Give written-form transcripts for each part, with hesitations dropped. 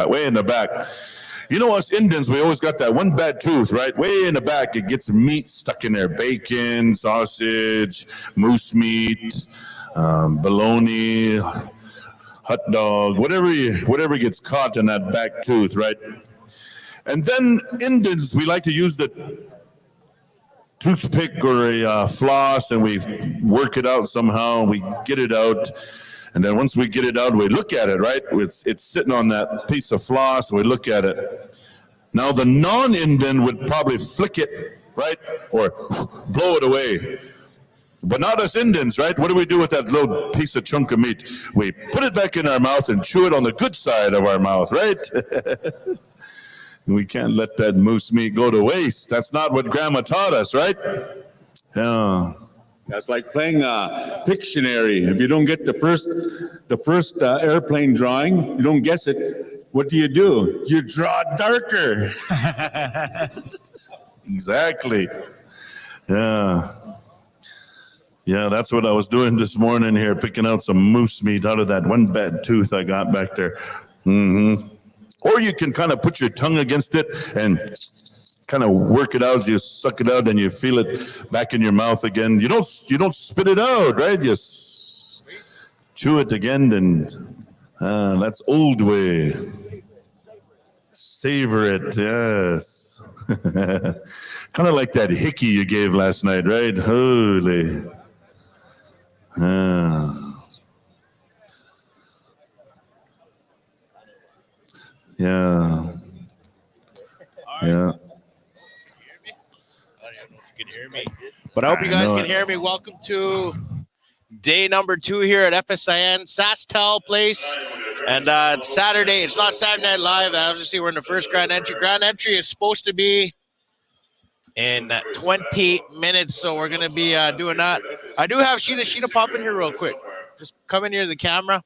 way in the back. You know, us Indians, we always got that one bad tooth, right? Way in the back, it gets meat stuck in there. Bacon, sausage, moose meat, bologna, hot dog, whatever gets caught in that back tooth, right? And then Indians, we like to use the toothpick or a floss, and we work it out somehow. We get it out. And then once we get it out, we look at it, right? It's sitting on that piece of floss, and we look at it. Now, the non-Indian would probably flick it, right? Or blow it away. But not us Indians, right? What do we do with that little piece of chunk of meat? We put it back in our mouth and chew it on the good side of our mouth, right? We can't let that moose meat go to waste. That's not what Grandma taught us, right? Yeah. That's like playing Pictionary. If you don't get the first airplane drawing, you don't guess it. What do? You draw darker. Exactly. Yeah. Yeah, that's what I was doing this morning here, picking out some moose meat out of that one bad tooth I got back there. Mm-hmm. Or you can kind of put your tongue against it and kind of work it out. You suck it out and you feel it back in your mouth again. You don't spit it out, right? You chew it again, and that's old way. Savor it, yes. Kind of like that hickey you gave last night, right? Holy. Yeah. Yeah. But I hope you guys can hear me. Welcome to day number 2 here at FSIN, Sastel Place. And it's Saturday. It's not Saturday Night Live. Obviously, we're in the first grand entry. Grand entry is supposed to be in 20 minutes, so we're going to be doing that. I do have Sheena pop in here real quick. Just come in here to the camera.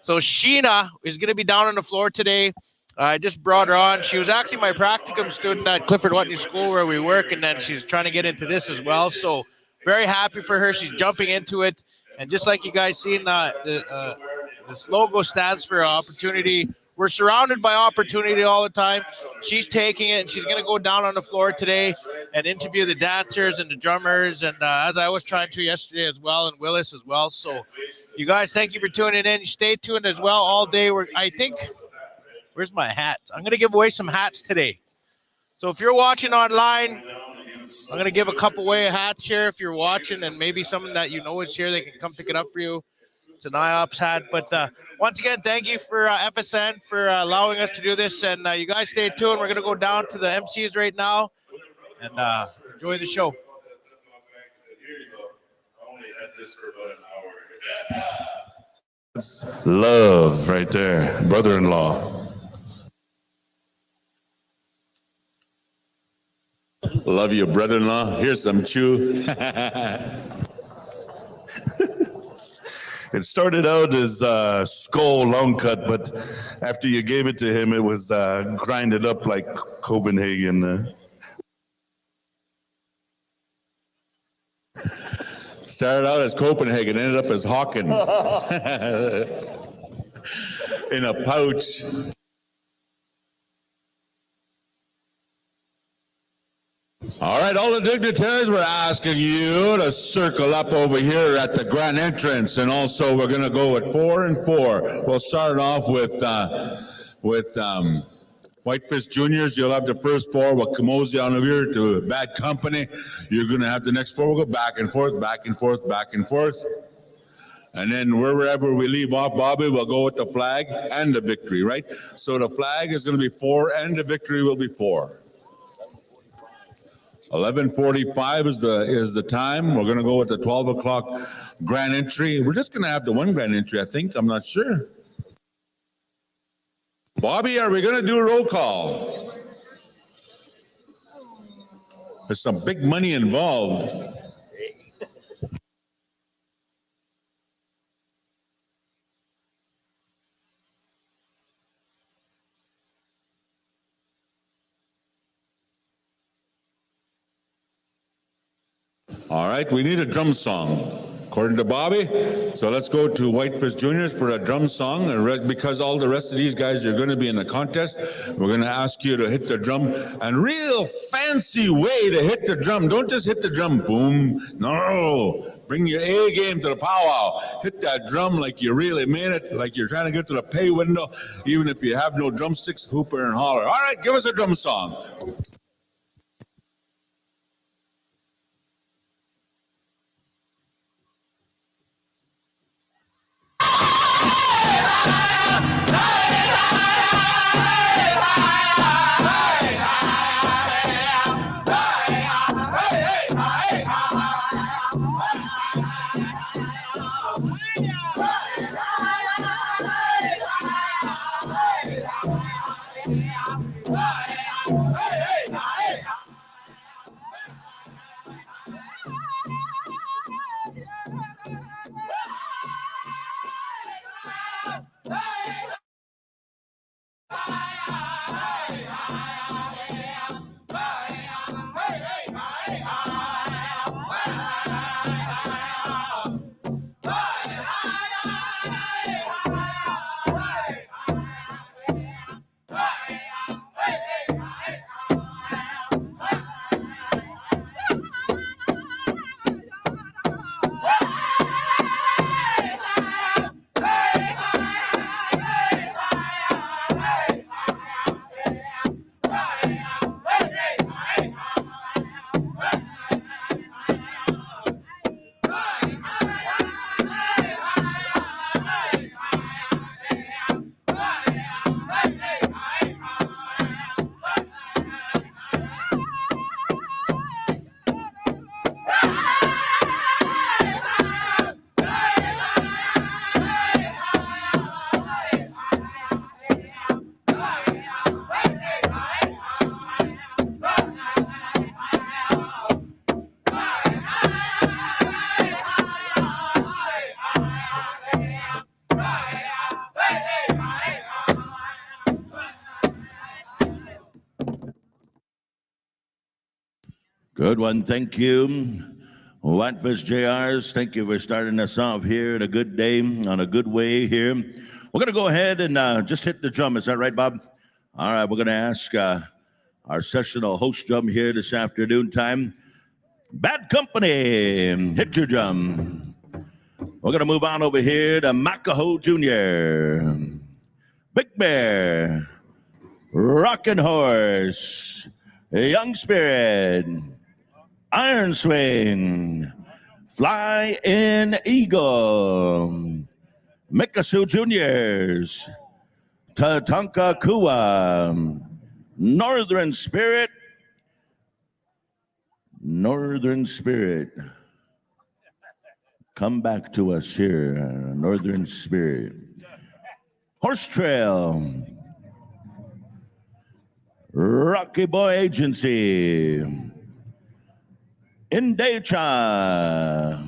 So Sheena is going to be down on the floor today. I just brought her on. She was actually my practicum student at Clifford Whitney School where we work, and then she's trying to get into this as well. So very happy for her. She's jumping into it. And just like you guys seen, this logo stands for opportunity. We're surrounded by opportunity all the time. She's taking it, and she's going to go down on the floor today and interview the dancers and the drummers, and as I was trying to yesterday as well, and Willis as well. So you guys, thank you for tuning in. Stay tuned as well all day. I think... Where's my hat? I'm going to give away some hats today. So if you're watching online, I'm going to give a couple away hats here. If you're watching and maybe someone that you know is here, they can come pick it up for you. It's an IOPS hat. But once again, thank you for FSN for allowing us to do this. And you guys stay tuned. We're going to go down to the MCs right now and enjoy the show. Love right there. Brother-in-law. Love you, brother-in-law. Here's some chew. It started out as skull long cut, but after you gave it to him, it was grinded up like Copenhagen. Started out as Copenhagen, ended up as Hawken. In a pouch. All right, all the dignitaries, we're asking you to circle up over here at the grand entrance, and also we're going to go at 4 and 4. We'll start off with Whitefish Juniors. You'll have the first 4. We'll mosey on over here to Bad Company. You're going to have the next 4. We'll go back and forth, back and forth, back and forth. And then wherever we leave off, Bobby, we'll go with the flag and the victory, right? So the flag is going to be 4 and the victory will be 4. 11:45 is the time. We're going to go with the 12 o'clock grand entry. We're just going to have the one grand entry, I think. I'm not sure. Bobby, are we going to do a roll call? There's some big money involved. All right, we need a drum song. according to Bobby. So let's go to Whitefish Juniors for a drum song. And because all the rest of these guys are going to be in the contest, we're going to ask you to hit the drum and real fancy way to hit the drum. Don't just hit the drum, boom. No, bring your A game to the powwow. Hit that drum like you really mean it, like you're trying to get to the pay window. Even if you have no drumsticks, hooper and holler. All right, give us a drum song. Good one. Thank you. Whitefish JRs, thank you for starting us off here at a good day, on a good way here. We're going to go ahead and just hit the drum. Is that right, Bob? All right, we're going to ask our sessional host drum here this afternoon time. Bad Company, hit your drum. We're going to move on over here to Makaho Jr., Big Bear, Rockin' Horse, Young Spirit, Iron Swing, Fly in Eagle, Mikasu Juniors, Tatanka Kua, Northern Spirit, come back to us here, Northern Spirit, Horse Trail, Rocky Boy Agency, Indecha,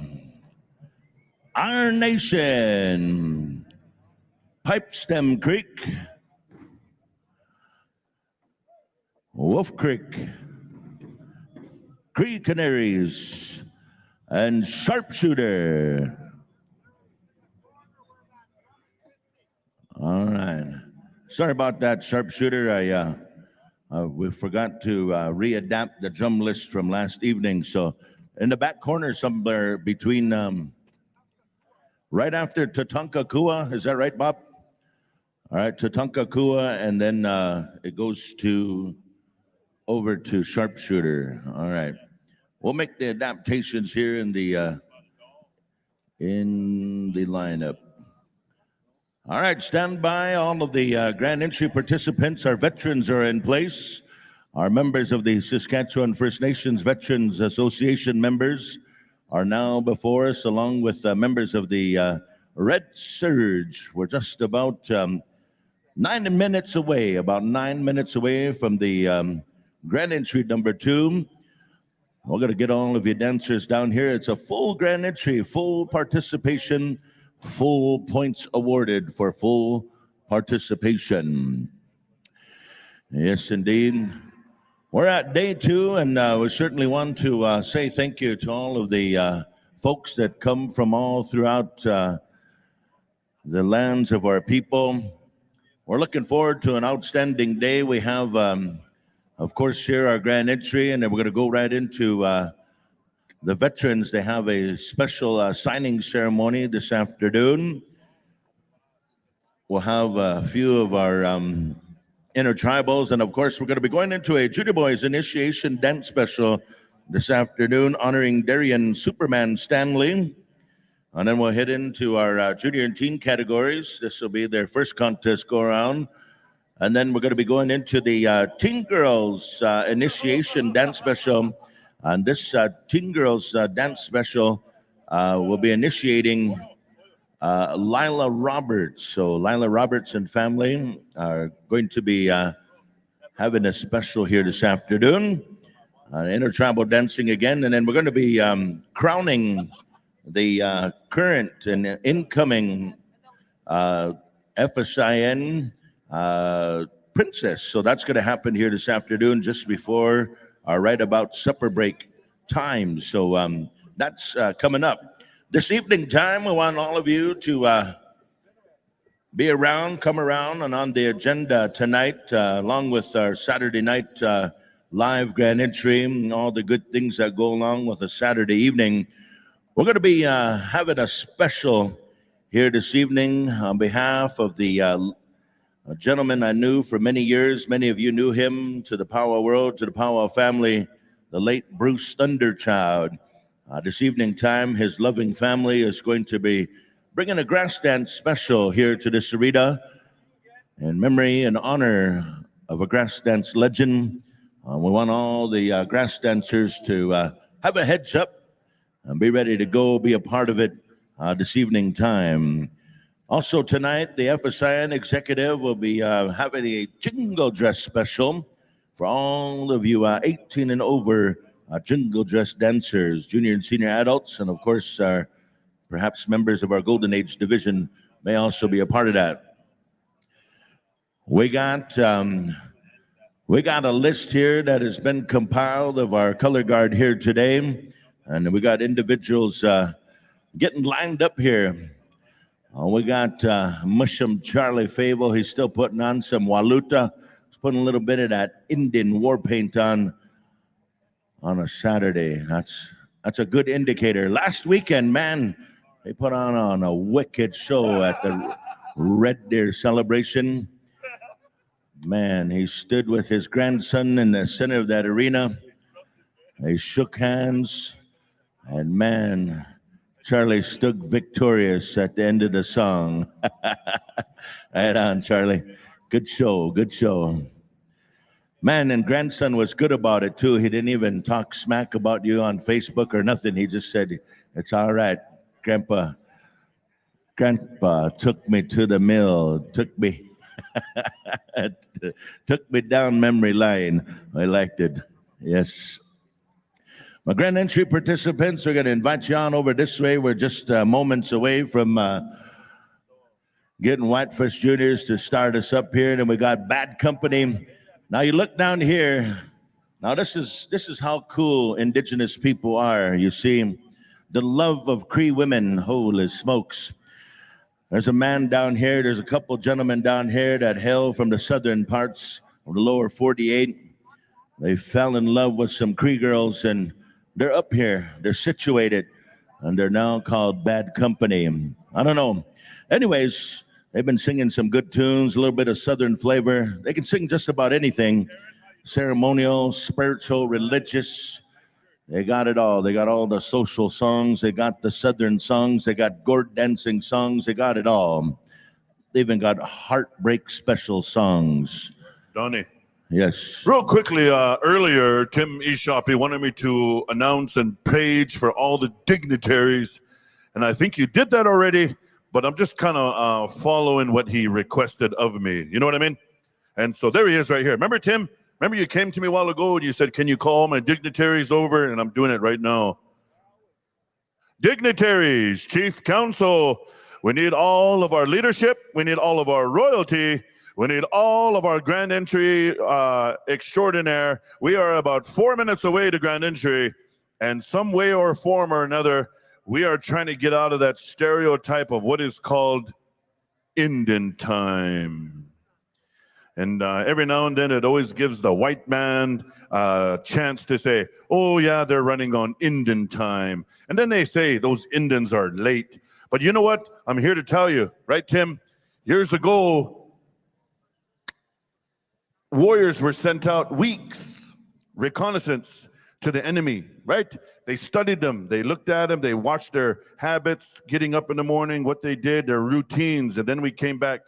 Iron Nation, Pipestem Creek, Wolf Creek, Cree Canaries, and Sharpshooter. All right. Sorry about that, Sharpshooter. We forgot to readapt the drum list from last evening. So in the back corner somewhere between, right after Tatanka Kua, is that right, Bob? All right, Tatanka Kua, and then it goes over to Sharpshooter. All right. We'll make the adaptations here in the lineup. All right, stand by. All of the grand entry participants, our veterans are in place. Our members of the Saskatchewan First Nations Veterans Association members are now before us, along with members of the Red Surge. We're just about 9 minutes away, from the grand entry number 2. We're going to get all of you dancers down here. It's a full grand entry, full participation, full points awarded for full participation. Yes, indeed. We're at day 2, and we certainly want to say thank you to all of the folks that come from all throughout the lands of our people. We're looking forward to an outstanding day. We have, of course, here our grand entry, and then we're going to go right into the veterans. They have a special signing ceremony this afternoon. We'll have a few of our intertribals, and of course, we're going to be going into a Judy Boys initiation dance special this afternoon, honoring Darian Superman Stanley. And then we'll head into our junior and teen categories. This will be their first contest go around. And then we're going to be going into the teen girls initiation dance special. And this teen girls dance special will be initiating Lila Roberts. So Lila Roberts and family are going to be having a special here this afternoon. Intertribal dancing again. And then we're going to be crowning the current and incoming FSIN princess. So that's going to happen here this afternoon just before our right about supper break time. So that's coming up. This evening time, we want all of you to be around, come around, and on the agenda tonight, along with our Saturday night live grand entry and all the good things that go along with a Saturday evening, we're going to be having a special here this evening on behalf of the a gentleman I knew for many years. Many of you knew him, to the Powell world, to the Powell family, the late Bruce Thunderchild. This evening time, his loving family is going to be bringing a grass dance special here to this arena in memory and honor of a grass dance legend. We want all the grass dancers to have a heads up and be ready to go be a part of it this evening time. Also tonight, the FSIN executive will be having a jingle dress special for all of you 18 and over jingle dress dancers, junior and senior adults, and of course, perhaps members of our Golden Age division may also be a part of that. We got a list here that has been compiled of our color guard here today. And we got individuals getting lined up here. We got Mushum Charlie Fable. He's still putting on some Waluta. He's putting a little bit of that Indian war paint on a Saturday. That's a good indicator. Last weekend, man, they put on a wicked show at the Red Deer celebration. Man, he stood with his grandson in the center of that arena. They shook hands. And man, Charlie stood victorious at the end of the song. Right on, Charlie. Good show, good show. Man, and grandson was good about it too. He didn't even talk smack about you on Facebook or nothing. He just said, "It's all right, Grandpa. Grandpa took me to the mill, took me down memory lane." I liked it. Yes. My grand entry participants, we're going to invite you on over this way. We're just moments away from getting Whitefish Juniors to start us up here. And then we got Bad Company. Now you look down here. Now this is how cool Indigenous people are. You see, the love of Cree women, holy smokes. There's a man down here. There's a couple gentlemen down here that hail from the southern parts of the lower 48. They fell in love with some Cree girls, and they're up here. They're situated, and they're now called Bad Company. I don't know. Anyways, they've been singing some good tunes, a little bit of southern flavor. They can sing just about anything. Ceremonial, spiritual, religious. They got it all. They got all the social songs. They got the southern songs. They got gourd dancing songs. They got it all. They even got heartbreak special songs. Donnie. Yes. Real quickly, earlier, Tim Eshop, he wanted me to announce and page for all the dignitaries. And I think you did that already, but I'm just kind of following what he requested of me. You know what I mean? And so there he is right here. Remember, Tim? Remember you came to me a while ago and you said, "Can you call my dignitaries over?" And I'm doing it right now. Dignitaries, Chief Council, we need all of our leadership. We need all of our royalty. We need all of our grand entry extraordinaire. We are about 4 minutes away to grand entry, and some way or form or another, we are trying to get out of that stereotype of what is called Indian time. And every now and then it always gives the white man a chance to say, oh yeah, they're running on Indian time. And then they say those Indians are late. But you know what? I'm here to tell you, right, Tim? Years ago, warriors were sent out weeks, reconnaissance to the enemy, right? They studied them, they looked at them, they watched their habits, getting up in the morning, what they did, their routines, and then we came back.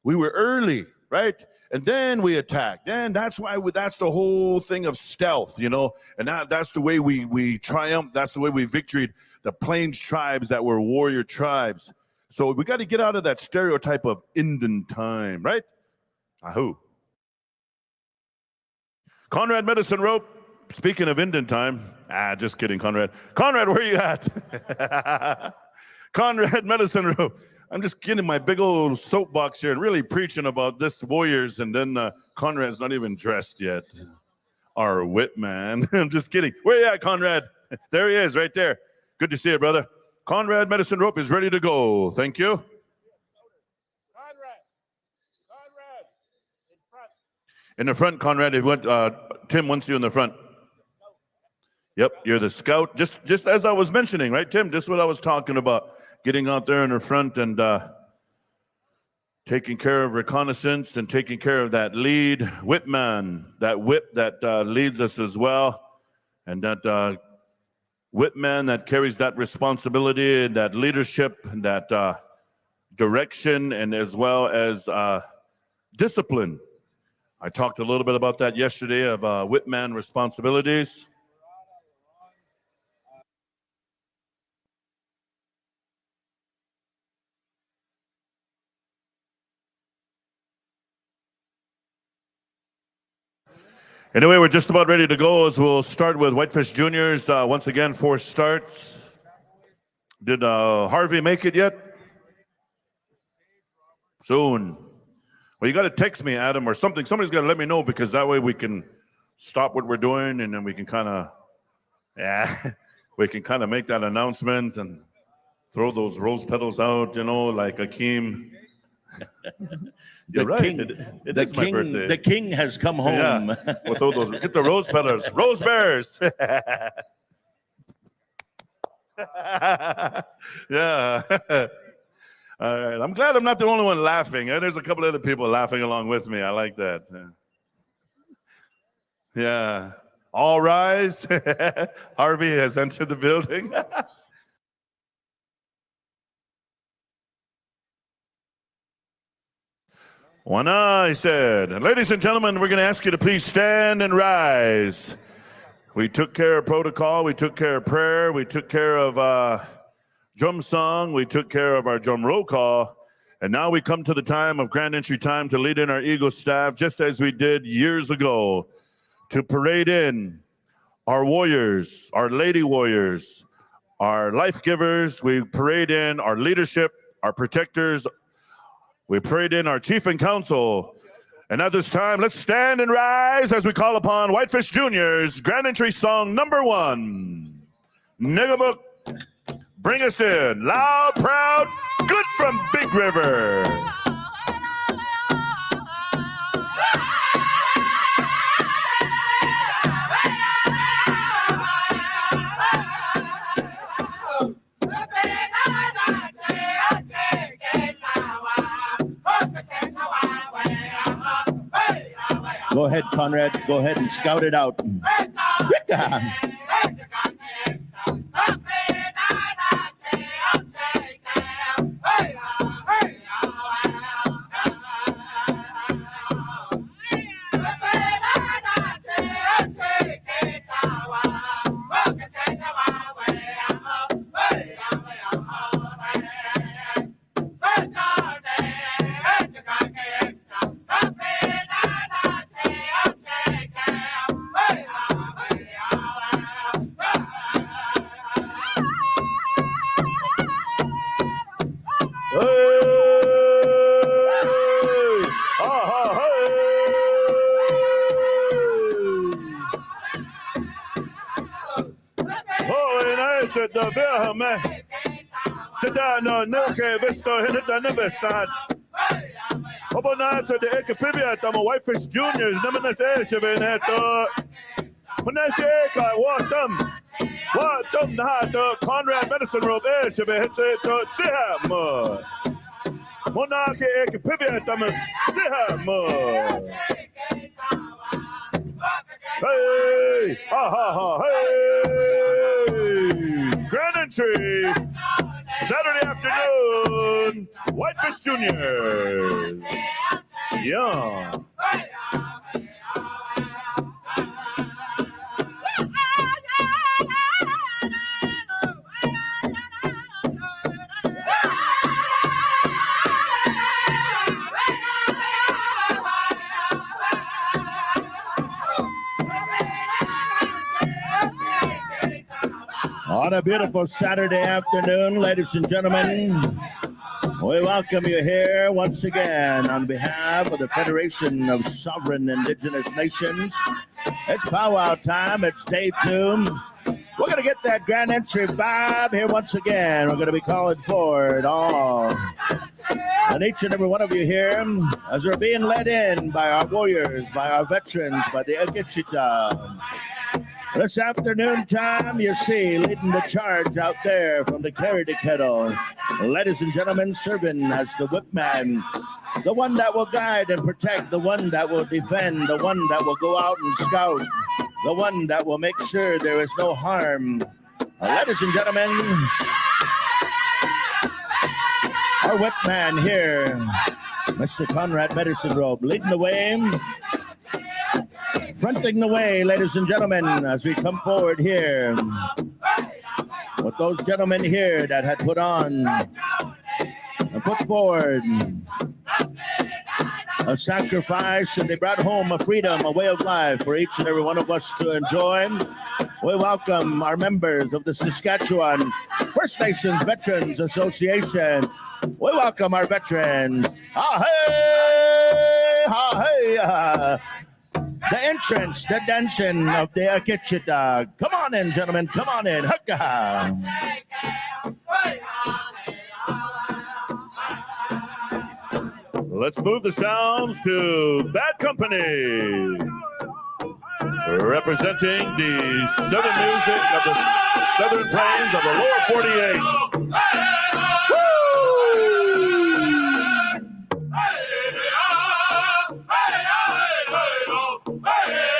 We were early, right? And then we attacked. And that's why that's the whole thing of stealth, you know? And that's the way we triumphed. That's the way we victoried the Plains tribes that were warrior tribes. So we got to get out of that stereotype of Indian time, right? Ahoo. Conrad Medicine Rope. Speaking of Indian time, just kidding, Conrad. Conrad, where are you at? Conrad Medicine Rope. I'm just getting my big old soapbox here and really preaching about this Warriors, and then Conrad's not even dressed yet. Our whip man. I'm just kidding. Where you at, Conrad? There he is, right there. Good to see you, brother. Conrad Medicine Rope is ready to go. Thank you. Conrad, in front. In the front, Conrad. Tim wants you in the front. Yep, you're the scout. Just as I was mentioning, right, Tim? Just what I was talking about. Getting out there in the front and taking care of reconnaissance and taking care of that lead whip man, that whip that leads us as well, and that whip man that carries that responsibility and that leadership and that direction, and as well as discipline. I talked a little bit about that yesterday of whip man responsibilities. Anyway, we're just about ready to go as we'll start with Whitefish Juniors. Once again, 4 starts. Did Harvey make it yet? Soon. Well, you got to text me, Adam, or something. Somebody's got to let me know, because that way we can stop what we're doing, and then we can kind of, we can kind of make that announcement and throw those rose petals out, you know, like Akeem. You're right. It is my birthday. The king has come home. Yeah. With all those, get the rose petals, rose bears. Yeah. All right. I'm glad I'm not the only one laughing. There's a couple other people laughing along with me. I like that. Yeah. All rise. Harvey has entered the building. Wana, he said. And ladies and gentlemen, we're going to ask you to please stand and rise. We took care of protocol. We took care of prayer. We took care of drum song. We took care of our drum roll call. And now we come to the time of grand entry time to lead in our Eagle staff, just as we did years ago, to parade in our warriors, our lady warriors, our life givers. We parade in our leadership, our protectors. We prayed in our chief and council. And at this time, let's stand and rise as we call upon Whitefish Juniors grand entry song number 1. Niggabook, bring us in. Loud, proud, good from Big River. Go ahead, Conrad. Go ahead and scout it out. The Villame, Chitano, Nuke, Visto, Hinita, Nevestan. Obonats at the Ekapivia, I'm a Whitefish Juniors, Namanas Eshaveneto. Manasheka, what them? What them? The Conrad Medicine Robe Eshaveneto, Siham. Monarchy Ekapivia, I'm a Siham. Hey, ha ha ha, hey! Grand entry, Saturday afternoon, Whitefish Juniors. Yeah. On a beautiful Saturday afternoon, ladies and gentlemen, we welcome you here once again on behalf of the Federation of Sovereign Indigenous Nations. It's powwow time. It's day 2. We're going to get that grand entry vibe here once again. We're going to be calling for it all. And each and every one of you here, as we're being led in by our warriors, by our veterans, by the Agichita. This afternoon time, you see, leading the charge out there from the Carry the Kettle. Ladies and gentlemen, serving as the whip man, the one that will guide and protect, the one that will defend, the one that will go out and scout, the one that will make sure there is no harm. Ladies and gentlemen, our whip man here, Mr. Conrad Medicine Robe, leading the way. Fronting the way, ladies and gentlemen, as we come forward here with those gentlemen here that had put on and put forward a sacrifice, and they brought home a freedom, a way of life for each and every one of us to enjoy. We welcome our members of the Saskatchewan First Nations Veterans Association. We welcome our veterans. Ah, hey, ah, hey, the entrance, the dancing of the Agichita. Come on in, gentlemen. Come on in. Hukka. Let's move the sounds to Bad Company. Representing the Southern music of the Southern Plains of the Lower 48.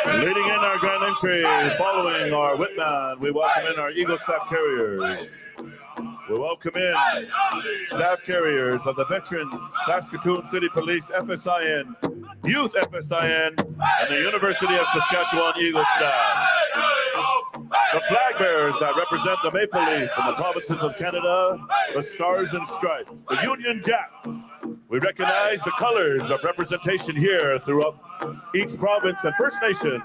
Leading in our grand entry, following our Whitman, we welcome in our Eagle Staff Carriers. We welcome in staff carriers of the Veterans Saskatoon City Police FSIN, Youth FSIN, and the University of Saskatchewan Eagle Staff. The flag bearers that represent the Maple Leaf in the provinces of Canada, the Stars and Stripes, the Union Jack. We recognize the colors of representation here throughout each province and First Nations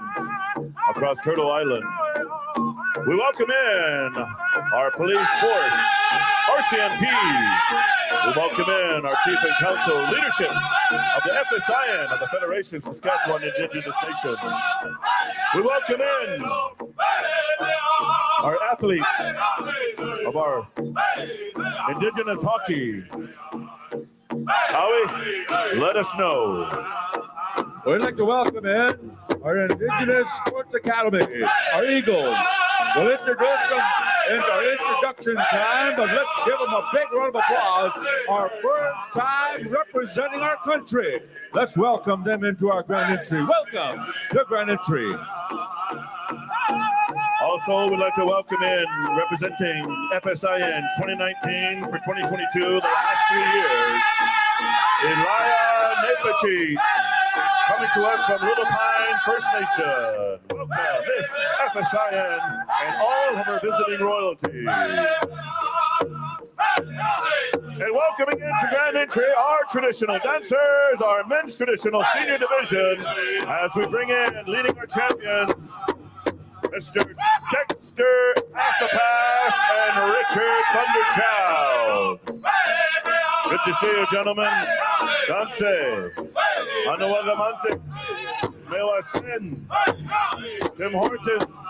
across Turtle Island. We welcome in our police force, RCMP. We welcome in our chief and council leadership of the FSIN of the Federation Saskatchewan Indigenous Nations. We welcome in our athletes of our Indigenous hockey. Howie, let us know. We'd like to welcome in our Indigenous Sports Academy, our Eagles. We'll introduce them in our introduction time, but let's give them a big round of applause. Our first time representing our country. Let's welcome them into our grand entry. Welcome to grand entry. Also, we'd like to welcome in, representing FSIN 2019 for 2022, the last 3 years, Elia Nepachi, coming to us from Little Pine First Nation. Welcome, Miss FSIN and all of our visiting royalty. And welcoming into grand entry our traditional dancers, our men's traditional senior division, as we bring in, leading our champions, Mr. Dexter Asapas and Richard Thunderchild. Good to see you, gentlemen. Dance, Anawagamante, FSIN, Tim Hortons.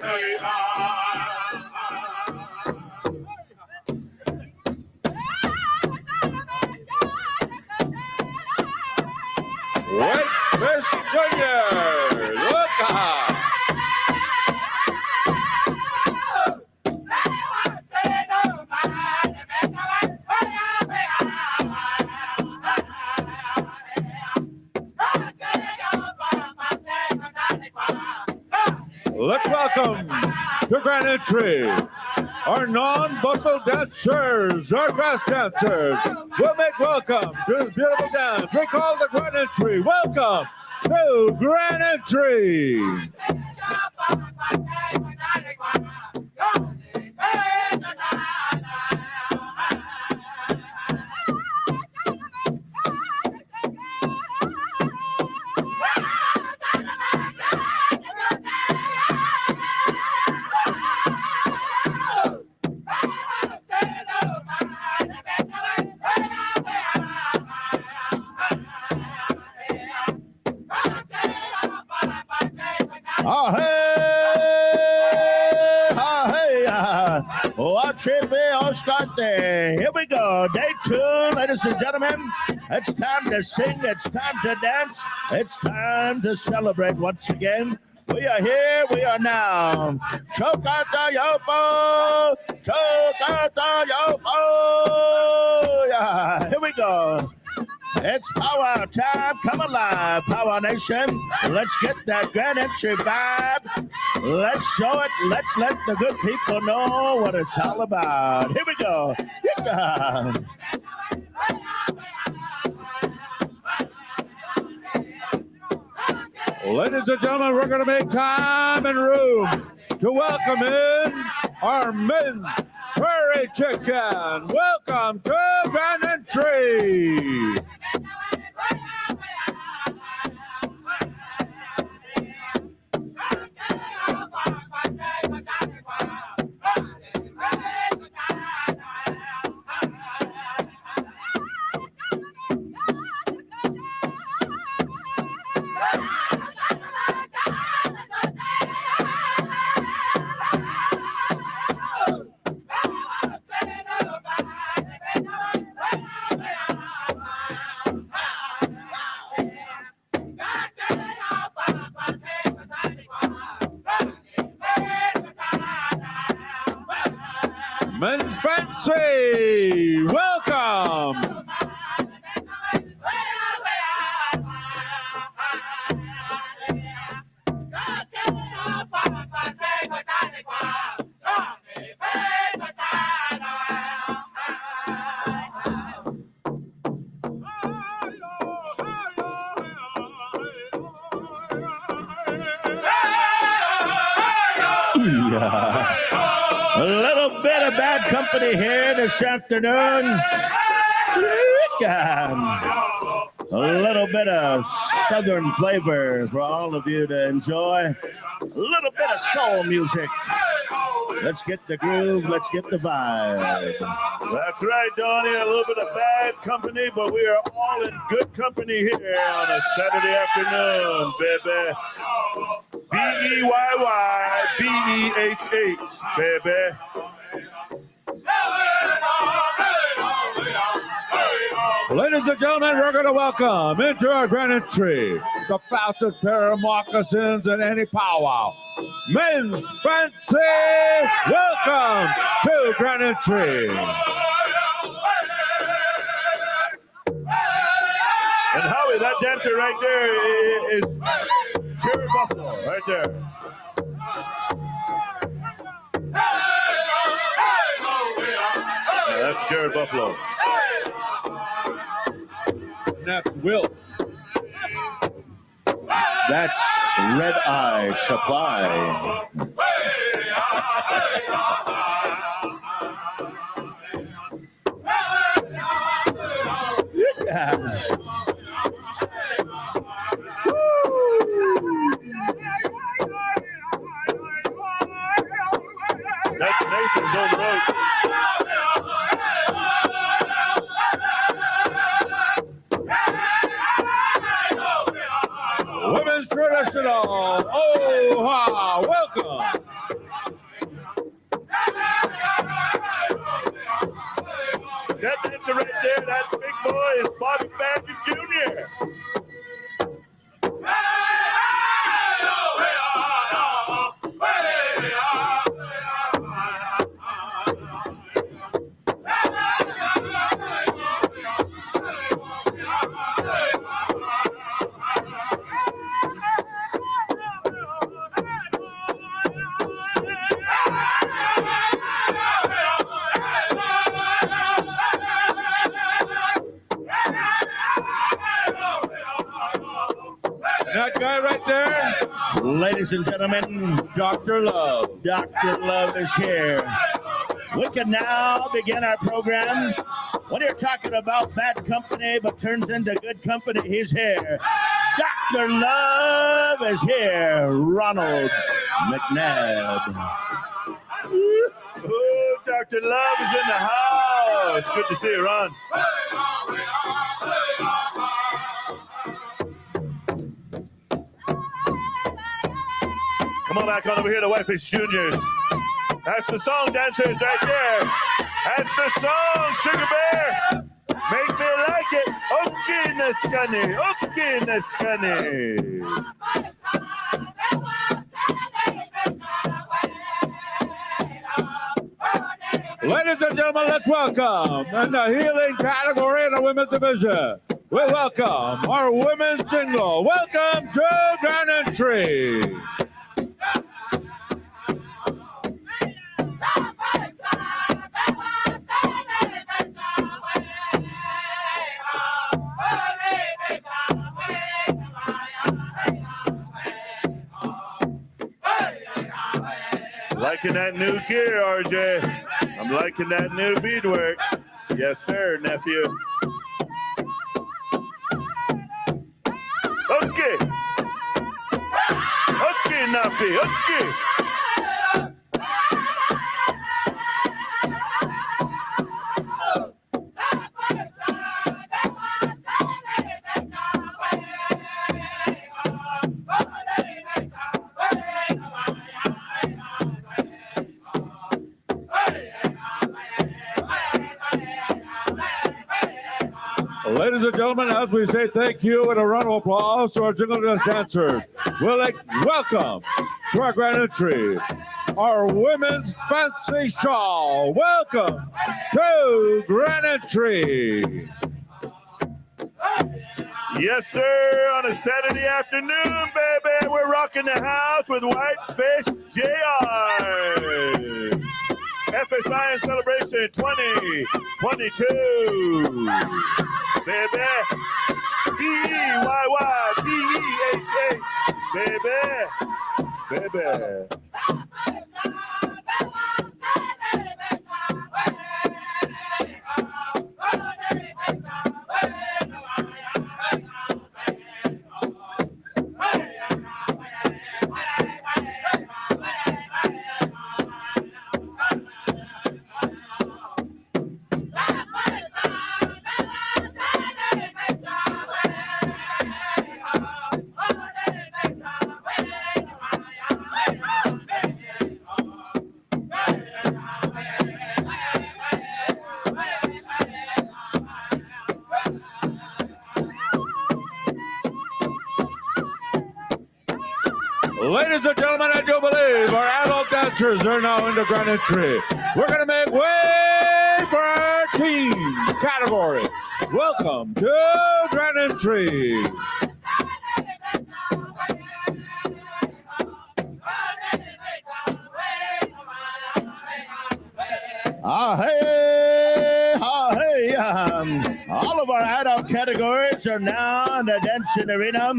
Wait, Miss Junior, look out. Let's welcome to grand entry our non-bustle dancers, our grass dancers. We'll make welcome to this beautiful dance we call the grand entry. Welcome to grand entry. Ah, hey, ah, hey, ah. Watch it be Oscarte. Here we go. Day 2, ladies and gentlemen. It's time to sing. It's time to dance. It's time to celebrate once again. We are here. We are now. Chokata Yopo. Chokata Yopo. Yeah, here we go. It's power time. Come alive, Power Nation. Let's get that grand entry vibe. Let's show it. Let's let the good people know what it's all about. Here we go. Yeah. Ladies and gentlemen, we're going to make time and room to welcome in our men's prairie chicken. Welcome to grand entry. Men's Fancy, welcome. A little bit of bad company here this afternoon. A little bit of southern flavor for all of you to enjoy. A little bit of soul music. Let's get the groove. Let's get the vibe. That's right, Donnie. A little bit of bad company, but we are all in good company here on a Saturday afternoon, baby. B-E-Y-Y, B-E-H-H, baby. Ladies and gentlemen, we're going to welcome into our grand entry the fastest pair of moccasins in any powwow. Men's Fancy, welcome to grand entry. And Howie, that dancer right there is Jerry Buffalo, right there. Yeah, that's Jared Buffalo. Next, Will. That's Red Eye Supply. Yeah. That's Nathan's old road. Women's traditional. Oh, welcome. Ladies and gentlemen, Dr. Love. Dr. Love is here. We can now begin our program. When you're talking about bad company but turns into good company, he's here. Dr. Love is here. Ronald McNabb. Oh, Dr. Love is in the house. Good to see you, Ron. Come on back on over here to Whitefish Juniors. That's the song, dancers, right there. That's the song, Sugar Bear. Make me like it. Okay, Naskani. Okay, Naskani. Ladies and gentlemen, let's welcome in the healing category in the women's division. We welcome our women's jingle. Welcome to Grand Entry. Liking that new gear, RJ. I'm liking that new beadwork. Yes, sir, nephew. Okay. Okay, Nappy. Okay. Ladies and gentlemen, as we say thank you and a round of applause to our Jingle Dance dancers, we'll welcome to our Grand Entry, our women's fancy shawl. Welcome to Grand Entry. Yes, sir. On a Saturday afternoon, baby, we're rocking the house with Whitefish JR. FSIN Celebration 2022. Baby. B-E-Y-Y, B-E-H-H. Baby. Baby. Ladies and gentlemen, I do believe our adult dancers are now in the Grand Entry. We're going to make way for our team category. Welcome to Grand Entry. Hey. All of our adult categories are now in the dancing arena.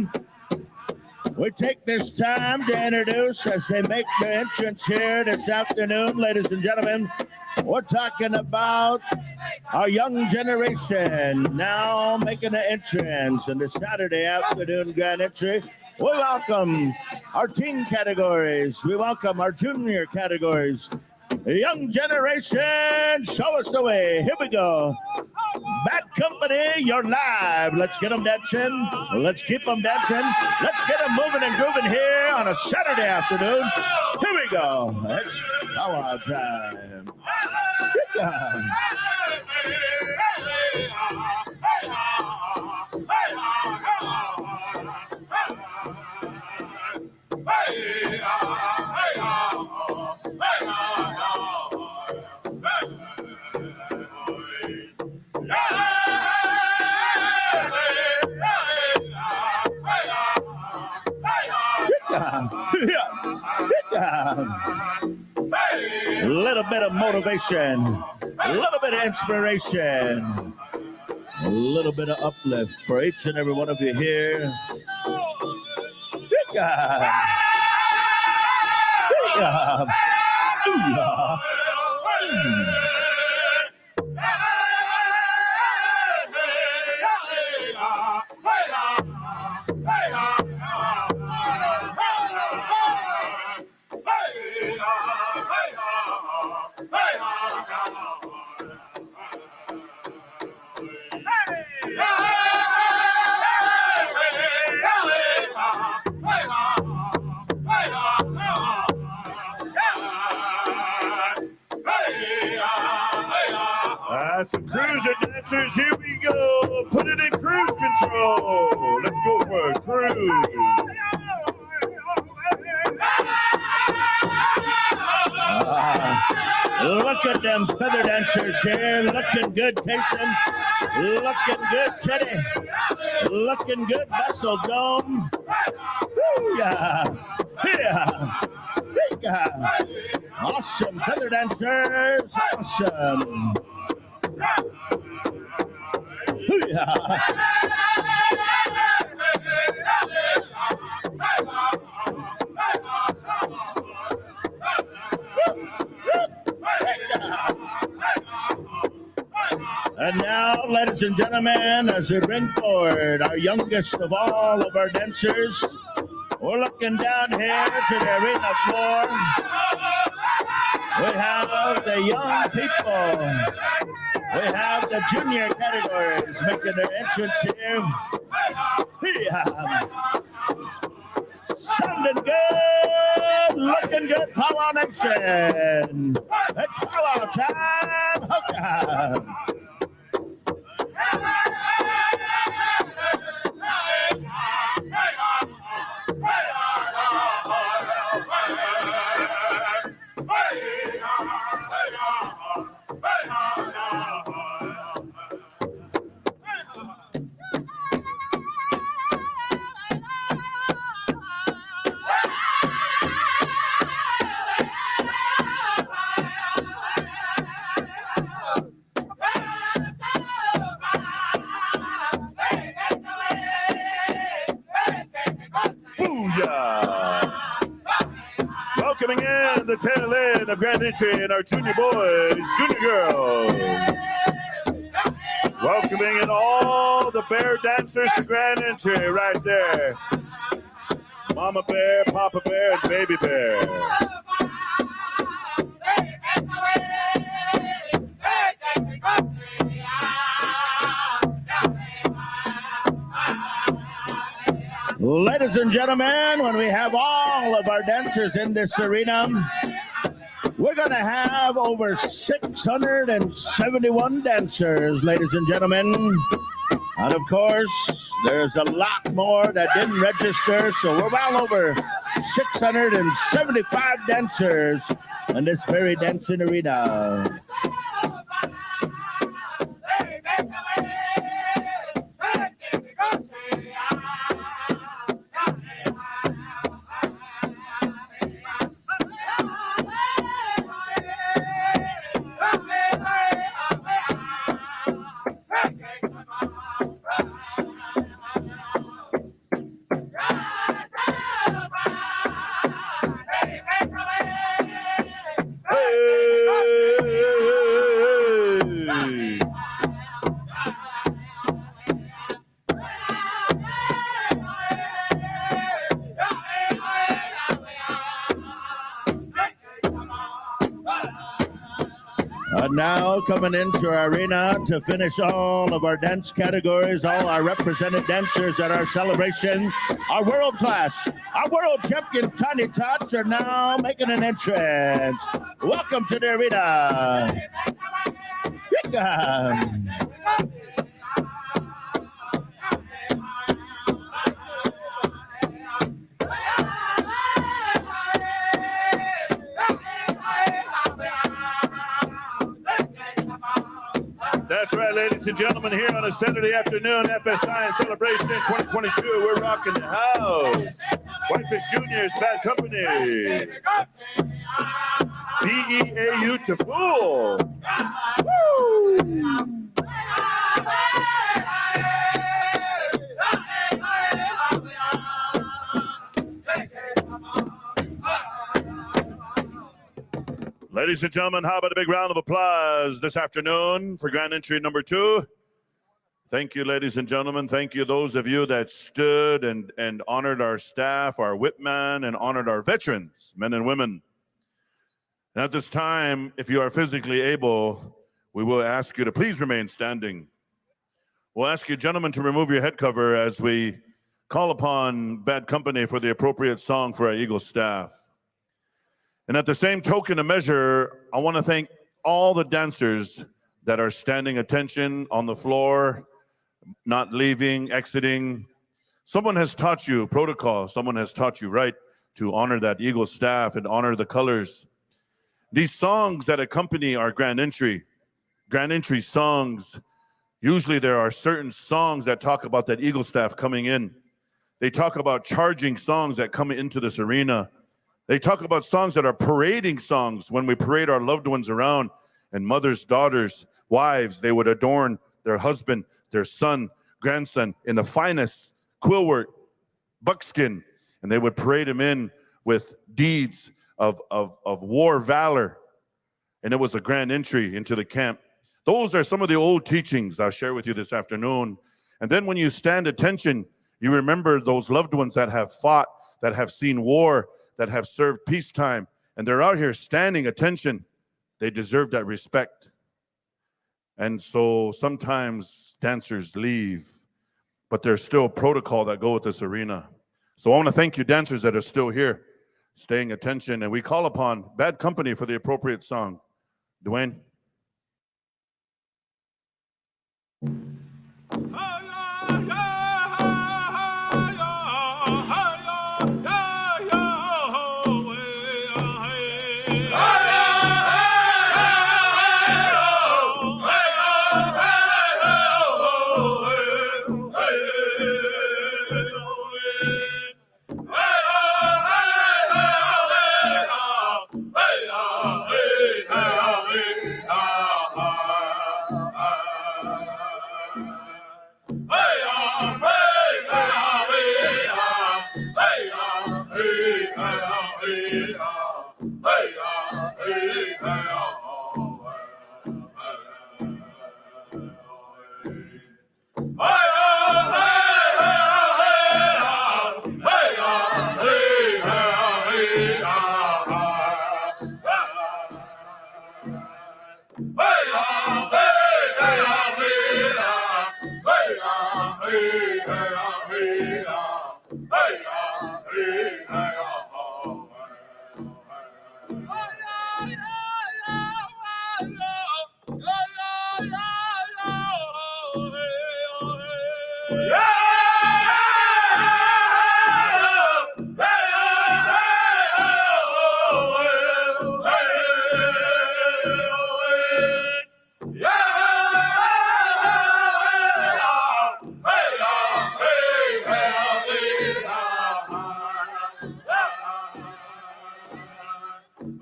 We take this time to introduce as they make their entrance here this afternoon, ladies and gentlemen. We're talking about our young generation now making an entrance in the Saturday afternoon Grand Entry. We welcome our teen categories. We welcome our junior categories. The young generation, show us the way. Here we go. Bad Company, you're live. Let's get them dancing. Let's keep them dancing. Let's get them moving and grooving here on a Saturday afternoon. Here we go. It's our time. Good time. A little bit of motivation, a little bit of inspiration, a little bit of uplift for each and every one of you here. Good God. Yeah. Yeah. That's some cruiser dancers. Here we go. Put it in cruise control. Let's go for a cruise. Look at them feather dancers here. Looking good, Kason. Looking good, Teddy. Looking good, Muscle Dome. Woo, yeah. Yeah. Yeah. Awesome feather dancers. Awesome. Yeah. And now, ladies and gentlemen, as we bring forward our youngest of all of our dancers, we're looking down here to the arena floor. We have the young people. We have the junior categories making their entrance here. Yeah. Sounding good, looking good, Powwow Nation. It's powwow time. Hookah. Welcoming in the tail end of Grand Entry and our junior boys, junior girls. Welcoming in all the bear dancers to Grand Entry right there. Mama bear, Papa bear, and baby bear. Ladies and gentlemen, when we have all of our dancers in this arena, we're going to have over 671 dancers, ladies and gentlemen. And of course, there's a lot more that didn't register, so we're well over 675 dancers in this very dancing arena. Now coming into our arena to finish all of our dance categories, all our represented dancers at our celebration, our world class, our world champion Tiny Tots are now making an entrance. Welcome to the arena. That's right, ladies and gentlemen, here on a Saturday afternoon, FSIN Celebration 2022, we're rocking the house. Whitefish Juniors, Bad Company. BEAU to Fool. Woo! Ladies and gentlemen, how about a big round of applause this afternoon for grand entry number 2? Thank you, ladies and gentlemen. Thank you, those of you that stood and honored our staff, our whipman, and honored our veterans, men and women. And at this time, if you are physically able, we will ask you to please remain standing. We'll ask you, gentlemen, to remove your head cover as we call upon Bad Company for the appropriate song for our Eagle staff. And at the same token of measure, I want to thank all the dancers that are standing attention on the floor, not leaving, exiting. Someone has taught you protocol. Someone has taught you right to honor that Eagle staff and honor the colors. These songs that accompany our grand entry songs, usually there are certain songs that talk about that Eagle staff coming in. They talk about charging songs that come into this arena. They talk about songs that are parading songs when we parade our loved ones around, and mothers, daughters, wives, they would adorn their husband, their son, grandson in the finest quillwork, buckskin, and they would parade him in with deeds of war valor. And it was a grand entry into the camp. Those are some of the old teachings I'll share with you this afternoon. And then when you stand attention, you remember those loved ones that have fought, that have seen war, that have served peacetime, and they're out here standing attention. They deserve that respect. And so sometimes dancers leave, but there's still protocol that go with this arena. So I want to thank you dancers that are still here, staying attention, and we call upon Bad Company for the appropriate song. Dwayne.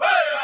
Hey!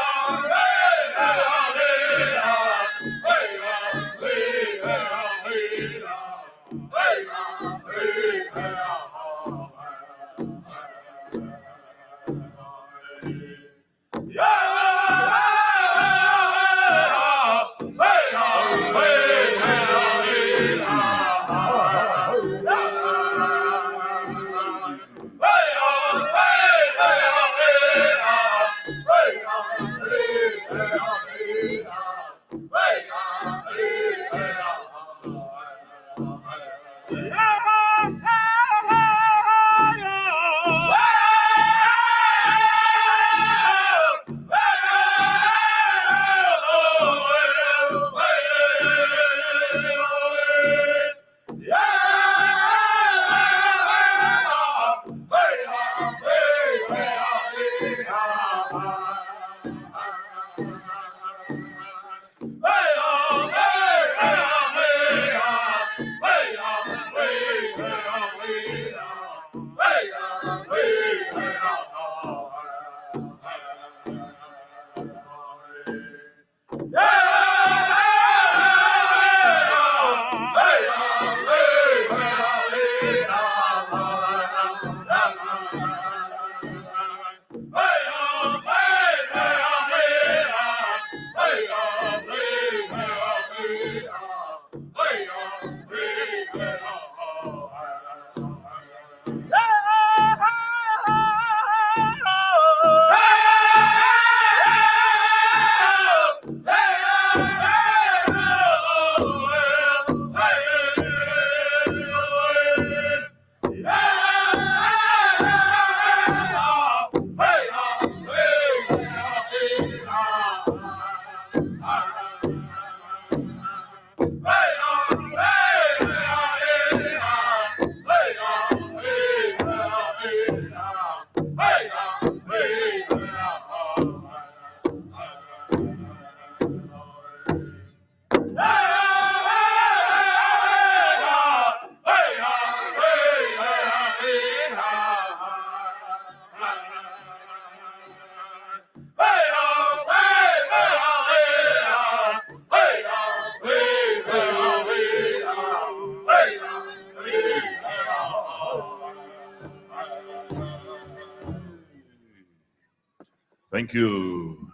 Thank you,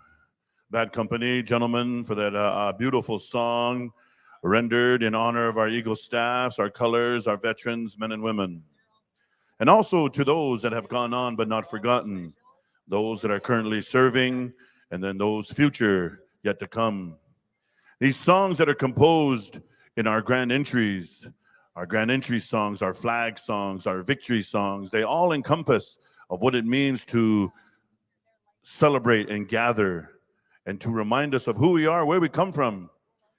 Bad Company, gentlemen, for that beautiful song rendered in honor of our Eagle staffs, our colors, our veterans, men and women. And also to those that have gone on but not forgotten, those that are currently serving, and then those future yet to come. These songs that are composed in our grand entries, our grand entry songs, our flag songs, our victory songs, they all encompass of what it means to celebrate and gather and to remind us of who we are, where we come from,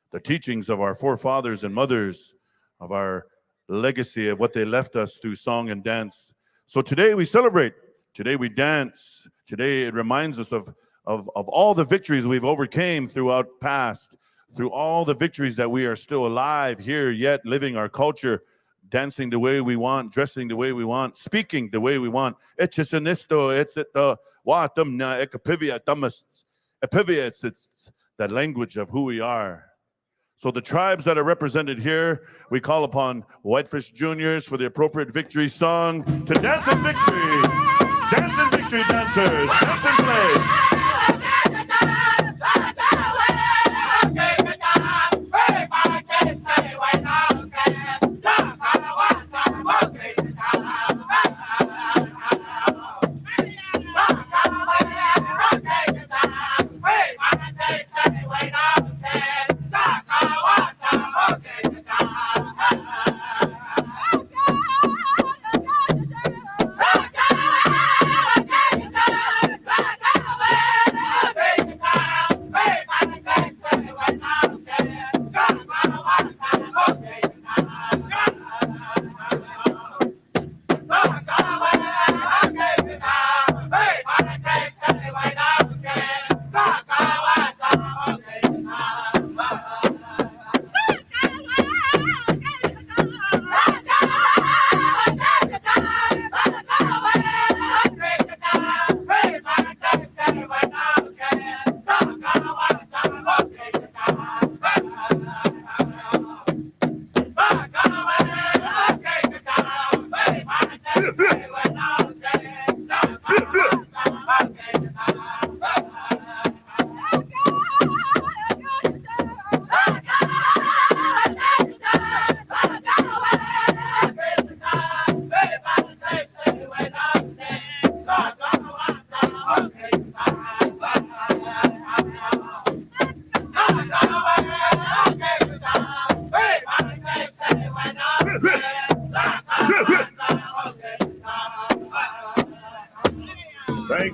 the teachings of our forefathers and mothers, of our legacy of what they left us through song and dance. So today we celebrate, today we dance, today it reminds us of all the victories we've overcame throughout past, through all the victories that we are still alive here, yet living our culture, dancing the way we want, dressing the way we want, speaking the way we want. It's just an isto, it's at the watum na ekapivia tamas. Epivia, it's that language of who we are. So the tribes that are represented here, we call upon Whitefish Juniors for the appropriate victory song to dance in victory. Dance in victory, dancers. Dance and play.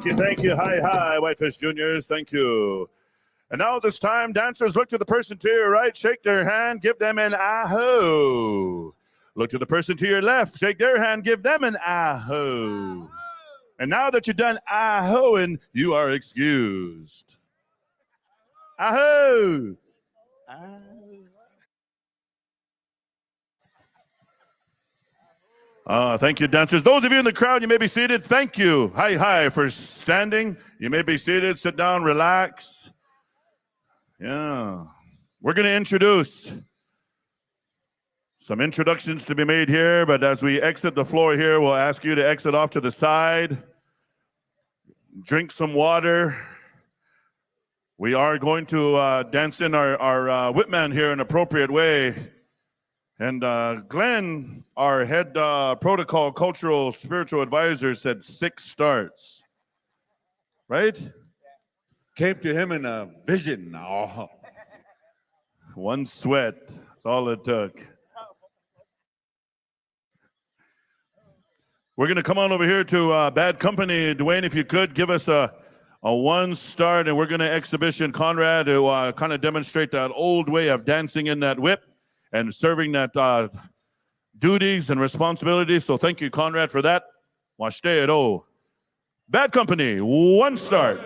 Thank you. Hi, Whitefish Juniors. Thank you. And now this time, dancers, look to the person to your right, shake their hand, give them an aho. Look to the person to your left, shake their hand, give them an aho. And now that you're done ahoing, you are excused. Aho. Thank you, dancers. Those of you in the crowd, you may be seated. Thank you. Hi, for standing. You may be seated. Sit down, relax. Yeah. We're going to introduce some introductions to be made here, but as we exit the floor here, we'll ask you to exit off to the side. Drink some water. We are going to dance in our whipman here in an appropriate way. And Glenn, our head protocol, cultural, spiritual advisor, said 6 starts. Right? Came to him in a vision. Oh. 1 sweat. That's all it took. We're going to come on over here to Bad Company. Dwayne, if you could, give us a 1 start, and we're going to exhibition Conrad to kind of demonstrate that old way of dancing in that whip and serving that duties and responsibilities. So thank you, Conrad, for that. Washteo. Bad Company, 1 start.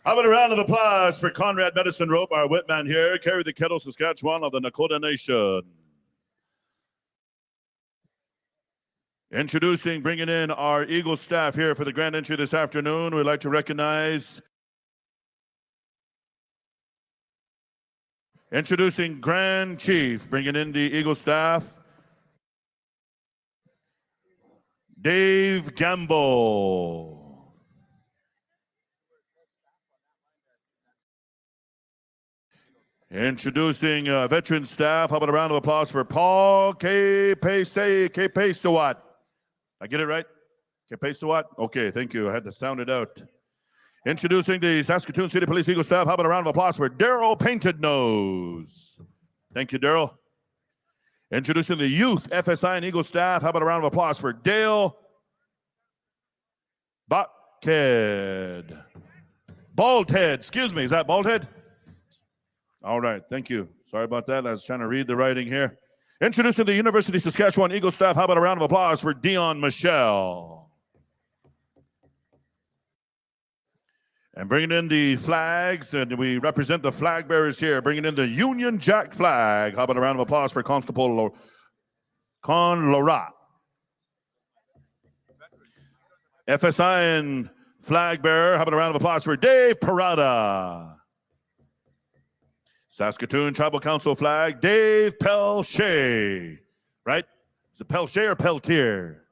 How about a round of applause for Conrad Medicine Rope, our whipman here, carry the kettle, Saskatchewan of the Nakota Nation. Introducing, bringing in our Eagle staff here for the grand entry this afternoon. We'd like to recognize. Introducing Grand Chief, bringing in the Eagle staff. Dave Gamble. Introducing veteran staff. How about a round of applause for Paul Kepesawat? I get it right? Kepesawat? Okay, thank you. I had to sound it out. Introducing the Saskatoon City Police Eagle staff. How about a round of applause for Daryl Painted Nose? Thank you, Daryl. Introducing the Youth FSIN Eagle staff. How about a round of applause for Dale Buckhead? Baldhead, excuse me. Is that Baldhead? All right, thank you. Sorry about that. I was trying to read the writing here. Introducing the University of Saskatchewan Eagle staff. How about a round of applause for Dion Michelle? And bringing in the flags, and we represent the flag bearers here, bringing in the Union Jack flag. How about a round of applause for Constable Con Lora? FSIN flag bearer. How about a round of applause for Dave Parada? Saskatoon Tribal Council flag, Dave Pelche, right? Is it Pelche or Peltier?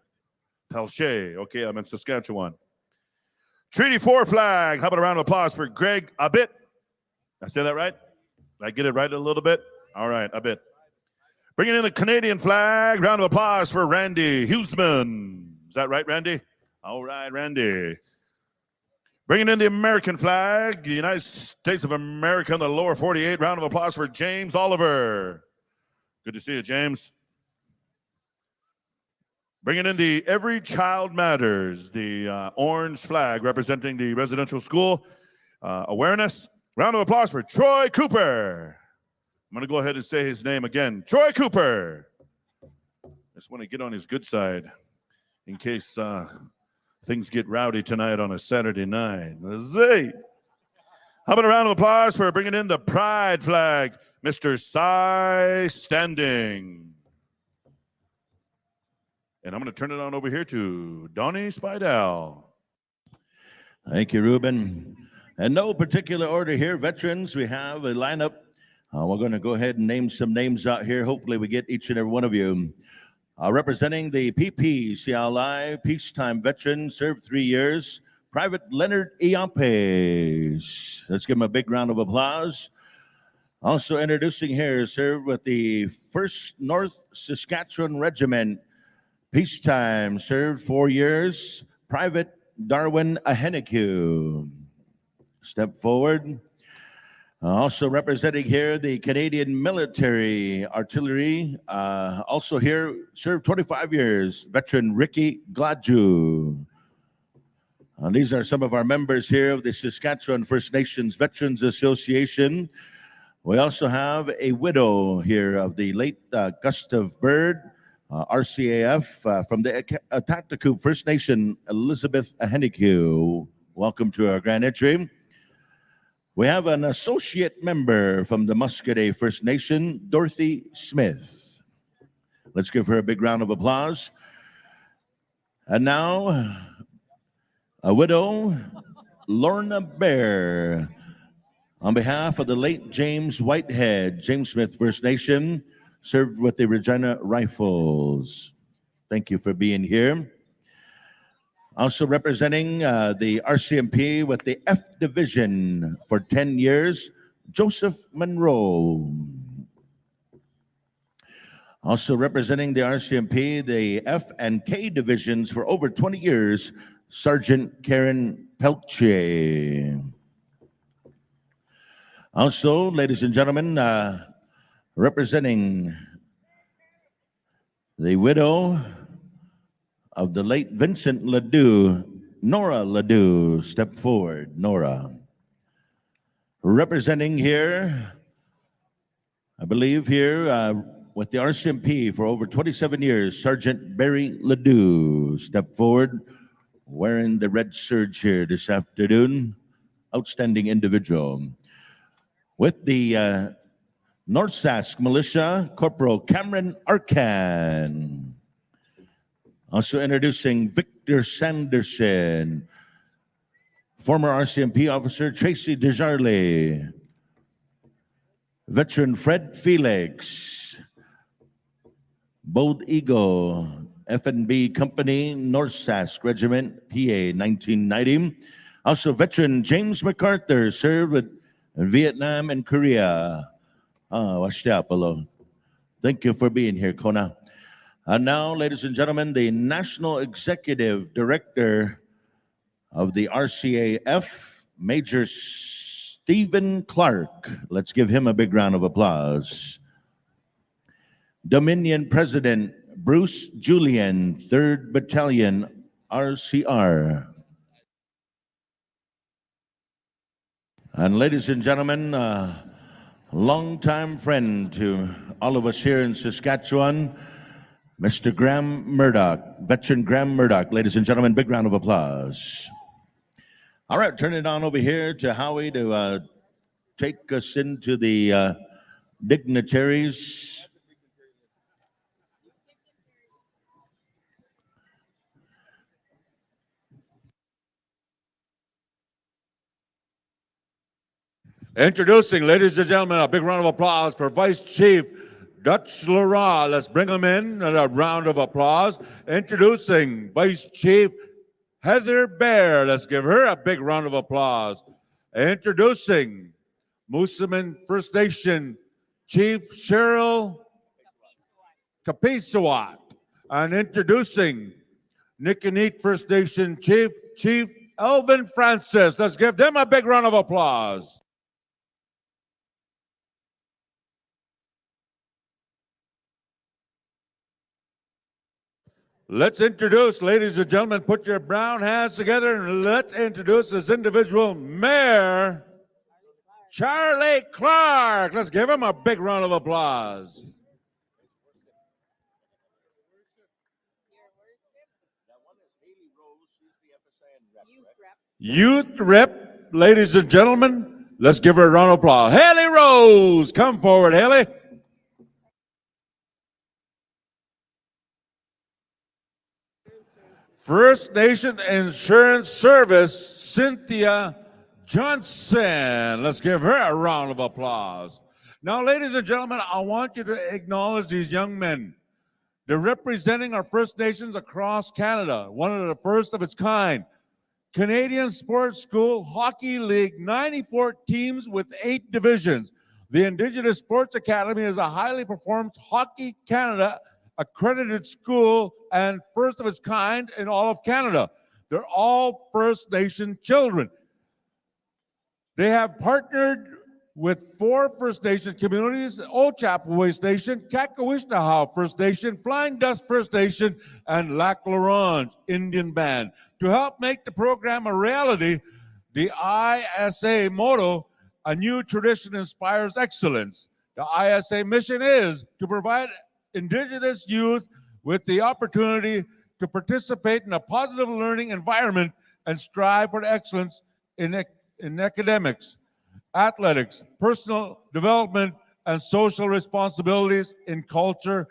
Pelche, okay, I'm in Saskatchewan. Treaty 4 flag, how about a round of applause for Greg Abit? Did I say that right? Did I get it right a little bit? All right, Abit. Bringing in the Canadian flag, round of applause for Randy Huseman. Is that right, Randy? All right, Randy. Bringing in the American flag, the United States of America in the lower 48. Round of applause for James Oliver. Good to see you, James. Bringing in the Every Child Matters, the orange flag representing the residential school awareness. Round of applause for Troy Cooper. I'm going to go ahead and say his name again. Troy Cooper. Just want to get on his good side in case things get rowdy tonight on a Saturday night. Let's see. How about a round of applause for bringing in the pride flag, Mr. Cy Standing. And I'm going to turn it on over here to Donnie Spidell. Thank you, Ruben. In no particular order here, veterans, we have a lineup. We're going to go ahead and name some names out here. Hopefully we get each and every one of you. Representing the PPCLI, peacetime veteran, served 3 years, Private Leonard Iapes. Let's give him a big round of applause. Also introducing here, served with the 1st North Saskatchewan Regiment, peacetime, served 4 years, Private Darwin Ahenecu. Step forward. Also representing here the Canadian Military Artillery, also here, served 25 years, veteran Ricky Gladju. These are some of our members here of the Saskatchewan First Nations Veterans Association. We also have a widow here of the late Gustav Bird, RCAF, from the Atatacoop First Nation, Elizabeth Ahenecu. Welcome to our grand entry. We have an associate member from the Muscadet First Nation, Dorothy Smith. Let's give her a big round of applause. And now, a widow, Lorna Bear, on behalf of the late James Whitehead, James Smith First Nation, served with the Regina Rifles. Thank you for being here. Also representing the RCMP with the F Division for 10 years, Joseph Monroe. Also representing the RCMP, the F and K Divisions for over 20 years, Sergeant Karen Pelche. Also, ladies and gentlemen, representing the widow of the late Vincent Ledoux, Nora Ledoux. Step forward, Nora. Representing here, I believe here, with the RCMP for over 27 years, Sergeant Barry Ledoux. Step forward, wearing the red serge here this afternoon. outstanding individual. With the North Sask Militia, Corporal Cameron Arcan. Also introducing Victor Sanderson, former RCMP officer Tracy Desjarlais, veteran Fred Felix, Bold Eagle, FNB Company, North Sask Regiment, PA 1990. Also veteran James MacArthur, served with Vietnam and Korea. Thank you for being here, Kona. And now, ladies and gentlemen, the National Executive Director of the RCAF, Major Stephen Clark. Let's give him a big round of applause. Dominion President Bruce Julian, 3rd Battalion, RCR. And ladies and gentlemen, longtime friend to all of us here in Saskatchewan, Mr. Graham Murdoch, veteran Graham Murdoch. Ladies and gentlemen, big round of applause. All right, turn it on over here to Howie to take us into the dignitaries. Introducing, ladies and gentlemen, a big round of applause for Vice Chief Dutch Laurent. Let's bring him in, a round of applause. Introducing Vice Chief Heather Bear. Let's give her a big round of applause. Introducing Moosomin First Nation Chief Cheryl Kapisawat. And introducing Niconet First Nation Chief Elvin Francis. Let's give them a big round of applause. Let's introduce, ladies and gentlemen, put your brown hands together and let's introduce this individual, Mayor Charlie Clark. Let's give him a big round of applause. Youth Rep, ladies and gentlemen, let's give her a round of applause. Haley Rose, come forward, Haley. First Nation Insurance Service, Cynthia Johnson. Let's give her a round of applause. Now, ladies and gentlemen, I want you to acknowledge these young men. They're representing our First Nations across Canada, one of the first of its kind. Canadian Sports School Hockey League, 94 teams with 8 divisions. The Indigenous Sports Academy is a highly performed Hockey Canada accredited school and first of its kind in all of Canada. They're all First Nation children. They have partnered with 4 First Nation communities: Ochapaway Nation, Kakawishnahaw First Nation, Flying Dust First Nation, and Lac La Ronge Indian Band. To help make the program a reality, the ISA motto, "A new tradition inspires excellence." The ISA mission is to provide Indigenous youth with the opportunity to participate in a positive learning environment and strive for excellence in academics, athletics, personal development, and social responsibilities in culture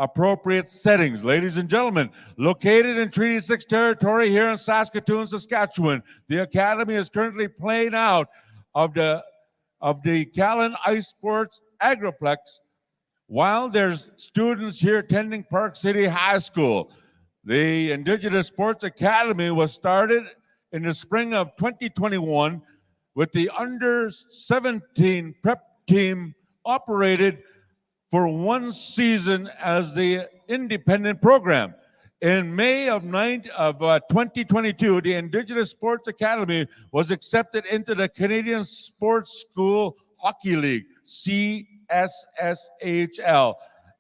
appropriate settings. Ladies and gentlemen, located in Treaty 6 territory here in Saskatoon, Saskatchewan, the Academy is currently playing out of the Callan Ice Sports Agroplex, while there's students here attending Park City High School. The Indigenous Sports Academy was started in the spring of 2021 with the under-17 prep team operated for 1 season as the independent program. In May of 2022, the Indigenous Sports Academy was accepted into the Canadian Sports School Hockey League, CSSHL,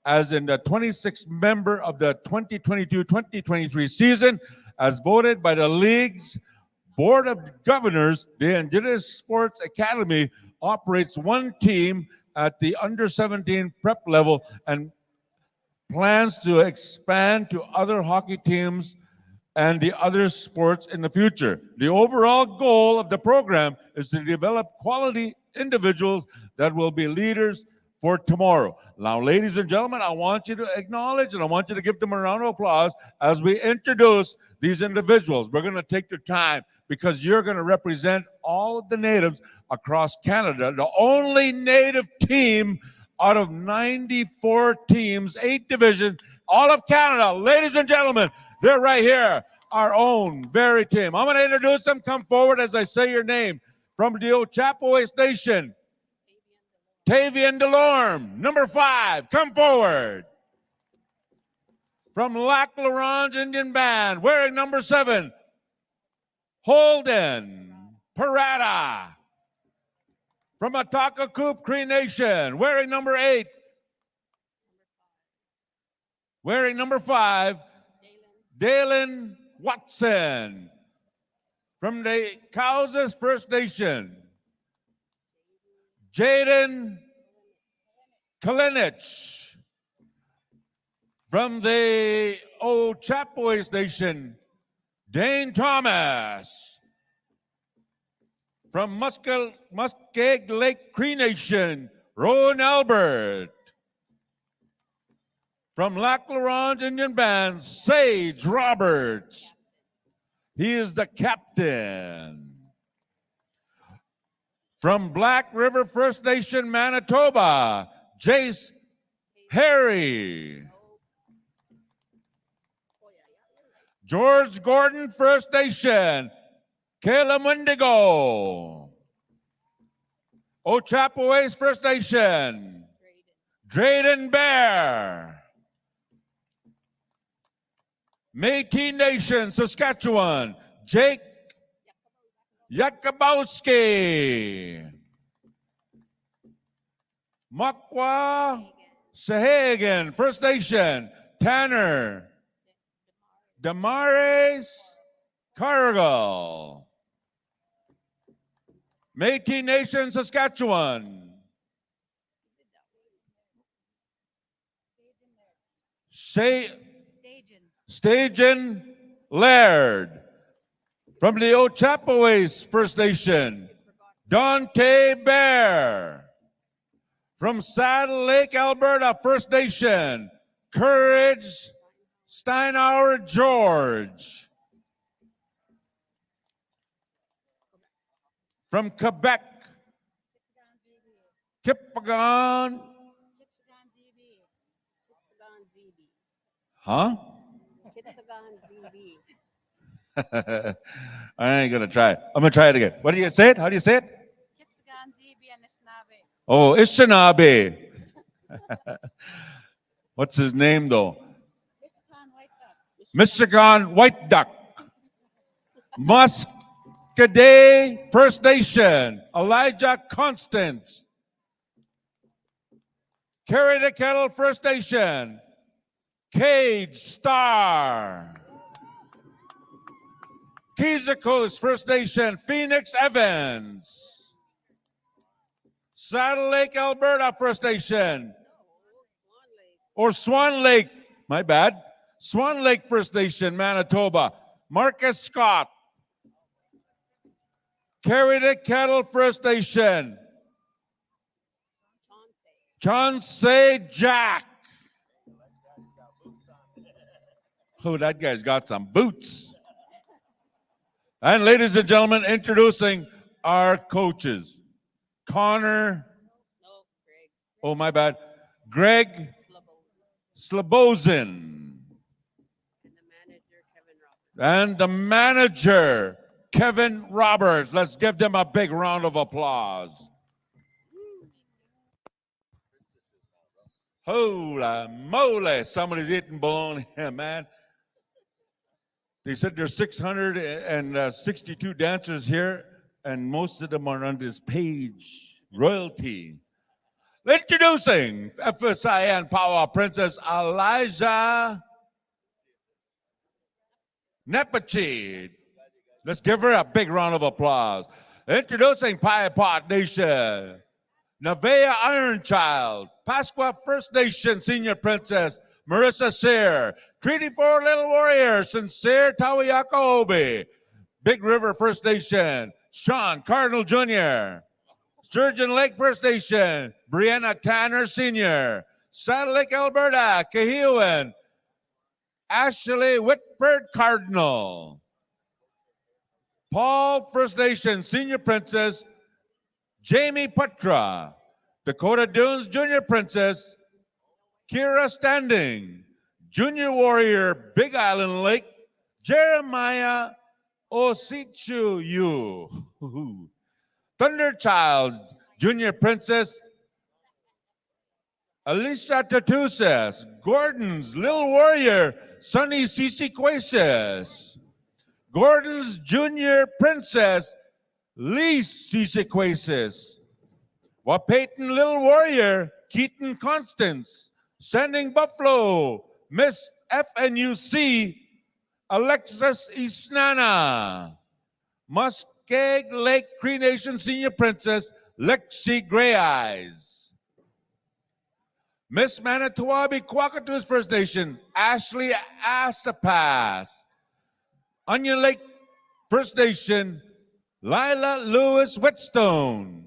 as in the 26th member of the 2022-2023 season. As voted by the league's Board of Governors, the Indigenous Sports Academy operates 1 team at the under-17 prep level and plans to expand to other hockey teams and the other sports in the future. The overall goal of the program is to develop quality individuals that will be leaders for tomorrow. Now, ladies and gentlemen, I want you to acknowledge and I want you to give them a round of applause as we introduce these individuals. We're going to take the time because you're going to represent all of the natives across Canada, the only native team out of 94 teams, 8 divisions, all of Canada. Ladies and gentlemen, they're right here, our own very team. I'm going to introduce them. Come forward as I say your name. From the Ochapowace Nation, Tavian Delorme, number 5, come forward. From Lac La Ronge Indian Band, wearing number 7, Holden Parada. From Atakakup Cree Nation, wearing number 8, wearing number 5, Dalen Watson. From the Kausas First Nation, Jaden Kalinich. From the Ochapowace Nation, Dane Thomas. From Muskeg Lake Cree Nation, Rowan Albert. From Lac La Ronge Indian Band, Sage Roberts. He is the captain. From Black River First Nation, Manitoba, Jace Harry. George Gordon First Nation, Kayla Mundigo. Ochapowace First Nation, Drayden Bear. Métis Nation, Saskatchewan, Jake Yakubowski. Makwa Sahagan, First Nation, Tanner Damares Cargill. Métis Nation, Saskatchewan, Stajan Laird. From the Ochapowace First Nation, Dante Bear. From Saddle Lake, Alberta First Nation, Courage Steinauer George. From Quebec, Kippagon. Huh? I ain't gonna try it. I'm gonna try it again. What do you say it? How do you say it? Oh, Ishinabe. What's his name though? Michigan White Duck. Muscadet First Nation, Elijah Constance. Carry the Kettle First Nation, Cage Star. Kizikos First Nation, Phoenix Evans. Saddle Lake, Alberta First Nation. Or Swan Lake, my bad. Swan Lake First Nation, Manitoba, Marcus Scott. Carry the Kettle First Nation, Chauncey Jack. Oh, that guy's got some boots. And ladies and gentlemen, introducing our coaches. Connor. Oh, my bad. Greg Slabozin. And the manager, Kevin Roberts. Let's give them a big round of applause. Holy moly, somebody's eating bologna, man. They said there's 662 dancers here, and most of them are on this page, royalty. Introducing FSIN Power Princess Elijah Nepachi. Let's give her a big round of applause. Introducing Pie Pot Nation, Nevaeh Ironchild, Pasqua First Nation Senior Princess Marissa Sear. Treaty 4 Little Warrior, Sincere Tawayaka Obi. Big River First Nation, Sean Cardinal Jr. Sturgeon Lake First Nation, Brianna Tanner Sr. Saddle Lake, Alberta, Kahiuan, Ashley Whitford Cardinal. Paul First Nation, Senior Princess, Jamie Putra. Dakota Dunes Junior Princess, Kira Standing. Junior Warrior, Big Island Lake, Jeremiah Osichu Yu. Thunder Child, Junior Princess, Alicia Tatuses. Gordon's Little Warrior, Sunny Sisiquasis. Gordon's Junior Princess, Lee Sisiquasis. Wapayton Little Warrior, Keaton Constance. Sending Buffalo, Miss FNUC, Alexis Isnana. Muskeg Lake Cree Nation Senior Princess, Lexi Gray Eyes. Miss Manitowoc Kwakatu's First Nation, Ashley Asapas. Onion Lake First Nation, Lila Lewis Whetstone.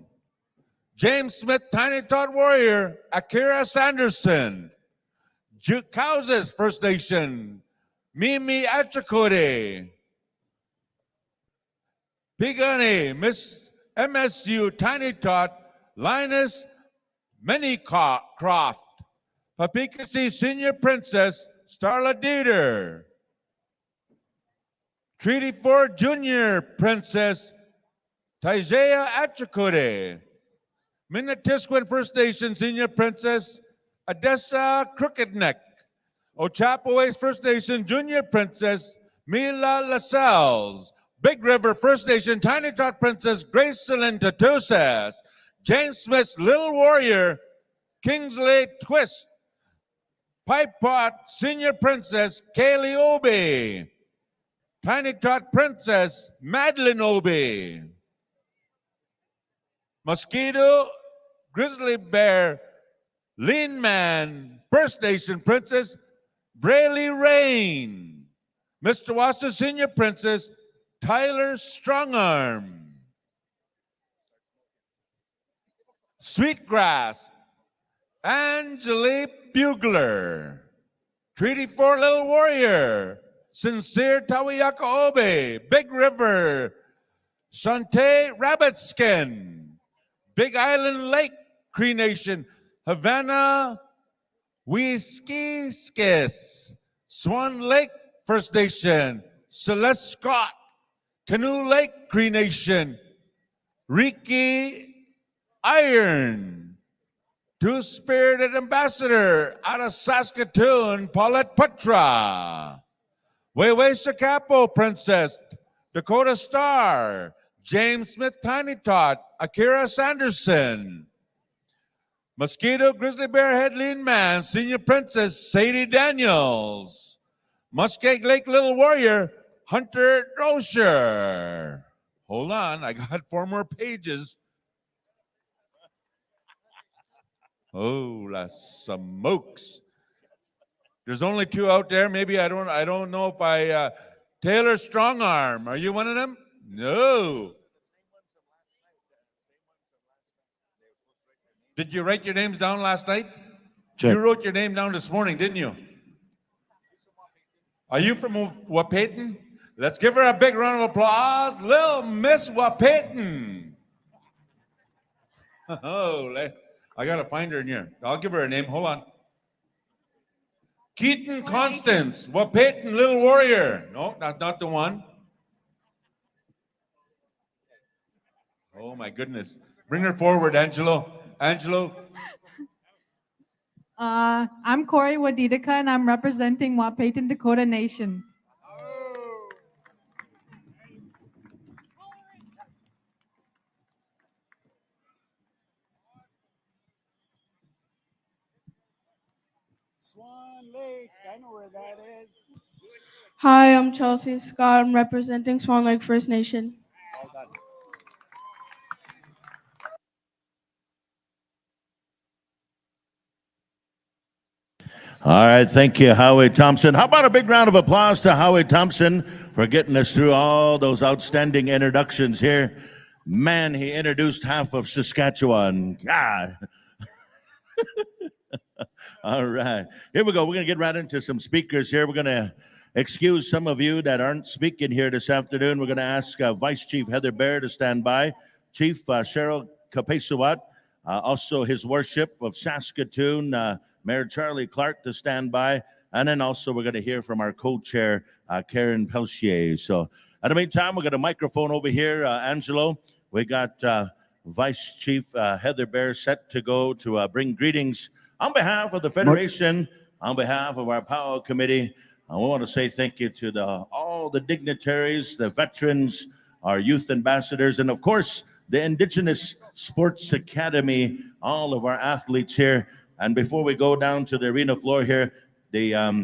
James Smith Tiny Tot Warrior, Akira Sanderson. Jukausas First Nation, Mimi Achakode. Pigani, Miss MSU Tiny Tot, Linus Manycroft. Papikasi Senior Princess, Starla Dieter. Treaty 4 Junior Princess, Taizea Achakode. Minnetisquin First Nation Senior Princess, Adessa Crookedneck. Ochapowace First Nation Junior Princess, Mila Lascelles. Big River First Nation Tiny Tot Princess, Gracelyn Tatusas. James Smith's Little Warrior, Kingsley Twist. Pipe Pot Senior Princess, Kaylee Obi. Tiny Tot Princess, Madeline Obi. Mosquito, Grizzly Bear, Lean Man, First Nation Princess, Brayley Rain. Mr. Wassa Senior Princess, Tyler Strongarm. Sweetgrass, Angelique Bugler. Treaty 4 Little Warrior, Sincere Tawayaka Obe. Big River, Shantae Rabbitskin. Big Island Lake Cree Nation, Havana Whiskey-Skis. Swan Lake First Nation, Celeste Scott. Canoe Lake Cree Nation, Ricky Iron. Two-Spirited Ambassador out of Saskatoon, Paulette Putra. Weiwei Capo Princess, Dakota Star. James Smith Tiny Tot, Akira Sanderson. Mosquito Grizzly Bear Head Lean Man, Senior Princess, Sadie Daniels. Muskeg Lake Little Warrior, Hunter Drosher. Hold on, I got 4 more pages. Oh, la smokes. There's only 2 out there. Maybe I don't know if I Taylor Strongarm. Are you one of them? No. Did you write your names down last night? Check. You wrote your name down this morning, didn't you? Are you from Wapayton? Let's give her a big round of applause. Little Miss Wapayton. Oh, I got to find her in here. I'll give her a name. Hold on. Keaton Constance, Wapayton Little Warrior. No, not the one. Oh, my goodness. Bring her forward, Angelo. Angelo. I'm Corey Wadidika, and I'm representing Wapayton Dakota Nation. Swan Lake, I know where that is. Hi, I'm Chelsea Scott. I'm representing Swan Lake First Nation. All done. All right, thank you, Howie Thompson. How about a big round of applause to Howie Thompson for getting us through all those outstanding introductions here. Man, he introduced half of Saskatchewan. God. All right, here we go. We're going to get right into some speakers here. We're going to excuse some of you that aren't speaking here this afternoon. We're going to ask Vice Chief Heather Bair to stand by, Chief Cheryl Kapesawat, also His Worship of Saskatoon, Mayor Charlie Clark to stand by, and then also we're going to hear from our co-chair, Karen Pelchier. So at the meantime, we're going to microphone over here, Angelo. We got Vice Chief Heather Bair set to go to bring greetings on behalf of the Federation, on behalf of our POW committee. I want to say thank you to all the dignitaries, the veterans, our youth ambassadors, and of course, the Indigenous Sports Academy, all of our athletes here. And before we go down to the arena floor here, the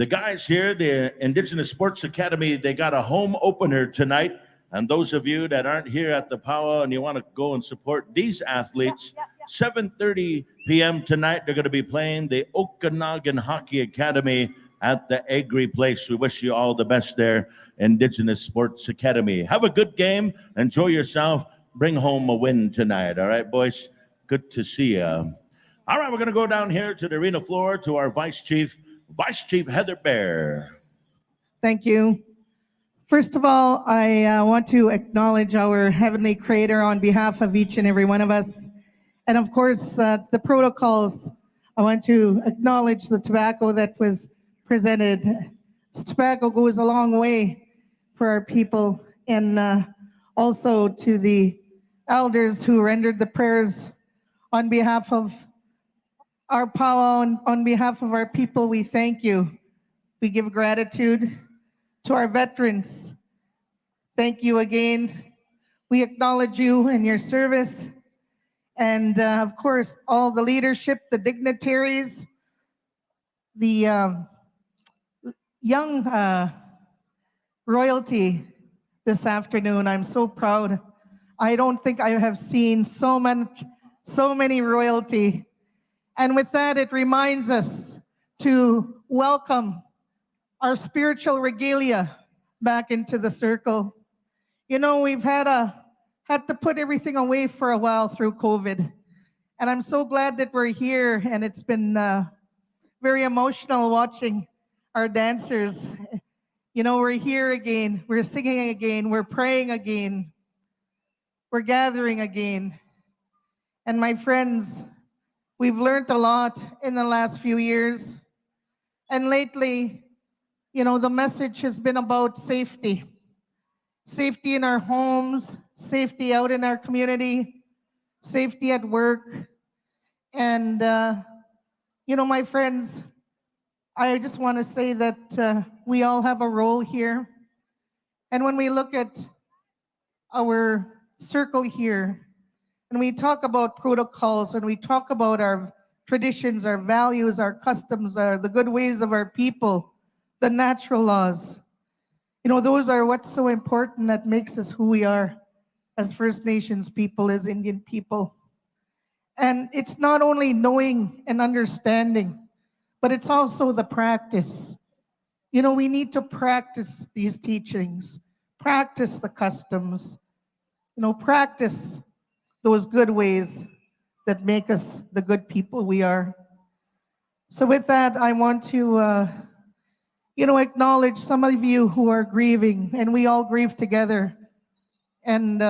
guys here, the Indigenous Sports Academy, they got a home opener tonight. And those of you that aren't here at the powwow and you want to go and support these athletes, 7:30 p.m. tonight, they're going to be playing the Okanagan Hockey Academy at the Agri Place. We wish you all the best there, Indigenous Sports Academy. Have a good game. Enjoy yourself. Bring home a win tonight. All right, boys? Good to see you. All right, we're going to go down here to the arena floor to our Vice Chief Heather Bair. Thank you. First of all, I want to acknowledge our Heavenly Creator on behalf of each and every one of us. And of course, the protocols. I want to acknowledge the tobacco that was presented. This tobacco goes a long way for our people, and also to the elders who rendered the prayers on behalf of our powwow and on behalf of our people. We thank you. We give gratitude to our veterans. Thank you again. We acknowledge you and your service. And of course, all the leadership, the dignitaries, the young royalty this afternoon. I'm so proud. I don't think I have seen so many royalty. And with that, it reminds us to welcome our spiritual regalia back into the circle. You know, we've had to put everything away for a while through COVID. And I'm so glad that we're here, and it's been very emotional watching our dancers. You know, we're here again, we're singing again, we're praying again, we're gathering again. And my friends, we've learned a lot in the last few years. And lately, you know, the message has been about safety. Safety in our homes, safety out in our community, safety at work. And, you know, my friends, I just want to say that we all have a role here. And when we look at our circle here, and we talk about protocols, and we talk about our traditions, our values, our customs, the good ways of our people, the natural laws. You know, those are what's so important that makes us who we are as First Nations people, as Indian people. And it's not only knowing and understanding, but it's also the practice. You know, we need to practice these teachings, practice the customs, you know, practice those good ways that make us the good people we are. So with that, I want to you know, acknowledge some of you who are grieving, and we all grieve together. And,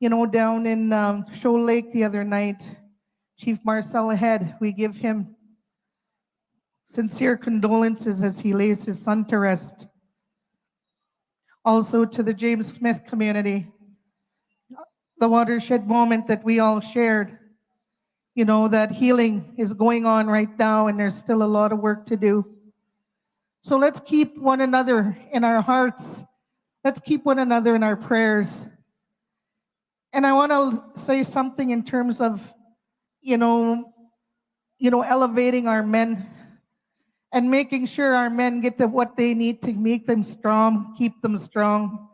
you know, down in Shoal Lake the other night, Chief Marcel Head, we give him sincere condolences as he lays his son to rest. Also to the James Smith community, the watershed moment that we all shared, you know, that healing is going on right now, and there's still a lot of work to do. So let's keep one another in our hearts. Let's keep one another in our prayers. And I want to say something in terms of, you know, elevating our men and making sure our men get what they need to make them strong, keep them strong.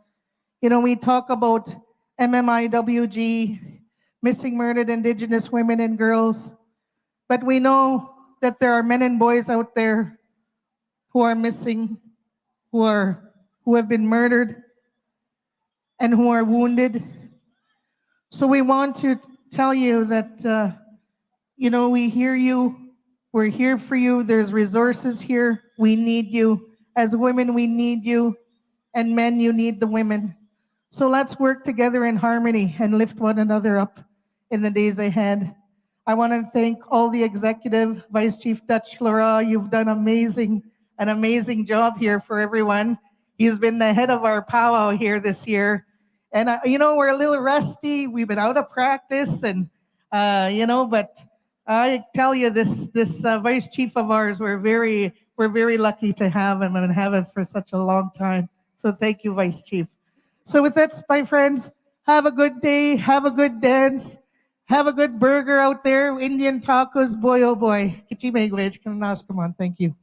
You know, we talk about MMIWG, missing murdered Indigenous women and girls, but we know that there are men and boys out there who are missing, who have been murdered, and who are wounded. So we want to tell you that, we hear you. We're here for you. There's resources here. We need you. As women, we need you. And men, you need the women. So let's work together in harmony and lift one another up in the days ahead. I want to thank all the executive, Vice Chief Dutch Laura. You've done an amazing job here for everyone. He's been the head of our powwow here this year. And, we're a little rusty. We've been out of practice and, but I tell you, this Vice Chief of ours, we're very lucky to have him and have him for such a long time. So thank you, Vice Chief. So with that, my friends, have a good day, have a good dance, have a good burger out there, Indian tacos, boy oh boy. Come on, thank you.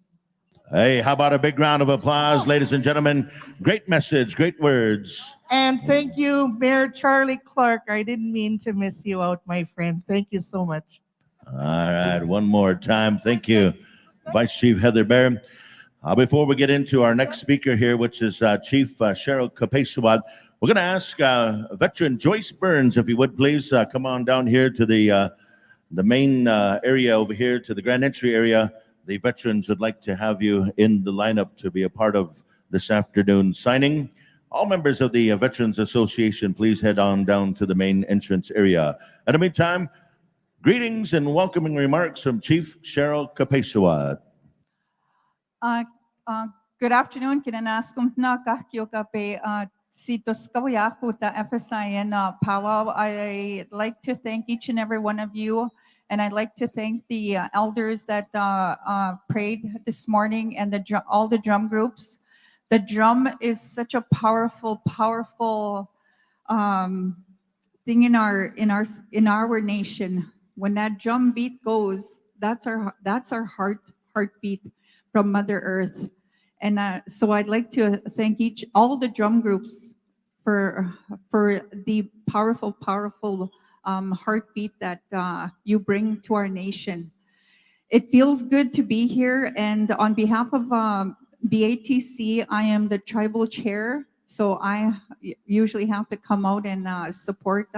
Hey, how about a big round of applause, ladies and gentlemen? Great message, great words. And thank you, Mayor Charlie Clark. I didn't mean to miss you out, my friend. Thank you so much. All right, one more time. Thank you, Vice Chief Heather Bear. Before we get into our next speaker here, which is Chief Cheryl Kapesawat, we're going to ask veteran Joyce Burns, if you would please come on down here to the main area over here, to the grand entry area. The veterans would like to have you in the lineup to be a part of this afternoon signing. All members of the Veterans Association, please head on down to the main entrance area. In the meantime, greetings and welcoming remarks from Chief Cheryl Kapesawat. Good afternoon. Kinanaskum na kahkyo kape sitos kawayaku ta FSIN powwow. I'd like to thank each and every one of you, and I'd like to thank the elders that prayed this morning and all the drum groups. The drum is such a powerful thing in our nation. When that drum beat goes, that's our heartbeat from Mother Earth. And so I'd like to thank all the drum groups for the powerful heartbeat that you bring to our nation. It feels good to be here, and on behalf of BATC, I am the tribal chair, so I usually have to come out and support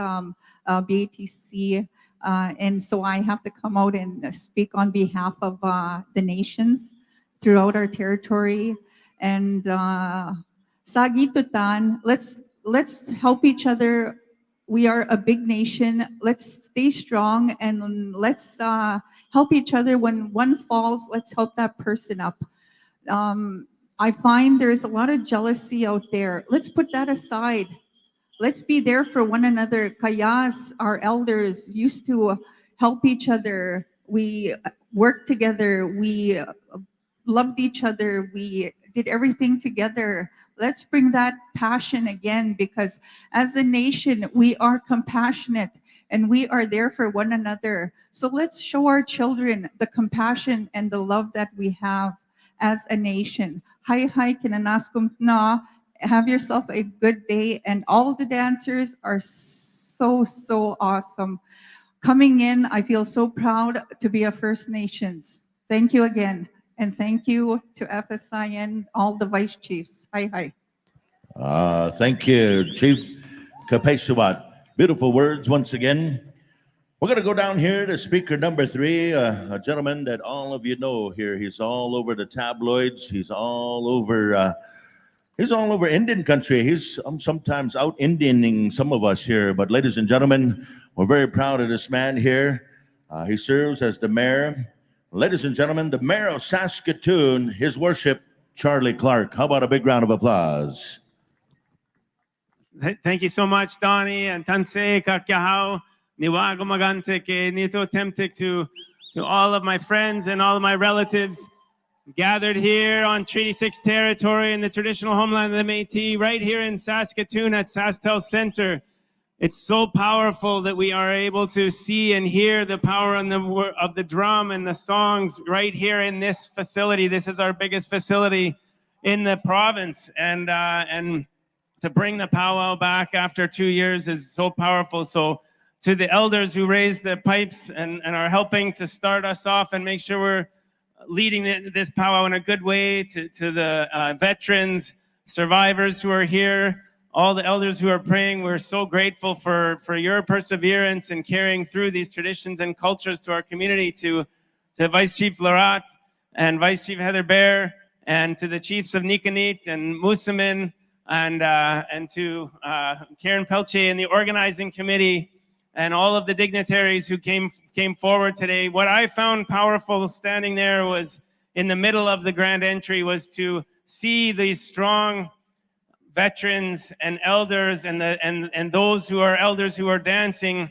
BATC, and so I have to come out and speak on behalf of the nations throughout our territory. And Sagitutan, let's help each other. We are a big nation. Let's stay strong and let's help each other. When one falls, let's help that person up. I find there's a lot of jealousy out there. Let's put that aside. Let's be there for one another. Kayas, our elders, used to help each other. We worked together. We loved each other. We did everything together. Let's bring that passion again, because as a nation, we are compassionate and we are there for one another. So let's show our children the compassion and the love that we have as a nation. Hi, kinanaskum na. Have yourself a good day. And all the dancers are so awesome. Coming in, I feel so proud to be a First Nations. Thank you again. And thank you to FSIN, all the vice chiefs. Hi. Thank you, Chief Kapesawat. Beautiful words once again. We're going to go down here to speaker number 3, a gentleman that all of you know here. He's all over the tabloids. He's all over Indian country. He's sometimes out Indianing some of us here. But ladies and gentlemen, we're very proud of this man here. He serves as the mayor. Ladies and gentlemen, the mayor of Saskatoon, His Worship, Charlie Clark. How about a big round of applause? Thank you so much, Donnie and Tanse Kakyahaw, Niwago Magante ke Nito Temtik, to all of my friends and all of my relatives gathered here on Treaty 6 territory in the traditional homeland of the Métis, right here in Saskatoon at SaskTel Center. It's so powerful that we are able to see and hear the power of the drum and the songs right here in this facility. This is our biggest facility in the province, and to bring the powwow back after 2 years is so powerful. So to the elders who raised the pipes and are helping to start us off and make sure we're leading this powwow in a good way, to the veterans, survivors who are here, all the elders who are praying. We're so grateful for your perseverance in carrying through these traditions and cultures to our community, to Vice Chief Larat and Vice Chief Heather Bear, and to the chiefs of Nikanit and Moosomin, and to Karen Pelche and the organizing committee, and all of the dignitaries who came forward today. What I found powerful standing there was in the middle of the grand entry was to see these strong veterans and elders and those who are elders who are dancing,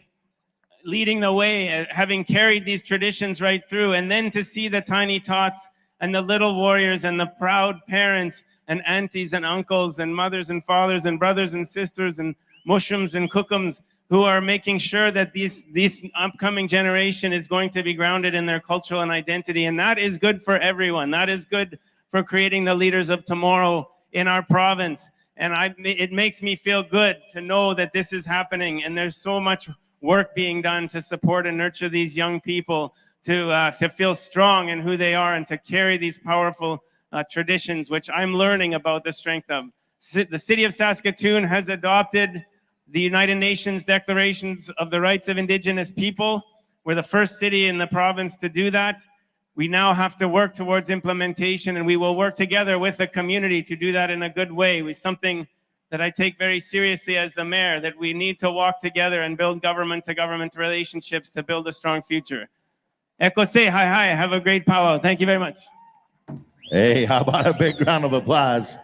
leading the way, having carried these traditions right through, and then to see the tiny tots and the little warriors and the proud parents and aunties and uncles and mothers and fathers and brothers and sisters and mushums and cookums who are making sure that this upcoming generation is going to be grounded in their cultural and identity. And that is good for everyone. That is good for creating the leaders of tomorrow in our province. And it makes me feel good to know that this is happening, and there's so much work being done to support and nurture these young people to feel strong in who they are and to carry these powerful traditions, which I'm learning about the strength of. The city of Saskatoon has adopted the United Nations Declarations of the Rights of Indigenous People. We're the first city in the province to do that. We now have to work towards implementation, and we will work together with the community to do that in a good way. It's something that I take very seriously as the mayor, that we need to walk together and build government-to-government relationships to build a strong future. Ekose, hi, have a great powwow. Thank you very much. Hey, how about a big round of applause?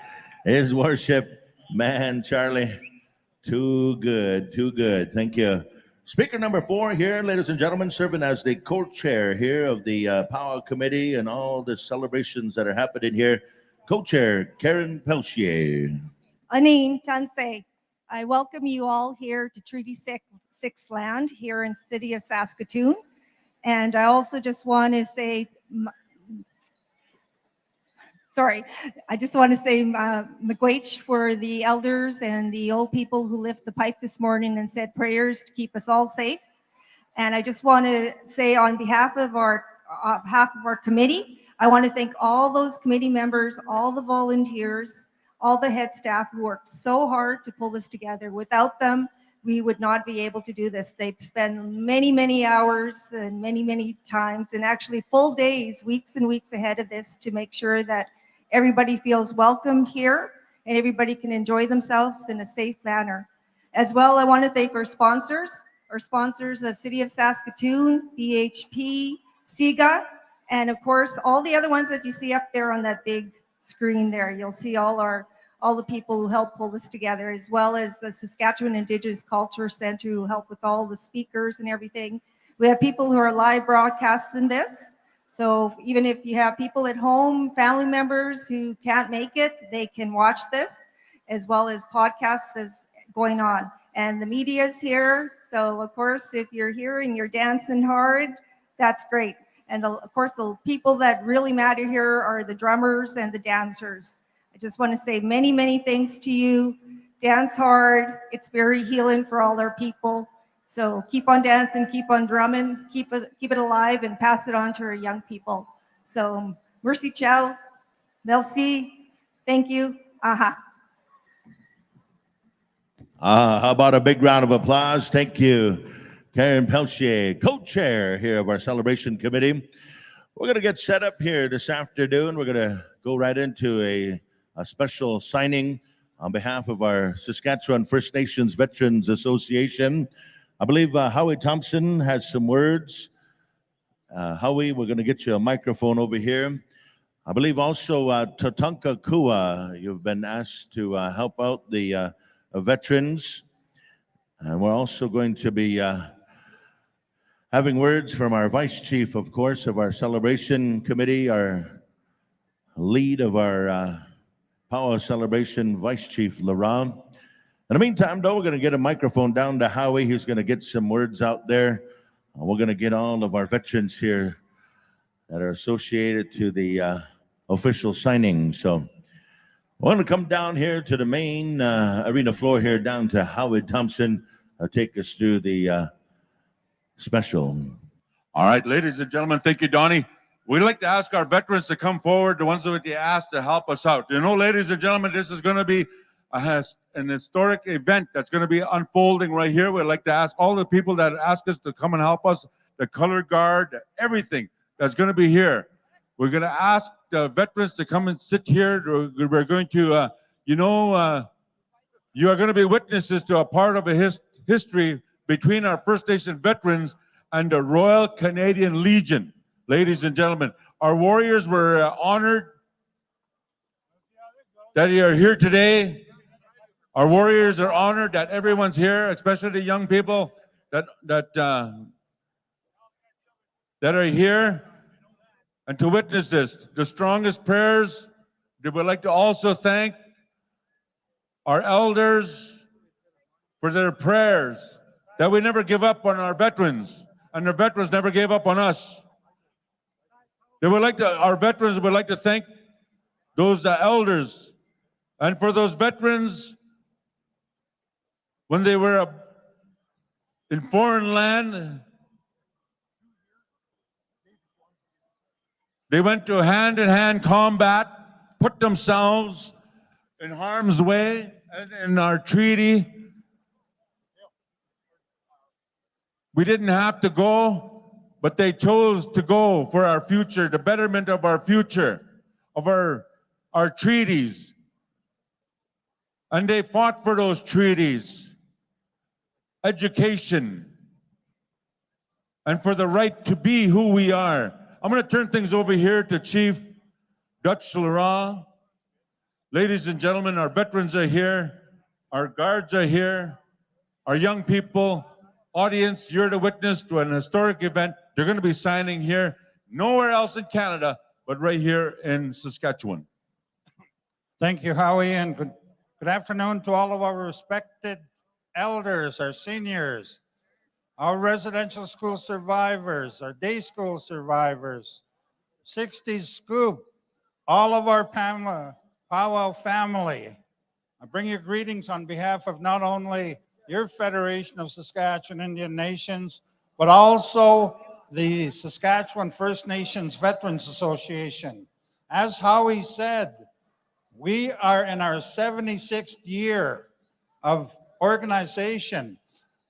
His worship, man, Charlie. Too good, too good. Thank you. Speaker number 4 here, ladies and gentlemen, serving as the co-chair here of the Powwow Committee and all the celebrations that are happening here. Co-chair Karen Pelche. Anin Tansei, I welcome you all here to Treaty 6 land here in the city of Saskatoon. And I also just want to say, I just want to say Miigwech for the elders and the old people who lifted the pipe this morning and said prayers to keep us all safe. And I just want to say on behalf of our committee, I want to thank all those committee members, all the volunteers, all the head staff who worked so hard to pull this together. Without them, we would not be able to do this. They spend many, many hours and many, many times, and actually full days, weeks and weeks ahead of this to make sure that everybody feels welcome here and everybody can enjoy themselves in a safe manner. As well, I want to thank our sponsors of City of Saskatoon, BHP, SIGA, and of course, all the other ones that you see up there on that big screen there. You'll see all the people who helped pull this together, as well as the Saskatchewan Indigenous Culture Center who helped with all the speakers and everything. We have people who are live broadcasting this. So even if you have people at home, family members who can't make it, they can watch this, as well as podcasts as going on. And the media is here. So of course, if you're here and you're dancing hard, that's great. And of course, the people that really matter here are the drummers and the dancers. I just want to say many, many thanks to you. Dance hard. It's very healing for all our people. So keep on dancing, keep on drumming, keep it alive, and pass it on to our young people. So merci, ciao, merci, thank you, aha. How about a big round of applause? Thank you, Karen Pelche, co-chair here of our celebration committee. We're going to get set up here this afternoon. We're going to go right into a special signing on behalf of our Saskatchewan First Nations Veterans Association. I believe Howie Thompson has some words. Howie, we're going to get you a microphone over here. I believe also Tatanka Kua, you've been asked to help out the veterans. And we're also going to be having words from our vice chief, of course, of our celebration committee, our lead of our powwow celebration, Vice Chief Laurent. In the meantime, though, we're going to get a microphone down to Howie, who's going to get some words out there. We're going to get all of our veterans here that are associated to the official signing. So we're going to come down here to the main arena floor here, down to Howie Thompson, take us through the special. All right, ladies and gentlemen, thank you, Donnie. We'd like to ask our veterans to come forward, the ones that we asked to help us out. You know, ladies and gentlemen, this is going to be an historic event that's going to be unfolding right here. We'd like to ask all the people that ask us to come and help us, the color guard, everything that's going to be here. We're going to ask the veterans to come and sit here. We're going to, you are going to be witnesses to a part of a history between our First Nation veterans and the Royal Canadian Legion. Ladies and gentlemen, our warriors were honored that you are here today. Our warriors are honored that everyone's here, especially the young people that are here, and to witness this. The strongest prayers. We would like to also thank our elders for their prayers, that we never give up on our veterans, and our veterans never gave up on us. Our veterans would like to thank those elders, and for those veterans, when they were in foreign land, they went to hand-in-hand combat, put themselves in harm's way, and in our treaty, we didn't have to go, but they chose to go for our future, the betterment of our future, of our treaties. And they fought for those treaties, education, and for the right to be who we are. I'm going to turn things over here to Chief Dutch Lara. Ladies and gentlemen, our veterans are here, our guards are here, our young people, audience, you're the witness to an historic event. They're going to be signing here, nowhere else in Canada, but right here in Saskatchewan. Thank you, Howie, and good afternoon to all of our respected elders, our seniors, our residential school survivors, our day school survivors, 60s Scoop, all of our powwow family. I bring you greetings on behalf of not only your Federation of Saskatchewan Indian Nations, but also the Saskatchewan First Nations Veterans Association. As Howie said, we are in our 76th year of organization,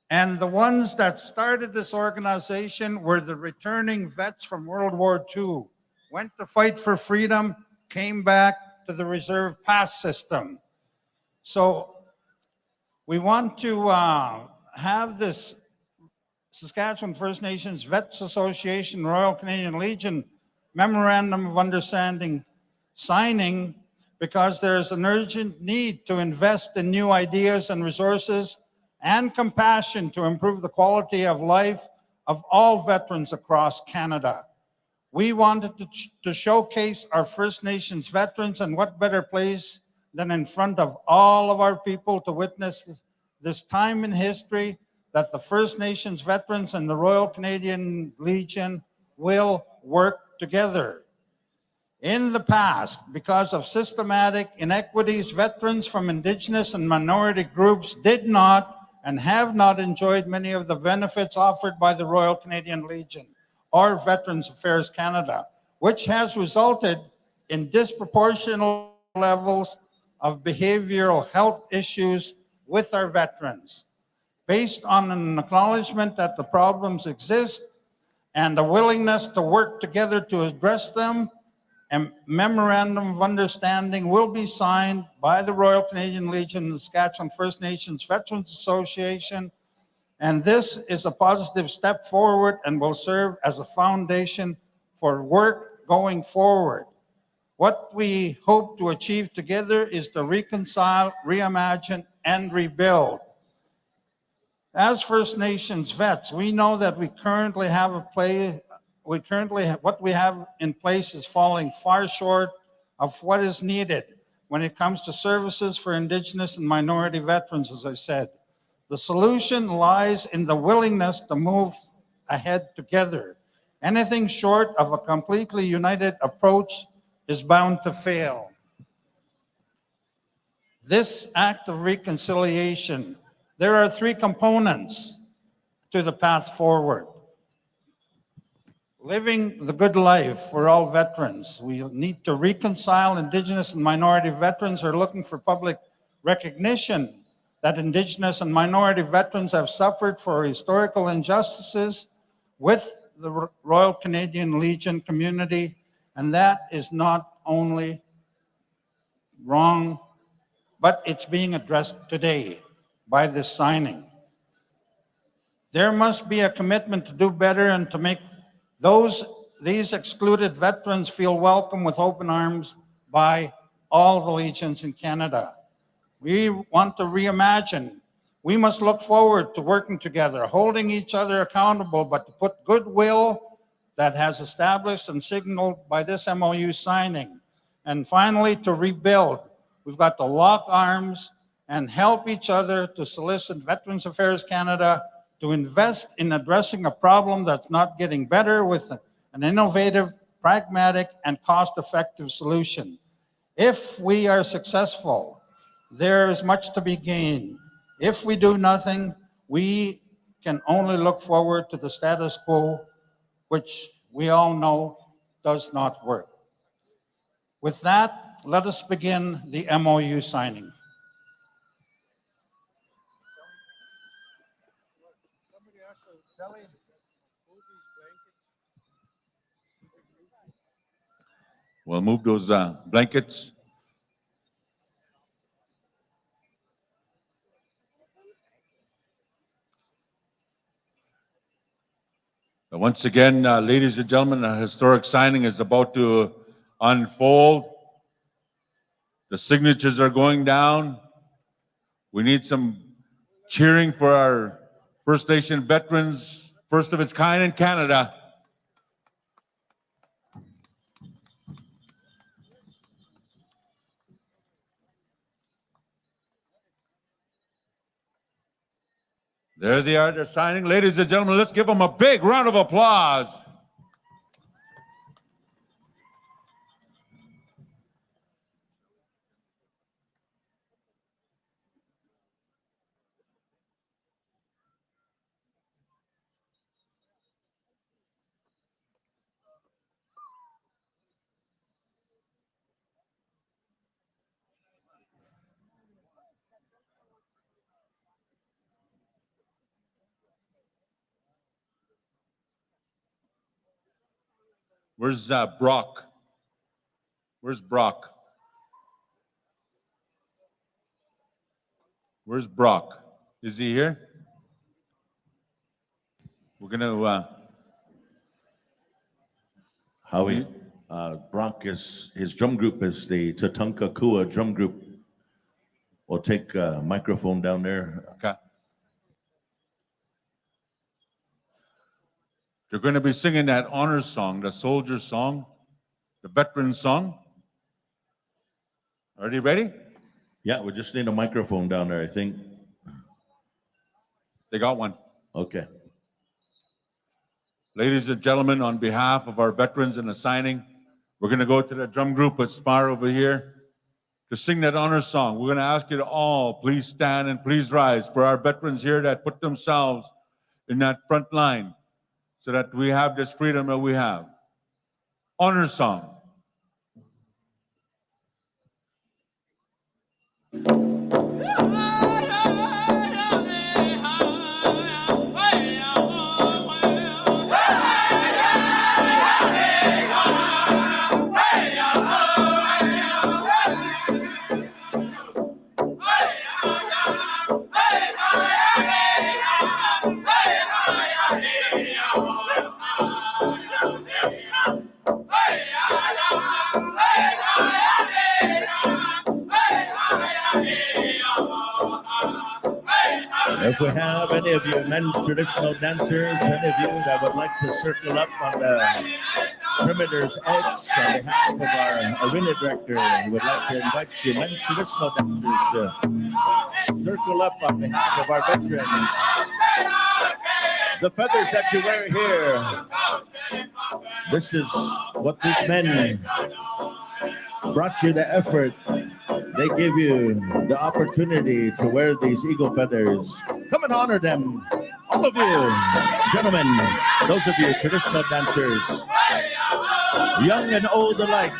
and the ones that started this organization were the returning vets from World War II, went to fight for freedom, came back to the reserve pass system. So we want to have this Saskatchewan First Nations Vets Association, Royal Canadian Legion Memorandum of Understanding signing, because there is an urgent need to invest in new ideas and resources and compassion to improve the quality of life of all veterans across Canada. We wanted to showcase our First Nations veterans, and what better place than in front of all of our people to witness this time in history that the First Nations veterans and the Royal Canadian Legion will work together. In the past, because of systematic inequities, veterans from Indigenous and minority groups did not and have not enjoyed many of the benefits offered by the Royal Canadian Legion or Veterans Affairs Canada, which has resulted in disproportionate levels of behavioral health issues with our veterans. Based on an acknowledgement that the problems exist and a willingness to work together to address them, a memorandum of understanding will be signed by the Royal Canadian Legion and the Saskatchewan First Nations Veterans Association, and this is a positive step forward and will serve as a foundation for work going forward. What we hope to achieve together is to reconcile, reimagine, and rebuild. As First Nations vets, we know that what we have in place is falling far short of what is needed when it comes to services for Indigenous and minority veterans, as I said. The solution lies in the willingness to move ahead together. Anything short of a completely united approach is bound to fail. This act of reconciliation, there are three components to the path forward. living the good life for all veterans. We need to reconcile Indigenous and minority veterans are looking for public recognition that Indigenous and minority veterans have suffered for historical injustices with the Royal Canadian Legion community, and that is not only wrong, but it's being addressed today by this signing. There must be a commitment to do better and to make these excluded veterans feel welcome with open arms by all the legions in Canada. We want to reimagine. We must look forward to working together, holding each other accountable, but to put goodwill that has established and signaled by this MOU signing. And finally, to rebuild. We've got to lock arms and help each other to solicit Veterans Affairs Canada to invest in addressing a problem that's not getting better with an innovative, pragmatic, and cost-effective solution. If we are successful, there is much to be gained. If we do nothing, we can only look forward to the status quo, which we all know does not work. With that, let us begin the MOU signing. We'll move those blankets. Once again, ladies and gentlemen, a historic signing is about to unfold. The signatures are going down. We need some cheering for our First Nation veterans, first of its kind in Canada. There they are, they're signing. Ladies and gentlemen, let's give them a big round of applause. Where's Brock? Where's Brock? Where's Brock? Is he here? We're gonna. Howie, Brock is, his drum group is the Tatanka Kua drum group. We'll take a microphone down there. Okay. They're going to be singing that honor song, the soldier song, the veteran song. Are they ready? Yeah, we just need a microphone down there, I think. They got one. Okay. Ladies and gentlemen, on behalf of our veterans in the signing, we're going to go to the drum group at Spar over here to sing that honor song. We're going to ask you to all please stand and please rise for our veterans here that put themselves in that front line so that we have this freedom that we have. Honor song. If we have any of you men's traditional dancers, any of you that would like to circle up on the perimeter's edge on behalf of our arena director, we would like to invite you men's traditional dancers to circle up on behalf of our veterans. The feathers that you wear here, this is what these men brought you the effort. They give you the opportunity to wear these eagle feathers. Come and honor them. All of you, gentlemen, those of you traditional dancers, young and old alike,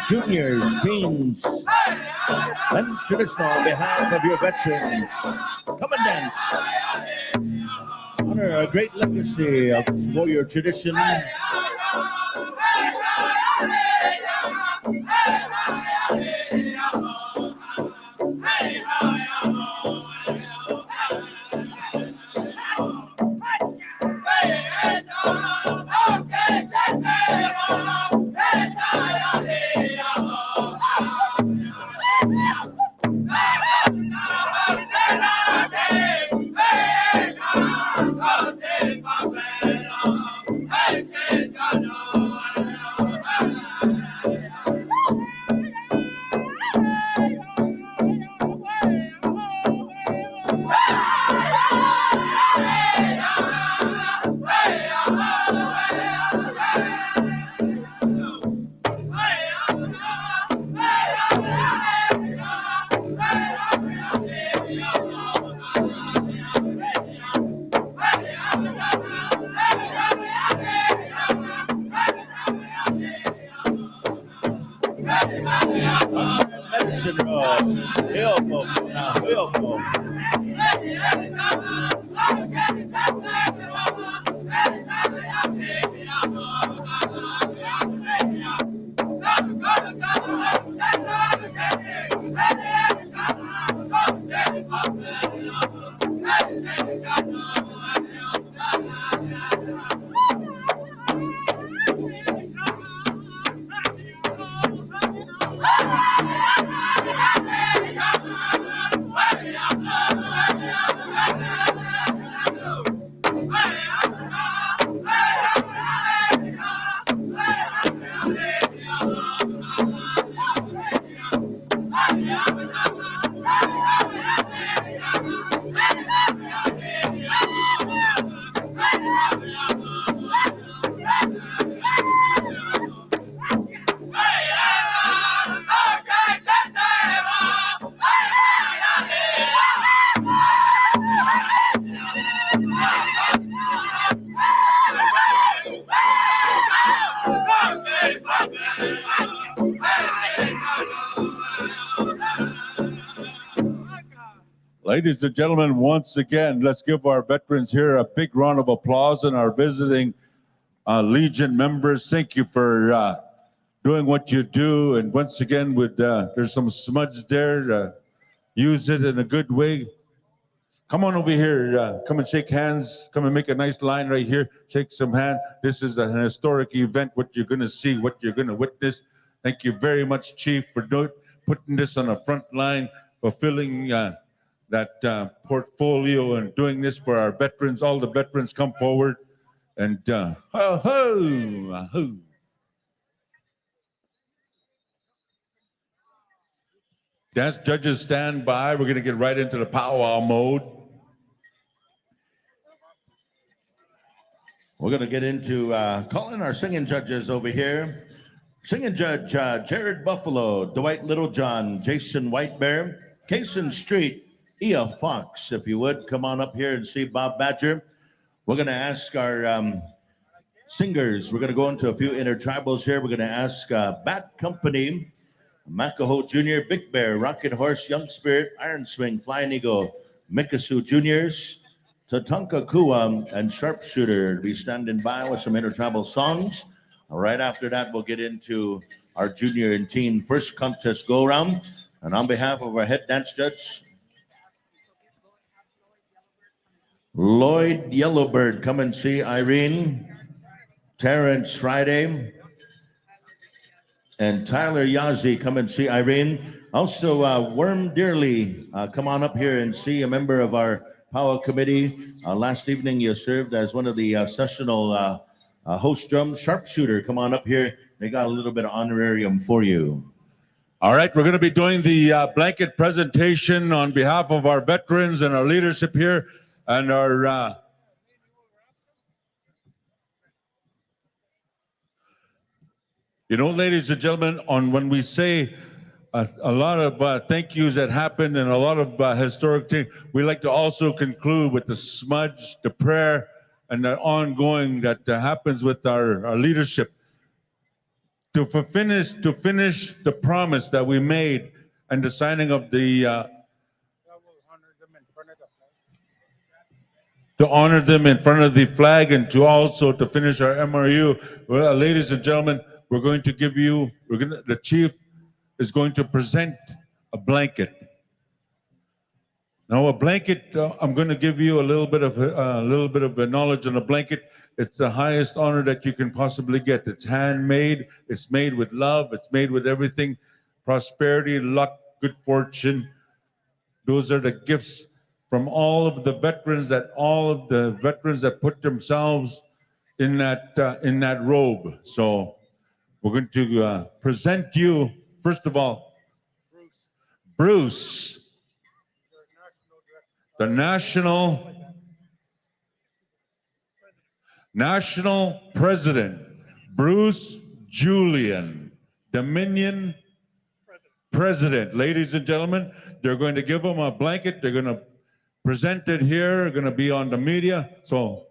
juniors, teens, and traditional on behalf of your veterans, come and dance. Honor a great legacy of warrior tradition. Medicine Road, Hillpo, now Hillpo. Ladies and gentlemen, once again, let's give our veterans here a big round of applause and our visiting Legion members. Thank you for doing what you do. And once again, there's some smudge there. Use it in a good way. Come on over here. Come and shake hands. Come and make a nice line right here. Shake some hand. This is an historic event. What you're going to see, what you're going to witness. Thank you very much, Chief, for putting this on the front line, fulfilling that portfolio and doing this for our veterans. All the veterans come forward and ho-ho. Dance judges stand by. We're going to get right into the powwow mode. We're going to get into calling our singing judges over here. Singing judge Jared Buffalo, Dwight Littlejohn, Jason Whitebear, Kaysen Street, Ia Fox, if you would, come on up here and see Bob Badger. We're going to ask our singers, we're going to go into a few intertribals here. We're going to ask Bat Company, Makaho Jr., Big Bear, Rocket Horse, Young Spirit, Iron Swing, Flying Eagle, Mikasu Juniors, Tatanka Kua, and Sharpshooter to be standing by with some intertribal songs. Right after that, we'll get into our junior and teen first contest go-around. And on behalf of our head dance judge, Lloyd Yellowbird, come and see Irene, Terrence Friday, and Tyler Yazzie, come and see Irene. Also, Worm Dearly, come on up here and see a member of our Power Committee. Last evening, you served as one of the sessional host drums. Sharpshooter, come on up here. They got a little bit of honorarium for you. All right, we're going to be doing the blanket presentation on behalf of our veterans and our leadership here. And our ladies and gentlemen, when we say a lot of thank yous that happened and a lot of historic things. We like to also conclude with the smudge, the prayer, and the ongoing that happens with our leadership to finish the promise that we made and the signing of the to honor them in front of the flag and to also to finish our MRU. Well, ladies and gentlemen, the chief is going to present a blanket. Now, a blanket, I'm going to give you a little bit of knowledge on a blanket. It's the highest honor that you can possibly get. It's handmade. It's made with love. It's made with everything, prosperity, luck, good fortune. Those are the gifts from all of the veterans that put themselves in that robe. So we're going to present you, first of all, Bruce, the national president, Bruce Julian, Dominion president. Ladies and gentlemen, they're going to give him a blanket. They're going to present it here. They're going to be on the media. So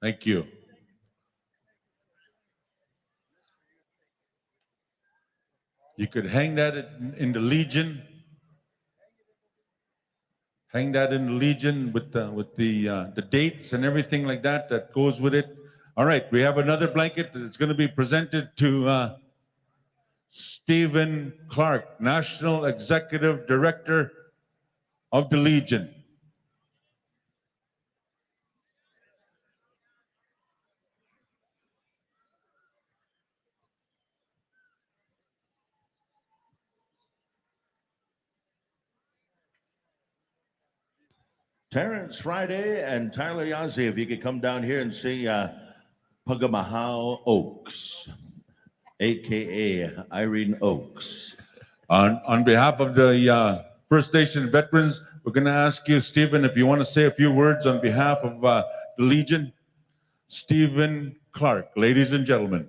thank you. You could hang that in the Legion. Hang that in the Legion with the dates and everything like that goes with it. All right, we have another blanket that's going to be presented to Stephen Clark, National Executive Director of the Legion. Terrence Friday and Tyler Yazzie, if you could come down here and see Pagamahao Oaks, aka Irene Oaks. On behalf of the First Nation veterans, we're going to ask you, Stephen, if you want to say a few words on behalf of the Legion. Stephen Clark, ladies and gentlemen.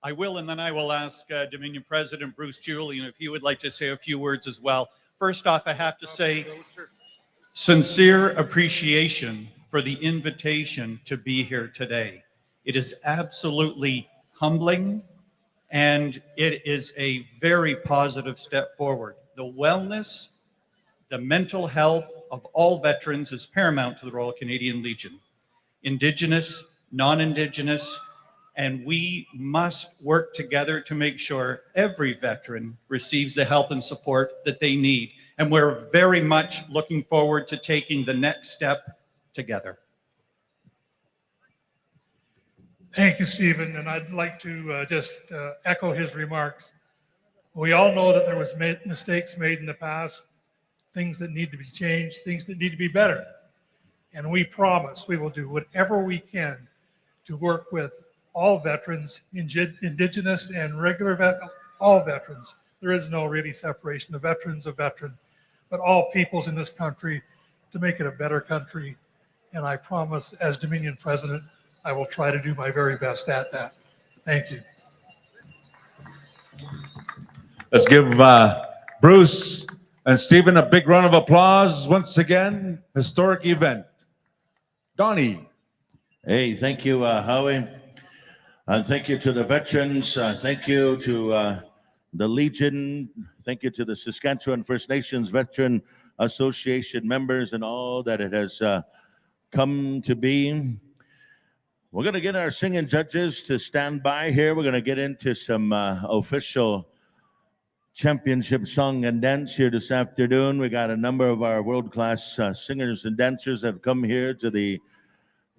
I will, and then I will ask Dominion President Bruce Julian if he would like to say a few words as well. First off, I have to say sincere appreciation for the invitation to be here today. It is absolutely humbling, and it is a very positive step forward. The wellness, the mental health of all veterans is paramount to the Royal Canadian Legion. Indigenous, non-Indigenous, and we must work together to make sure every veteran receives the help and support that they need. And we're very much looking forward to taking the next step together. Thank you, Stephen. And I'd like to just echo his remarks. We all know that there was mistakes made in the past, things that need to be changed, things that need to be better. And we promise we will do whatever we can to work with all veterans, Indigenous and regular all veterans. There is no really separation of veterans, but all peoples in this country to make it a better country. And I promise, as Dominion President, I will try to do my very best at that. Thank you. Let's give Bruce and Stephen a big round of applause once again. Historic event. Donnie. Hey, thank you, Howie. And thank you to the veterans. Thank you to the Legion. Thank you to the Saskatchewan First Nations Veteran Association members and all that it has come to be. We're going to get our singing judges to stand by here. We're going to get into some official championship song and dance here this afternoon. We got a number of our world-class singers and dancers that have come here to the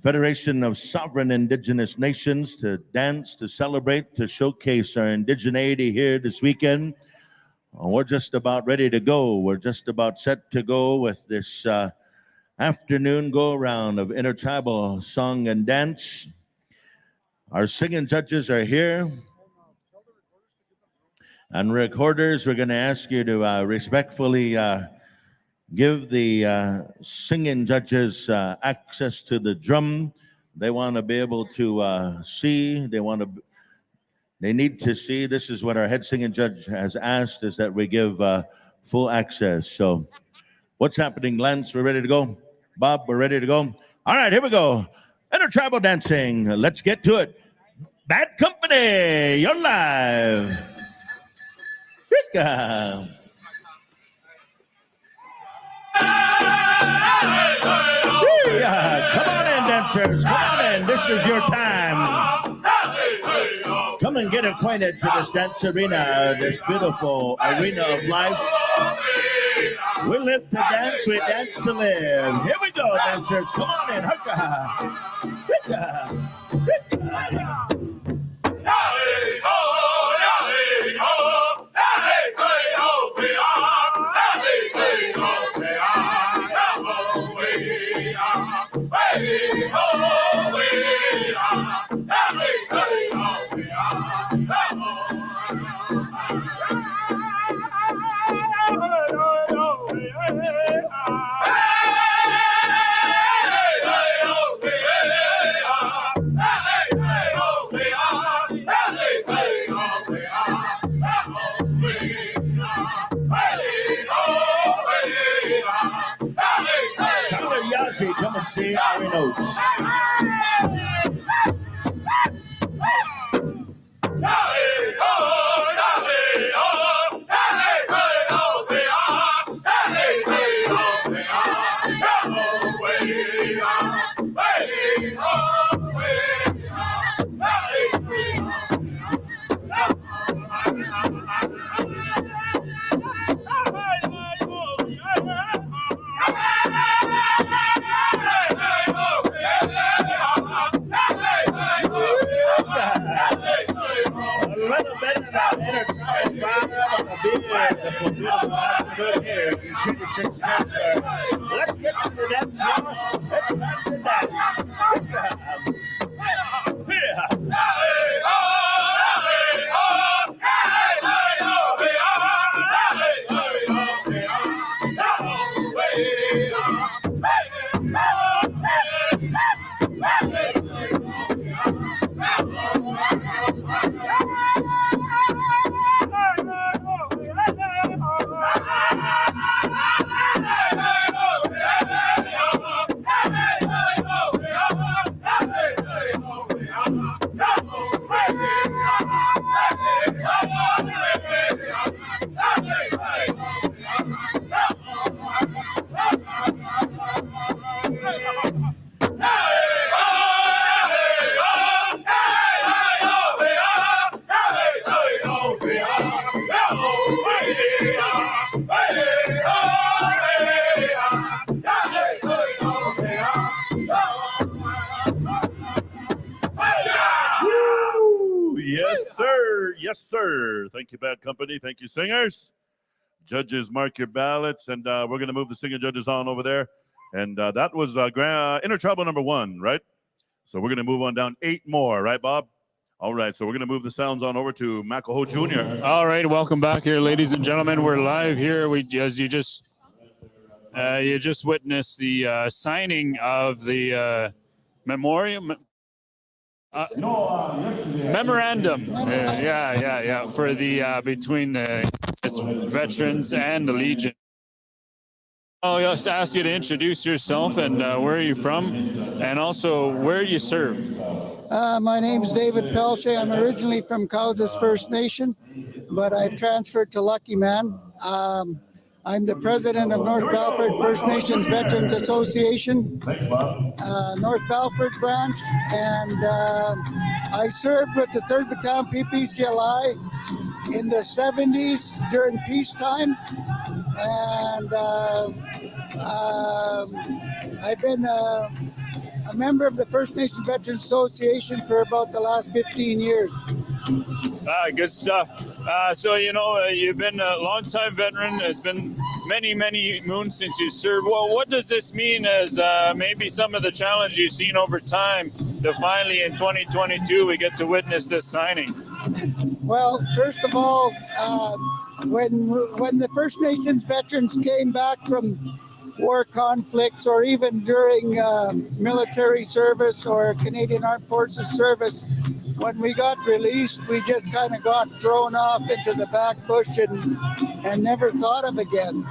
Federation of Sovereign Indigenous Nations to dance, to celebrate, to showcase our indigeneity here this weekend. We're just about ready to go. We're just about set to go with this afternoon go-around of intertribal song and dance. Our singing judges are here. And recorders, we're going to ask you to respectfully give the singing judges access to the drum. They want to be able to see. They need to see. This is what our head singing judge has asked, is that we give full access. So what's happening, Lance? We're ready to go? Bob, we're ready to go? All right, here we go. Intertribal dancing. Let's get to it. Bad Company, you're live. Come on in, dancers. Come on in. This is your time. Come and get acquainted to this dance arena, this beautiful arena of life. We live to dance, we dance to live. Here we go, dancers. Come on in. Come and see our notes. Let's get to the dance floor. It's time to dance. Yes, sir. Thank you, Bad Company. Thank you, singers. Judges, mark your ballots, and we're going to move the singing judges on over there. And that was Intertribal number 1, right? So we're going to move on down 8 more, right, Bob? All right, so we're going to move the sounds on over to Makaho Jr. All right, welcome back here, ladies and gentlemen. We're live here. As you just witnessed the signing of the memorandum, for the between the veterans and the Legion. I'll just ask you to introduce yourself and where are you from, and also where you serve. My name is David Pelche. I'm originally from Cowes First Nation, but I've transferred to Lucky Man. I'm the president of North Balford First Nations Veterans Association, North Balford branch, and I served with the 3rd Battalion PPCLI in the 70s during peacetime, and I've been a member of the First Nations Veterans Association for about the last 15 years. Good stuff. So, you've been a long-time veteran. It's been many, many moons since you served. Well, what does this mean as maybe some of the challenges you've seen over time to finally in 2022 we get to witness this signing? Well, first of all, when the First Nations veterans came back from war conflicts or even during military service or Canadian Armed Forces service, when we got released, we just kind of got thrown off into the back bush and never thought of again.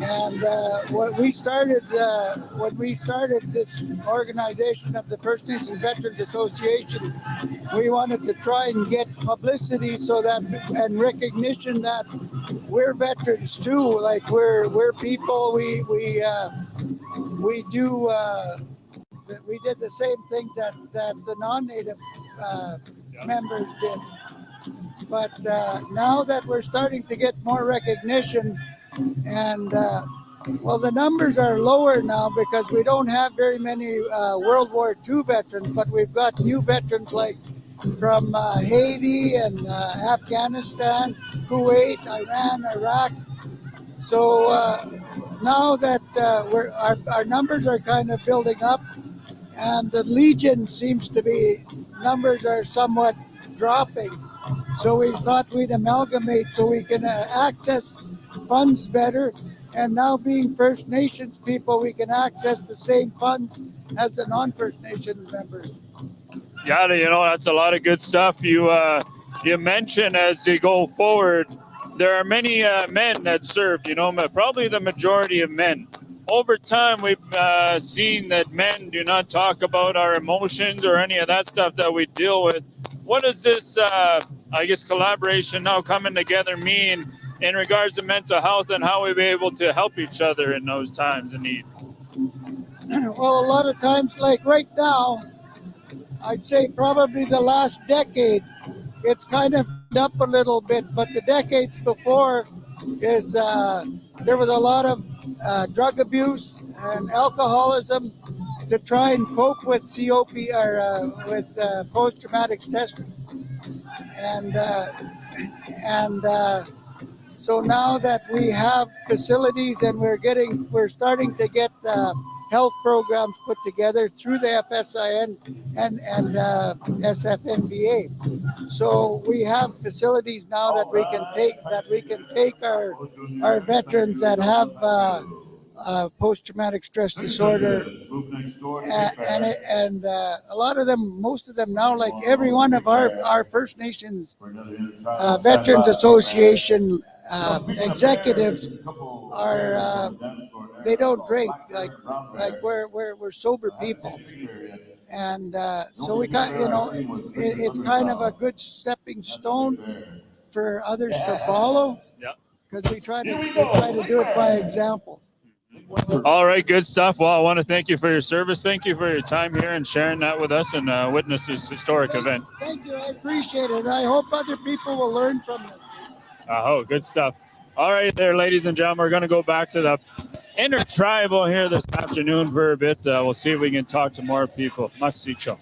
And when we started this organization of the First Nations Veterans Association, we wanted to try and get publicity and recognition that we're veterans too. Like we're people. We did the same things that the non-native members did. But now that we're starting to get more recognition, and well, the numbers are lower now because we don't have very many World War II veterans, but we've got new veterans like from Haiti and Afghanistan, Kuwait, Iran, Iraq. So now that our numbers are kind of building up, and the Legion seems to be, numbers are somewhat dropping. So we thought we'd amalgamate so we can access funds better. And now being First Nations people, we can access the same funds as the non-First Nations members. Yeah, that's a lot of good stuff. You mentioned as you go forward, there are many men that served, probably the majority of men. Over time, we've seen that men do not talk about our emotions or any of that stuff that we deal with. What does this, collaboration now coming together mean in regards to mental health and how we be able to help each other in those times of need? Well, a lot of times, like right now, I'd say probably the last decade, it's kind of up a little bit, but the decades before is there was a lot of drug abuse and alcoholism to try and cope with COP or with post-traumatic stress, and so now that we have facilities and we're starting to get health programs put together through the FSIN and SFNBA. So we have facilities now that we can take our veterans that have post-traumatic stress disorder, and a lot of them, most of them now, like every one of our First Nations Veterans Association executives are they don't drink, like we're sober people, and so we got it's kind of a good stepping stone for others to follow, because we try to do it by example. All right, good stuff. Well, I want to thank you for your service. Thank you for your time here and sharing that with us and witness this historic event. Thank you. I appreciate it. I hope other people will learn from this. Oh, good stuff. All right there, ladies and gentlemen, we're going to go back to the intertribal here this afternoon for a bit. We'll see if we can talk to more people. Masicho.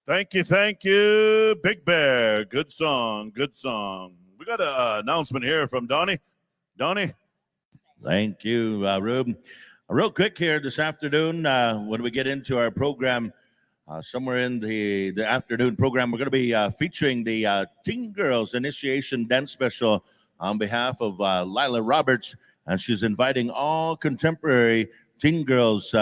Thank you, Big Bear. Good song, good song. We got an announcement here from Donnie. Donnie? Thank you, Rube. Real quick here this afternoon, when we get into our program, somewhere in the afternoon program, we're going to be featuring the Teen Girls Initiation Dance Special on behalf of Lila Roberts, and she's inviting all contemporary teen girls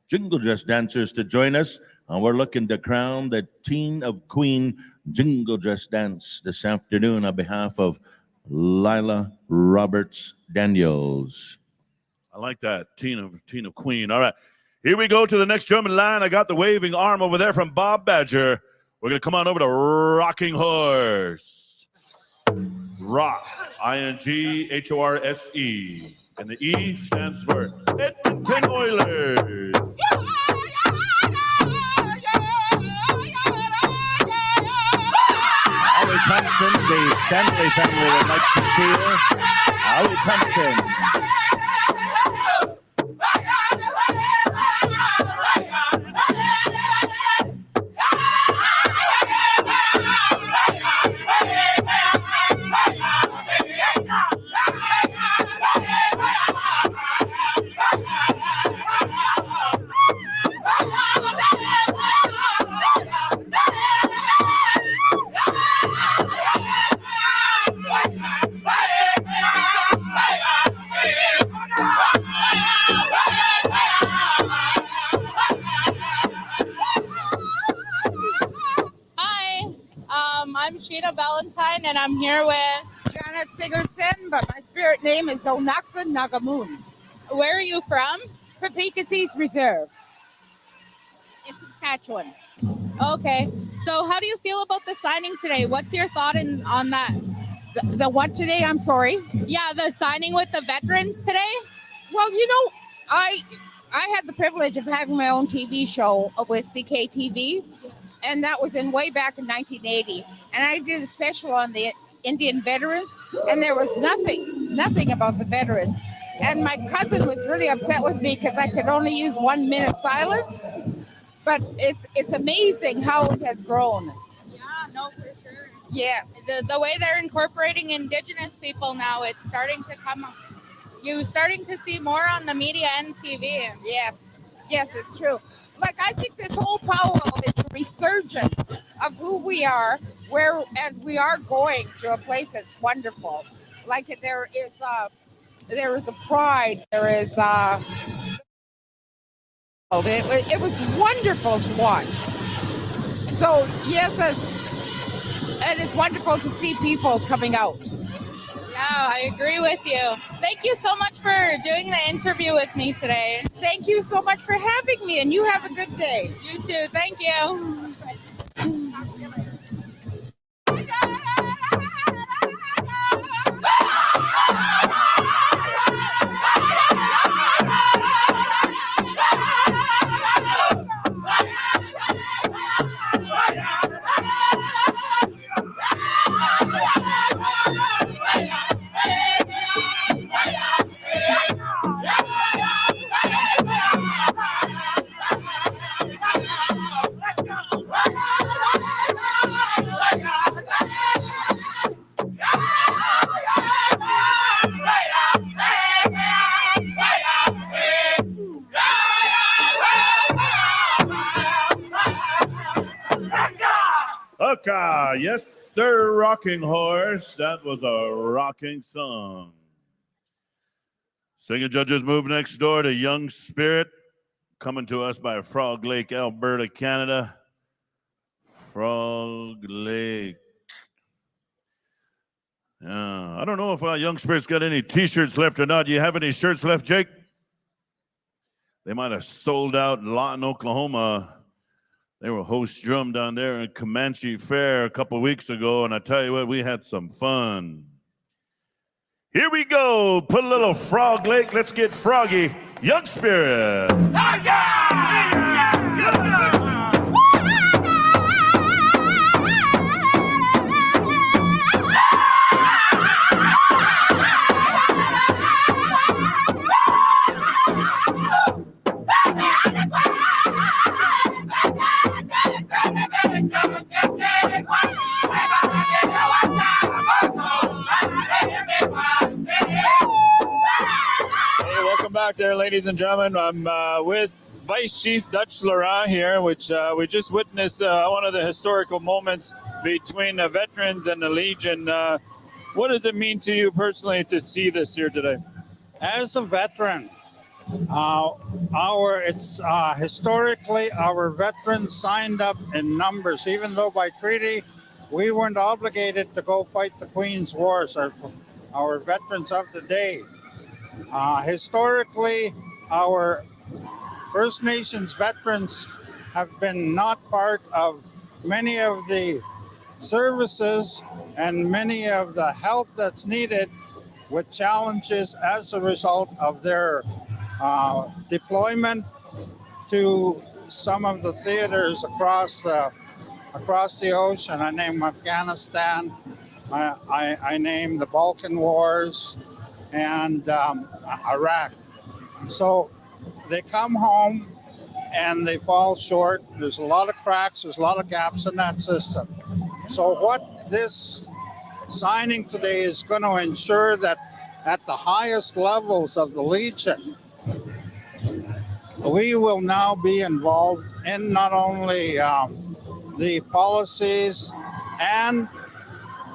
jingle dress dancers to join us. We're looking to crown the Teen of Queen Jingle Dress Dance this afternoon on behalf of Lila Roberts Daniels. I like that. Teen of Queen. All right. Here we go to the next German line. I got the waving arm over there from Bob Badger. We're going to come on over to Rocking Horse. Rock. INGHORSE. And the E stands for Edmonton Oilers. Ollie Thompson, the Stanley family would like to see her. Ollie Thompson. I'm Sheena Valentine, and I'm here with Janet Sigurdsson, but my spirit name is Onaxa Nagamoon. Where are you from? Papikasis Reserve. It's Saskatchewan. Okay. So how do you feel about the signing today? What's your thought on that? The what today? I'm sorry? Yeah, the signing with the veterans today? Well, you know, I had the privilege of having my own TV show with CKTV. And that was way back in 1980. And I did a special on the Indian veterans, and there was nothing about the veterans. And my cousin was really upset with me because I could only use 1 minute silence. But it's amazing how it has grown. Yeah, no, for sure. Yes. The way they're incorporating Indigenous people now, it's starting to come up. You're starting to see more on the media and TV. Yes, it's true. Like, I think this whole powwow is a resurgence of who we are, and we are going to a place that's wonderful. Like, there is a pride. There is it was wonderful to watch. So yes, it's wonderful to see people coming out. Yeah, I agree with you. Thank you so much for doing the interview with me today. Thank you so much for having me, and you have a good day. You too. Thank you. Okay, yes, sir, Rocking Horse. That was a rocking song. Singing judges move next door to Young Spirit, coming to us by Frog Lake, Alberta, Canada. Frog Lake. Yeah, I don't know if Young Spirit's got any T-shirts left or not. Do you have any shirts left, Jake? They might have sold out in Lawton, Oklahoma. They were host drum down there in Comanche Fair a couple weeks ago, and I tell you what, we had some fun. Here we go. Put a little Frog Lake. Let's get froggy. Young Spirit. there, ladies and gentlemen. I'm with Vice Chief Dutch Laurent here, which we just witnessed one of the historical moments between the veterans and the Legion. What does it mean to you personally to see this here today? As a veteran, historically our veterans signed up in numbers, even though by treaty we weren't obligated to go fight the Queen's Wars. Our veterans of the day. Historically, our First Nations veterans have been not part of many of the services and many of the help that's needed with challenges as a result of their deployment to some of the theaters across the ocean. I name Afghanistan, I name the Balkan Wars, and Iraq. So they come home and they fall short. There's a lot of cracks, there's a lot of gaps in that system. So what this signing today is going to ensure that at the highest levels of the Legion, we will now be involved in not only the policies and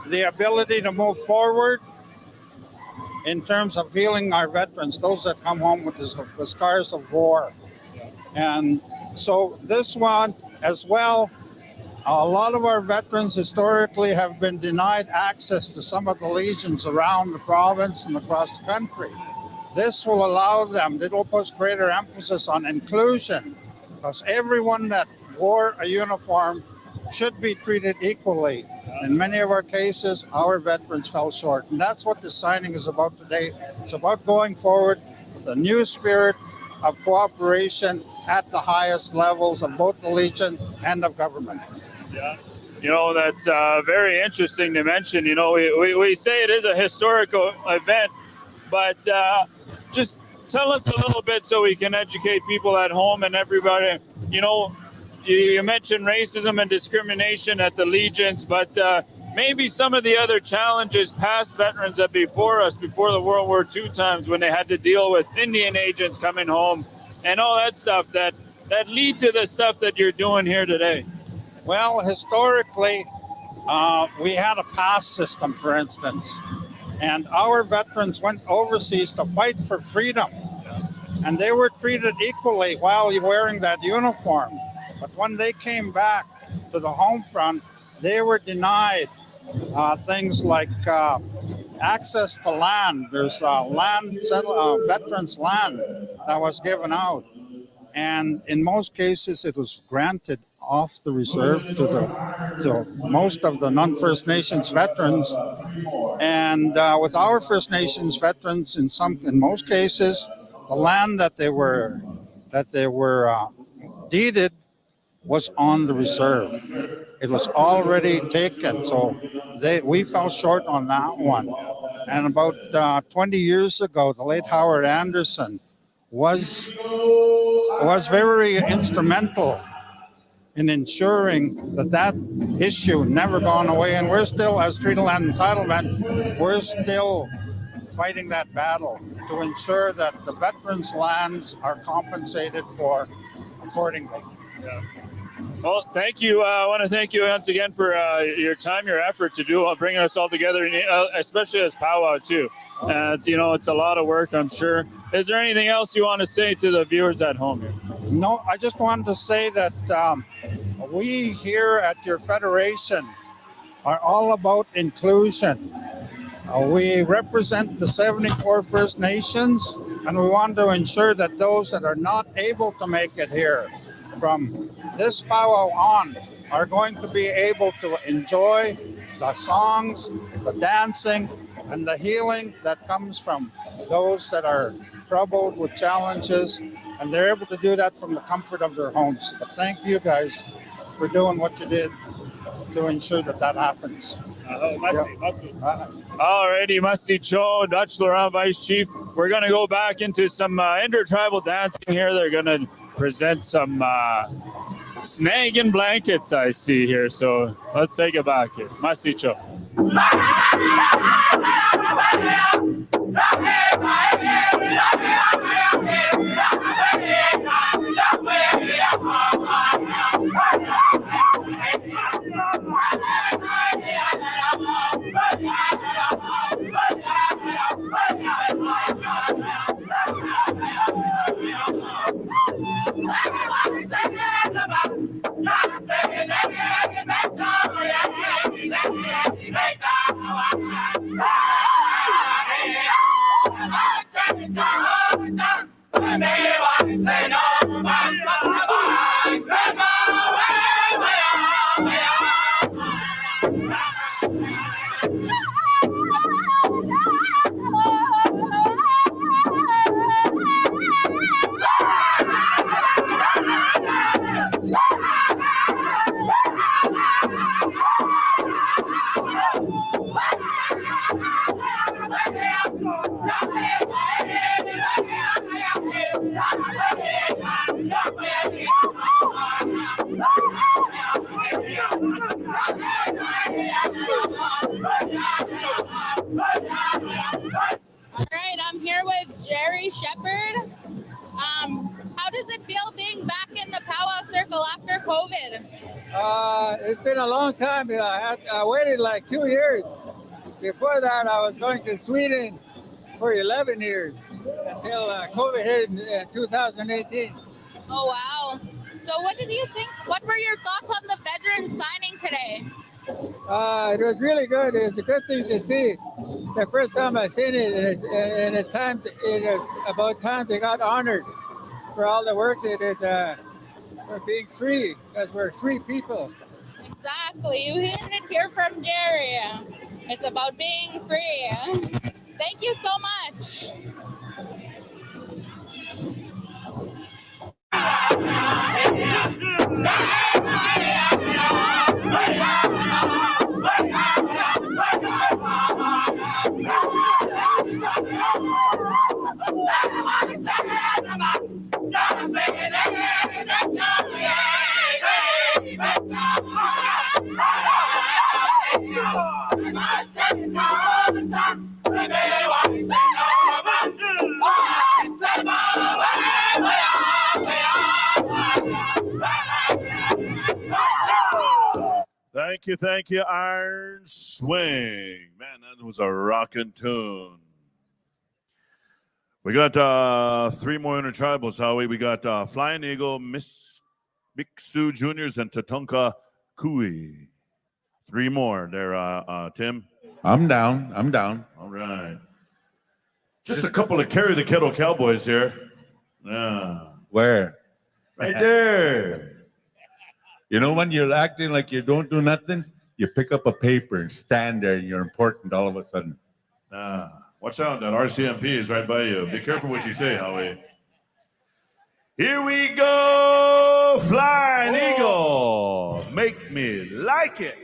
the ability to move forward in terms of healing our veterans, those that come home with the scars of war. And so this one as well, a lot of our veterans historically have been denied access to some of the legions around the province and across the country. This will allow them, it will put greater emphasis on inclusion, because everyone that wore a uniform should be treated equally. In many of our cases, our veterans fell short. And that's what this signing is about today. It's about going forward with a new spirit of cooperation at the highest levels of both the Legion and of government. Yeah. You know, that's very interesting to mention. You know, we say it is a historical event, but just tell us a little bit so we can educate people at home and everybody. You know, you mentioned racism and discrimination at the Legions, but maybe some of the other challenges past veterans that before us, before the World War II times, when they had to deal with Indian agents coming home and all that stuff that lead to the stuff that you're doing here today. Well, historically, we had a pass system, for instance, and our veterans went overseas to fight for freedom, and they were treated equally while wearing that uniform. But when they came back to the home front, they were denied things like access to land. There's veterans' land that was given out, and in most cases, it was granted off the reserve to most of the non-First Nations veterans. And with our First Nations veterans, in most cases, the land that they were deeded was on the reserve. It was already taken, so we fell short on that one. And about 20 years ago, the late Howard Anderson was very instrumental in ensuring that issue never gone away. And we're still, as treaty land entitlement, we're still fighting that battle to ensure that the veterans' lands are compensated for accordingly. Yeah. Well, thank you. I want to thank you once again for your time, your effort to bringing us all together, especially as powwow too. It's a lot of work, I'm sure. Is there anything else you want to say to the viewers at home here? No, I just wanted to say that we here at your federation are all about inclusion. We represent the 74 First Nations, and we want to ensure that those that are not able to make it here from this powwow on are going to be able to enjoy the songs, the dancing, and the healing that comes from those that are troubled with challenges, and they're able to do that from the comfort of their homes. But thank you guys for doing what you did to ensure that happens. Alrighty, Masi Cho, Dutch Laurent, Vice Chief. We're going to go back into some intertribal dancing here. They're going to present some snagging blankets, I see here. So let's take it back here. Masi Cho. All right, I'm here with Jerry Shepard. How does it feel being back in the powwow circle after COVID? It's been a long time. I waited like 2 years. Before that, I was going to Sweden for 11 years until COVID hit in 2018. Oh, wow. So what did you think? What were your thoughts on the veteran signing today? It was really good. It was a good thing to see. It's the first time I've seen it, and it's time. It is about time they got honored for all the work they did for being free, because we're free people. Exactly. You heard it here from Jerry. It's about being free. Thank you so much. Thank you, Iron Swing. Man, that was a rockin' tune. We got 3 more intertribals, Howie. We got Flying Eagle, Mixu Juniors, and Tatonka Kui. 3 more there, Tim. I'm down. I'm down. All right. Just a couple of Carry the Kettle Cowboys here. Yeah. Where? Right there. You know, when you're acting like you don't do nothing, you pick up a paper and stand there and you're important all of a sudden. Watch out, that RCMP is right by you. Be careful what you say, Howie. Here we go, Flying Eagle. Make me like it.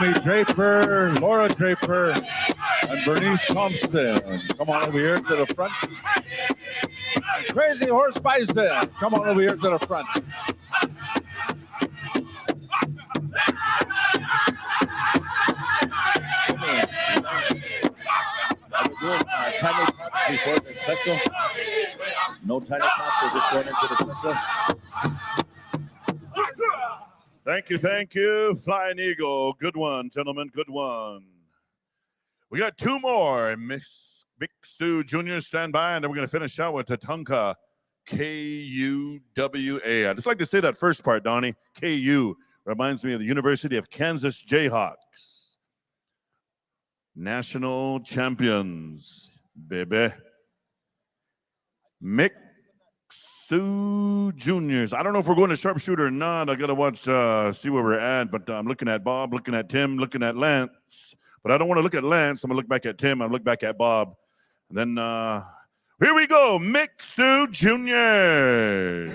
Naomi Draper, Laura Draper, and Bernice Thompson. Come on over here to the front. Crazy Horse Bison. Come on over here to the front. Are we doing tiny tots before the special? No tiny tots, we're just going into the special. Thank you, Flying Eagle. Good one, gentlemen, good one. We got two more. Mixu Jr. stand by, and then we're going to finish out with Tatanka Kuwa. I just like to say that first part, Donnie. KU reminds me of the University of Kansas Jayhawks. National champions, baby. Mixu Juniors. I don't know if we're going to sharpshooter or not. I got to watch, see where we're at. But I'm looking at Bob, looking at Tim, looking at Lance. But I don't want to look at Lance. I'm going to look back at Tim. I'm going to look back at Bob. And then here we go. Mixu Juniors.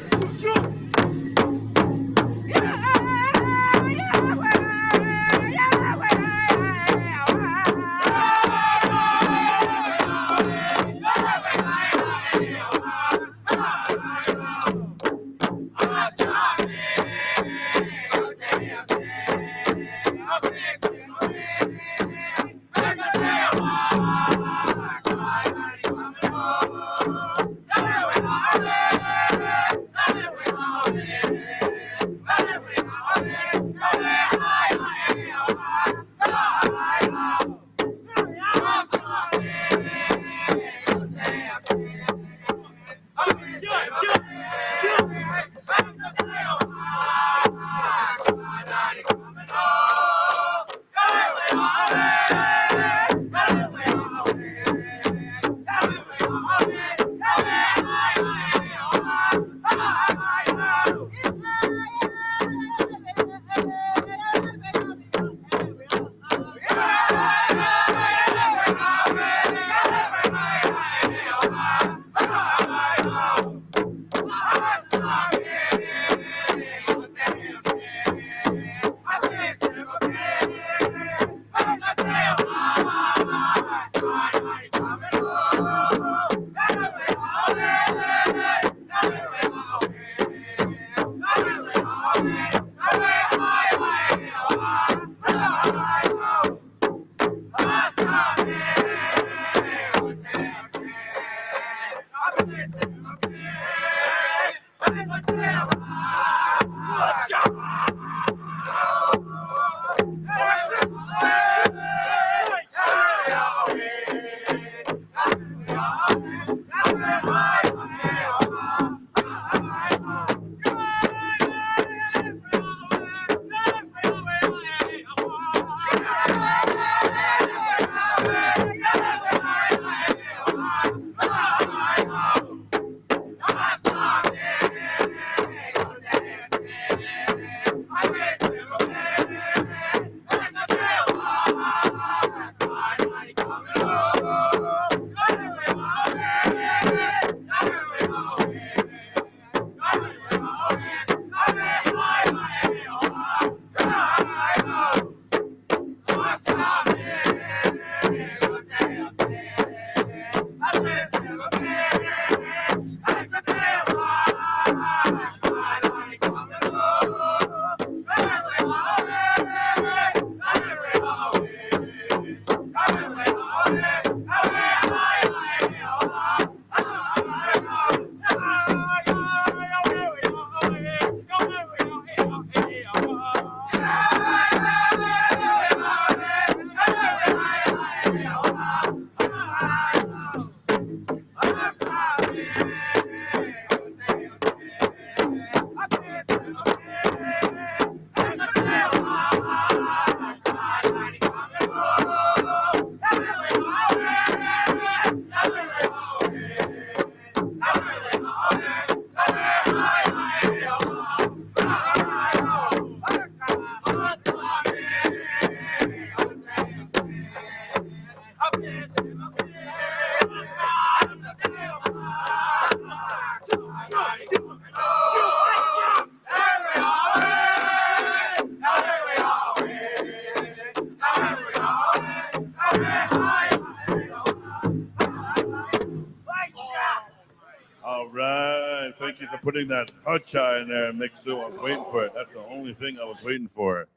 putting that hacha in there, Mixu. I was waiting for it. That's the only thing I was waiting for.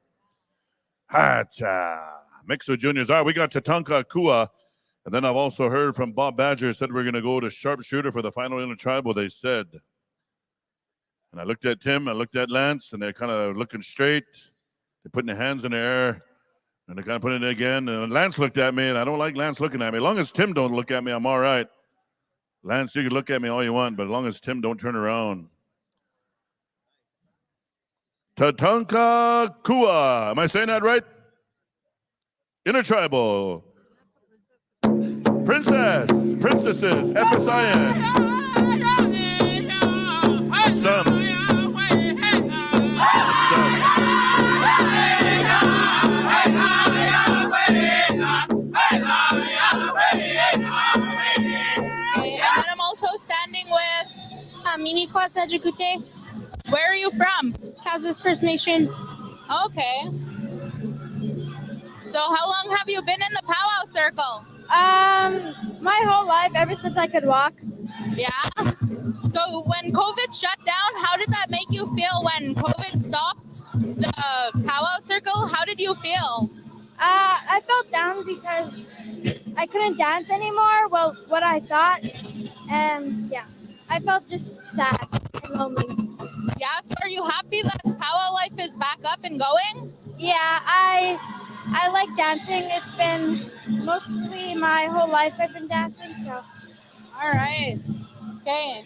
Hacha. Mixu Juniors. All right, we got Tatanka Kua. And then I've also heard from Bob Badger said we're going to go to sharpshooter for the final intertribal, they said. And I looked at Tim, I looked at Lance, and they're kind of looking straight. They're putting their hands in the air, and they're kind of putting it again. And Lance looked at me, and I don't like Lance looking at me. As long as Tim don't look at me, I'm all right. Lance, you can look at me all you want, but as long as Tim don't turn around. Tatanka Kua. Am I saying that right? Intertribal. Princesses, FSIN. Stump. And then I'm also standing with Mimi Kwasa Jukute. Where are you from? Kansas First Nation. Okay. So how long have you been in the powwow circle? My whole life, ever since I could walk. Yeah. So when COVID shut down, how did that make you feel when COVID stopped the powwow circle? How did you feel? I felt down because I couldn't dance anymore. Well, what I thought, and yeah, I felt just sad and lonely. Yeah. So are you happy that powwow life is back up and going? Yeah, I like dancing. It's been mostly my whole life I've been dancing, so. All right. Okay.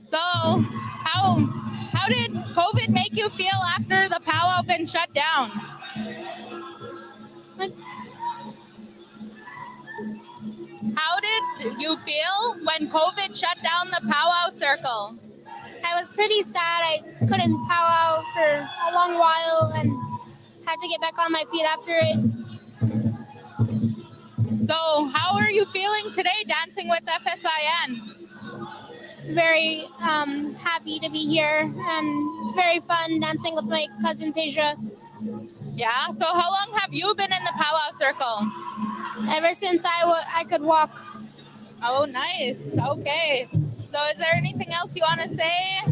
So how did COVID make you feel after the powwow been shut down? How did you feel when COVID shut down the powwow circle? I was pretty sad. I couldn't powwow for a long while and had to get back on my feet after it. So how are you feeling today dancing with FSIN? Very happy to be here, and it's very fun dancing with my cousin Tasia. Yeah, so how long have you been in the powwow circle? Ever since I could walk. Oh, nice. Okay. So is there anything else you want to say?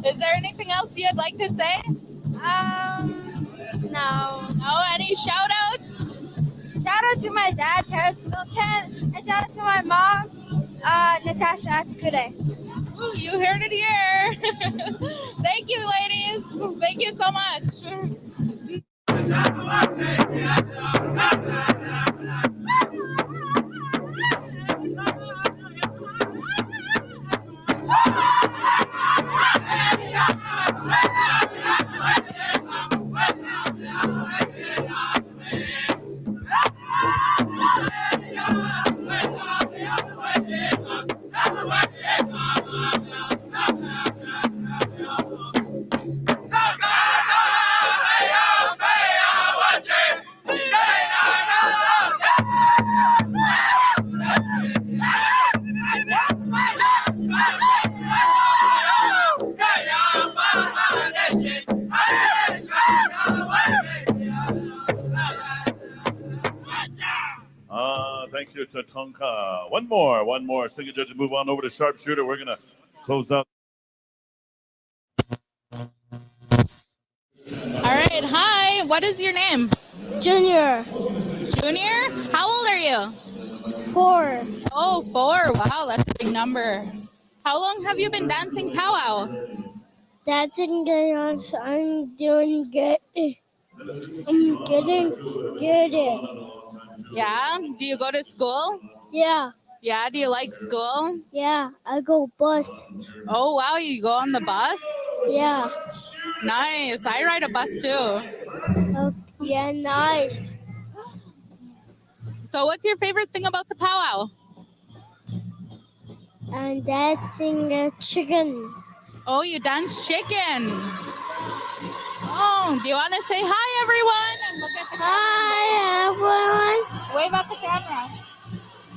Is there anything else you'd like to say? No. No? Any shout outs? Shout out to my dad, Terrence Milton, and shout out to my mom, Natasha Atakure. Ooh, you heard it here. Thank you, ladies. Thank you so much. Thank you, Tatanka. One more. Singing judges move on over to sharpshooter. We're going to close out. All right. Hi. What is your name? Junior. Junior? How old are you? 4. Oh, 4. Wow, that's a big number. How long have you been dancing powwow? Dancing dance, I'm doing good. I'm getting good. Yeah? Do you go to school? Yeah. Yeah? Do you like school? Yeah, I go bus. Oh, wow. You go on the bus? Yeah. Nice. I ride a bus too. Oh, yeah, nice. So what's your favorite thing about the powwow? I'm dancing a chicken. Oh, you dance chicken. Oh, do you want to say hi, everyone? And look at the camera. Hi, everyone. Wave at the camera.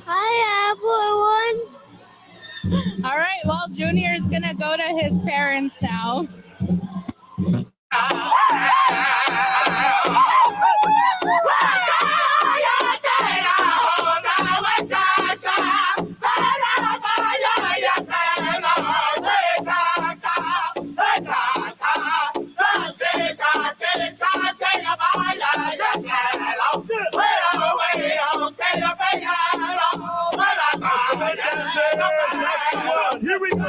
Hi, everyone. All right, well, Junior is going to go to his parents now. That's the one. Here we go.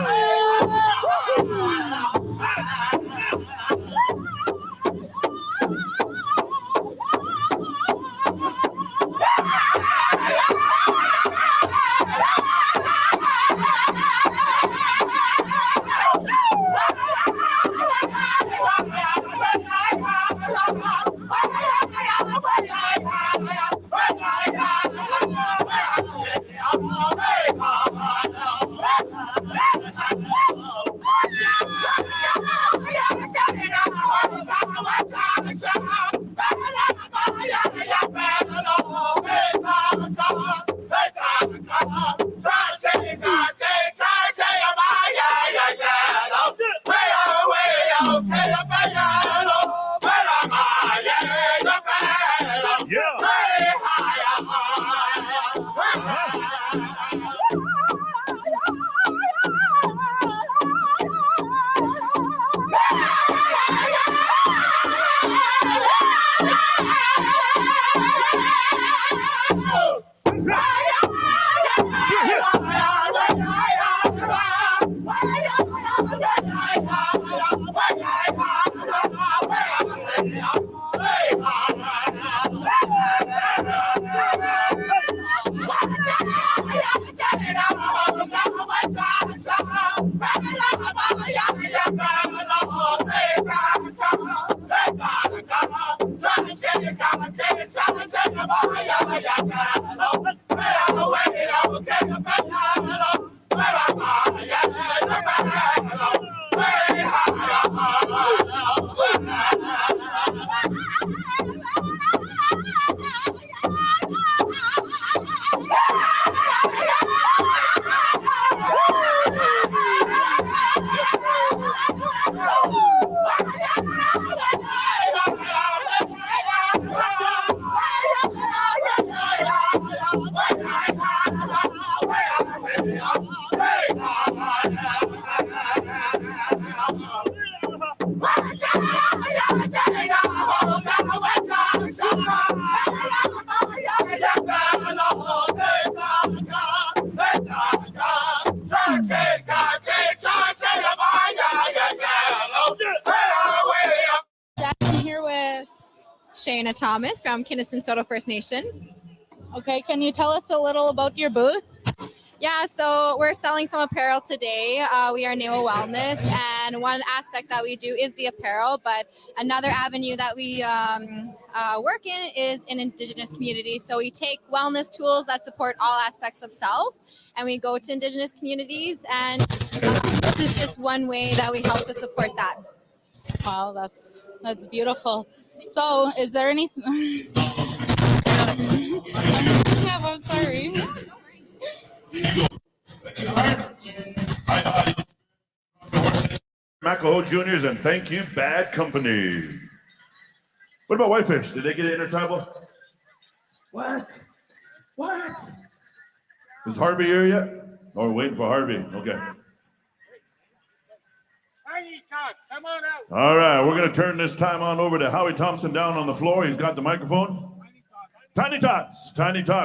I'm here with Shayna Thomas from Kinnison Soto First Nation. Okay, can you tell us a little about your booth? Yeah, so we're selling some apparel today. We are Neo Wellness, and one aspect that we do is the apparel, but another avenue that we work in is in Indigenous communities. So we take wellness tools that support all aspects of self, and we go to Indigenous communities, and this is just one way that we help to support that. Wow, that's beautiful. So, is there any? I'm sorry. Macaho Juniors, and thank you, Bad Company. What about Whitefish? Did they get an intertribal? What? Is Harvey here yet? Oh, we're waiting for Harvey. Okay. Come on out. All right, we're going to turn this time on over to Howie Thompson down on the floor. He's got the microphone. Tiny Tots,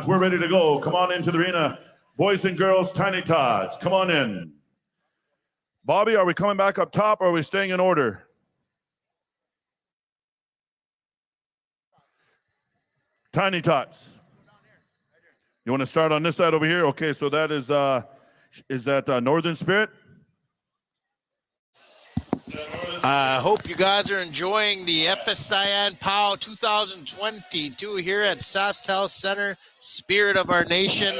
we're ready to go. Come on into the arena. Boys and girls, Tiny Tots, come on in. Bobby, are we coming back up top or are we staying in order? Tiny Tots. You want to start on this side over here? Okay, so that is that Northern Spirit? I hope you guys are enjoying the FSIN POW 2022 here at SaskTel Center, Spirit of Our Nation.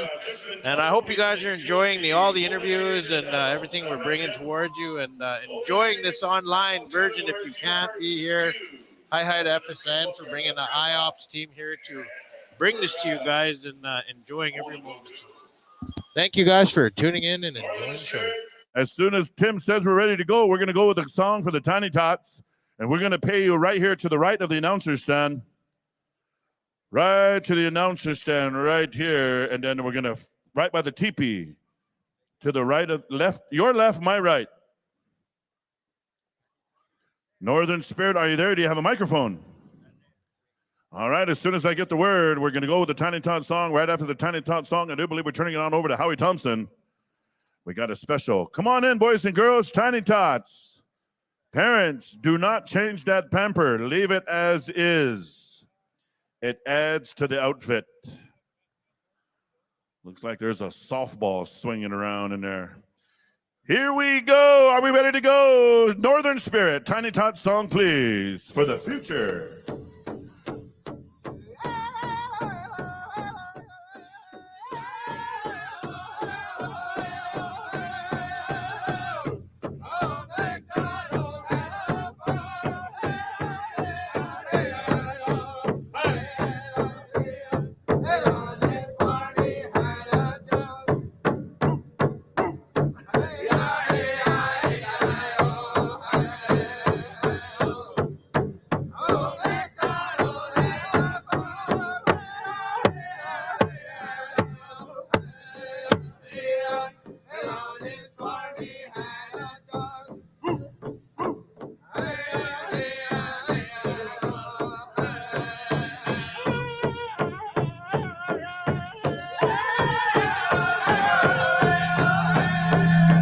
And I hope you guys are enjoying all the interviews and everything we're bringing towards you, and enjoying this online version if you can't be here. Hi to FSN for bringing the IOPS team here to bring this to you guys, and enjoying every moment. Thank you guys for tuning in and enjoying the show. As soon as Tim says we're ready to go, we're going to go with a song for the Tiny Tots, and we're going to pay you right here to the right of the announcer stand. Right to the announcer stand right here, and then we're going to, right by the teepee, to the right of left, your left, my right. Northern Spirit, are you there? Do you have a microphone? All right, as soon as I get the word, we're going to go with the Tiny Tot song. Right after the Tiny Tot song, I do believe we're turning it on over to Howie Thompson. We got a special. Come on in, boys and girls, Tiny Tots. Parents, do not change that pamper. Leave it as is. It adds to the outfit. Looks like there's a softball swinging around in there. Here we go. Are we ready to go? Northern Spirit, Tiny Tots song, please, for the future.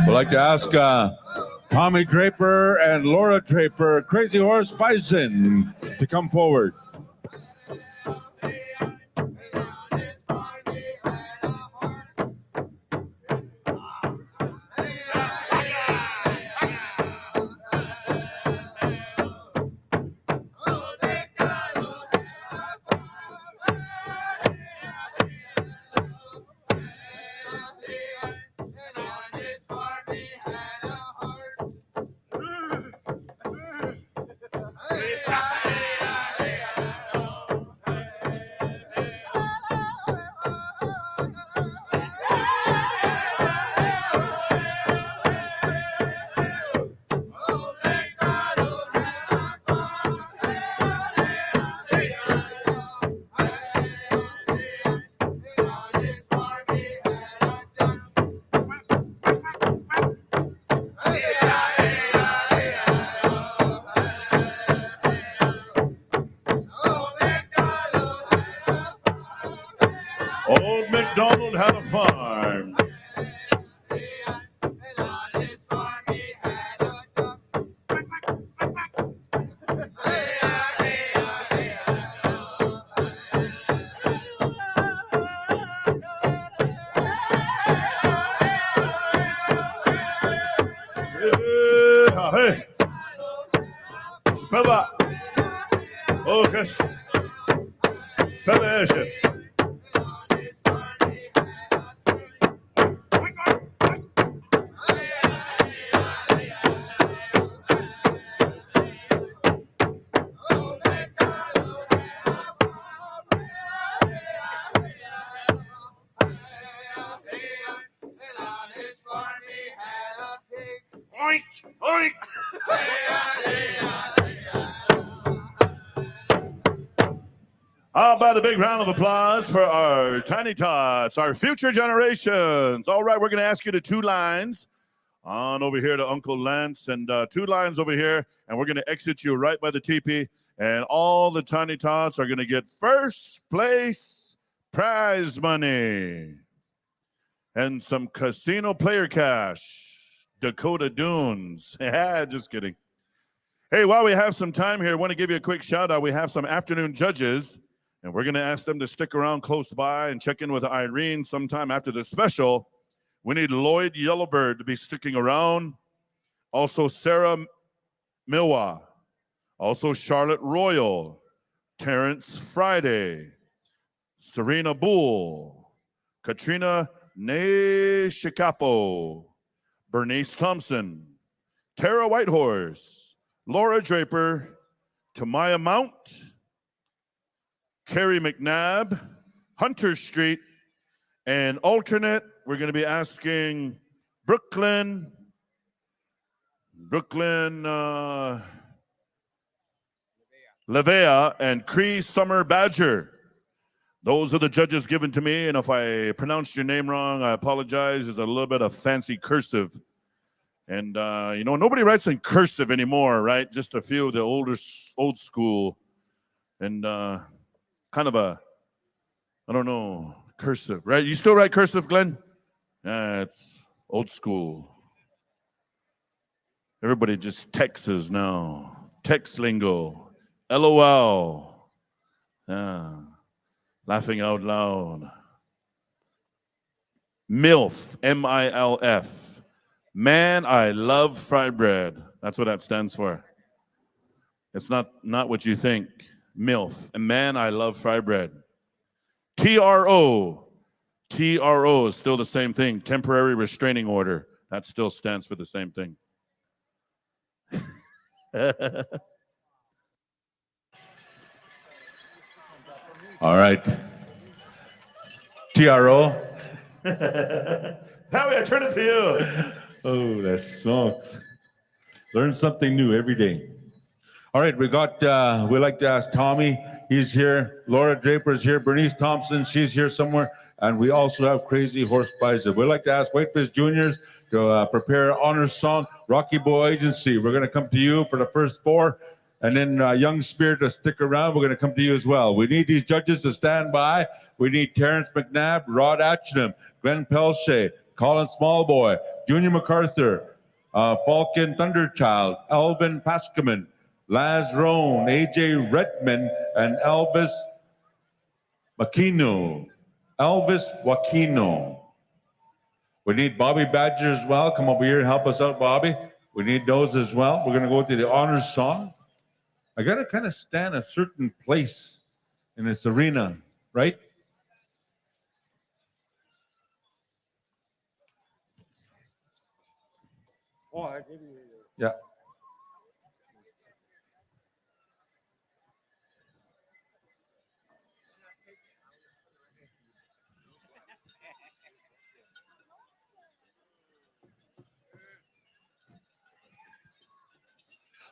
I'd like to ask Tommy Draper and Laura Draper, Crazy Horse Bison, to come forward. Old MacDonald had a farm. Hey, Baba. Oh, yes. Baba, chef. Oink, oink. How about a big round of applause for our Tiny Tots, our future generations. All right, we're going to ask you to 2 lines on over here to Uncle Lance and 2 lines over here, and we're going to exit you right by the teepee, and all the Tiny Tots are going to get first place prize money and some casino player cash. Dakota Dunes. Just kidding. Hey, while we have some time here, I want to give you a quick shout out. We have some afternoon judges, and we're going to ask them to stick around close by and check in with Irene sometime after the special. We need Lloyd Yellowbird to be sticking around. Also, Sarah Milwa. Also, Charlotte Royal. Terrence Friday. Serena Bull. Katrina Neshikapo. Bernice Thompson, Tara Whitehorse, Laura Draper, Tamaya Mount, Carrie McNabb, Hunter Street, and alternate, we're going to be asking Brooklyn Levea, and Cree Summer Badger. Those are the judges given to me, and if I pronounced your name wrong, I apologize. There's a little bit of fancy cursive. And, nobody writes in cursive anymore, right? Just a few of the old school and kind of a, I don't know, cursive, right? You still write cursive, Glenn? It's Old school. Everybody just texts now. Text lingo. LOL. Yeah. Laughing out loud. MILF. MILF. Man, I love fried bread. That's what that stands for. It's not what you think. MILF. And man, I love fried bread. TRO. TRO is still the same thing. Temporary restraining order. That still stands for the same thing. All right. TRO. Howie, I turn it to you. Oh, that sucks. Learn something new every day. All right, we like to ask Tommy. He's here. Laura Draper's here. Bernice Thompson, she's here somewhere. And we also have Crazy Horse Bison. We'd like to ask Whitefish Juniors to prepare honor song, Rocky Boy Agency. We're going to come to you for the first four. And then Young Spirit to stick around. We're going to come to you as well. We need these judges to stand by. We need Terrence McNabb, Rod Atchingham, Glenn Pelche, Colin Smallboy, Junior MacArthur, Falcon Thunderchild, Alvin Paskaman, Laz Roan, AJ Redman, and Elvis Aquino. Elvis Aquino. We need Bobby Badger as well. Come over here and help us out, Bobby. We need those as well. We're going to go to the honors song. I got to kind of stand a certain place in this arena, right? Oh, I give you. Yeah.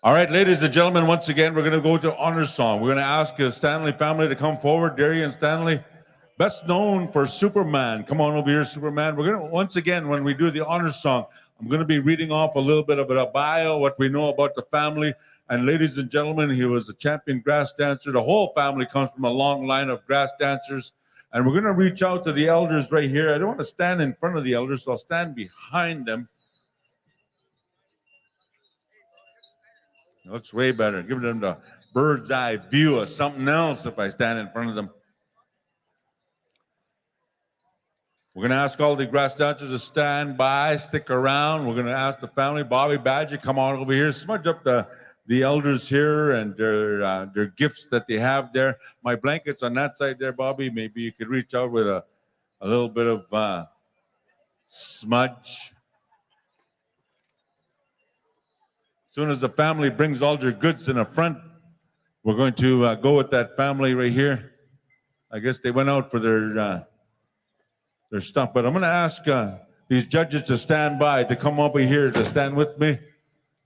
All right, ladies and gentlemen, once again, we're going to go to honors song. We're going to ask the Stanley family to come forward. Darian Stanley, best known for Superman. Come on over here, Superman. We're going to, once again, when we do the honors song, I'm going to be reading off a little bit of a bio, what we know about the family. And ladies and gentlemen, he was a champion grass dancer. The whole family comes from a long line of grass dancers. And we're going to reach out to the elders right here. I don't want to stand in front of the elders, so I'll stand behind them. It looks way better. Give them the bird's eye view of something else if I stand in front of them. We're going to ask all the grass dancers to stand by, stick around. We're going to ask the family, Bobby Badger, come on over here. Smudge up the elders here and their gifts that they have there. My blanket's on that side there, Bobby. Maybe you could reach out with a little bit of smudge. As soon as the family brings all their goods in the front, we're going to go with that family right here. I guess they went out for their stuff, but I'm going to ask these judges to stand by, to come over here, to stand with me,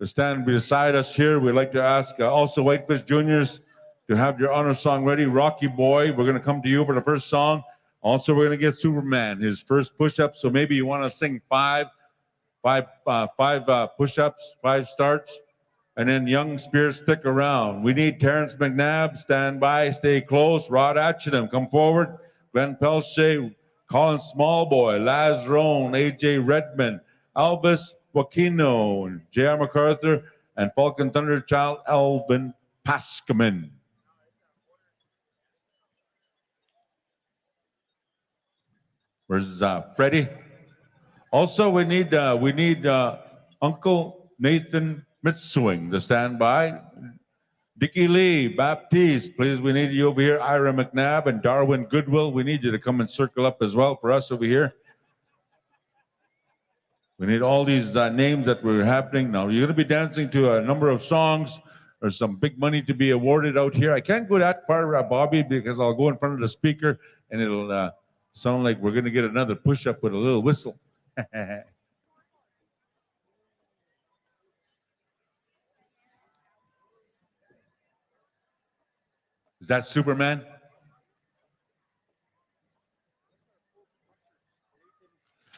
to stand beside us here. We'd like to ask also Whitefish Juniors to have your honor song ready. Rocky Boy, we're going to come to you for the first song. Also, we're going to get Superman, his first push-up. So maybe you want to sing five push-ups, 5 starts, and then Young Spirit, stick around. We need Terrence McNabb, stand by, stay close. Rod Atchingham, come forward. Glenn Pelche, Colin Smallboy, Laz Roan, AJ Redman, Elvis Aquino, and J.R. MacArthur, and Falcon Thunderchild, Alvin Paskaman. Where's Freddie? Also, we need Uncle Nathan Mitswing to stand by. Dickie Lee, Baptiste, please, we need you over here. Ira McNabb and Darwin Goodwill, we need you to come and circle up as well for us over here. We need all these names that were happening. Now, you're going to be dancing to a number of songs. There's some big money to be awarded out here. I can't go that far, Bobby, because I'll go in front of the speaker and it'll sound like we're going to get another push-up with a little whistle. Is that Superman?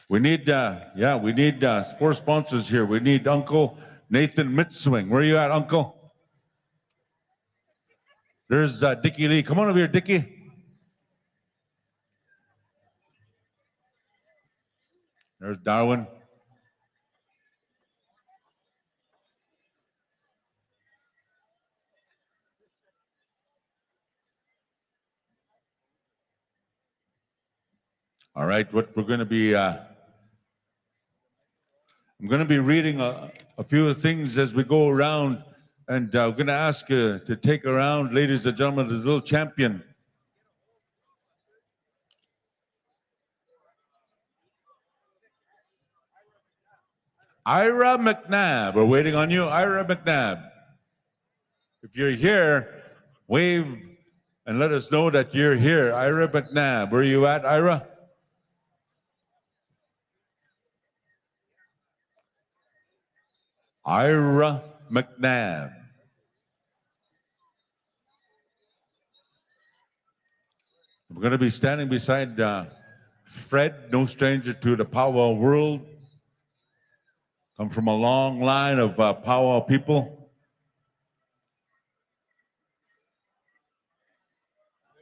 We need, we need 4 sponsors here. We need Uncle Nathan Mitswing. Where are you at, Uncle? There's Dickie Lee. Come on over here, Dickie. There's Darwin. All right, what we're going to be, I'm going to be reading a few things as we go around, and I'm going to ask you to take around, ladies and gentlemen, this little champion. Ira McNabb, we're waiting on you, Ira McNabb. If you're here, wave and let us know that you're here. Ira McNabb, where are you at, Ira? Ira McNabb. We're going to be standing beside Fred, no stranger to the powwow world. Come from a long line of powwow people.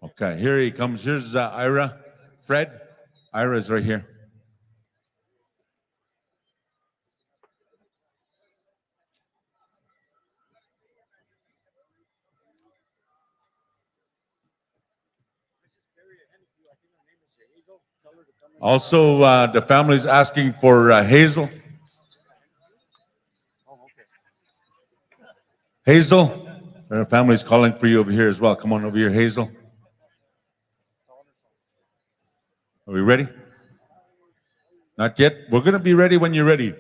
Okay, here he comes. Here's Ira. Fred, Ira's right here. Also, the family's asking for Hazel. Hazel, her family's calling for you over here as well. Come on over here, Hazel. Are we ready? Not yet. We're going to be ready when you're ready.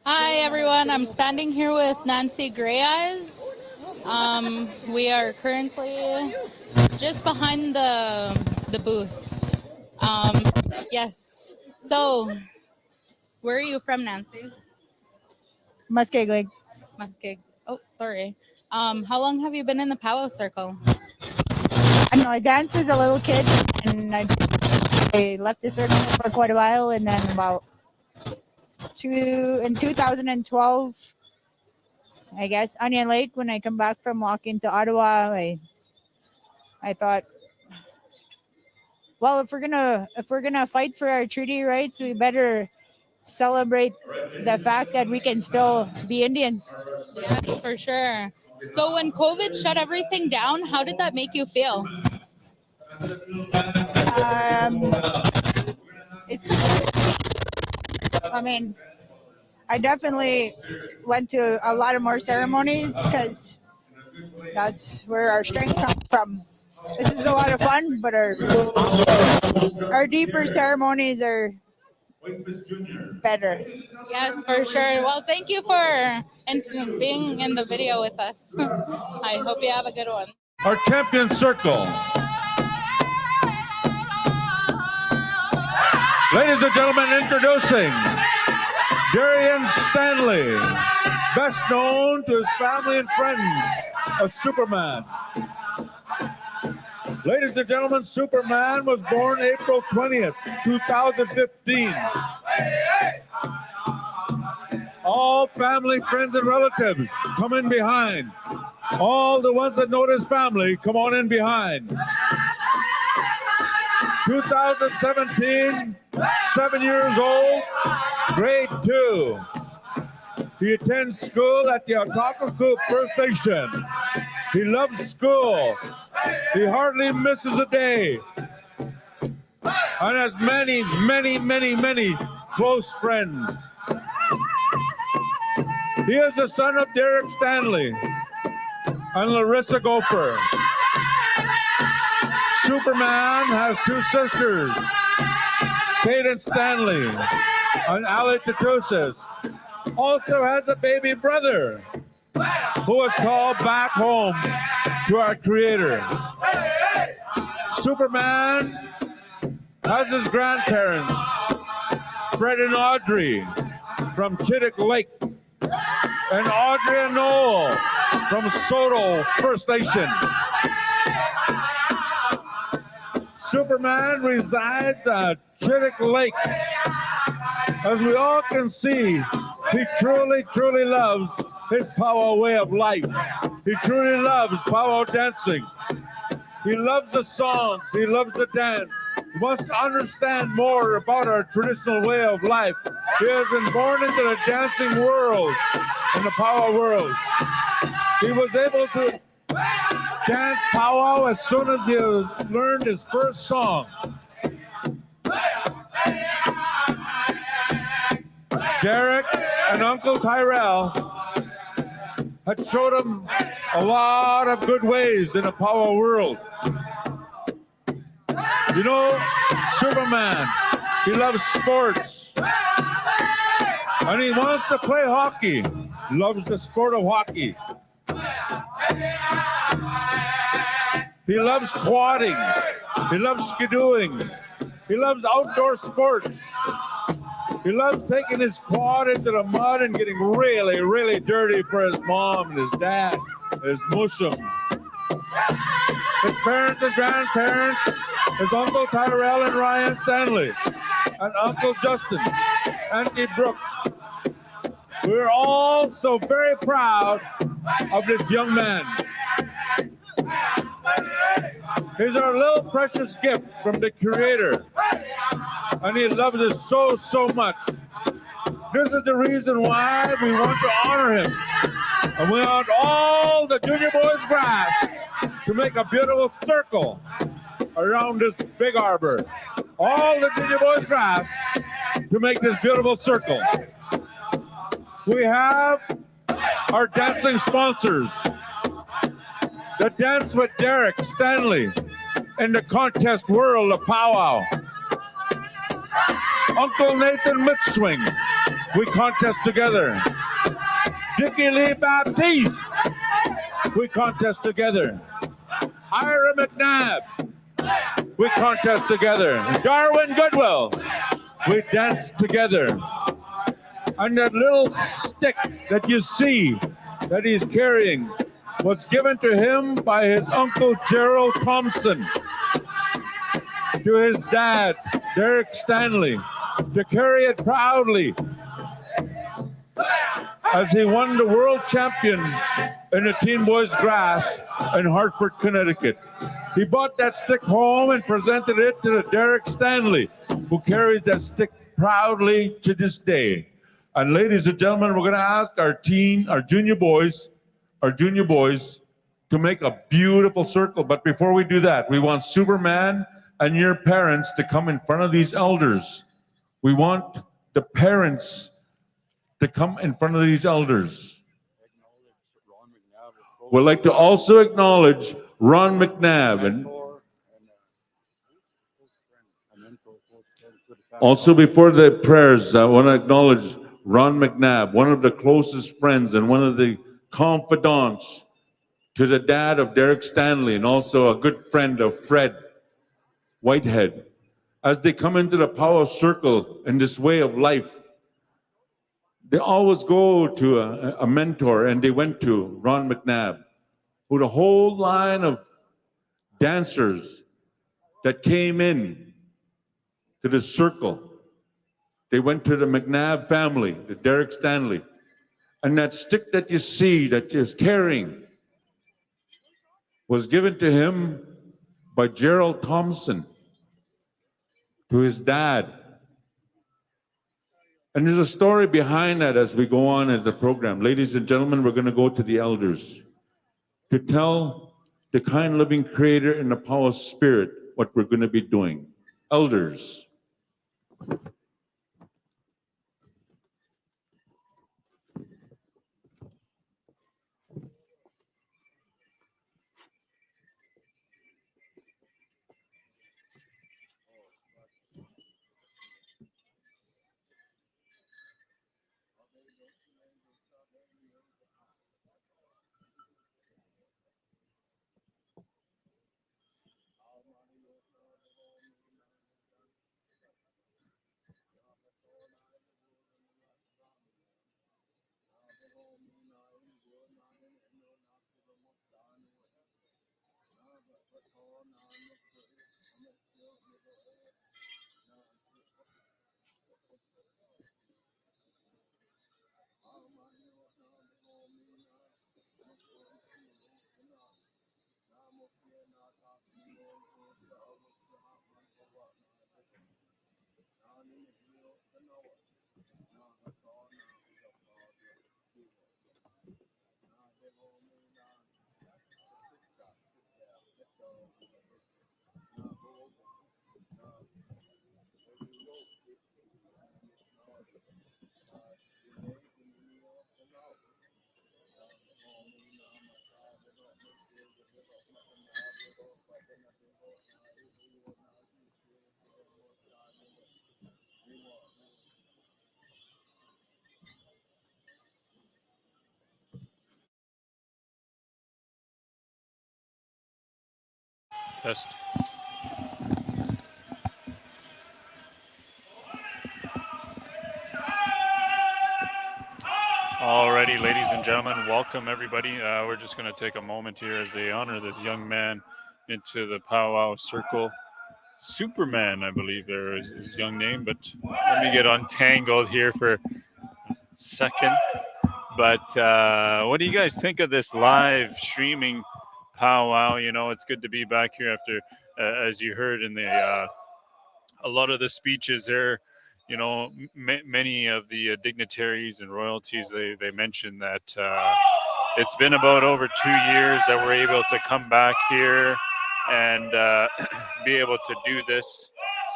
Hi everyone, I'm standing here with Nancy Greyeyes. We are currently just behind the booths. Yes. So, where are you from, Nancy? Muskegee. Muskeg. Oh, sorry. How long have you been in the powwow circle? I know I danced as a little kid, and I left the circle for quite a while, and then about in 2012, I guess, Onion Lake, when I come back from walking to Ottawa, I thought, well, if we're gonna fight for our treaty rights, we better celebrate the fact that we can still be Indians. Yes, for sure. So when COVID shut everything down, how did that make you feel? I definitely went to a lot of more ceremonies because that's where our strength comes from. This is a lot of fun, but our deeper ceremonies are better. Yes, for sure. Well, thank you for being in the video with us. I hope you have a good one. Our champion circle. Ladies and gentlemen, introducing Darian Stanley, best known to his family and friends as Superman. Ladies and gentlemen, Superman was born April 20th, 2015. All family, friends, and relatives come in behind. All the ones that know his family, come on in behind. 2017, 7 years old, grade 2. He attends school at the Otakoku First Nation. He loves school. He hardly misses a day. And has many, many, many, many close friends. He is the son of Derek Stanley and Larissa Gopher. Superman has 2 sisters, Kaden Stanley and Ali Tatusis. Also has a baby brother who was called back home to our Creator. Superman has his grandparents, Fred and Audrey from Chittick Lake, and Audrey and Noel from Soto First Nation. Superman resides at Chittick Lake. As we all can see, he truly, truly loves his powwow way of life. He truly loves powwow dancing. He loves the songs. He loves the dance. He wants to understand more about our traditional way of life. He has been born into the dancing world and the powwow world. He was able to dance powwow as soon as he learned his first song. Derek and Uncle Tyrell had showed him a lot of good ways in the powwow world. You know, Superman, he loves sports. And he wants to play hockey. Loves the sport of hockey. He loves quadding. He loves skidooing. He loves outdoor sports. He loves taking his quad into the mud and getting really, really dirty for his mom and his dad, his mushum. His parents and grandparents, his Uncle Tyrell and Ryan Stanley, and Uncle Justin, Auntie Brooke. We're all so very proud of this young man. He's our little precious gift from the Creator, and he loves us so, so much. This is the reason why we want to honor him. And we want all the Junior Boys grass to make a beautiful circle around this big arbor. All the Junior Boys grass to make this beautiful circle. We have our dancing sponsors. The Dance with Derek Stanley in the contest world of powwow. Uncle Nathan Mitswing, we contest together. Dickie Lee Baptiste, we contest together. Ira McNabb, we contest together. Darwin Goodwill, we dance together. And that little stick that you see that he's carrying was given to him by his Uncle Gerald Thompson, to his dad, Derek Stanley, to carry it proudly as he won the world champion in the Teen Boys Grass in Hartford, Connecticut. He brought that stick home and presented it to the Derek Stanley, who carries that stick proudly to this day. And ladies and gentlemen, we're going to ask our junior boys to make a beautiful circle. But before we do that, we want Superman and your parents to come in front of these elders. We want the parents to come in front of these elders. We'd like to also acknowledge Ron McNabb. And also before the prayers, I want to acknowledge Ron McNabb, one of the closest friends and one of the confidants to the dad of Derek Stanley, and also a good friend of Fred Whitehead. As they come into the power circle in this way of life, they always go to a mentor, and they went to Ron McNabb, who the whole line of dancers that came in to the circle, they went to the McNabb family, the Derek Stanley. And that stick that you see that is carrying was given to him by Gerald Thompson, to his dad. And there's a story behind that as we go on in the program. Ladies and gentlemen, we're going to go to the elders to tell the kind living Creator in the power of spirit what we're going to be doing. Elders. Test. Alrighty, ladies and gentlemen, welcome everybody. We're just going to take a moment here as they honor this young man into the powwow circle. Superman, I believe there is his young name, but let me get untangled here for a second. But what do you guys think of this live streaming powwow? You know, it's good to be back here after, as you heard in the a lot of the speeches there. You know, many of the dignitaries and royalties, they mentioned that it's been about over 2 years that we're able to come back here and be able to do this.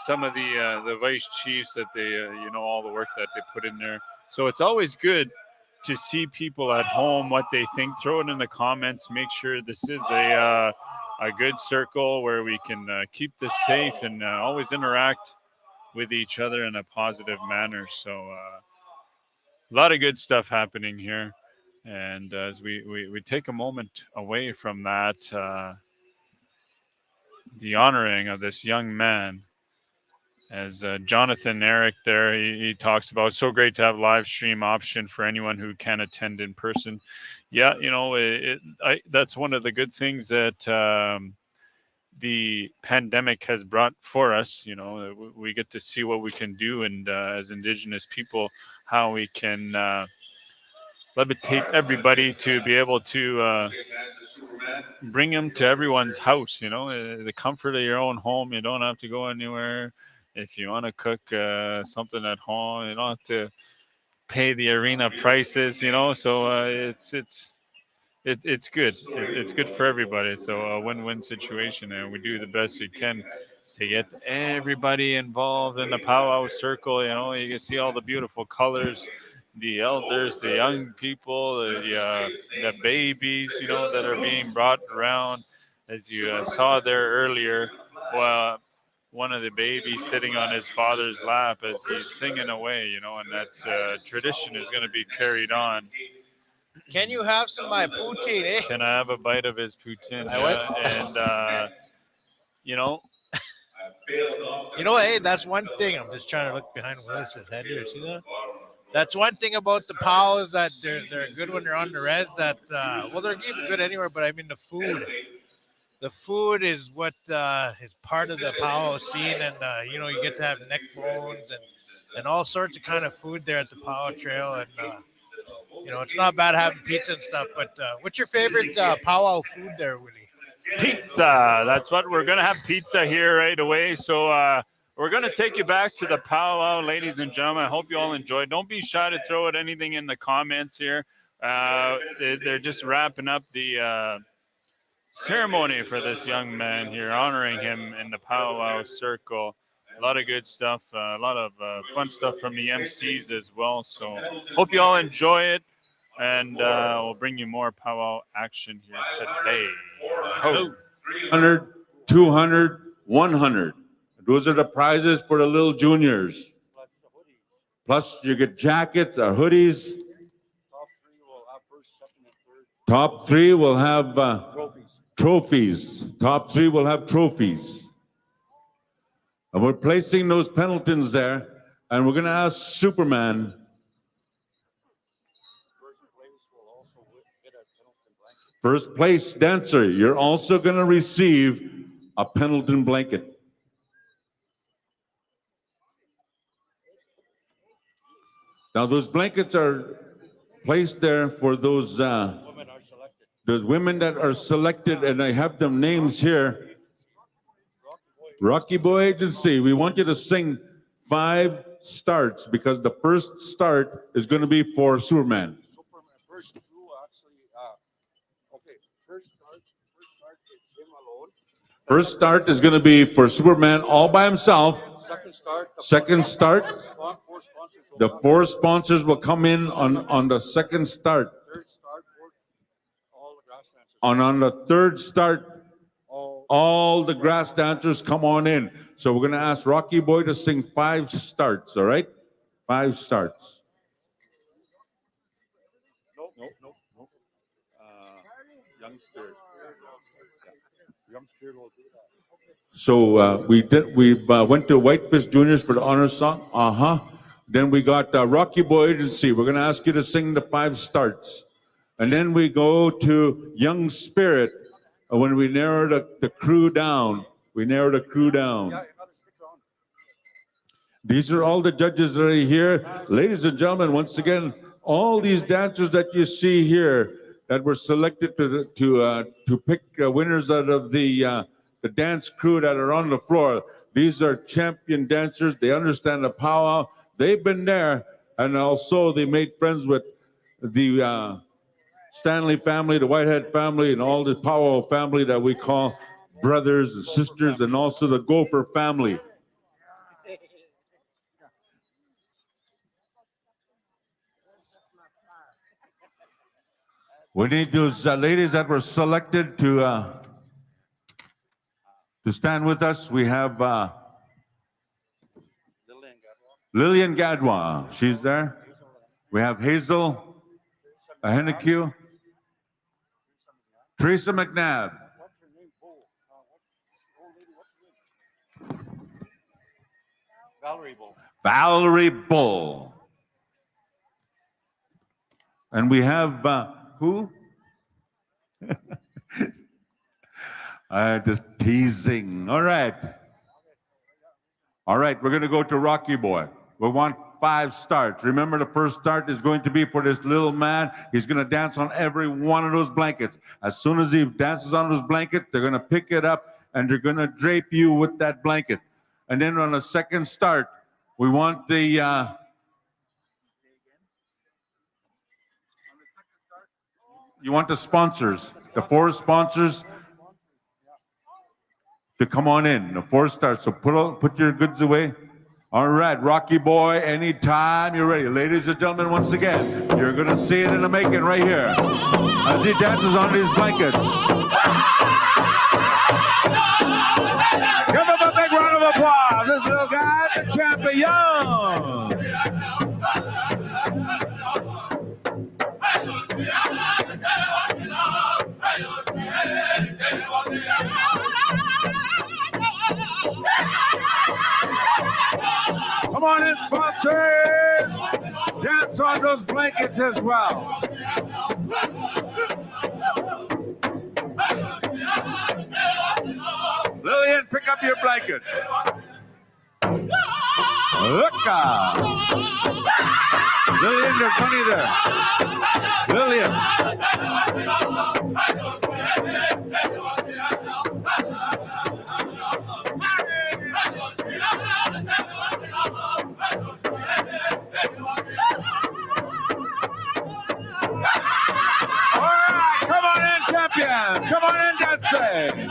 Some of the vice chiefs that they, you know, all the work that they put in there. So it's always good to see people at home what they think. Throw it in the comments. Make sure this is a good circle where we can keep this safe and always interact with each other in a positive manner. So a lot of good stuff happening here. And as we take a moment away from that, the honoring of this young man, as Jonathan Eric there, he talks about, so great to have live stream option for anyone who can attend in person. Yeah, you know, that's one of the good things that the pandemic has brought for us. You know, we get to see what we can do, and as Indigenous people, how we can levitate everybody to be able to bring them to everyone's house. You know, the comfort of your own home. You don't have to go anywhere. If you want to cook something at home, you don't have to pay the arena prices. You know, so it's good. It's good for everybody. It's a win-win situation, and we do the best we can to get everybody involved in the powwow circle. You know, you can see all the beautiful colors, the elders, the young people, the babies, you know, that are being brought around. As you saw there earlier, well, one of the babies sitting on his father's lap as he's singing away, you know, and that tradition is going to be carried on. Can you have some of my poutine, eh? Can I have a bite of his poutine? I would. And, you know, hey, that's one thing. I'm just trying to look behind Willis's head here. See that? That's one thing about the POWs, that they're good when they're on the res. That well, they're even good anywhere. But I mean, the food. The food is what is part of the POW scene, and you know, you get to have neck bones and all sorts of kind of food there at the POW trail, and you know, it's not bad having pizza and stuff. But what's your favorite powwow food there, Willie? pizza. That's what we're going to have, pizza here right away. So we're going to take you back to the powwow, ladies and gentlemen. I hope you all enjoyed. Don't be shy to throw out anything in the comments here. They're just wrapping up the ceremony for this young man here, honoring him in the powwow circle. A lot of good stuff, a lot of fun stuff from the MCs as well. So hope you all enjoy it, and we'll bring you more powwow action here today. 300, 200, 100. Those are the prizes for the little juniors. Plus you get jackets or hoodies. Top three will have trophies. Top three will have trophies. And we're placing those Pendletons there, and we're going to ask Superman. First place dancer, you're also going to receive a Pendleton blanket. Now those blankets are placed there for those the women that are selected, and I have them names here. Rocky Boy Agency, we want you to sing 5 starts because the first start is going to be for Superman. First start is going to be for Superman all by himself. Second start, the 4 sponsors will come in on the second start. On the third start, all the grass dancers come on in. So we're going to ask Rocky Boy to sing 5 starts, all right? 5 starts. Young Spirit. Young Spirit will do that. So we went to Whitefish Juniors for the honor song. Then we got Rocky Boy Agency. We're going to ask you to sing the 5 starts. And then we go to Young Spirit. When we narrow the crew down, These are all the judges that are here. Ladies and gentlemen, once again, all these dancers that you see here that were selected to pick winners out of the dance crew that are on the floor. These are champion dancers. They understand the powwow. They've been there, and also they made friends with the Stanley family, the Whitehead family, and all the powwow family that we call brothers and sisters, and also the Gopher family. We need those ladies that were selected to stand with us. We have Lillian Gadwa. She's there. We have Hazel Henneque, Teresa McNabb. Valerie Bull. And we have who? Just teasing. All right. All right, we're going to go to Rocky Boy. We want 5 starts. Remember, the first start is going to be for this little man. He's going to dance on every one of those blankets. As soon as he dances on those blankets, they're going to pick it up and they're going to drape you with that blanket. And then on the second start, we want the you want the sponsors, the 4 sponsors to come on in. The 4 starts. So put your goods away. All right, Rocky Boy, anytime you're ready. Ladies and gentlemen, once again, you're going to see it in the making right here as he dances on these blankets. Give him a big round of applause. This little guy, the champion. Come on in, sponsors. Dance on those blankets as well. Lillian, pick up your blanket. Look out. Lillian, there's money there. Lillian. Come on in, dancing.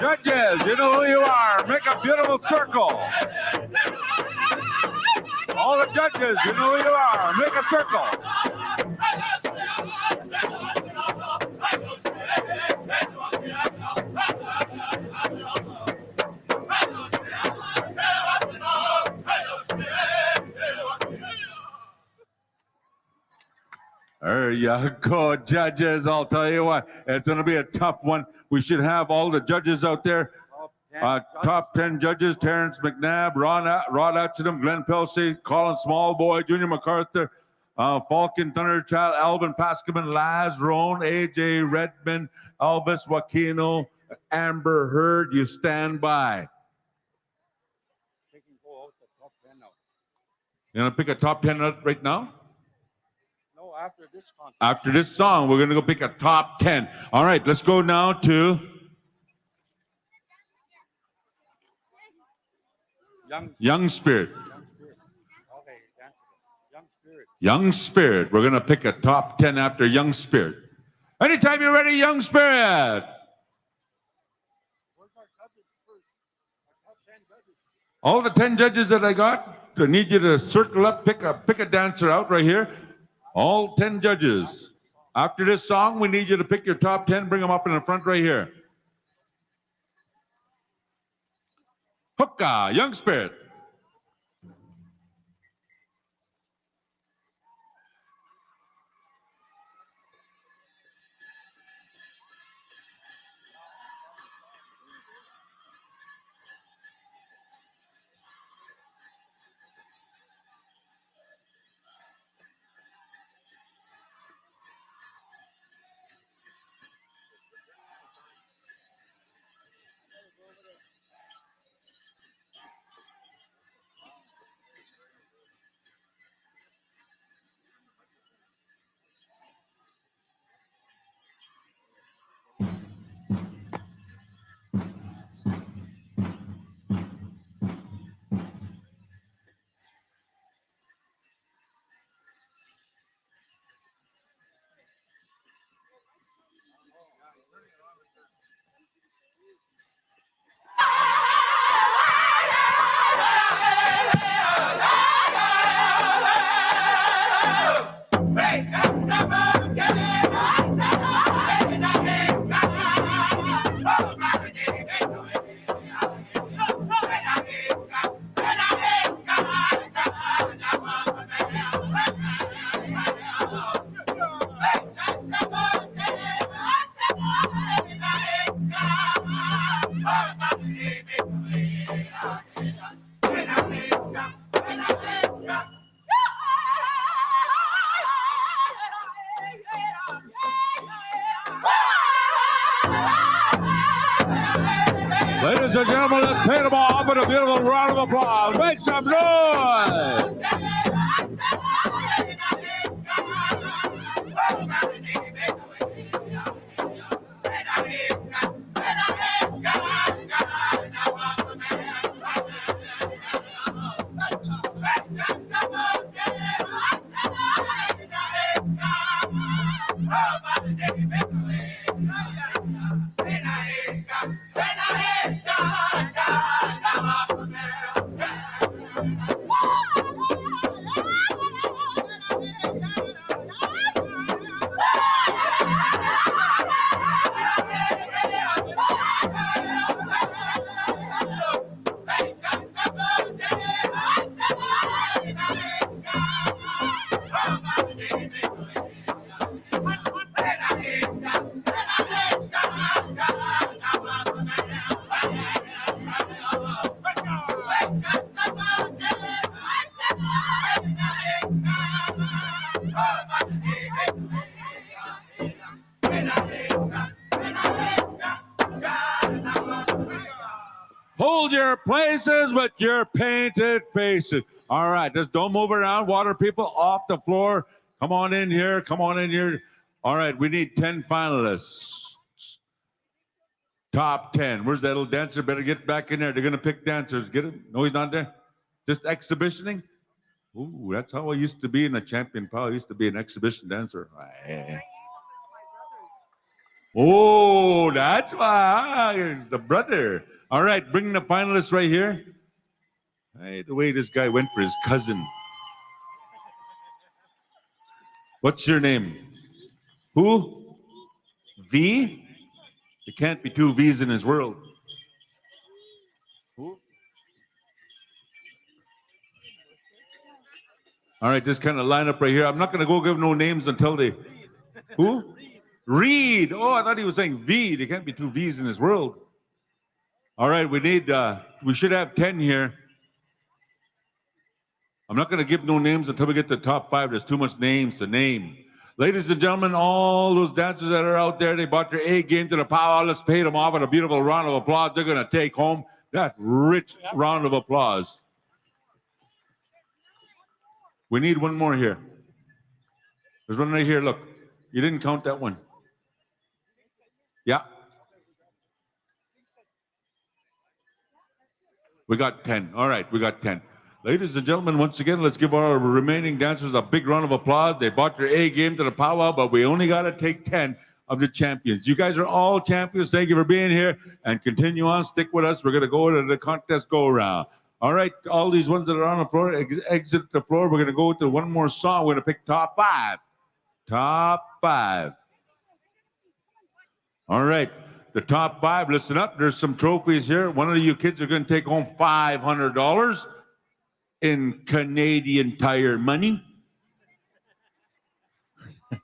Judges, you know who you are. Make a beautiful circle. All the judges, you know who you are. Make a circle. There you go, judges. I'll tell you what, it's going to be a tough one. We should have all the judges out there. Top 10 judges: Terrence McNabb, Rod Atchison, Glenn Pelsey, Colin Smallboy, Junior MacArthur, Falcon Thunderchild, Alvin Pascaman, Laz Roan, AJ Redmond, Elvis Wakino, Amber Heard. You stand by. You want to pick a top 10 right now? No, after this contest. After this song, we're going to go pick a top 10. All right, let's go now to Young Spirit. Okay, Young Spirit. Young Spirit. We're going to pick a top 10 after Young Spirit. Anytime you're ready, Young Spirit. All the 10 judges that I got, I need you to circle up, pick a dancer out right here. All 10 judges. After this song, we need you to pick your top 10, bring them up in the front right here. Hookah, Young Spirit. Ladies and gentlemen, let's pay them off with a beautiful round of applause. Make some noise! Hold your places with your painted faces. All right, just don't move around. Water people off the floor. Come on in here. Come on in here. All right, we need 10 finalists. Top 10. Where's that little dancer? Better get back in there. They're going to pick dancers. Get him? No, he's not there. Just exhibitioning? Ooh, that's how I used to be in a champion power. I used to be an exhibition dancer. Oh, that's why. The brother. All right, bring the finalists right here. Hey, the way this guy went for his cousin. What's your name? Who? V? There can't be two V's in his world. Who? All right, just kind of line up right here. I'm not going to go give no names until they... Who? Reed. Oh, I thought he was saying V. There can't be two V's in his world. All right, we need, we should have 10 here. I'm not going to give no names until we get to the top 5. There's too much names to name. Ladies and gentlemen, all those dancers that are out there, they brought their A game to the power. Let's pay them off with a beautiful round of applause. They're going to take home that rich round of applause. We need one more here. There's one right here. Look, you didn't count that one. Yeah. We got 10. All right, we got 10. Ladies and gentlemen, once again, let's give our remaining dancers a big round of applause. They brought their A game to the powwow, but we only got to take 10 of the champions. You guys are all champions. Thank you for being here, and continue on. Stick with us. We're going to go to the contest go-around. All right, all these ones that are on the floor, exit the floor. We're going to go to one more song. We're going to pick top 5. Top 5. All right. The top 5, listen up. There's some trophies here. One of you kids are going to take home $500 in Canadian Tire money.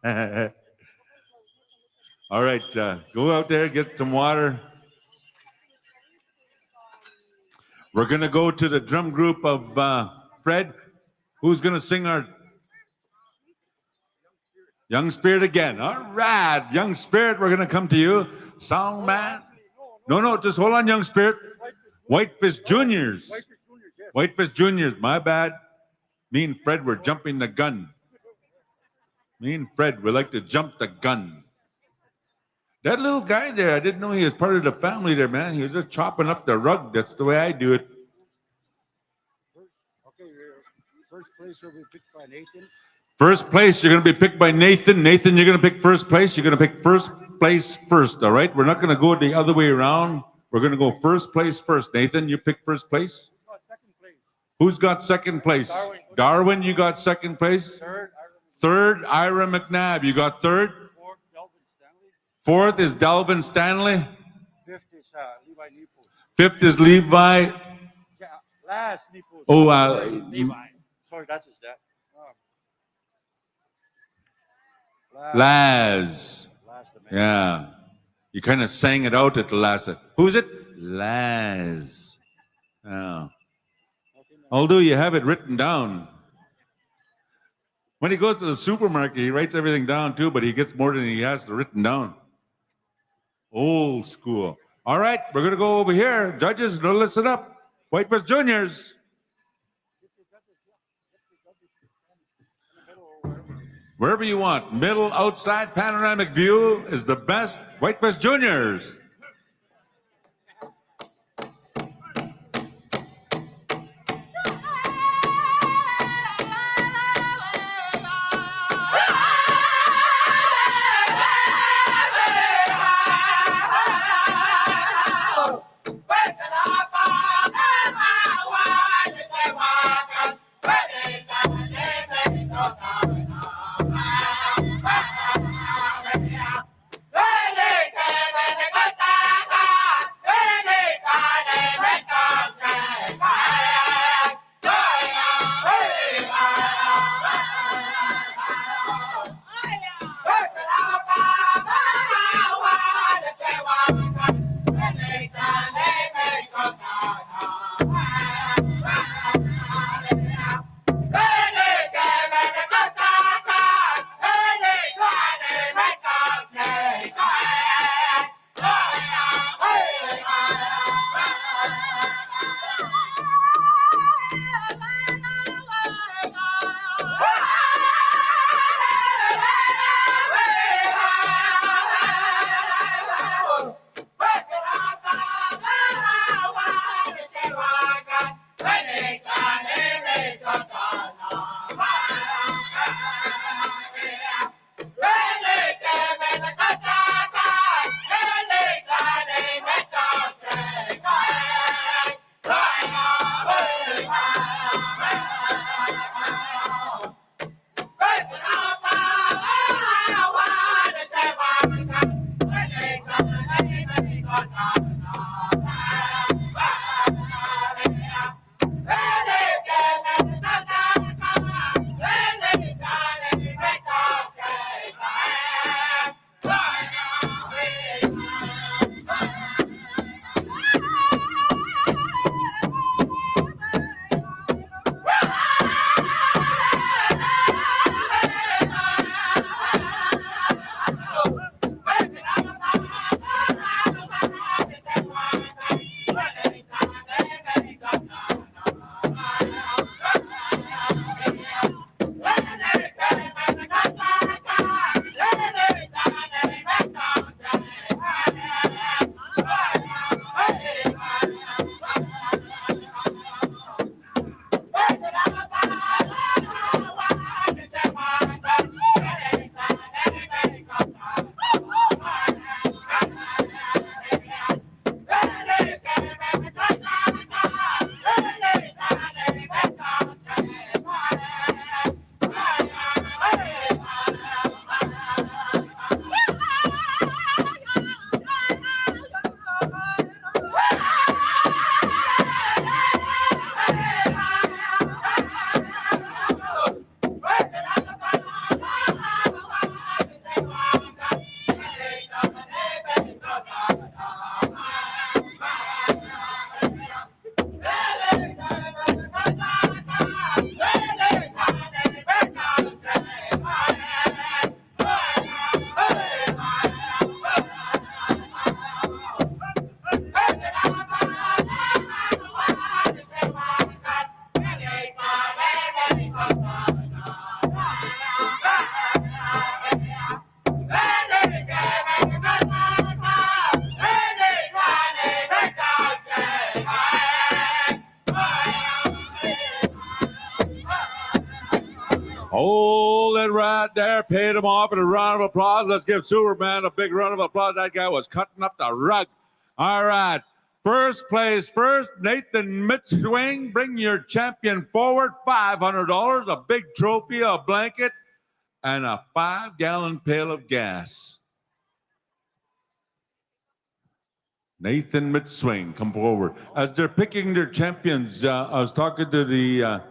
All right, go out there, get some water. We're going to go to the drum group of Fred. Who's going to sing our Young Spirit again? All right, Young Spirit, we're going to come to you. Song man. No, just hold on, Young Spirit. Whitefish Juniors. Whitefish Juniors, my bad. Me and Fred were jumping the gun. Me and Fred, we like to jump the gun. That little guy there, I didn't know he was part of the family there, man. He was just chopping up the rug. That's the way I do it. Okay, first place will be picked by Nathan. First place, you're going to be picked by Nathan. Nathan, you're going to pick first place. You're going to pick first place first, all right? We're not going to go the other way around. We're going to go first place first. Nathan, you pick first place. Who's got second place? Darwin, you got second place. Third, Ira McNabb, you got third. Fourth is Delvin Stanley. Fifth is Levi Nepos. Fifth is Levi. Yeah, last Nepos. Oh, Levi. Sorry, that's his dad. Laz. Yeah. You kind of sang it out at the last. Who's it? Laz. Yeah. Although you have it written down. When he goes to the supermarket, he writes everything down too, but he gets more than he has written down. Old school. All right, we're going to go over here. Judges, no, listen up. Whitefish Juniors. Wherever you want. Middle, outside, panoramic view is the best. Whitefish Juniors. Hold it right there. Paid him off with a round of applause. Let's give Superman a big round of applause. That guy was cutting up the rug. All right. First place first, Nathan Mitzwing. Bring your champion forward. $500, a big trophy, a blanket, and a 5-gallon pail of gas. Nathan Mitzwing, come forward. As they're picking their champions, I was talking to the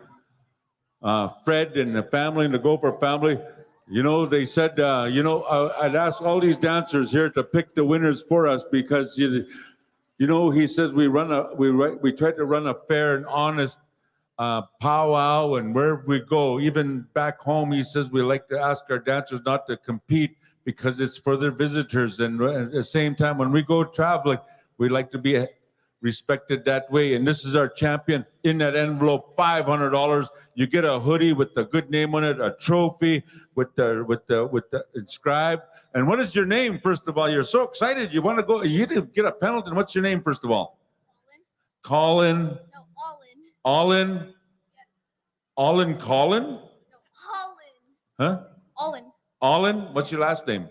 Fred and the family and the Gopher family. You know, they said, I'd ask all these dancers here to pick the winners for us because, you know, he says we try to run a fair and honest powwow, and wherever we go, even back home, he says we like to ask our dancers not to compete because it's for their visitors. And at the same time, when we go traveling, we like to be respected that way. And this is our champion. In that envelope, $500. You get a hoodie with the good name on it, a trophy with the inscribed. And what is your name, first of all? You're so excited. You want to go. You didn't get a penalty. What's your name, first of all? Colin. No, Olin. Olin Colin? No, Colin. Huh? Olin. Olin? What's your last name?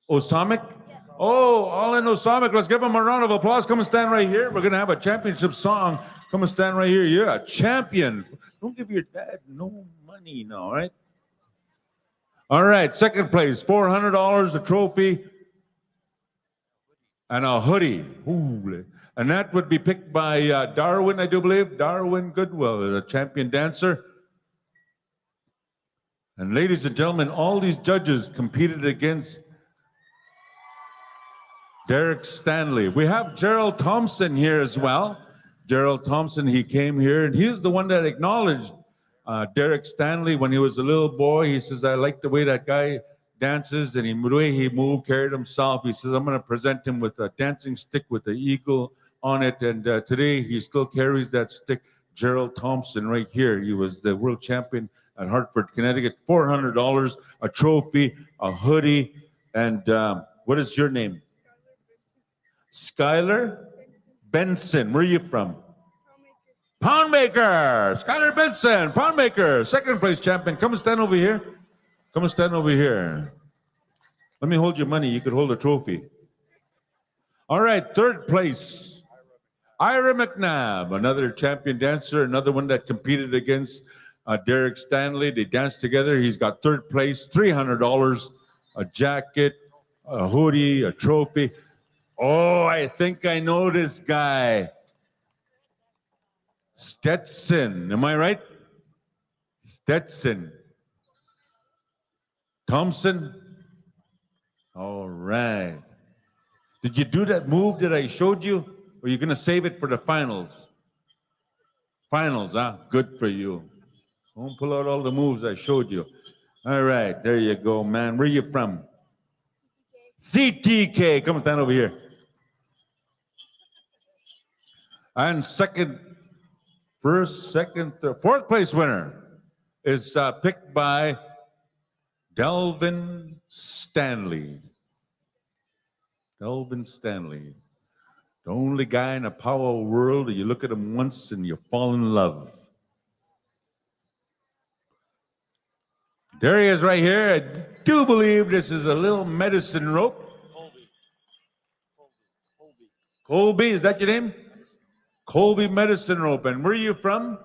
Osamic? Yes. Oh, Olin Osamic. Let's give him a round of applause. Come and stand right here. We're going to have a championship song. Come and stand right here. You're a champion. Don't give your dad no money now, all right? All right, second place, $400, a trophy, and a hoodie. Ooh. And that would be picked by Darwin, I do believe. Darwin Goodwill, the champion dancer. And ladies and gentlemen, all these judges competed against Derek Stanley. We have Gerald Thompson here as well. Gerald Thompson, he came here, and he's the one that acknowledged Derek Stanley when he was a little boy. He says, I like the way that guy dances, and the way he moved, carried himself. He says, I'm going to present him with a dancing stick with the eagle on it. And today he still carries that stick. Gerald Thompson right here. He was the world champion at Hartford, Connecticut. $400, a trophy, a hoodie. And what is your name? Skylar Benson. Where are you from? Poundmaker. Skylar Benson, Poundmaker, second place champion. Come and stand over here. Come and stand over here. Let me hold your money. You could hold a trophy. All right, third place. Ira McNabb, another champion dancer, another one that competed against Derek Stanley. They danced together. He's got third place, $300, a jacket, a hoodie, a trophy. Oh, I think I know this guy. Stetson, am I right? Stetson. Thompson? All right. Did you do that move that I showed you? Or are you going to save it for the finals? Finals, huh? Good for you. Don't pull out all the moves I showed you. All right, there you go, man. Where are you from? CTK. Come stand over here. And fourth place winner is picked by Delvin Stanley. Delvin Stanley. The only guy in a power world that you look at him once and you fall in love. There he is right here. I do believe this is a little medicine rope. Colby, is that your name? Colby medicine rope. And where are you from?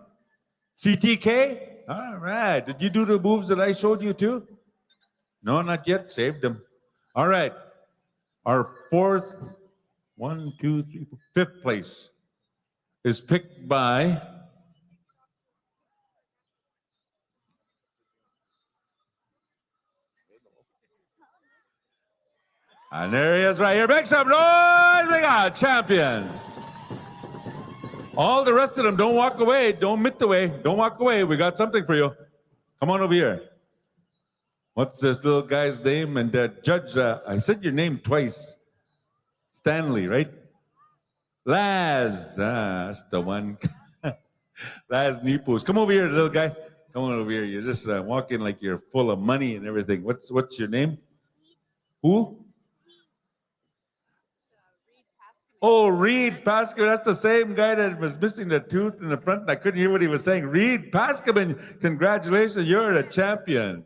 CTK? All right. Did you do the moves that I showed you too? No, not yet. Saved them. All right. Our fifth place is picked by and there he is right here. Make some noise. We got champion. All the rest of them, don't walk away. Don't mitt the way. Don't walk away. We got something for you. Come on over here. What's this little guy's name? And Judge, I said your name twice. Stanley, right? Laz. That's the one. Laz Nipos. Come over here, little guy. Come on over here. You're just walking like you're full of money and everything. What's your name? Who? Oh, Reed Pascaman, that's the same guy that was missing the tooth in the front, and I couldn't hear what he was saying. Reed Pascaman, congratulations, you're the champion.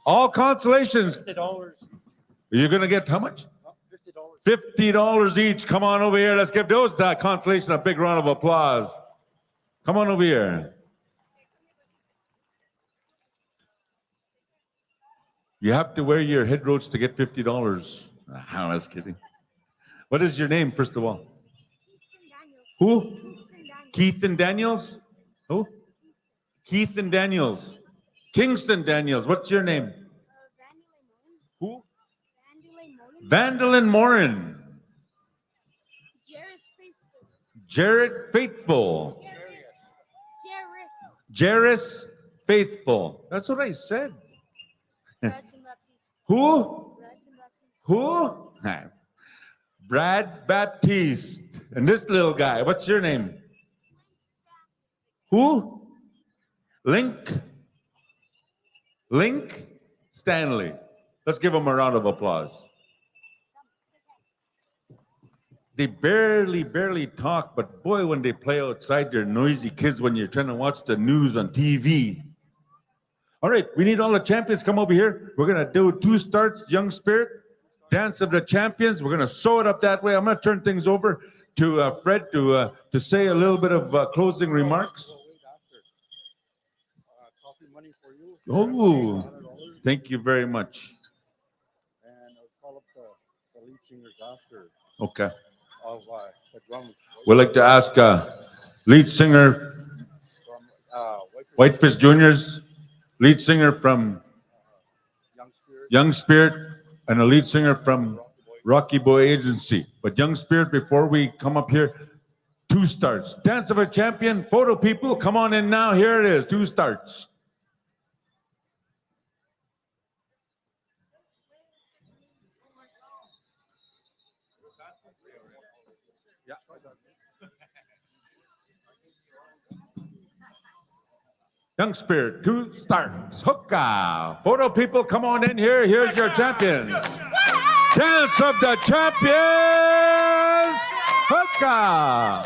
All consolations. $50. You're going to get how much? $50. $50 each. Come on over here. Let's give those consolations a big round of applause. Come on over here. You have to wear your head roach to get $50. I was kidding. What is your name, first of all? Who? Keith and Daniels? Who? Keith and Daniels. Kingston Daniels. What's your name? Who? Vandalyn Morin. Jarrett Faithful. Jairus Faithful. That's what I said. Who? Who? Brad Baptiste. And this little guy, what's your name? Who? Link Stanley. Let's give him a round of applause. They barely talk, but boy, when they play outside, they're noisy kids when you're trying to watch the news on TV. All right, we need all the champions come over here. We're gonna do 2 starts, Young Spirit, Dance of the Champions. We're gonna sew it up that way. I'm gonna turn things over to Fred to say a little bit of closing remarks. Oh, thank you very much. And I'll call up the lead singers after. Okay. Of the drums. We'd like to ask lead singer From Whitefish Juniors, lead singer from Young Spirit, and a lead singer from Rocky Boy Agency. But Young Spirit, before we come up here, 2 starts. Dance of a Champion, photo people, come on in now. Here it is, 2 starts. Young Spirit, 2 starts. Hookah. Photo people, come on in here. Here's your champions. Dance of the Champions. Hookah.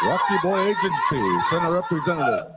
Rocky Boy Agency, Center Representative.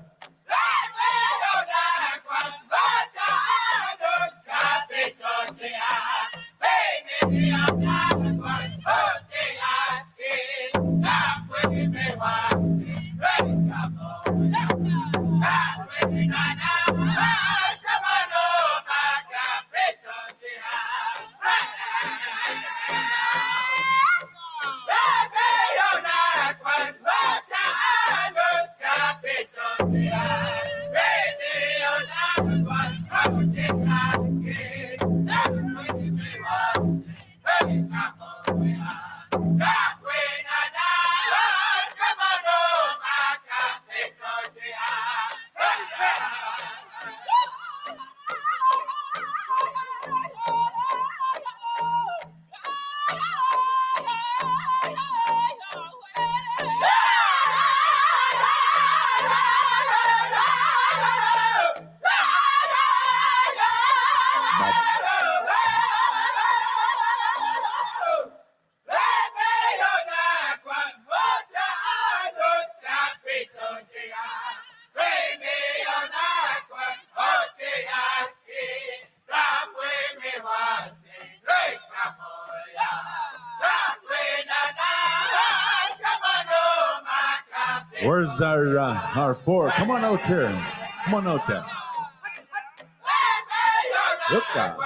Where's our 4? Come on out here. Come on out there. Look out.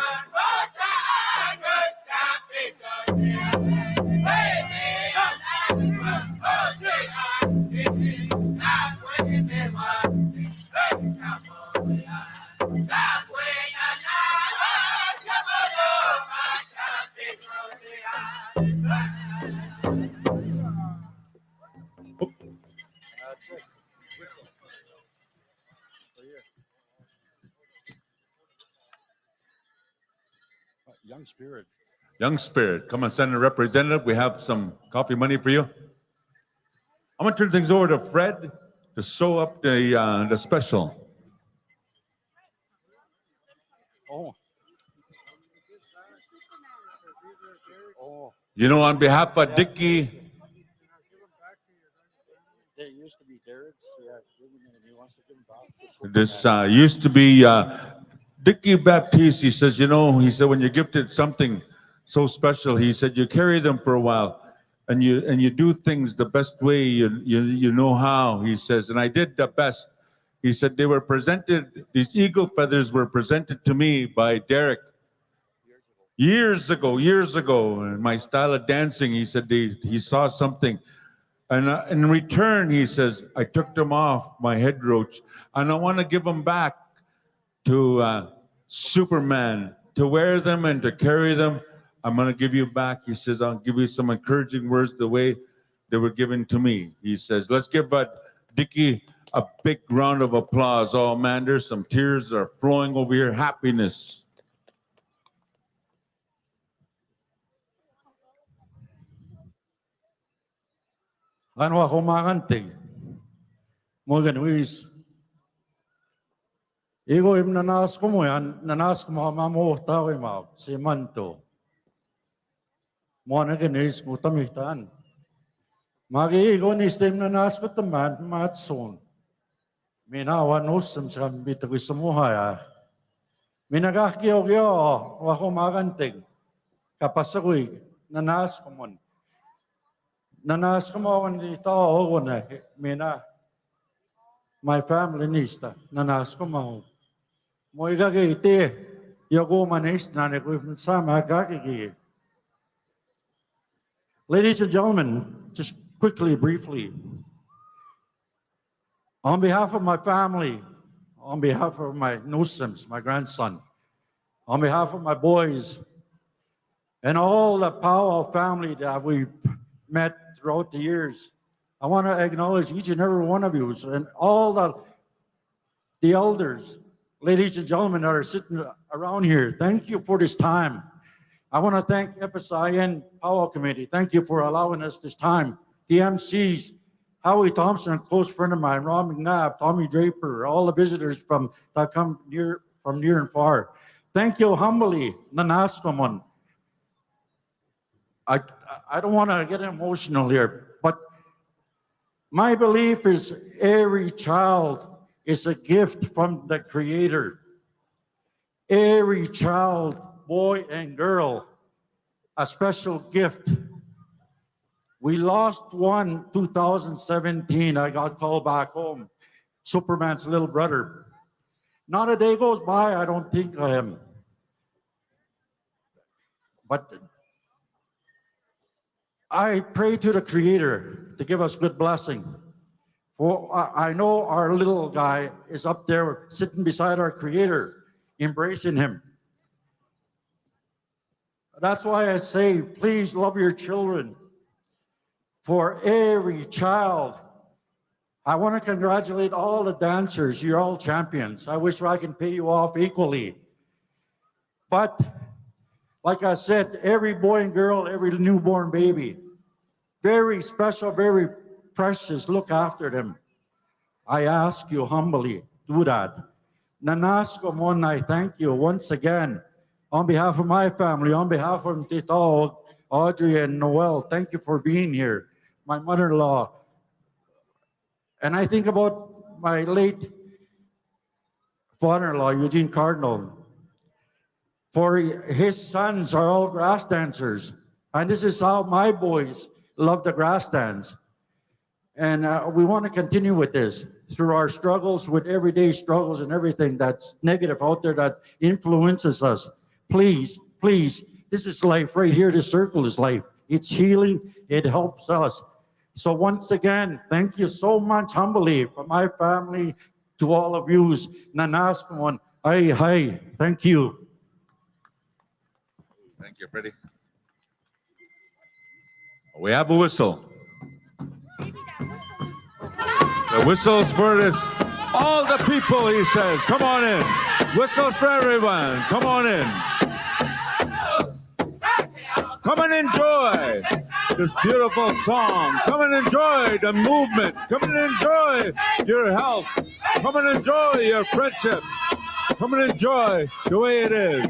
Young Spirit. Young Spirit, come on, send a representative. We have some coffee money for you. I'm going to turn things over to Fred to sew up the special. Oh. Oh. You know, on behalf of Dickie, There used to be Derek's. Yeah, he wants to give them back. this used to be Dickie Baptiste. He says, you know, he said, when you're gifted something so special, he said, you carry them for a while and you do things the best way you know how, he says. And I did the best. He said, they were presented, these eagle feathers were presented to me by Derek years ago. And my style of dancing, he said, he saw something. And in return, he says, I took them off my head roach, and I want to give them back to Superman to wear them and to carry them. I'm going to give you back. He says, I'll give you some encouraging words the way they were given to me. He says, let's give Dickie a big round of applause. Oh, man, there's some tears are flowing over here. Happiness. Ano ako makantig? Mo ganuis. Igo im nanas ko mo yan, nanas ko mamo tao ima, si Manto. Mo na ganuis mo tamitan. Magi igo ni stem nanas ko taman matson. Minawa nosam sa bita ko sumuhaya. Minagakyo ako makantig. Kapasagoy nanas ko mo. Nanas ko mo dito ako na mina my family nista nanas ko mo igagiti yago manis na ne ko sama gagigi. Ladies and gentlemen, just quickly, briefly, on behalf of my family, on behalf of my Nusums, my grandson, on behalf of my boys, and all the Powell family that we've met throughout the years, I want to acknowledge each and every one of you and all the elders, ladies and gentlemen that are sitting around here. Thank you for this time. I want to thank FSIN Powell Committee. Thank you for allowing us this time. The MCs, Howie Thompson, a close friend of mine, Ron McNabb, Tommy Draper, all the visitors that come from near and far. Thank you humbly, Nanaskomon. I don't want to get emotional here, but my belief is every child is a gift from the Creator. Every child, boy and girl, a special gift. We lost one 2017. I got called back home. Superman's little brother. Not a day goes by I don't think of him. But I pray to the Creator to give us good blessing. For I know our little guy is up there sitting beside our Creator, embracing Him. That's why I say, please love your children. For every child, I want to congratulate all the dancers. You're all champions. I wish I can pay you off equally. But like I said, every boy and girl, every newborn baby, very special, very precious. Look after them. I ask you humbly, do that. Nanasko Mon, I thank you once again. On behalf of my family, on behalf of Tito, Audrey, and Noel, thank you for being here. My mother-in-law. And I think about my late father-in-law, Eugene Cardinal. For his sons are all grass dancers. And this is how my boys love the grass dance. And we want to continue with this through our struggles, with everyday struggles and everything that's negative out there that influences us. Please, please, this is life right here. This circle is life. It's healing. It helps us. So once again, thank you so much humbly from my family to all of you. Nanaskamon, hi, thank you. Thank you, Freddie. We have a whistle. The whistle's for this. All the people, he says, come on in. Whistle for everyone. Come on in. Come and enjoy. this beautiful song. Come and enjoy the movement. Come and enjoy your health. Come and enjoy your friendship. Come and enjoy the way it is.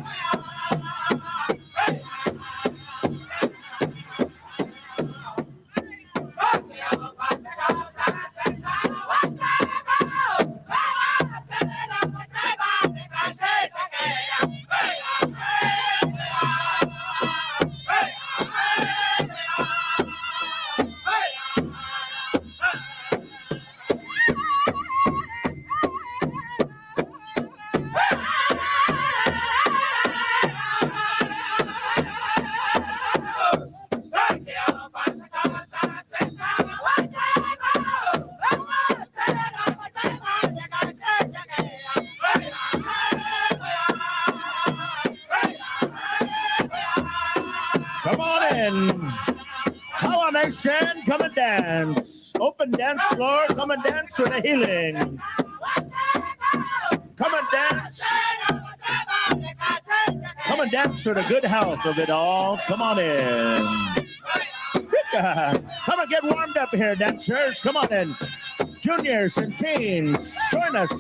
Come on in. Come on, nation. Come and dance. Open dance floor. Come and dance with the healing. Come and dance. Come and dance for the good health of it all. Come on in. Come and get warmed up here, dancers. Come on in. Juniors and teens, join us.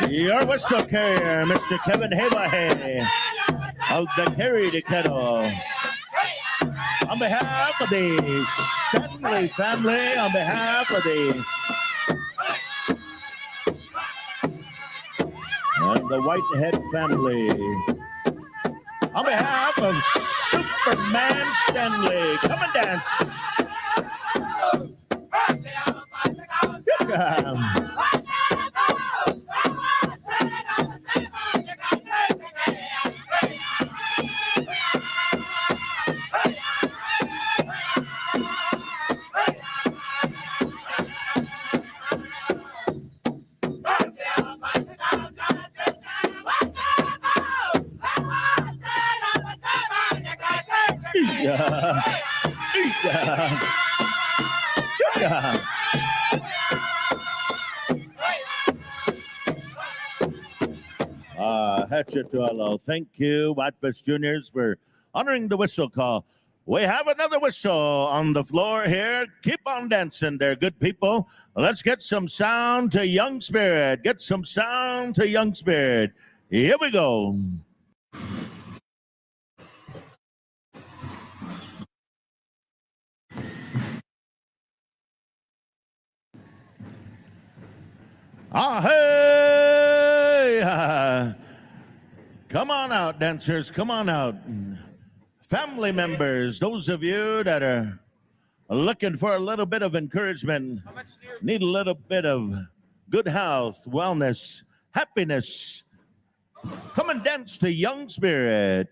Your whistle carrier, Mr. Kevin Habahay of the Carry the Kettle. On behalf of the Stanley family, on behalf of the Whitehead family, on behalf of Superman Stanley, come and dance. Hatchetwello. Thank you, Whitefish Juniors, for honoring the whistle call. We have another whistle on the floor here. Keep on dancing there, good people. Let's get some sound to Young Spirit. Get some sound to Young Spirit. Here we go. Ah, hey! Come on out, dancers. Come on out. Family members, those of you that are looking for a little bit of encouragement, need a little bit of good health, wellness, happiness, come and dance to Young Spirit.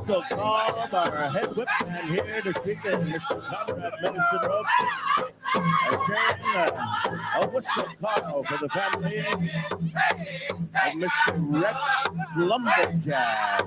whistle call by our head whip man here this weekend, Mr. Conrad Medicine Rope. Sharing a whistle call for the family of Mr. Rex Lumberjack.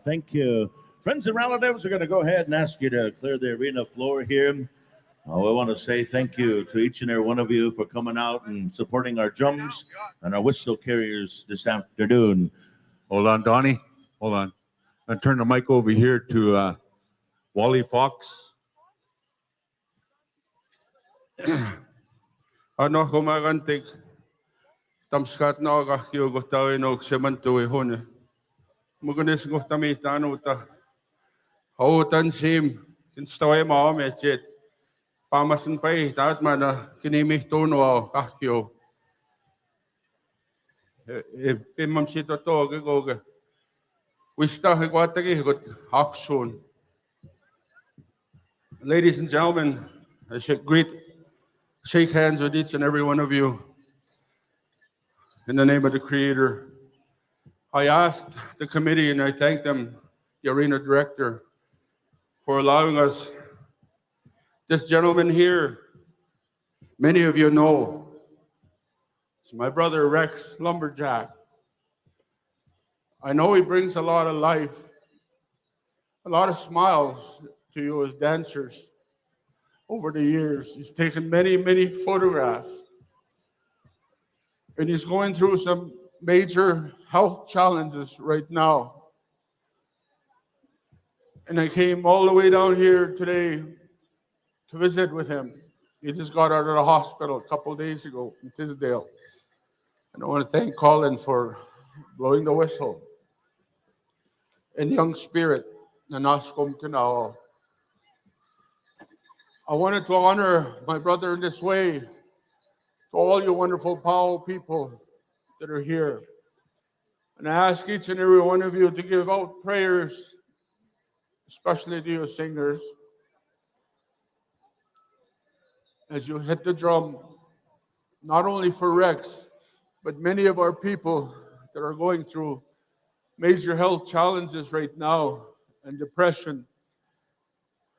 Thank you. Friends and relatives, we're going to go ahead and ask you to clear the arena floor here. We want to say thank you to each and every one of you for coming out and supporting our drums and our whistle carriers this afternoon. Hold on, Donnie. Hold on. I turn the mic over here to Wally Fox. Ano kumakantik tamskat na kakyo gotawin og semantuwe hone. Mugunis gotami tanuta. Hautan sim kinstaway mo mechet. Pamasan pay tat mana kinimih tono kakyo. Pimam sito to gigoga. Wista higwatagi got haksun. Ladies and gentlemen, I should shake hands with each and every one of you. In the name of the Creator, I asked the committee and I thank them, the arena director, for allowing us. This gentleman here, many of you know, it's my brother Rex Lumberjack. I know he brings a lot of life, a lot of smiles to you as dancers. Over the years, he's taken many, many photographs. And he's going through some major health challenges right now. And I came all the way down here today to visit with him. He just got out of the hospital a couple of days ago in Tisdale. And I want to thank Colin for blowing the whistle. And Young Spirit, Nanaskom Tinao. I wanted to honor my brother in this way, to all you wonderful Powell people that are here. And I ask each and every one of you to give out prayers, especially to you singers, as you hit the drum, not only for Rex, but many of our people that are going through major health challenges right now, and depression,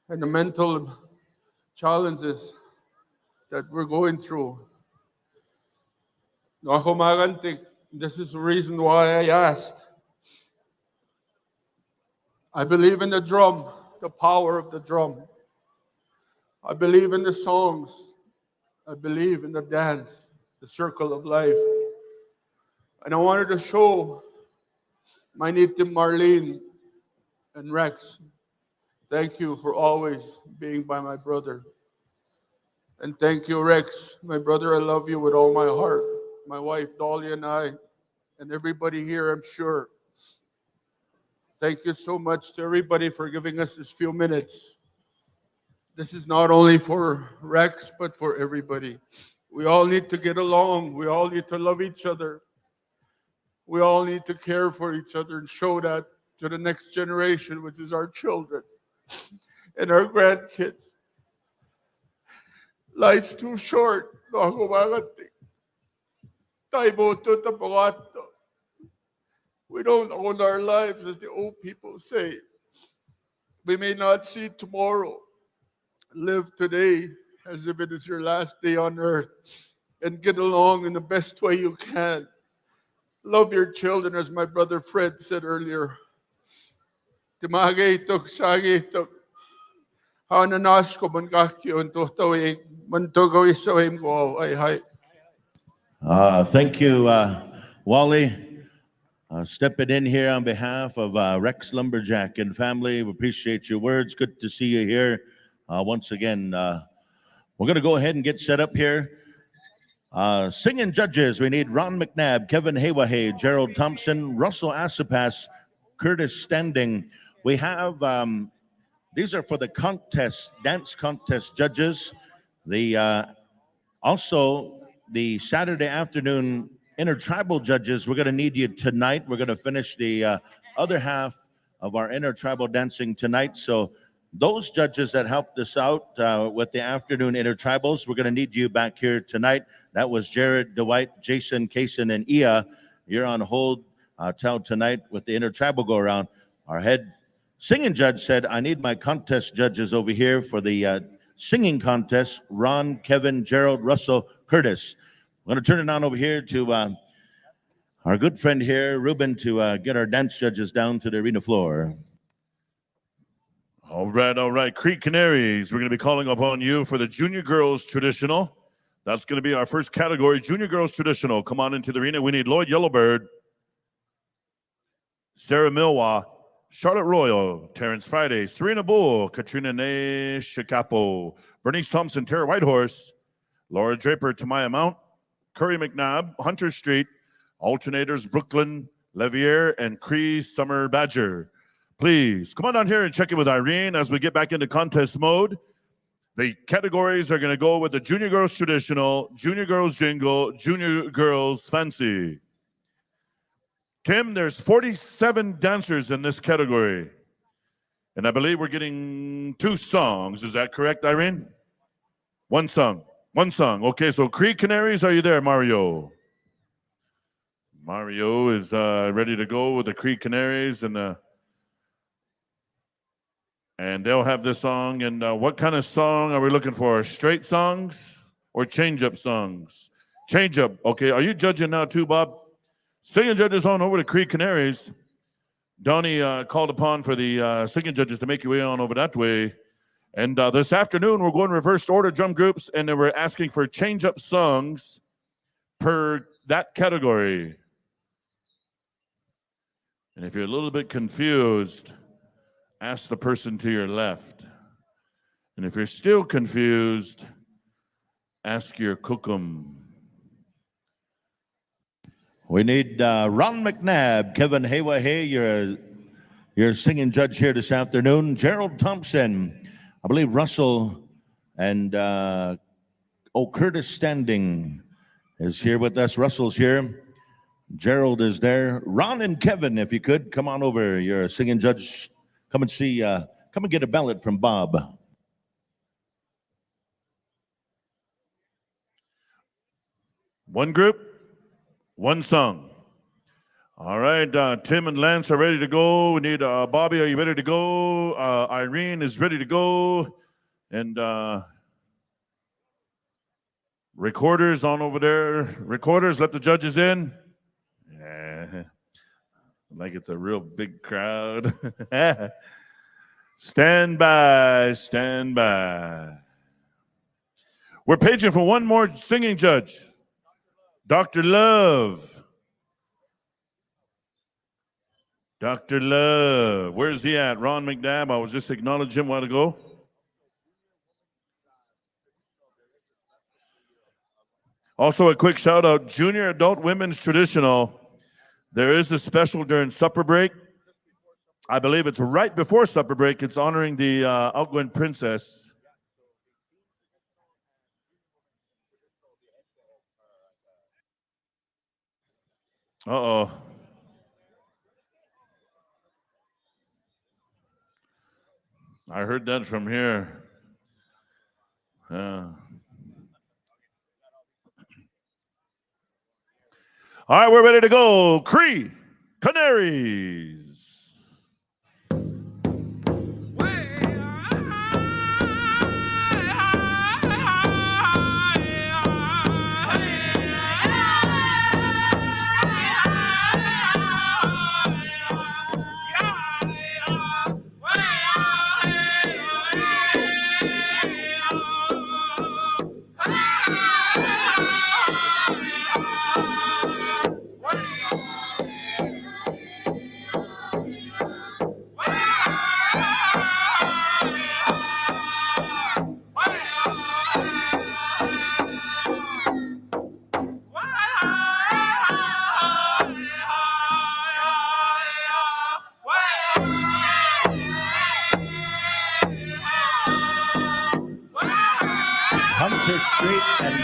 and the mental challenges that we're going through. This is the reason why I asked. I believe in the drum, the power of the drum. I believe in the songs. I believe in the dance, the circle of life. And I wanted to show my Nitim Marlene and Rex, thank you for always being by my brother. And thank you, Rex, my brother, I love you with all my heart. My wife, Dolly, and I, and everybody here, I'm sure. Thank you so much to everybody for giving us this few minutes. This is not only for Rex, but for everybody. We all need to get along. We all need to love each other. We all need to care for each other and show that to the next generation, which is our children and our grandkids. Life's too short. We don't own our lives, as the old people say. We may not see tomorrow. Live today as if it is your last day on earth and get along in the best way you can. Love your children, as my brother Fred said earlier. Timagaytok, sagaytok. Hananas ko man kakyo and tohtaway man togawi sa him ko ay hay. Thank you, Wally. Stepping in here on behalf of Rex Lumberjack and family. We appreciate your words. Good to see you here. Once again, we're going to go ahead and get set up here. Singing judges, we need Ron McNabb, Kevin Haywahay, Gerald Thompson, Russell Asapas, Curtis Standing. We have, these are for the contest, dance contest judges. Also, the Saturday afternoon intertribal judges, we're going to need you tonight. We're going to finish the other half of our intertribal dancing tonight. So those judges that helped us out with the afternoon intertribals, we're going to need you back here tonight. That was Jared, Dwight, Jason, Kaysen, and Ia. You're on hold till tonight with the intertribal go around. Our head singing judge said, I need my contest judges over here for the singing contest. Ron, Kevin, Gerald, Russell, Curtis. I'm going to turn it on over here to our good friend here, Ruben, to get our dance judges down to the arena floor. All right. Creek Canaries, we're going to be calling upon you for the Junior Girls Traditional. That's going to be our first category, Junior Girls Traditional. Come on into the arena. We need Lloyd Yellowbird, Sarah Milwa, Charlotte Royal, Terrence Friday, Serena Bull, Katrina Nay Shikapo, Bernice Thompson, Tara Whitehorse, Laura Draper, Tamaya Mount, Curry McNabb, Hunter Street, alternators Brooklyn, Levier, and Cree Summer Badger. Please come on down here and check in with Irene as we get back into contest mode. The categories are going to go with the Junior Girls Traditional, Junior Girls Jingle, Junior Girls Fancy. Tim, there's 47 dancers in this category. And I believe we're getting 2 songs. Is that correct, Irene? One song. Okay, so Creek Canaries, are you there, Mario? Mario is ready to go with the Creek Canaries, and they'll have this song. And what kind of song are we looking for? Straight songs or change-up songs? Change-up. Okay, are you judging now too, Bob? Singing judges on over to Creek Canaries. Donnie called upon for the singing judges to make your way on over that way. And this afternoon, we're going reverse order drum groups, and then we're asking for change-up songs per that category. And if you're a little bit confused, ask the person to your left. And if you're still confused, ask your cookum. We need Ron McNabb, Kevin Haywahay, your singing judge here this afternoon. Gerald Thompson, I believe Russell, and Curtis Standing is here with us. Russell's here. Gerald is there. Ron and Kevin, if you could, come on over. You're a singing judge. Come and see, come and get a ballot from Bob. One group, one song. All right, Tim and Lance are ready to go. We need Bobby, are you ready to go? Irene is ready to go. And recorders on over there. Recorders, let the judges in. Yeah, like it's a real big crowd. Stand by, stand by. We're paging for one more singing judge. Dr. Love. Dr. Love, where's he at? Ron McNabb, I was just acknowledging him a while ago. Also, a quick shout out, Junior Adult Women's Traditional. There is a special during supper break. I believe it's right before supper break. It's honoring the outgoing princess. Uh-oh. I heard that from here. All right, we're ready to go. Cree Canaries.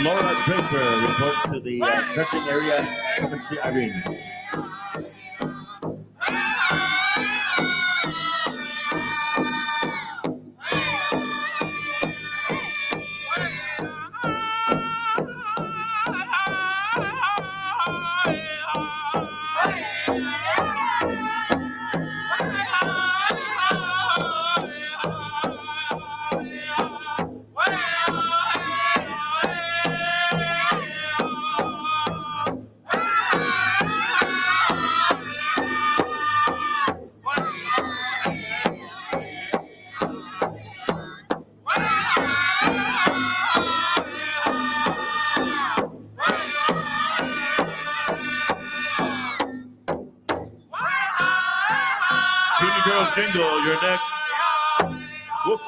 Laura Draper reports to the judging area. Come and see Irene. Junior Girls Jingle, you're next. Woof.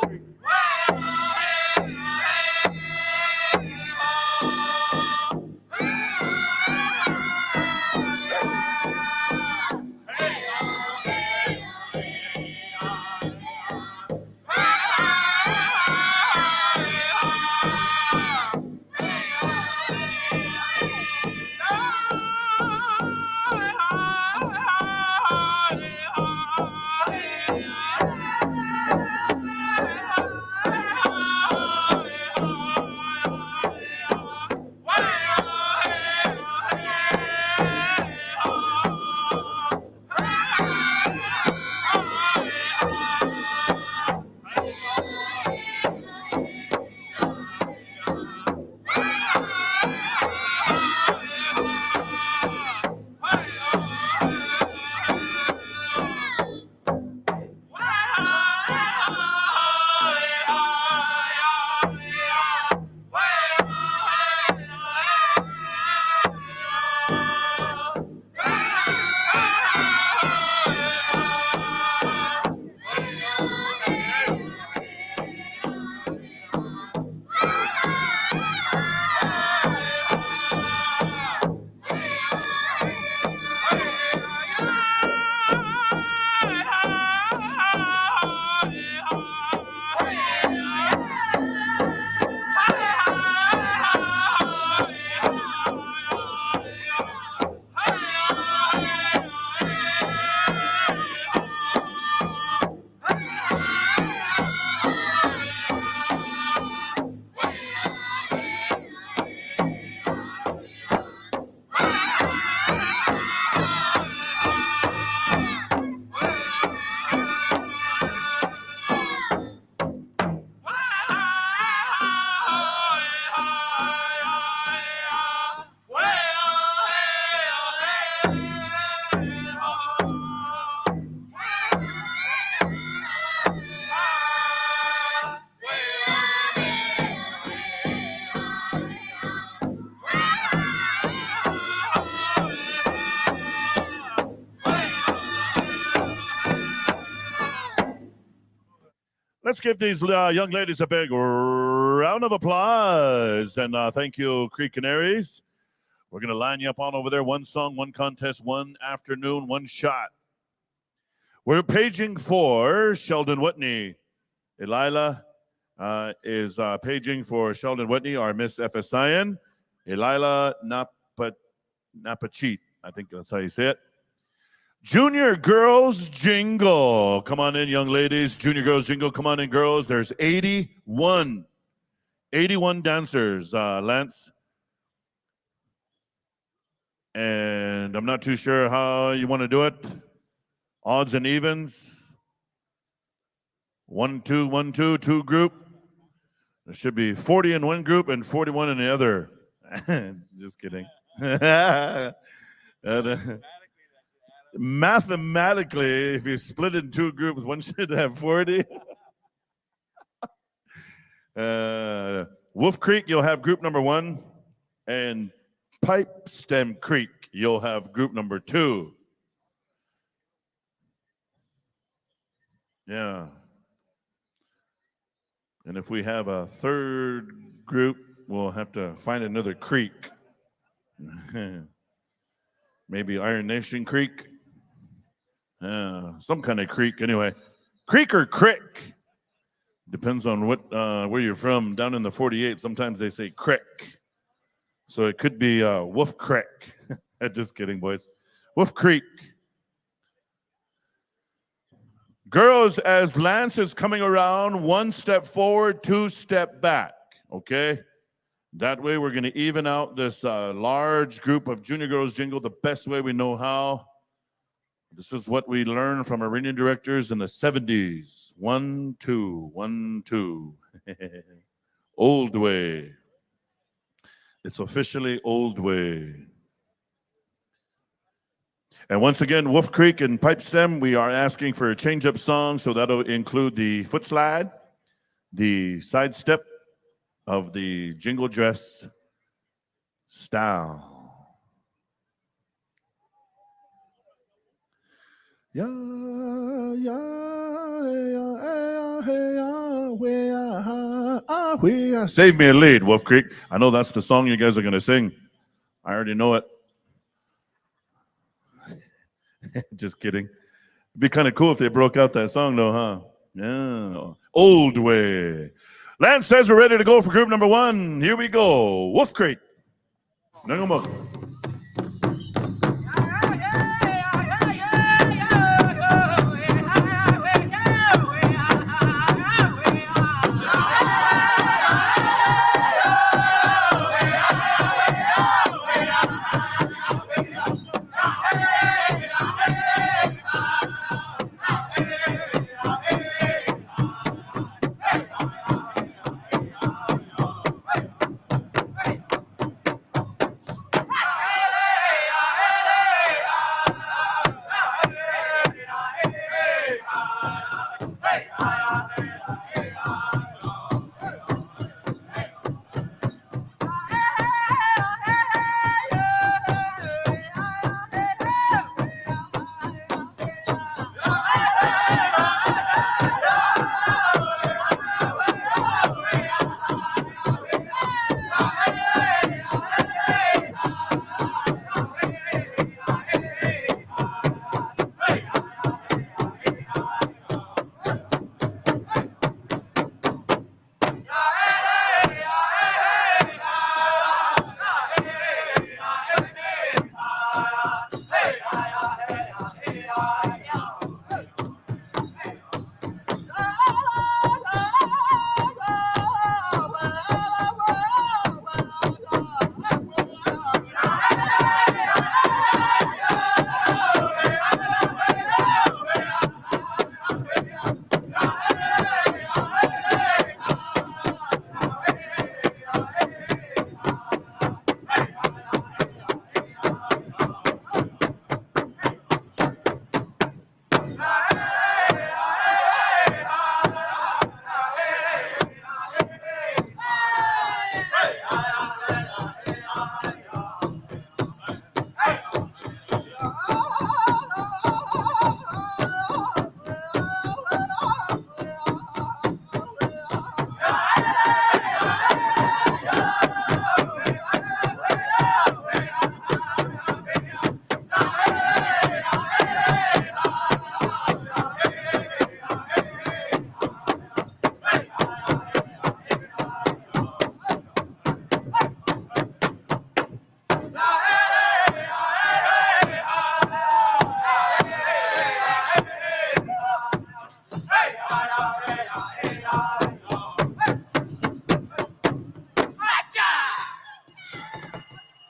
Let's give these young ladies a big round of applause. And thank you, Creek Canaries. We're going to line you up on over there. One song, one contest, one afternoon, one shot. We're paging for Sheldon Whitney. Elila is paging for Sheldon Whitney, our Miss FSIN. Elila Napachit. I think that's how you say it. Junior Girls Jingle. Come on in, young ladies. Junior Girls Jingle. Come on in, girls. There's 81 dancers, Lance. And I'm not too sure how you want to do it. Odds and evens. 1, 2, 1, 2, 2 group. There should be 40 in one group and 41 in the other. Just kidding. Mathematically, if you split it in two groups, one should have 40. Wolf Creek, you'll have group number 1. And Pipe Stem Creek, you'll have group number 2. Yeah. And if we have a third group, we'll have to find another creek. Maybe Iron Nation Creek. Some kind of creek anyway. Creek or crick. Depends on what where you're from. Down in the 48, sometimes they say crick. So it could be Wolf Creek. Just kidding, boys. Wolf Creek. Girls, as Lance is coming around, 1 step forward, 2 step back, okay? That way we're going to even out this large group of junior girls jingle the best way we know how. This is what we learned from our ring directors in the 70s. 1, 2, 1, 2. Old way. It's officially old way. And once again, Wolf Creek and Pipe Stem, we are asking for a change-up song, so that'll include the foot slide, the side step of the jingle dress style. Yeah, save me a lead, Wolf Creek. I know that's the song you guys are going to sing. I already know it. Just kidding. It'd be kind of cool if they broke out that song, though, huh? Yeah. Old way. Lance says we're ready to go for group number 1. Here we go. Wolf Creek. Nangamuk.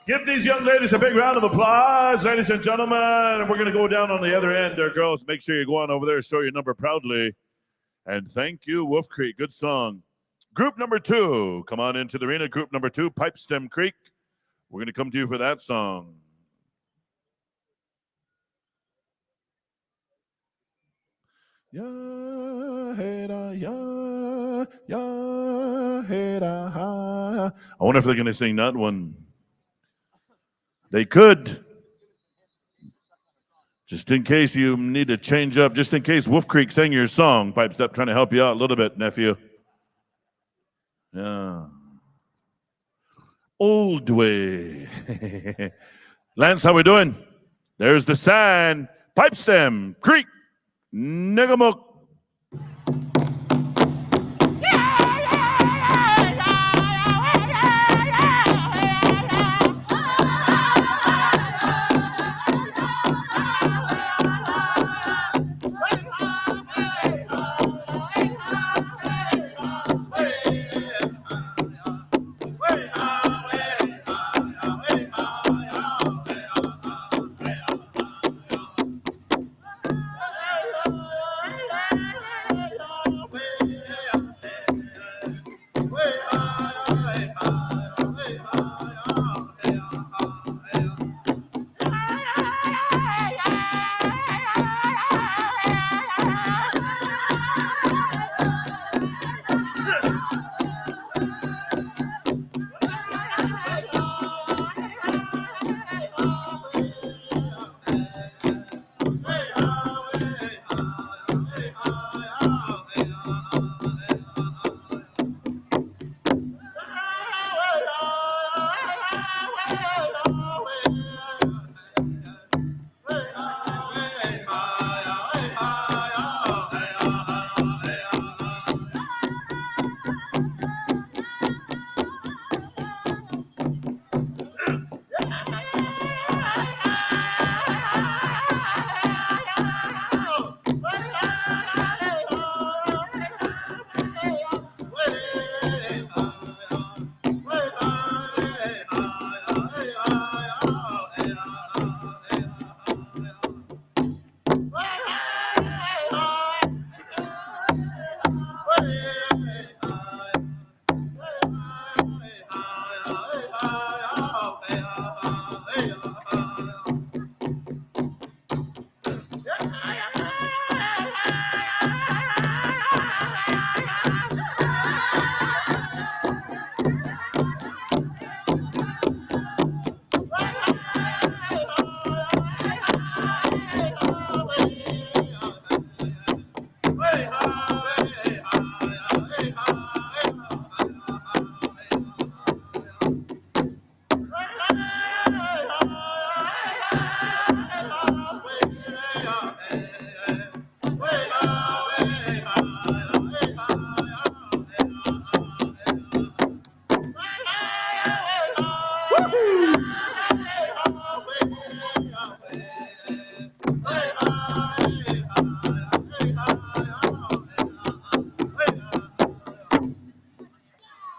Give these young ladies a big round of applause, ladies and gentlemen. And we're going to go down on the other end there, girls. Make sure you go on over there, show your number proudly. And thank you, Wolf Creek. Good song. Group number 2. Come on into the arena. Group number 2, Pipe Stem Creek. We're going to come to you for that song. I wonder if they're going to sing that one. They could. Just in case you need to change up, just in case Wolf Creek sang your song, Pipe Step, trying to help you out a little bit, nephew. Yeah. Old way. Lance, how we doing? There's the sign. Pipe Stem Creek. Negamuk.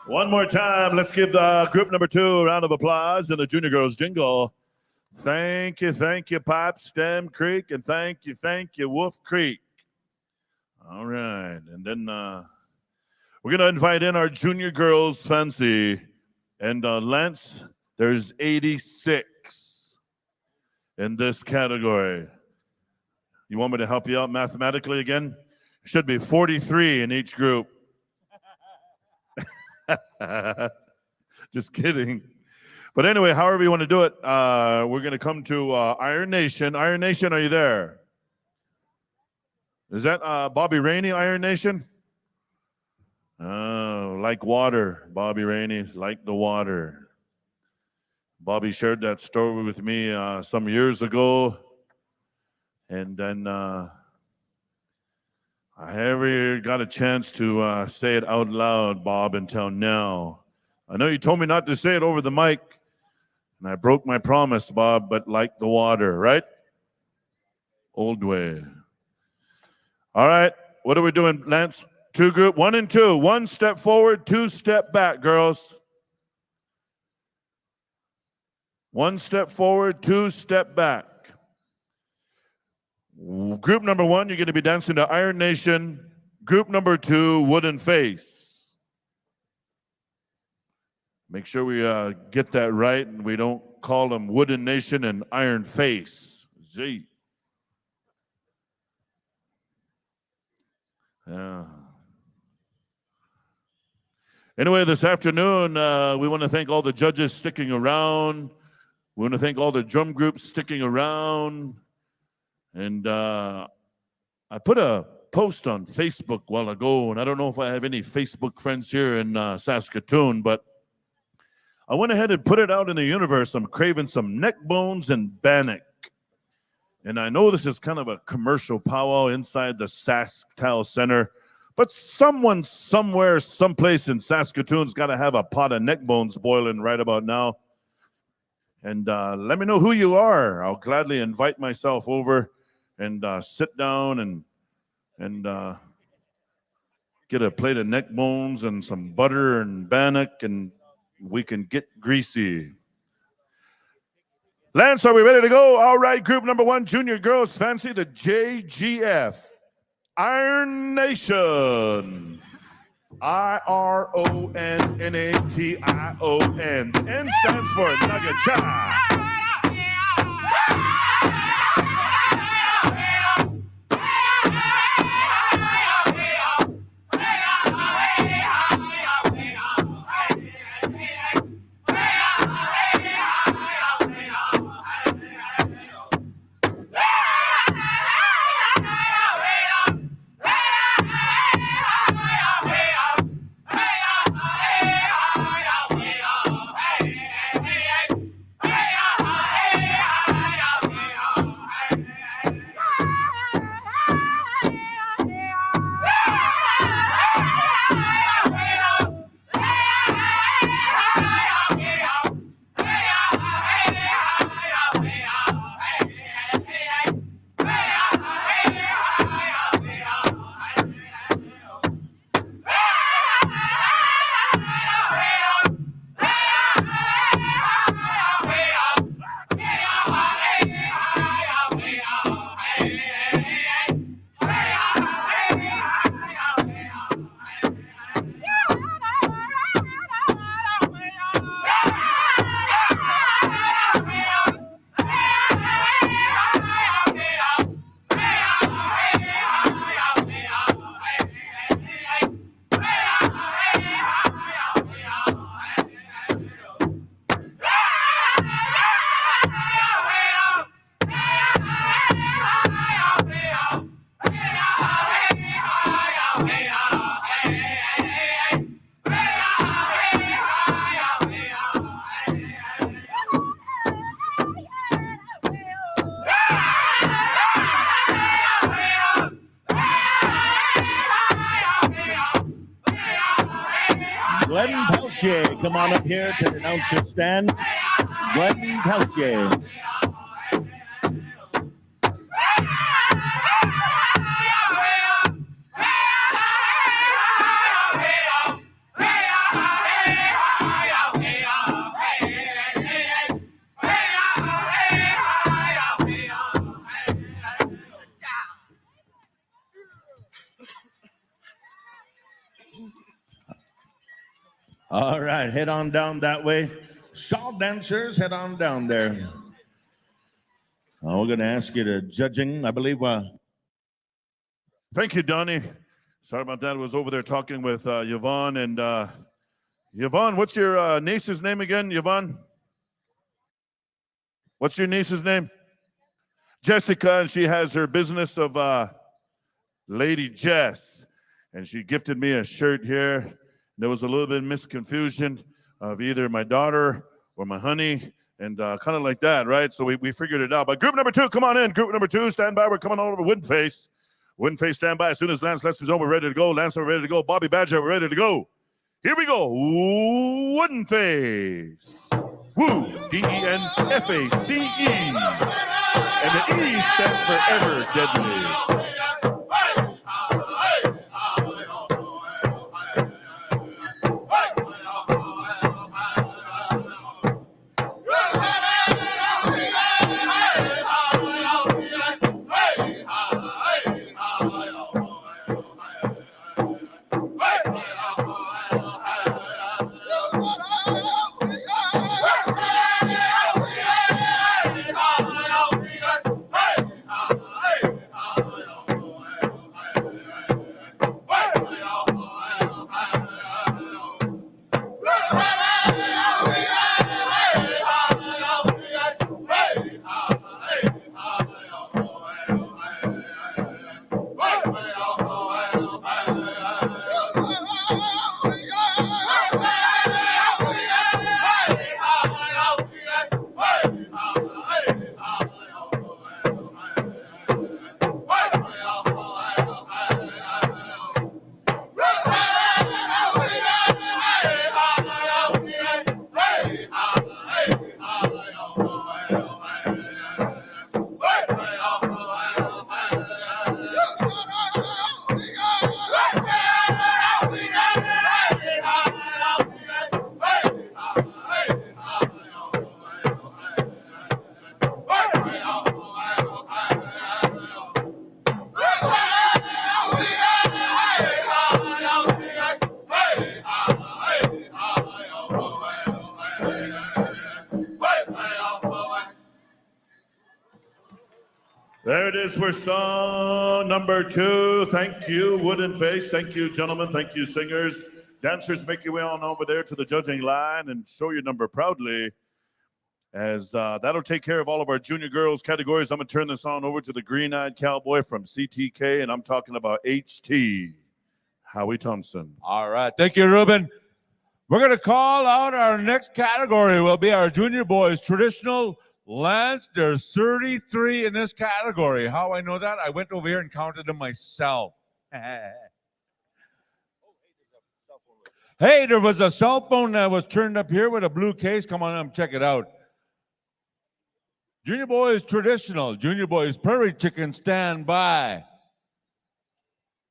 One more time, let's give the group number 2 a round of applause in the Junior Girls Jingle. Thank you, Pipe Stem Creek, and thank you, Wolf Creek. All right, and then we're going to invite in our Junior Girls Fancy. And Lance, there's 86 in this category. You want me to help you out mathematically again? Should be 43 in each group. Just kidding. But anyway, however you want to do it, we're going to come to Iron Nation. Iron Nation, are you there? Is that Bobby Rainey, Iron Nation? Oh, like water, Bobby Rainey, like the water. Bobby shared that story with me some years ago. And then I never got a chance to say it out loud, Bob, until now. I know you told me not to say it over the mic, and I broke my promise, Bob, but like the water, right? Old way. All right, what are we doing, Lance? 2 group, 1 and 2. 1 step forward, 2 step back, girls. 1 step forward, 2 step back. Group number 1, you're going to be dancing to Iron Nation. Group number 2, Wooden Face. Make sure we get that right and we don't call them Wooden Nation and Iron Face. Gee. Yeah. Anyway, this afternoon, we want to thank all the judges sticking around. We want to thank all the drum groups sticking around. And I put a post on Facebook a while ago, and I don't know if I have any Facebook friends here in Saskatoon, but I went ahead and put it out in the universe. I'm craving some neck bones and bannock. And I know this is kind of a commercial powwow inside the SaskTel Center, but someone, somewhere, someplace in Saskatoon's got to have a pot of neck bones boiling right about now. And let me know who you are. I'll gladly invite myself over and sit down and get a plate of neck bones and some butter and bannock, and we can get greasy. Lance, are we ready to go? All right, group number 1, Junior Girls Fancy, the JGF. Iron Nation. IRONNATION. The N stands for Nagacha. Peltier, come on up here to the announcer stand. Glenn Peltier. All right, head on down that way. Shawl dancers, head on down there. We're going to ask you to judging, I believe. Thank you, Donnie. Sorry about that. I was over there talking with Yvonne. And Yvonne, what's your niece's name again, Yvonne? What's your niece's name? Jessica, and she has her business of Lady Jess. And she gifted me a shirt here. There was a little bit of misconfusion of either my daughter or my honey, and kind of like that, right? So we figured it out. But group number 2, come on in. Group number 2, stand by. We're coming on over Wooden Face. Wooden Face, stand by. As soon as Lance Leslie's on, we're ready to go. Lance, we're ready to go. Bobby Badger, we're ready to go. Here we go. Wooden Face. Woo, D-E-N-F-A-C-E. And the E stands for ever deadly. There it is for song number 2. Thank you, Wooden Face. Thank you, gentlemen. Thank you, singers. Dancers, make your way on over there to the judging line and show your number proudly. As that'll take care of all of our junior girls categories. I'm going to turn this on over to the green-eyed cowboy from CTK, and I'm talking about HT, Howie Thompson. All right. Thank you, Ruben. We're going to call out our next category. Will be our junior boys traditional. Lance, there's 33 in this category. How I know that? I went over here and counted them myself. Hey, there was a cell phone that was turned up here with a blue case. Come on up, check it out. Junior boys traditional. Junior boys prairie chicken, stand by.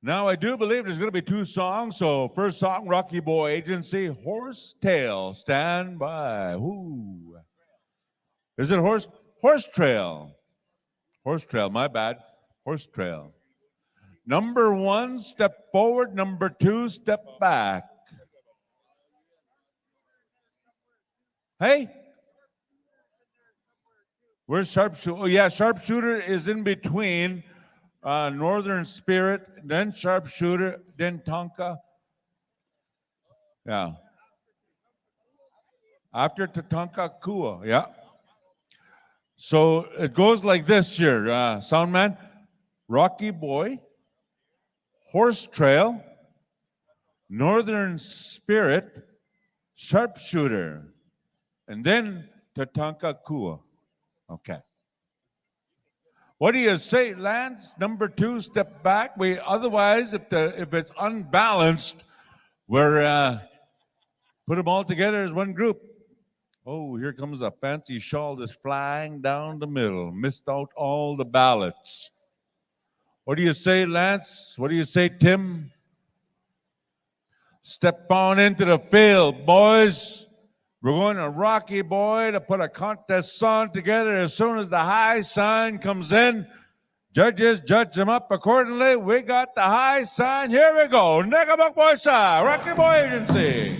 Now I do believe there's going to be 2 songs. So first song, Rocky Boy Agency, Horsetail, stand by. Ooh. Is it horse trail? Horse trail, my bad. Horse trail. Number 1, step forward. Number 2, step back. Hey? Where's Sharpshooter? Oh, yeah, Sharpshooter is in between Northern Spirit, then Sharpshooter, then Tonka. Yeah. After Tatanka Kua, yeah. So it goes like this here, Soundman. Rocky Boy, Horse Trail, Northern Spirit, Sharpshooter, and then Tatanka Kua. Okay. What do you say, Lance? Number 2, step back. Otherwise, if it's unbalanced, we're Put them all together as one group. Oh, here comes a fancy shawl just flying down the middle. Missed out all the ballots. What do you say, Lance? What do you say, Tim? Step on into the field, boys. We're going to Rocky Boy to put a contest song together as soon as the high sign comes in. Judges judge them up accordingly. We got the high sign. Here we go. Negabuk Boysa, Rocky Boy Agency.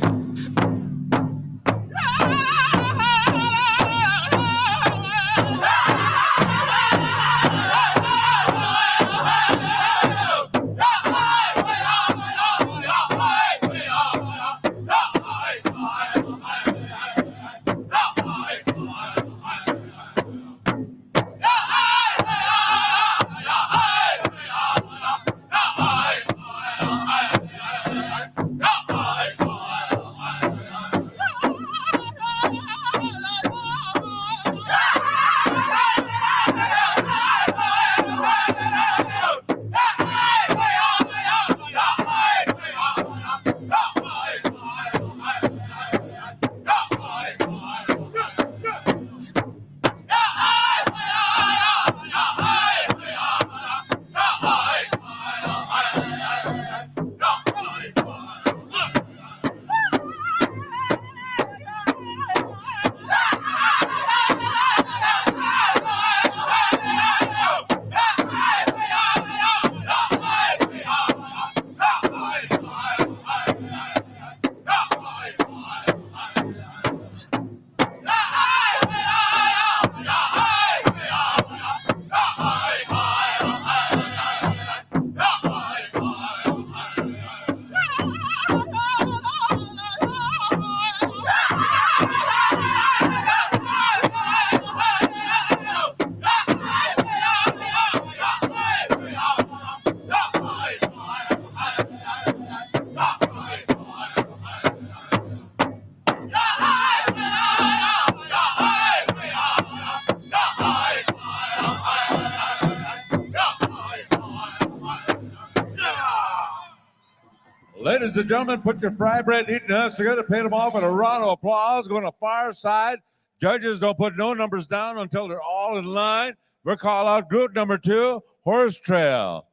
Ladies and gentlemen, put your fry bread eating us together, pay them off with a round of applause. Going to far side. Judges don't put no numbers down until they're all in line. We'll call out group number 2, Horse Trail.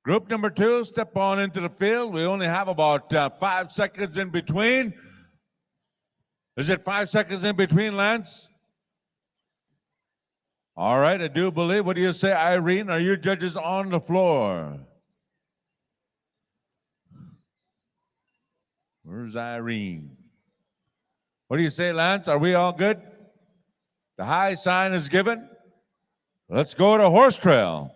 Group number 2, step on into the field. We only have about 5 seconds in between. Is it 5 seconds in between, Lance? All right, I do believe. What do you say, Irene? Are your judges on the floor? Where's Irene? What do you say, Lance? Are we all good? The high sign is given. Let's go to Horse Trail.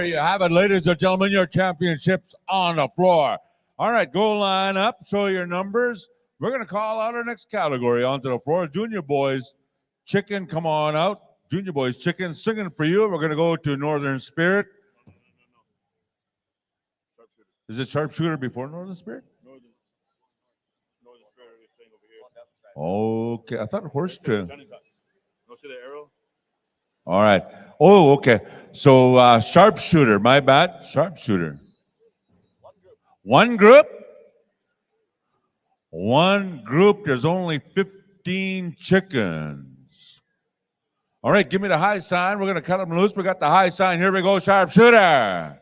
there you have it, ladies and gentlemen, your championships on the floor. All right, go line up, show your numbers. We're going to call out our next category onto the floor. Junior boys, chicken, come on out. Junior boys, chicken, singing for you. We're going to go to Northern Spirit. Is it sharpshooter before Northern Spirit? Okay, I thought horse too. All right. Oh, okay. So sharpshooter, my bad. Sharpshooter. One group? One group, there's only 15 chickens. All right, give me the high sign. We're going to cut them loose. We got the high sign. Here we go, sharpshooter.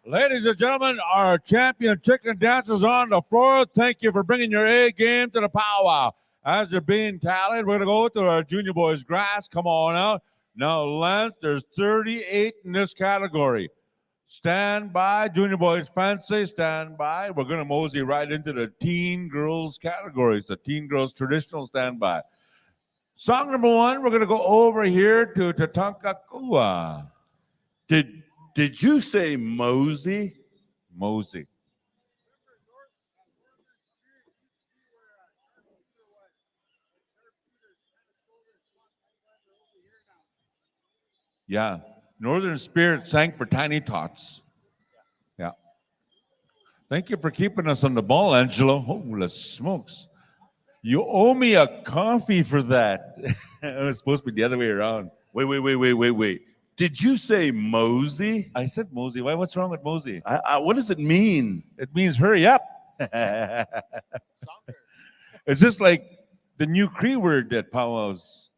Ladies and gentlemen, our champion chicken dancers on the floor. Thank you for bringing your A game to the powwow. As they're being tallied, we're going to go to our junior boys grass. Come on out. Now, length, there's 38 in this category. Stand by, junior boys fancy, stand by. We're going to mosey right into the teen girls categories, the teen girls traditional standby. Song number one, we're going to go over here to Tatankakua. Did you say Mosey? Mosey. Yeah. Northern Spirit sang for Tiny Tots. Yeah. Thank you for keeping us on the ball, Angelo. Holy smokes. You owe me a coffee for that. It was supposed to be the other way around. Wait. Did you say Mosey? I said Mosey. Why? What's wrong with Mosey? What does it mean? It means hurry up. It's just like the new Cree word at powwows.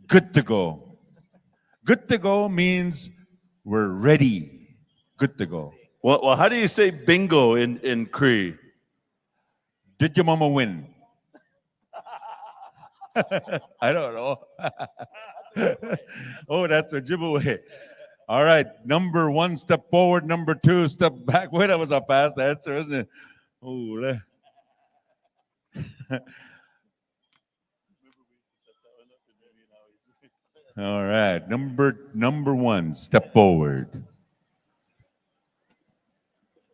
Good to go. Good to go means we're ready. Good to go. Well, how do you say bingo in Cree? Did your mama win? I don't know. Oh, that's a giveaway. All right. Number 1, step forward. Number 2, step back. Wait, that was a fast answer, isn't it? Oh, all right. Number 1, step forward.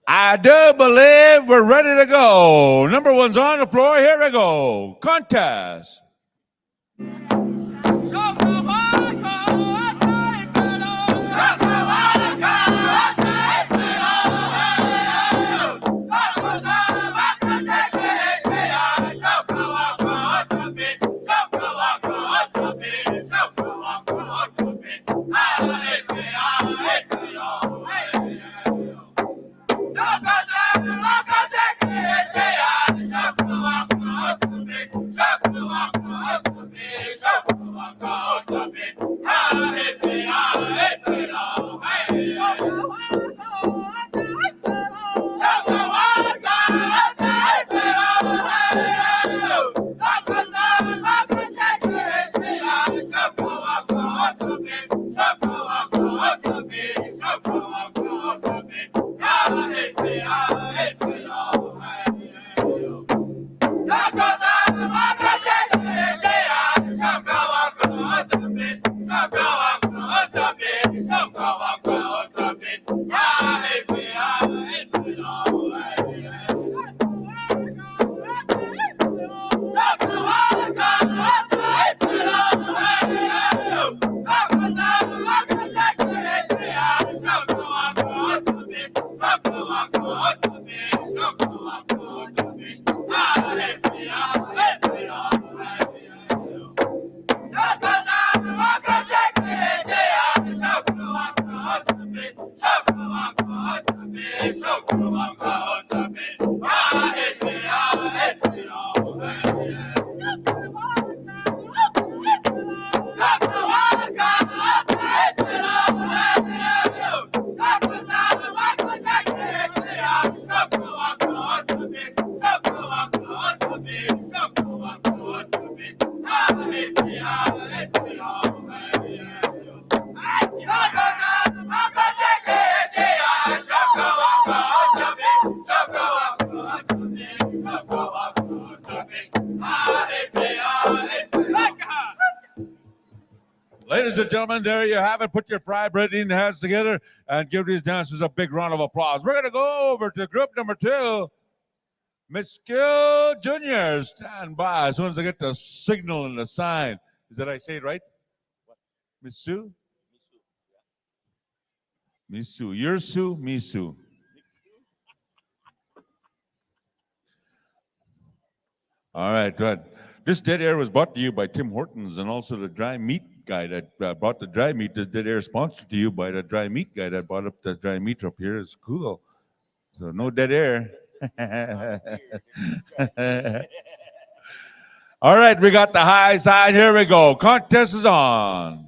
I do believe we're ready to go. Number 1's on the floor. Here we go. Contest. Ladies and gentlemen, there you have it. Put your vibrating hands together and give these dancers a big round of applause. We're going to go over to group number 2. Miss Skill Junior, stand by as soon as I get the signal and the sign. Did I say it right? Miss Sue? Miss Sue. You're Sue, me Sue. All right, good. This dead air was brought to you by Tim Hortons and also the dry meat guy that brought the dry meat. This dead air sponsored to you by the dry meat guy that brought up the dry meat up here. It's cool. So no dead air. All right, we got the high side. Here we go. Contest is on.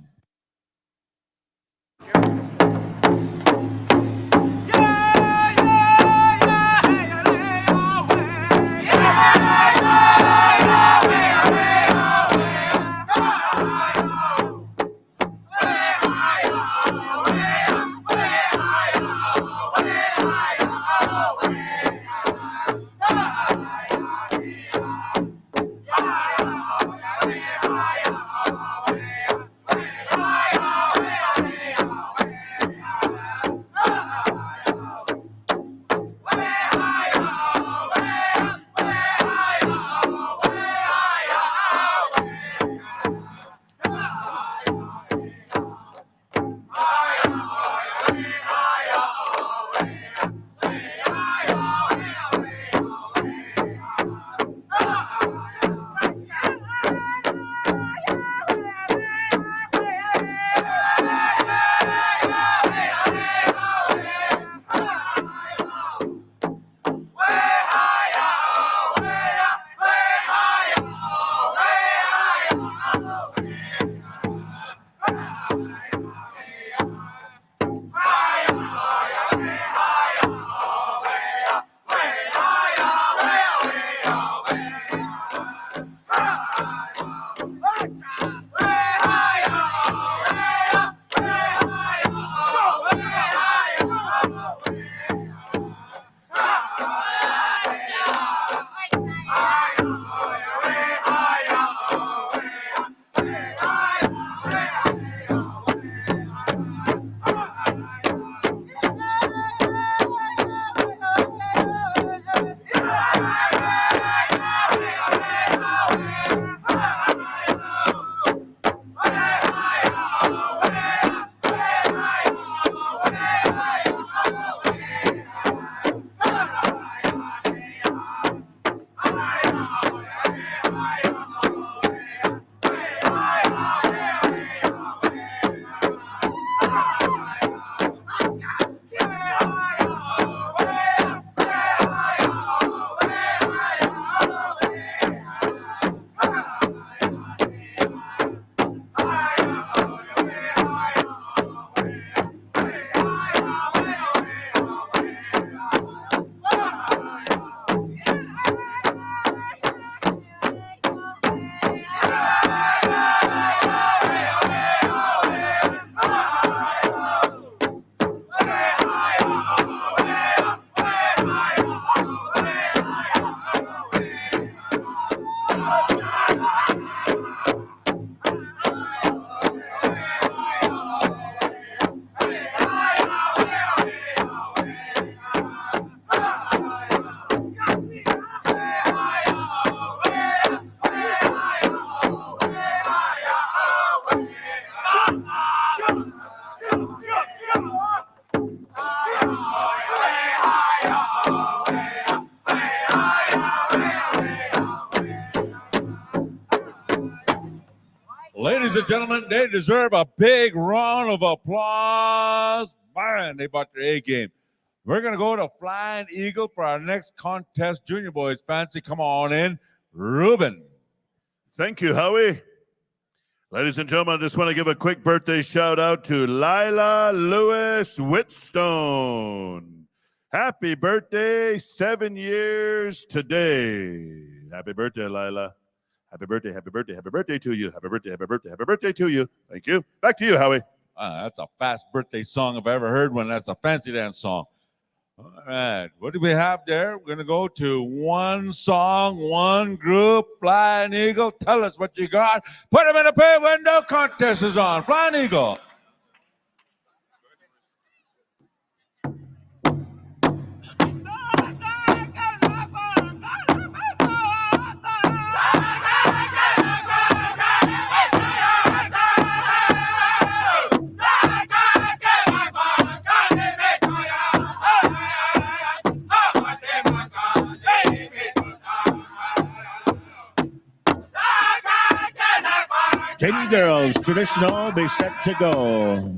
and gentlemen, they deserve a big round of applause. Man, they brought their A game. We're going to go to Flying Eagle for our next contest. Junior boys, fancy, come on in. Ruben. Thank you, Howie. Ladies and gentlemen, I just want to give a quick birthday shout out to Lila Lewis Whitstone. Happy birthday, 7 years today. Happy birthday, Lila. Happy birthday, happy birthday, happy birthday to you. Happy birthday, happy birthday, happy birthday to you. Thank you. Back to you, Howie. That's a fast birthday song if I ever heard one. That's a fancy dance song. All right, what do we have there? We're going to go to one song, one group. Flying Eagle, tell us what you got. Put them in a pay window. Contest is on. Flying Eagle. Teen Girls Traditional be set to go.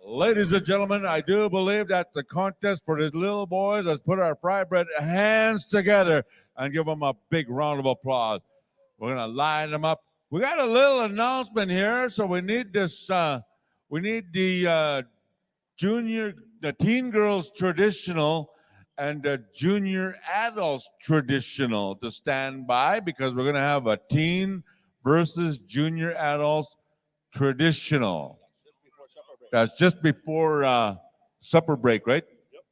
Ladies and gentlemen, I do believe that the contest for these little boys has put our fry bread hands together and give them a big round of applause. We're going to line them up. We got a little announcement here, so we need this. We need the teen girls traditional and the junior adults traditional to stand by because we're going to have a teen versus junior adults traditional. That's just before supper break, right? Yep.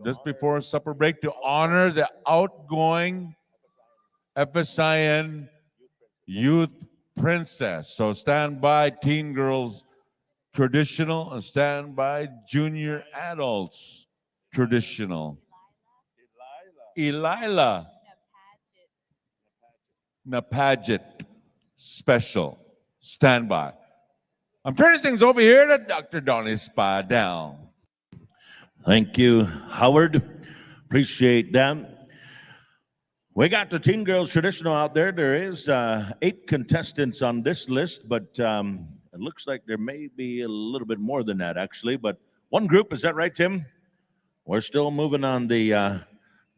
Just before supper break to honor the outgoing FSIN Youth Princess. So stand by teen girls traditional and stand by junior adults traditional. Elila Napaget special. Stand by. I'm turning things over here to Dr. Donnie Spadell. Thank you, Howard. Appreciate that. We got the Teen Girls Traditional out there. There is 8 contestants on this list, but it looks like there may be a little bit more than that, actually. But one group, is that right, Tim? We're still moving on the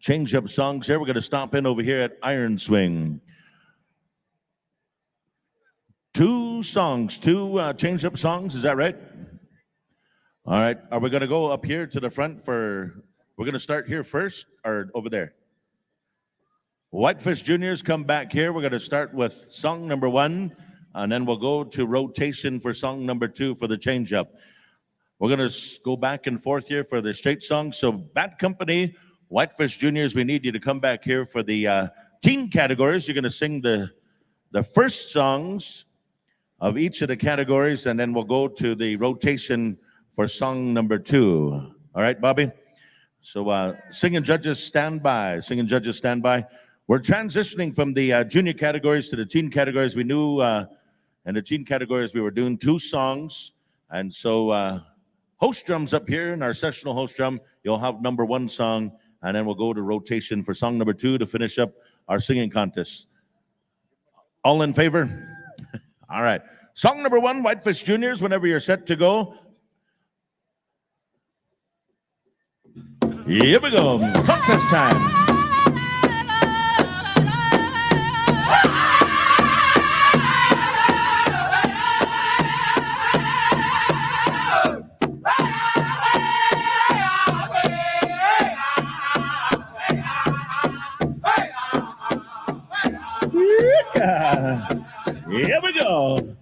change-up songs here. We're going to stop in over here at Iron Swing. 2 songs, 2 change-up songs, is that right? All right, are we going to go up here to the front for, we're going to start here first or over there? Whitefish Juniors, come back here. We're going to start with song number 1, and then we'll go to rotation for song number 2 for the change-up. We're going to go back and forth here for the straight song. So Bad Company, Whitefish Juniors, we need you to come back here for the teen categories. You're going to sing the first songs of each of the categories, and then we'll go to the rotation for song number 2. All right, Bobby? So singing judges, stand by. Singing judges, stand by. We're transitioning from the junior categories to the teen categories. We knew And the teen categories, we were doing 2 songs. And so host drums up here in our sessional host drum, you'll have number 1 song, and then we'll go to rotation for song number 2 to finish up our singing contest. All in favor? All right. Song number 1, Whitefish Juniors, whenever you're set to go. Here we go. Contest time. Here we go.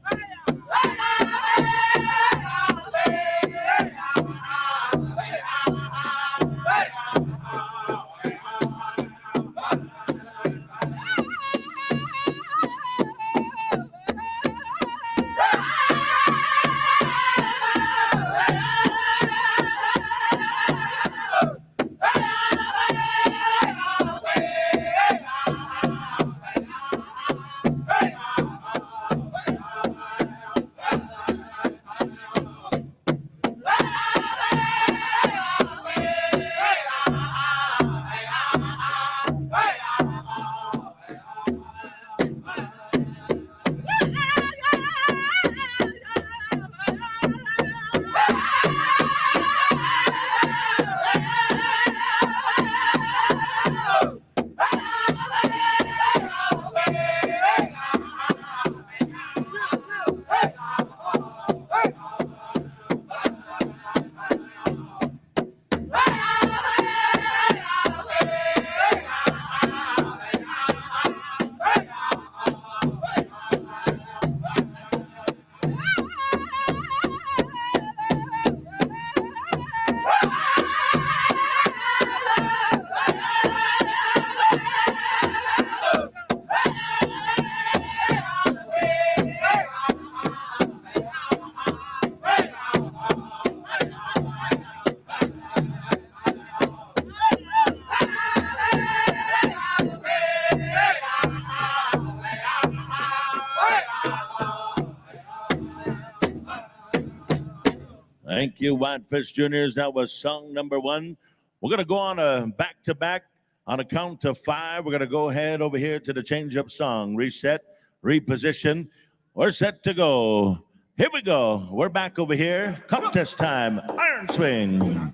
Thank you, Whitefish Juniors. That was song number 1. We're going to go on a back-to-back on a count of 5. We're going to go ahead over here to the change-up song. Reset, reposition. We're set to go. Here we go. We're back over here. Contest time. Iron swing.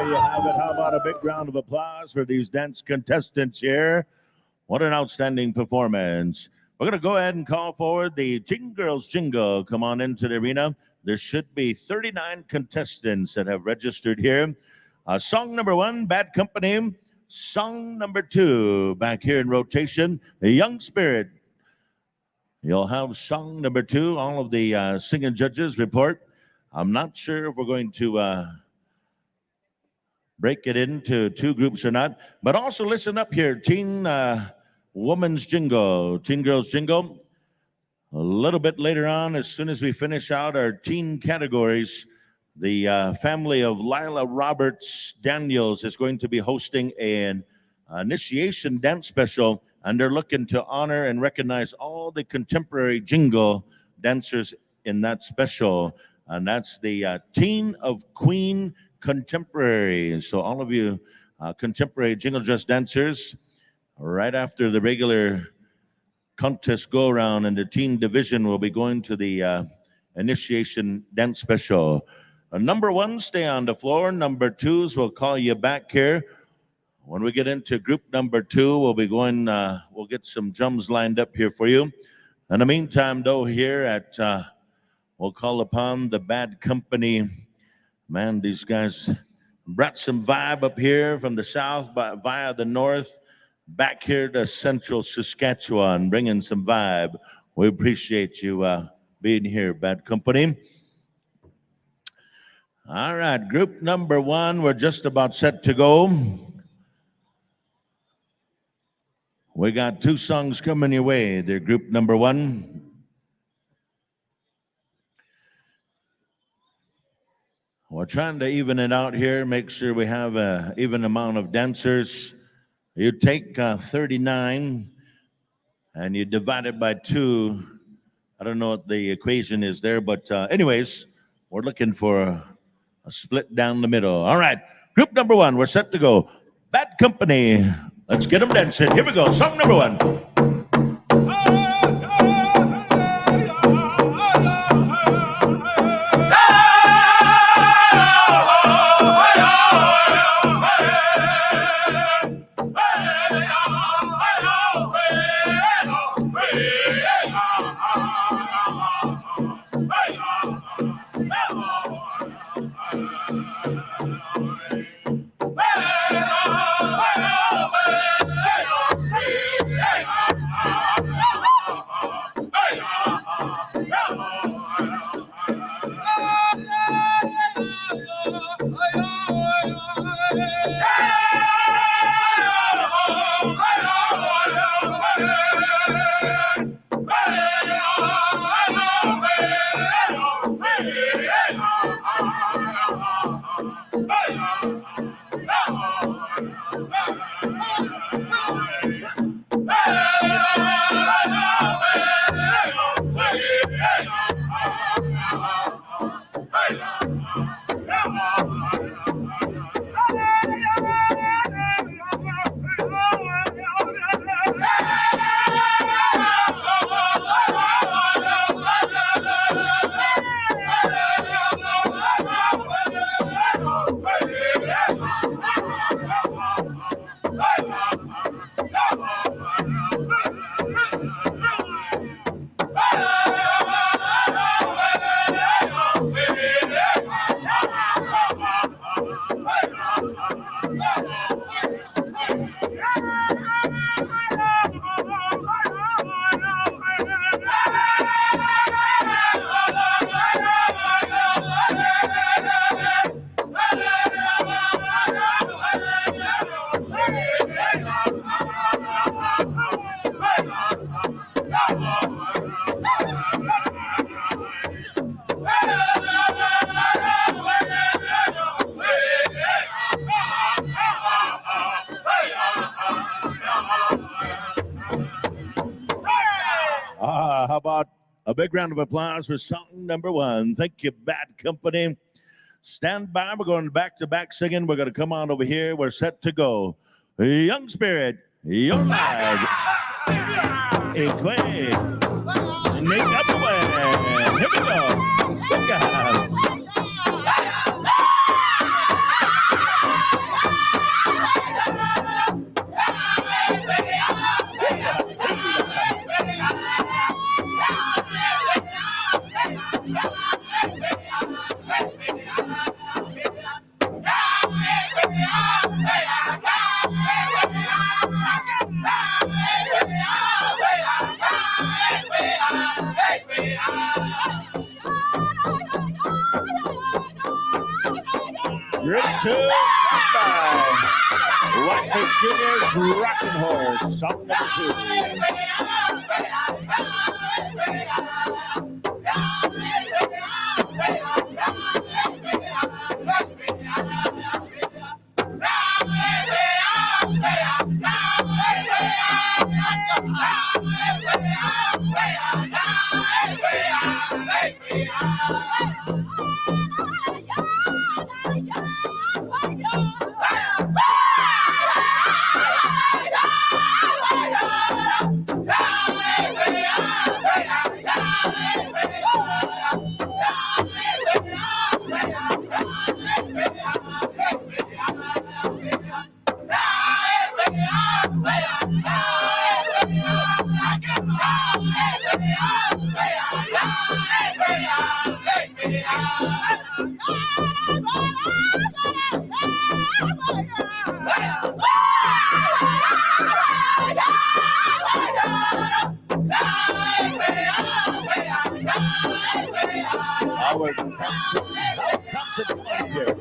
There you have it. How about a big round of applause for these dance contestants here? What an outstanding performance. We're going to go ahead and call forward the Teen Girls Jingle. Come on into the arena. There should be 39 contestants that have registered here. Song number 1, Bad Company. Song number 2, back here in rotation, Young Spirit. You'll have song number 2. All of the singing judges report. I'm not sure if we're going to break it into 2 groups or not, but also listen up here. Teen Woman's Jingle, Teen Girls Jingle. A little bit later on, as soon as we finish out our teen categories, the family of Lila Roberts Daniels is going to be hosting an initiation dance special, and they're looking to honor and recognize all the contemporary jingle dancers in that special. And that's the Teen of Queen Contemporary. So all of you contemporary jingle dress dancers, right after the regular contest go around in the teen division, will be going to the initiation dance special. Number 1, stay on the floor. Number 2s, we'll call you back here. When we get into group number 2, we'll be going, we'll get some drums lined up here for you. In the meantime, though, here at we'll call upon the Bad Company. Man, these guys brought some vibe up here from the south via the north, back here to central Saskatchewan, bringing some vibe. We appreciate you being here, Bad Company. All right, group number 1, we're just about set to go. We got 2 songs coming your way. They're group number 1. We're trying to even it out here, make sure we have an even amount of dancers. You take 39 and you divide it by 2. I don't know what the equation is there, but anyways, we're looking for a split down the middle. All right, group number 1, we're set to go. Bad Company, let's get them dancing. Here we go, song number 1. How about a big round of applause for song number 1? Thank you, Bad Company. Stand by. We're going back-to-back singing. We're going to come on over here. We're set to go. Young Spirit, your live. Equate. Make up the way. Here we go. Look out. Group 2, stand by. Whitefish Juniors, Rockin' Horse, song number 2. Howard Thompson, come on here.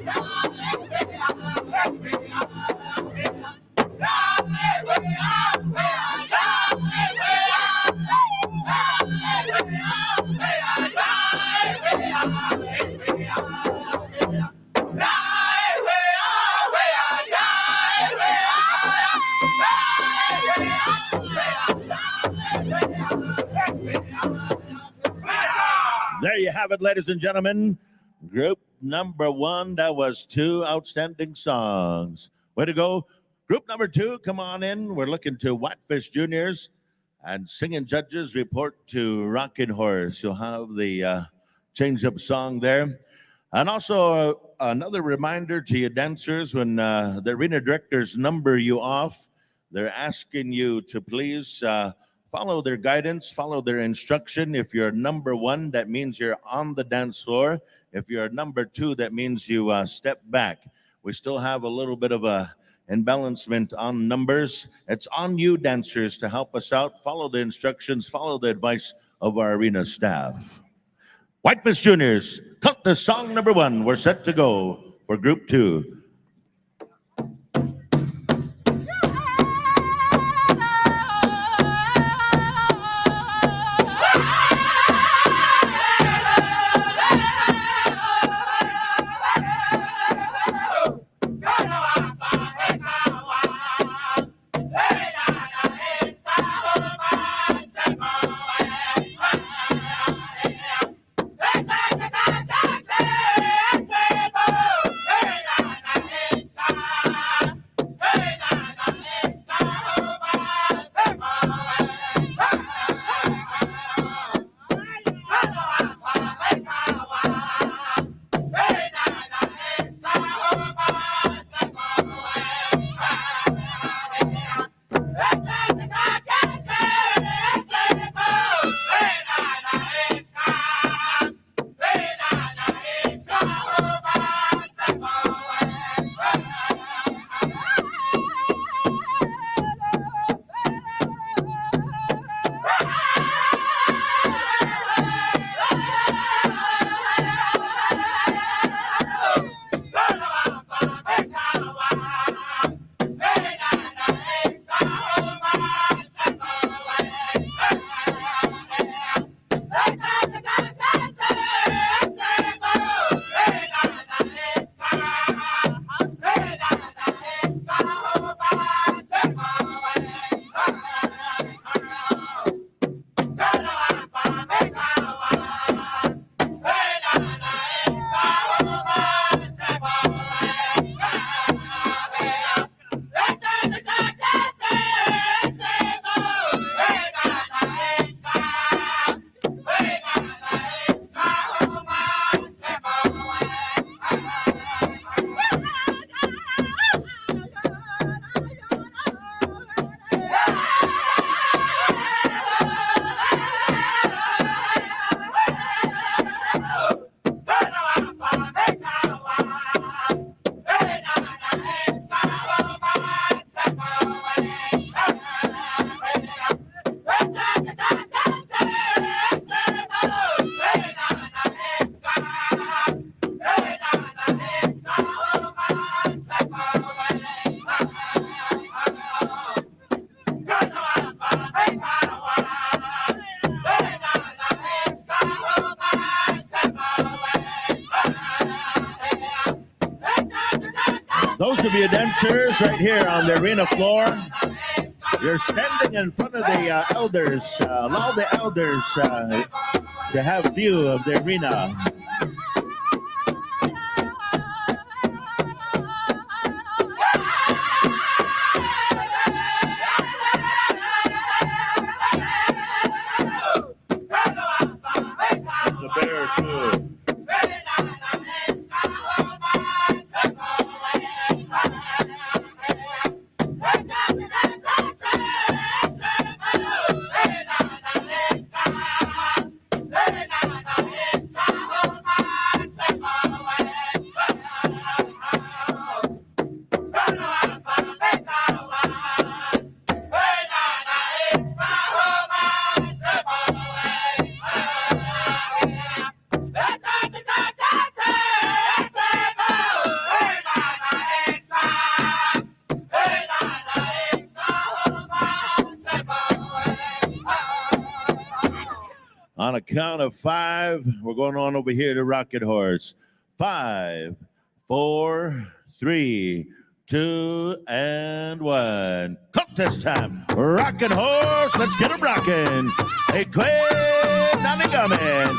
There you have it, ladies and gentlemen. Group number 1, that was 2 outstanding songs. Way to go. Group number 2, come on in. We're looking to Whitefish Juniors, and singing judges report to Rockin' Horse. You'll have the change-up song there. And also another reminder to you dancers, when the arena directors number you off, they're asking you to please follow their guidance, follow their instruction. If you're number 1, that means you're on the dance floor. If you're number 2, that means you step back. We still have a little bit of a imbalancement on numbers. It's on you, dancers, to help us out. Follow the instructions, follow the advice of our arena staff. Whitefish Juniors, cut the song number 1. We're set to go for Group 2. Those of you dancers right here on the arena floor, you're standing in front of the elders. Allow the elders to have view of the arena. The bear too. On a count of 5, we're going on over here to Rocket Horse. 5, 4, 3, 2, and 1. Contest time. Rocket Horse, let's get 'em rocking. Hey, Quay, Nanigaman.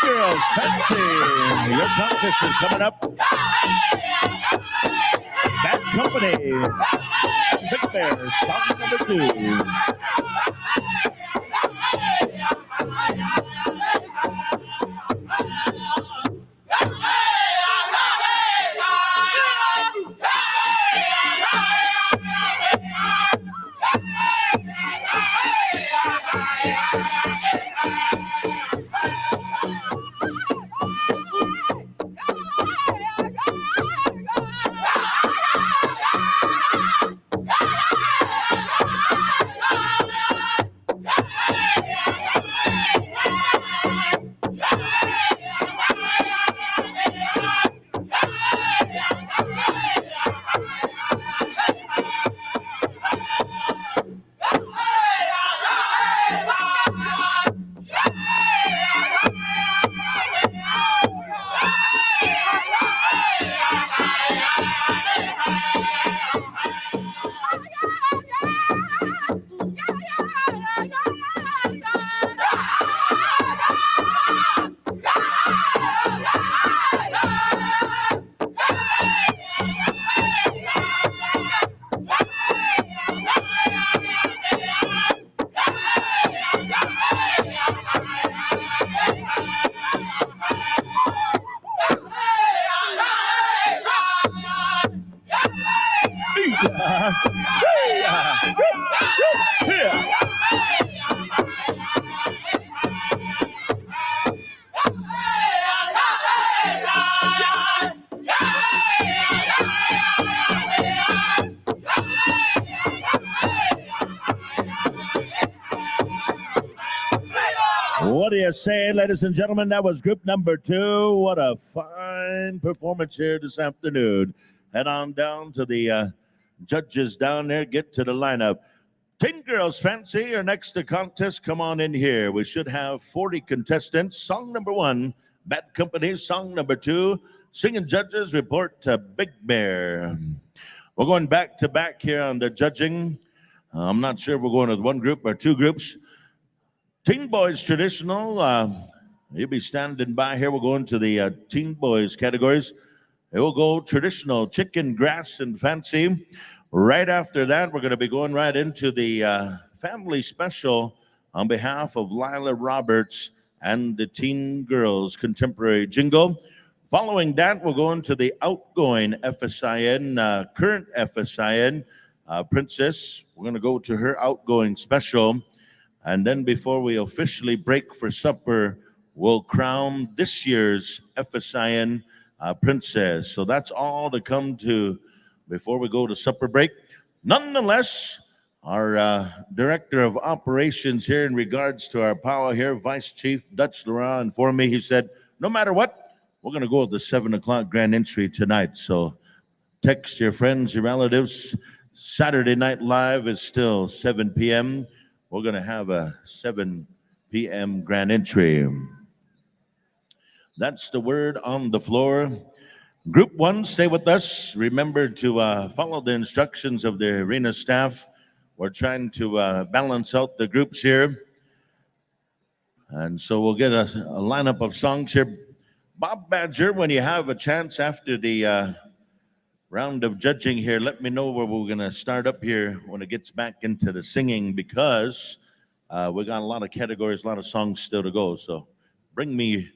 Girls, fancy. Your contest is coming up. Bad Company. Big Bear, song number 2. What do you say, ladies and gentlemen? That was group number 2. What a fine performance here this afternoon. Head on down to the judges down there. Get to the lineup. Teen Girls Fancy are next to contest. Come on in here. We should have 40 contestants. Song number 1, Bad Company. Song number 2, singing judges report to Big Bear. We're going back to back here on the judging. I'm not sure if we're going with one group or 2 groups. Teen Boys Traditional, you'll be standing by here. We'll go into the Teen Boys categories. It will go Traditional, Chicken, Grass, and Fancy. Right after that, we're going to be going right into the Family Special on behalf of Lila Roberts and the Teen Girls Contemporary Jingle. Following that, we'll go into the outgoing FSIN, current FSIN, Princess. We're going to go to her outgoing special. And then before we officially break for supper, we'll crown this year's FSIN Princess. So that's all to come to before we go to supper break. Nonetheless, our Director of Operations here in regards to our power here, Vice Chief Dutch Laurent, informed me, he said, no matter what, we're going to go at the 7 o'clock grand entry tonight. So text your friends, your relatives. Saturday Night Live is still 7 p.m. We're going to have a 7 p.m. grand entry. That's the word on the floor. Group 1, stay with us. Remember to follow the instructions of the arena staff. We're trying to balance out the groups here. And so we'll get a lineup of songs here. Bob Badger, when you have a chance after the round of judging here, let me know where we're going to start up here when it gets back into the singing, because we got a lot of categories, a lot of songs still to go. So bring me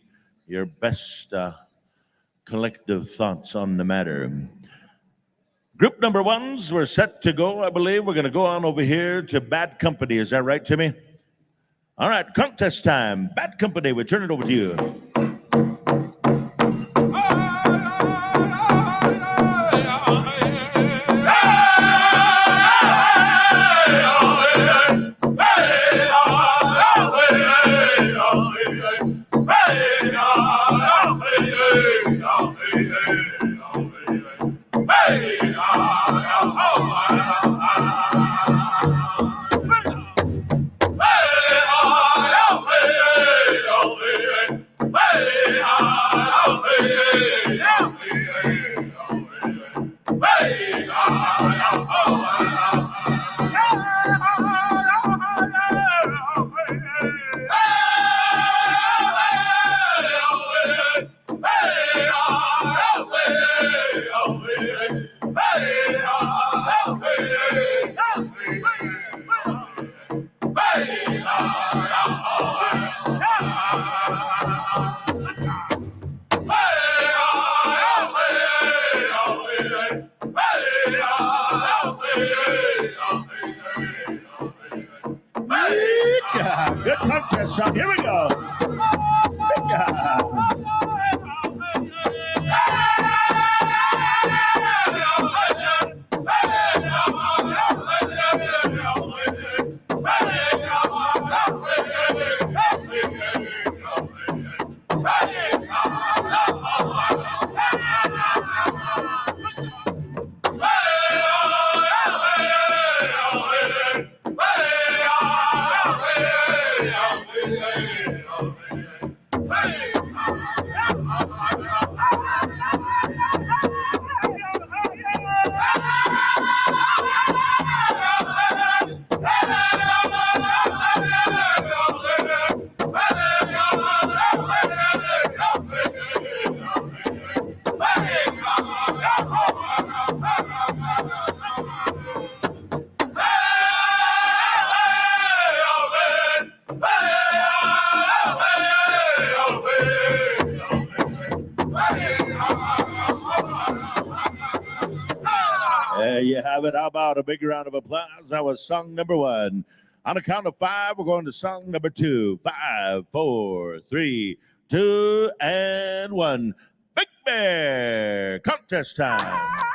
your best collective thoughts on the matter. Group number 1s, we're set to go. I believe we're going to go on over here to Bad Company. Is that right, Timmy? All right, contest time. Bad Company, we turn it over to you. Good contest song. Here we go. There you have it. How about a big round of applause? That was song number 1. On a count of 5, we're going to song number 2. 5, 4, 3, 2, and 1. Big Bear, contest time.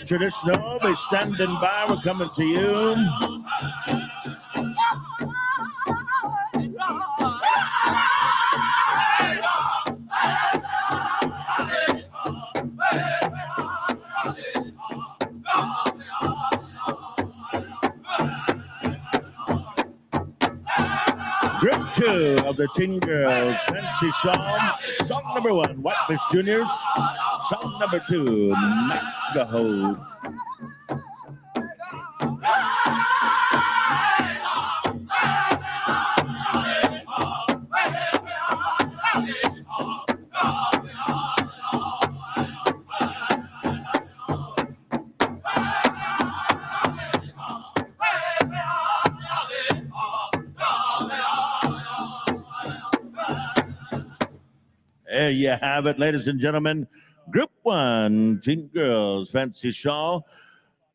Traditional, be standing by. We're coming to you. 2 of the Teen Girls Fancy Song. Song number 1, Whitefish Juniors. Song number 2, Nagaho. There you have it, ladies and gentlemen. Group 1, Teen Girls Fancy Shawl.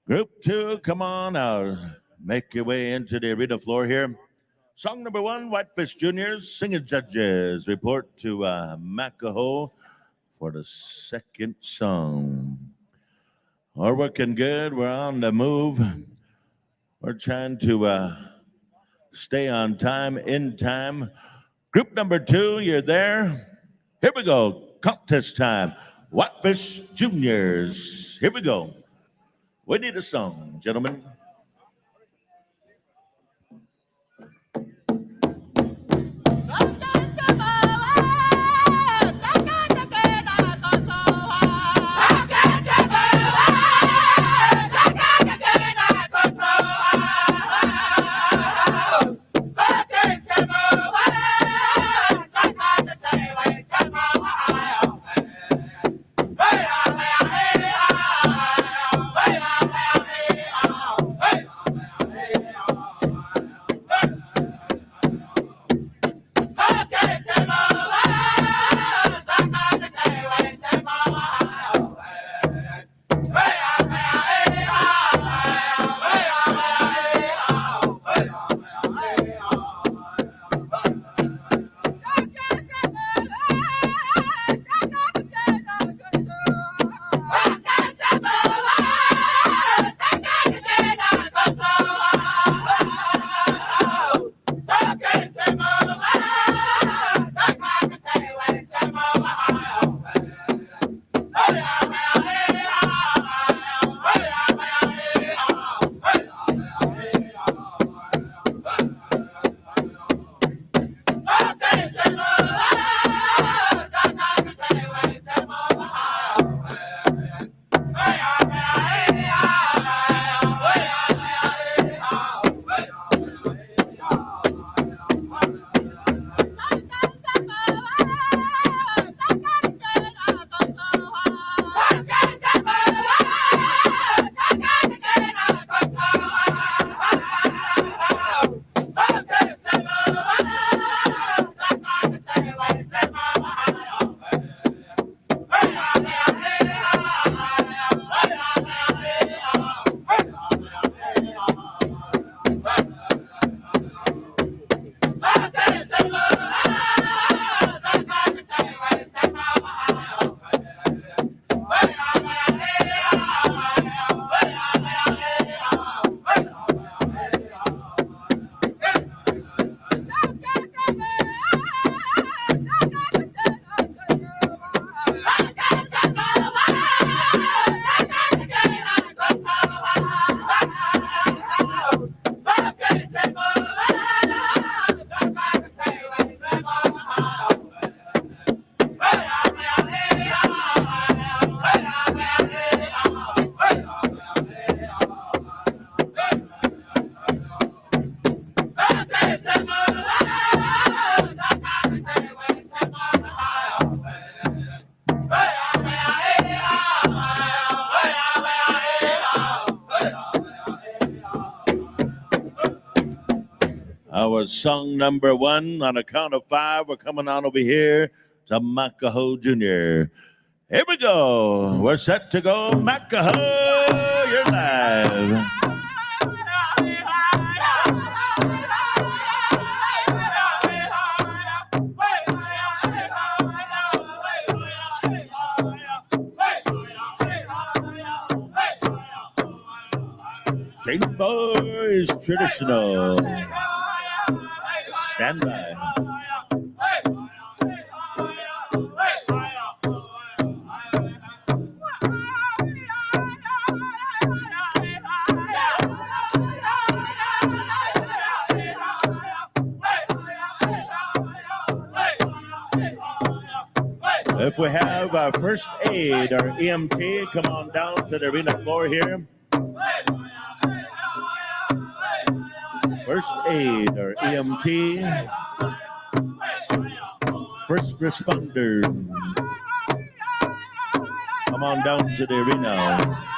Group 2, come on out. Make your way into the arena floor here. Song number 1, Whitefish Juniors. Singing judges report to Makaho for the second song. We're working good. We're on the move. We're trying to stay on time, in time. Group number 2, you're there. Here we go. Contest time. Whitefish Juniors. Here we go. We need a song, gentlemen. Our song number 1, on a count of 5, we're coming on over here to Makaho Jr. Here we go. We're set to go. Makaho, you're live. Teen Boys Traditional. Stand by. if we have first aid or EMT, come on down to the arena floor here. First aid or EMT, first responder, come on down to the arena.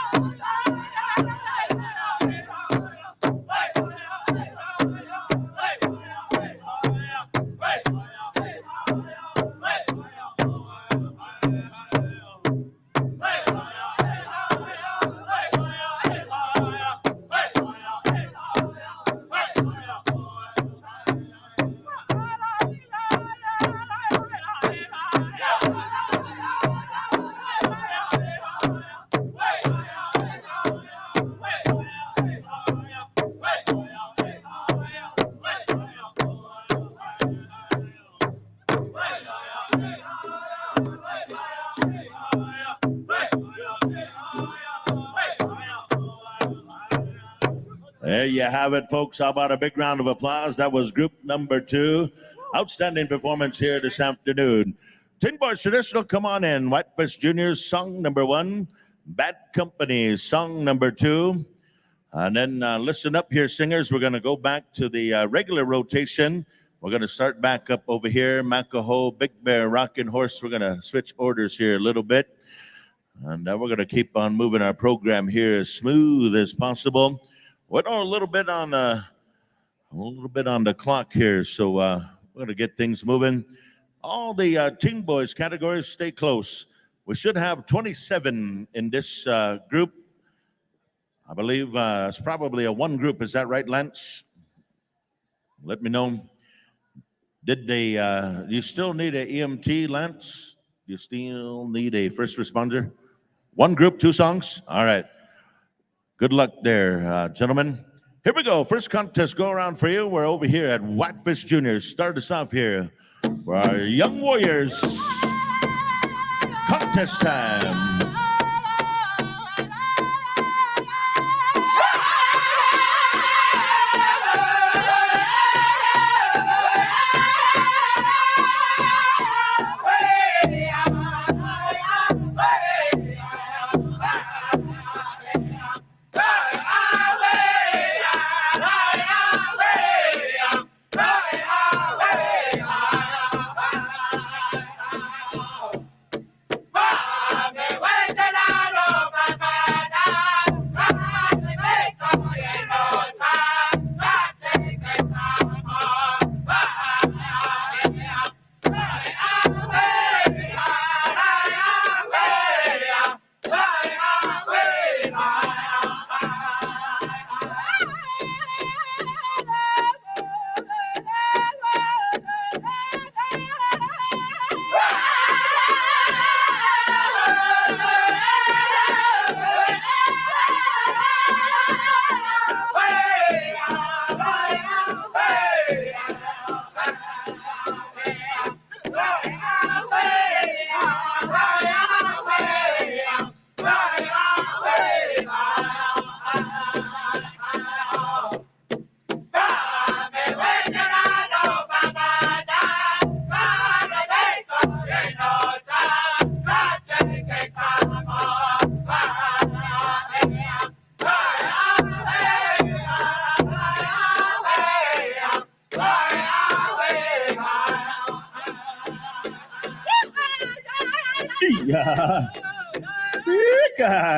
There you have it, folks. How about a big round of applause? That was group number 2. Outstanding performance here this afternoon. Tin Boys Traditional, come on in. Whitefish Juniors, song number 1. Bad Company, song number 2. And then listen up here, singers. We're going to go back to the regular rotation. We're going to start back up over here. Makaho, Big Bear, Rockin' Horse. We're going to switch orders here a little bit. And we're going to keep on moving our program here as smooth as possible. We're a little bit on the clock here, so we're going to get things moving. All the Teen Boys categories, stay close. We should have 27 in this group. I believe it's probably a one group. Is that right, Lance? Let me know. Did they? You still need an EMT, Lance? You still need a first responder? One group, 2 songs? All right. Good luck there, gentlemen. Here we go. First contest go around for you. We're over here at Whitefish Juniors. Start us off here for our Young Warriors. Contest time.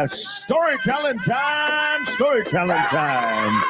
Storytelling time, storytelling time.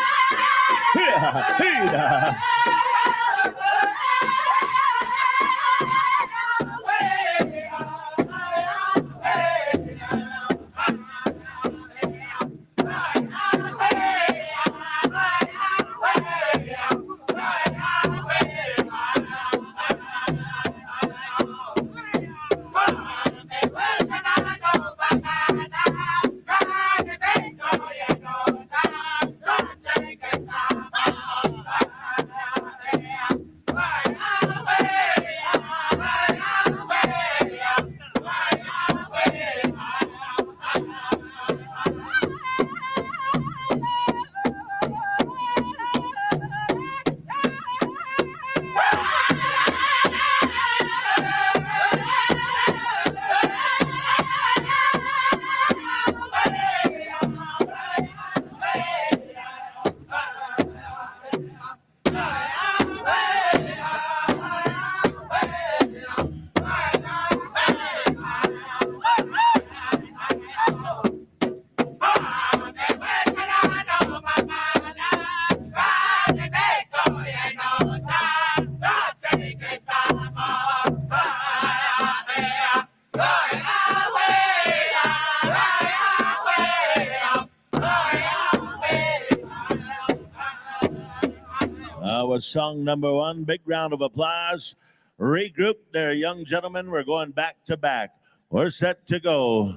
Was song number one. Big round of applause. Regroup there, young gentlemen. We're going back to back. We're set to go.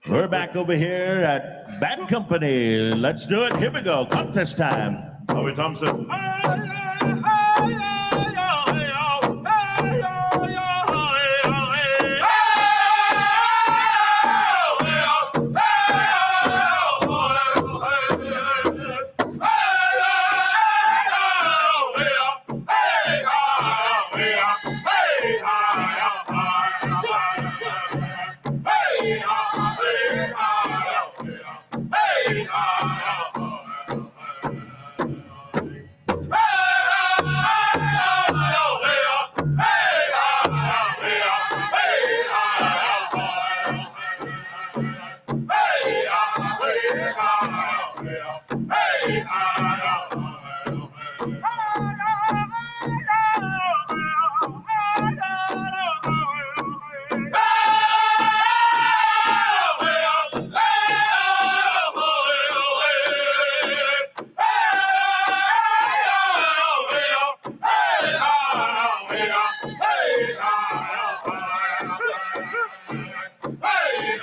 We're back over here at Bad Company. Let's do it. Here we go. Contest time. Bobby Thompson.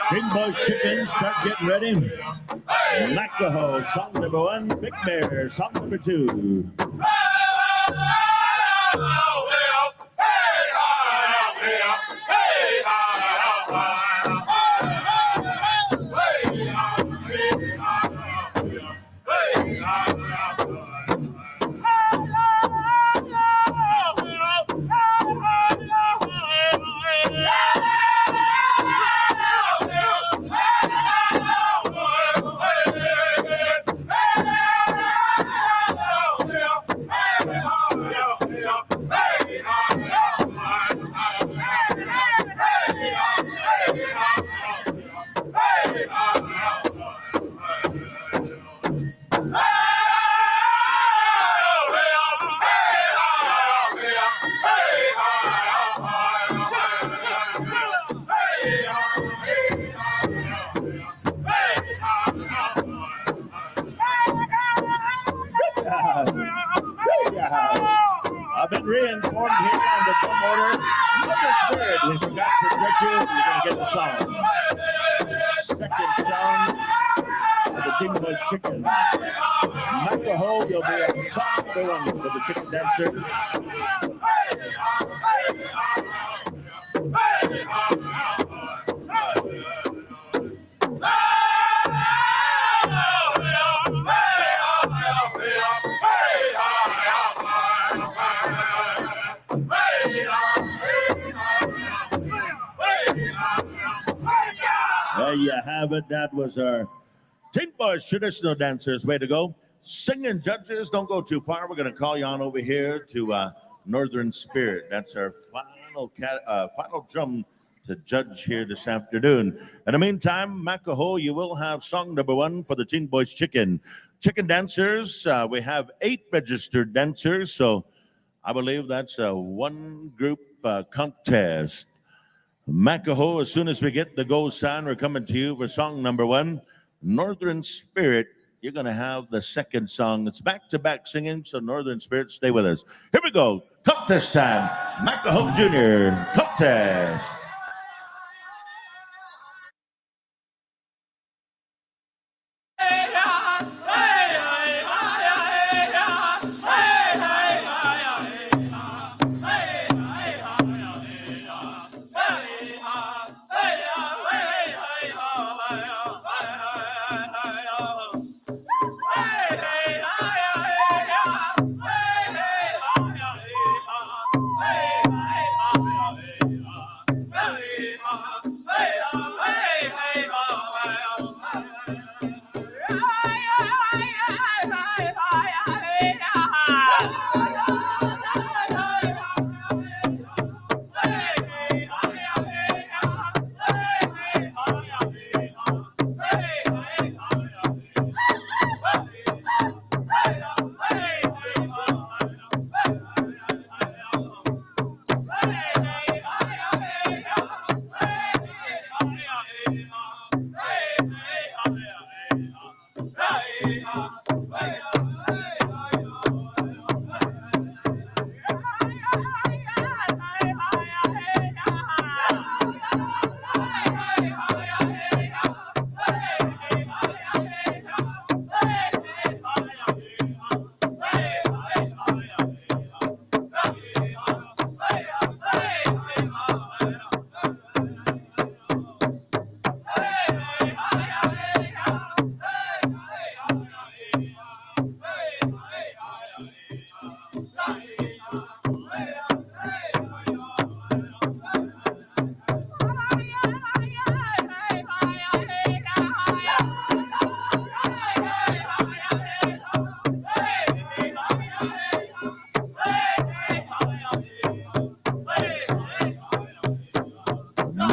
Big Boys Chicken, start getting ready. Nakaho, song number one. Big Bear, song number two. I've been reinformed here on the drum order. Another spirit. We forgot to judge you. You're going to get the song. Second song for the Team Boys Chicken. Nakaho, you'll be on song number one for the chicken dancers. There you have it. That was our Team Boys traditional dancers. Way to go. Singing judges, don't go too far. We're going to call you on over here to Northern Spirit. That's our final drum to judge here this afternoon. In the meantime, Makaho, you will have song number one for the Team Boys Chicken. Chicken dancers, we have 8 registered dancers, so I believe that's a one group contest. Makaho, as soon as we get the go sign, we're coming to you for song number one. Northern Spirit, you're going to have the second song. It's back-to-back singing, so Northern Spirit, stay with us. Here we go. Contest time. Makaho Jr. Contest.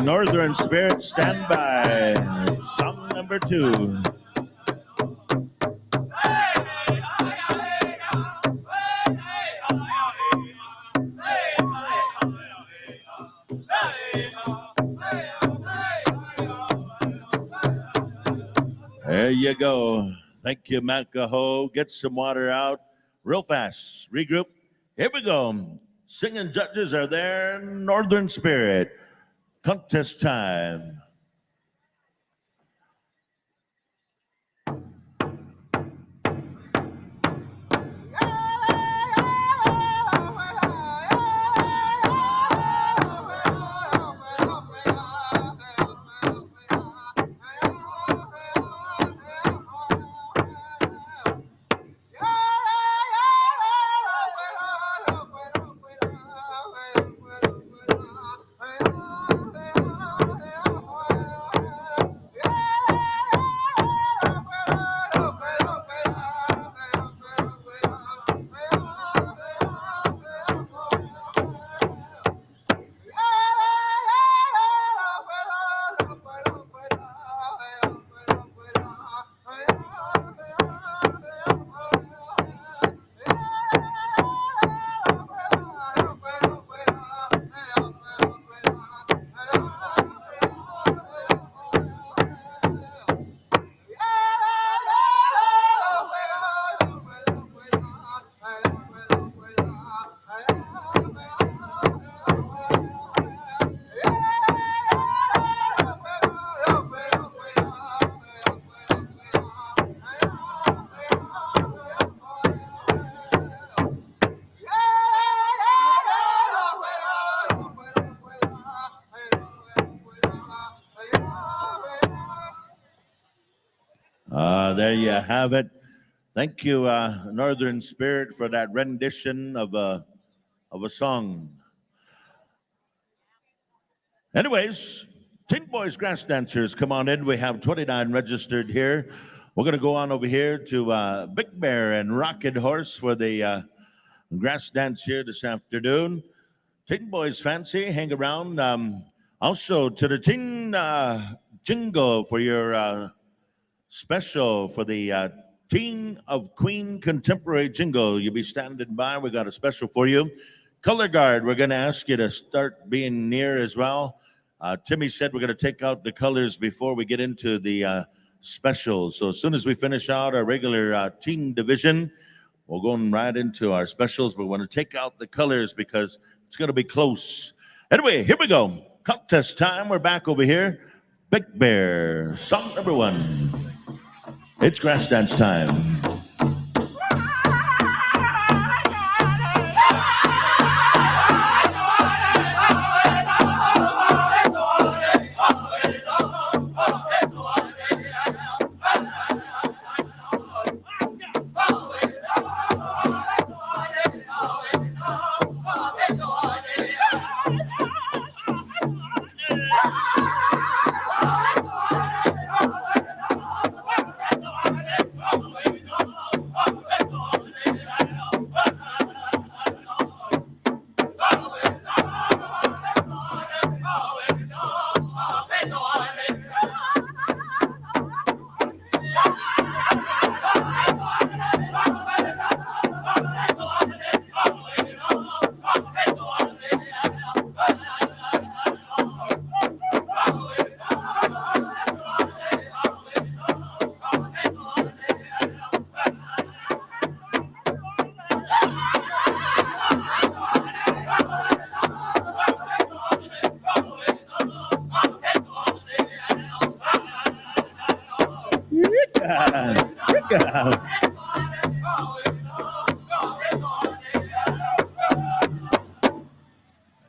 Northern Spirit, stand by. Song number 2. There you go. Thank you, Mancaho. Get some water out real fast. Regroup. Here we go. Singing judges are there. Northern Spirit. Contest time. There you have it. Thank you, Northern Spirit, for that rendition of a song. Anyways, Teen Boys Grass Dancers, come on in. We have 29 registered here. We're going to go on over here to Big Bear and Rocket Horse for the grass dance here this afternoon. Teen Boys Fancy, hang around. Also to the Teen Jingle for your special for the Teen of Queen Contemporary Jingle. You'll be standing by. We got a special for you. Color Guard, we're going to ask you to start being near as well. Timmy said we're going to take out the colors before we get into the specials. So as soon as we finish out our regular teen division, we'll go right into our specials. But we want to take out the colors because it's going to be close. Anyway, here we go. Contest time. We're back over here. Big Bear, song number 1. It's grass dance time.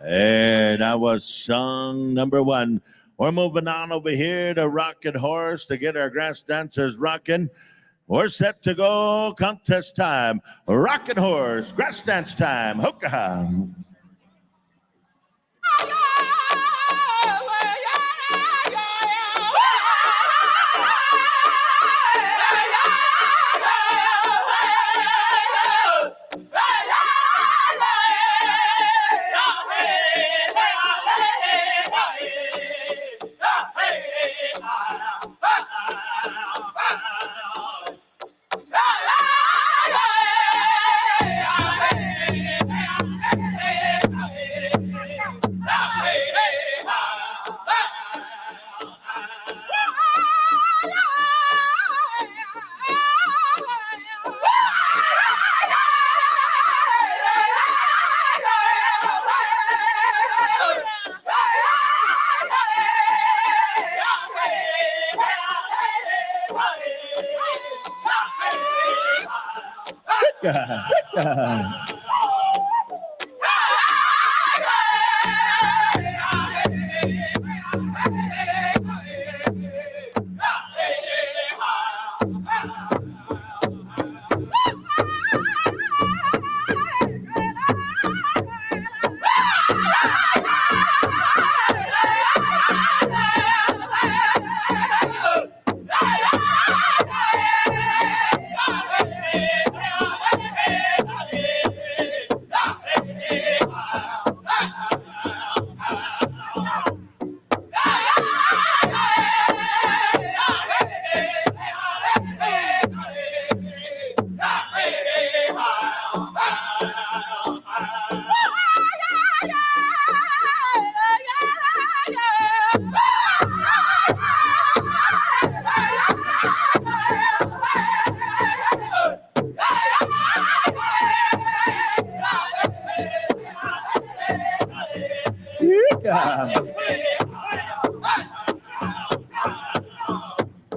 And that was song number 1. We're moving on over here to Rocket Horse to get our grass dancers rocking. We're set to go. Contest time. Rocket Horse, grass dance time. Hookah.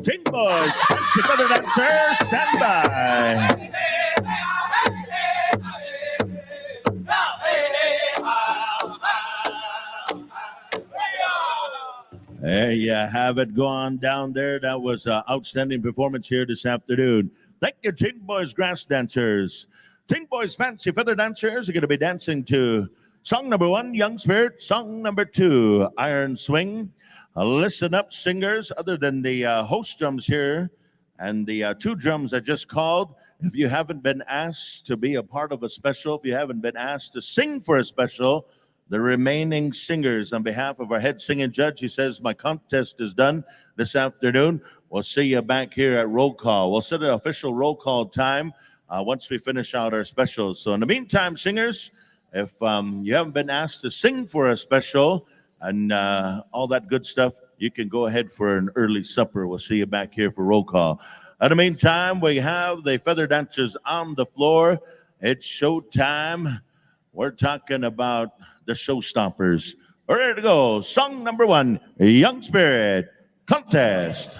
Ting Boys, fancy feather dancers, stand by. There you have it. Go on down there. That was an outstanding performance here this afternoon. Thank you, Ting Boys Grass Dancers. Ting Boys Fancy Feather Dancers are going to be dancing to song number 1, Young Spirit. Song number 2, Iron Swing. Listen up, singers, other than the host drums here and the 2 drums I just called. If you haven't been asked to be a part of a special, if you haven't been asked to sing for a special, the remaining singers, on behalf of our head singing judge, he says, my contest is done this afternoon. We'll see you back here at roll call. We'll set an official roll call time once we finish out our specials. So in the meantime, singers, if you haven't been asked to sing for a special and all that good stuff, you can go ahead for an early supper. We'll see you back here for roll call. In the meantime, we have the feather dancers on the floor. It's showtime. We're talking about the showstoppers. We're ready to go. Song number 1, Young Spirit Contest.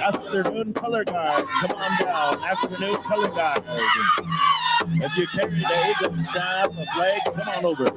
Afternoon color guard, come on down. Afternoon color guard. If you carry the eagle staff, a flag, come on over.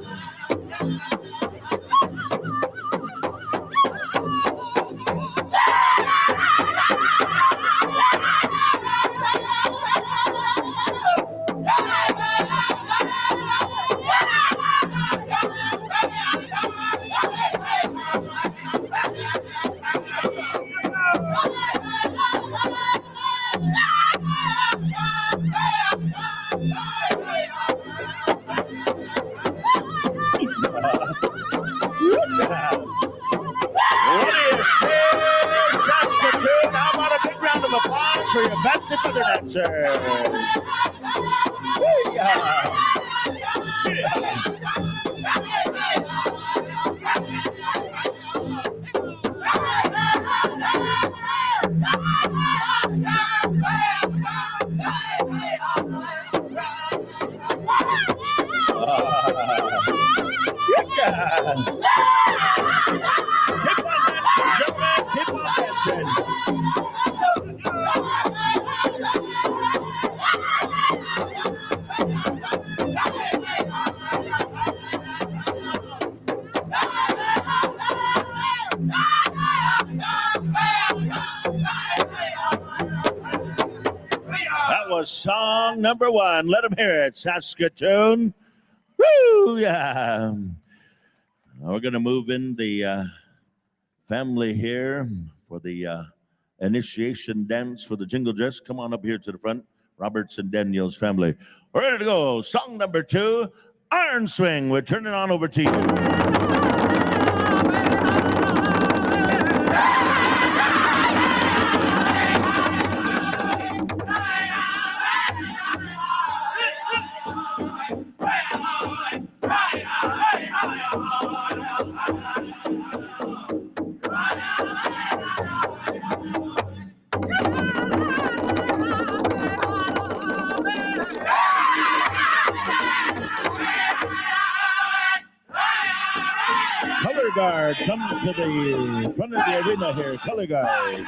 For your fancy feather dancers. Keep on dancing, gentlemen. Keep on dancing. That was song number 1. Let them hear it, Saskatoon. Woo, yeah. We're going to move in the family here for the initiation dance for the jingle dress. Come on up here to the front. Roberts and Daniel's family. We're ready to go. Song number 2, Iron Swing. We're turning on over to you. guard, come to the front of the arena here. Color guard.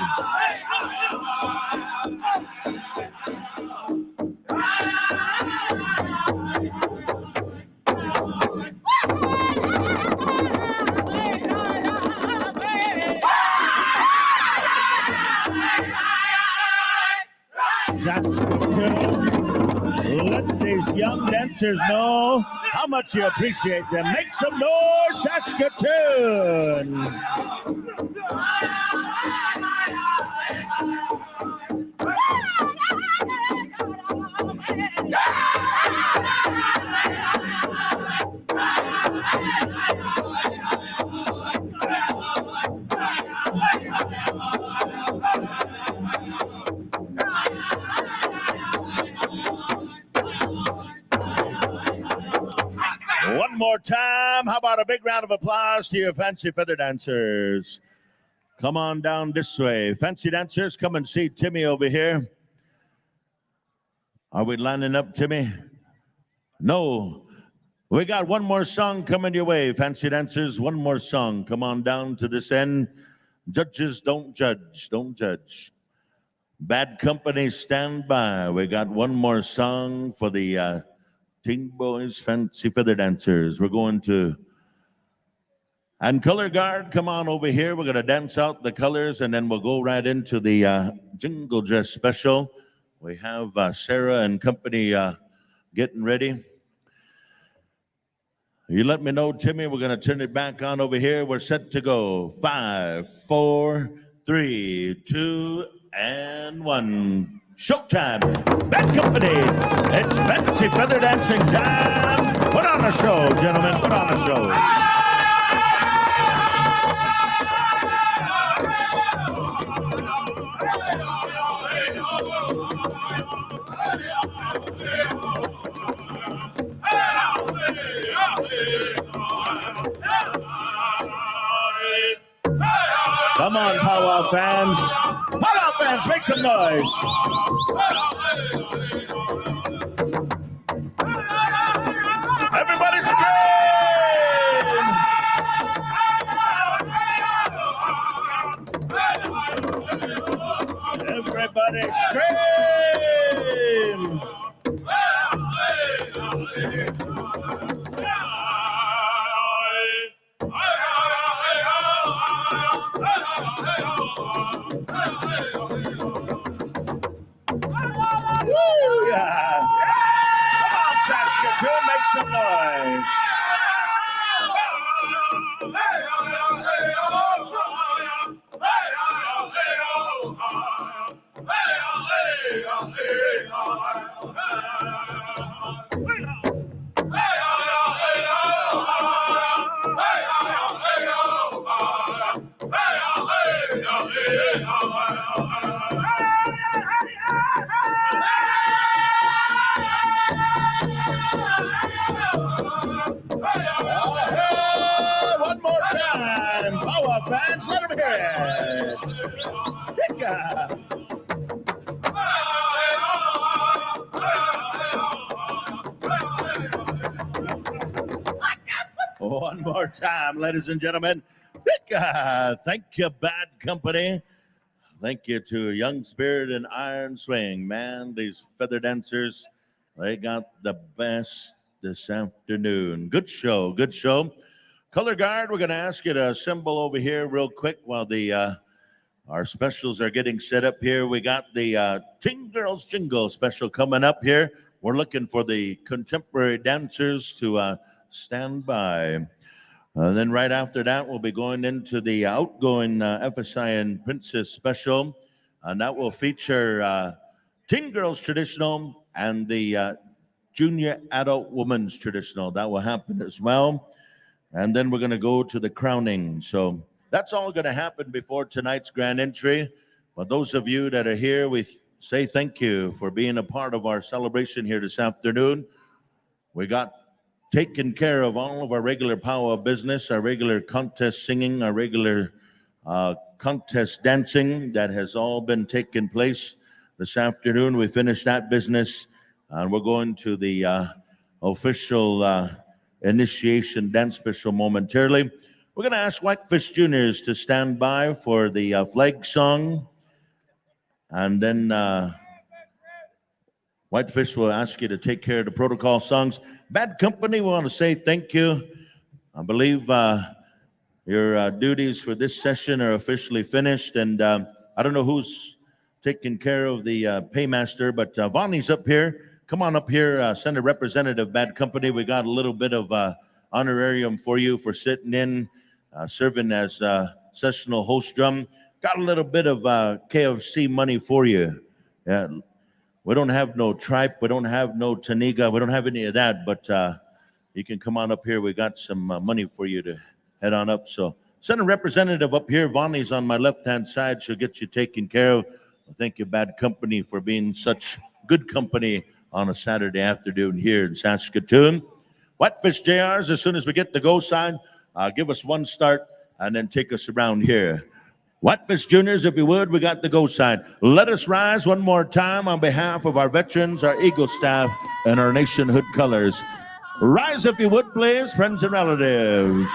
Let these young dancers know how much you appreciate them. Make some noise, Saskatoon! One more time. How about a big round of applause to your fancy feather dancers? Come on down this way. Fancy dancers, come and see Timmy over here. Are we lining up, Timmy? No. We got one more song coming your way, fancy dancers. One more song. Come on down to this end. Judges, don't judge. Don't judge. Bad company, stand by. We got one more song for the Teen Boys Fancy Feather Dancers. We're going to... And color guard, come on over here. We're going to dance out the colors, and then we'll go right into the Jingle Dress Special. We have Sarah and company getting ready. You let me know, Timmy. We're going to turn it back on over here. We're set to go. 5, 4, 3, 2, and 1. Showtime. Bad company. It's fancy feather dancing time. Put on a show, gentlemen. Put on a show. Come on, powwow fans. Powwow fans, make some noise. Everybody scream! Everybody scream! Woo, yeah. Come on, Saskatoon, make some noise. One more time. Power fans, let them hear it. Big One more time, ladies and gentlemen. Big thank you, Bad Company. Thank you to Young Spirit and Iron Swing. Man, these feather dancers, they got the best this afternoon. Good show, good show. Color guard, we're going to ask you to assemble over here real quick while the our specials are getting set up here. We got the Teen Girls Jingle special coming up here. We're looking for the contemporary dancers to stand by. Then right after that, we'll be going into the outgoing FSIN Princess special. And that will feature Teen Girls Traditional and the Junior Adult Women's Traditional. That will happen as well. And then we're going to go to the crowning. So that's all going to happen before tonight's grand entry. But those of you that are here, we say thank you for being a part of our celebration here this afternoon. We got taken care of all of our regular power business, our regular contest singing, our regular contest dancing that has all been taking place this afternoon. We finished that business, and we're going to the official initiation dance special momentarily. We're going to ask Whitefish Juniors to stand by for the flag song. And then Whitefish will ask you to take care of the protocol songs. Bad Company, we want to say thank you. I believe your duties for this session are officially finished. And I don't know who's taking care of the paymaster, but Vonnie's up here. Come on up here, send a representative, Bad Company. We got a little bit of honorarium for you for sitting in, serving as sessional host drum. Got a little bit of KFC money for you. Yeah, we don't have no tripe, we don't have no taniga, we don't have any of that, but you can come on up here. We got some money for you to head on up. So send a representative up here. Vonnie's on my left-hand side. She'll get you taken care of. Thank you, Bad Company, for being such good company on a Saturday afternoon here in Saskatoon. Whitefish JRs, as soon as we get the go sign, give us one start and then take us around here. Whitefish Juniors, if you would, we got the go sign. Let us rise one more time on behalf of our veterans, our Eagle staff, and our nationhood colors. Rise if you would, please, friends and relatives.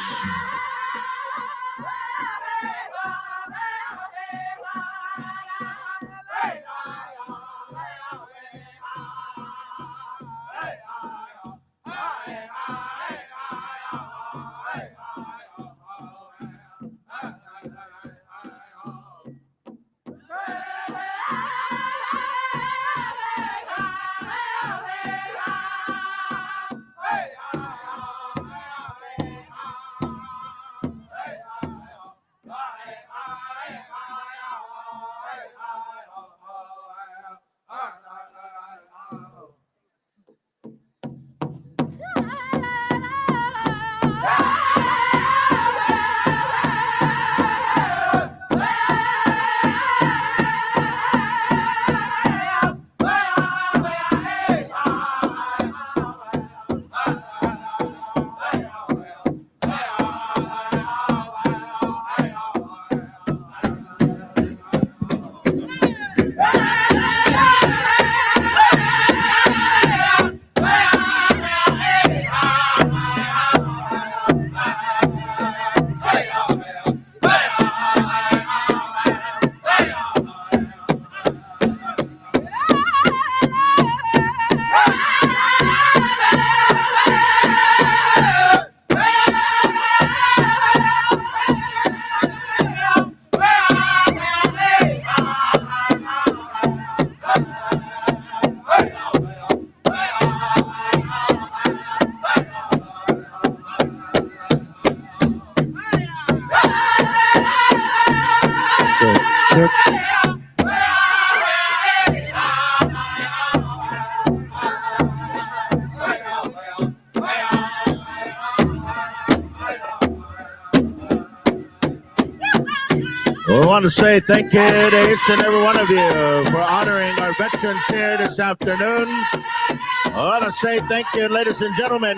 We want to say thank you to each and every one of you for honoring our veterans here this afternoon. I want to say thank you, ladies and gentlemen,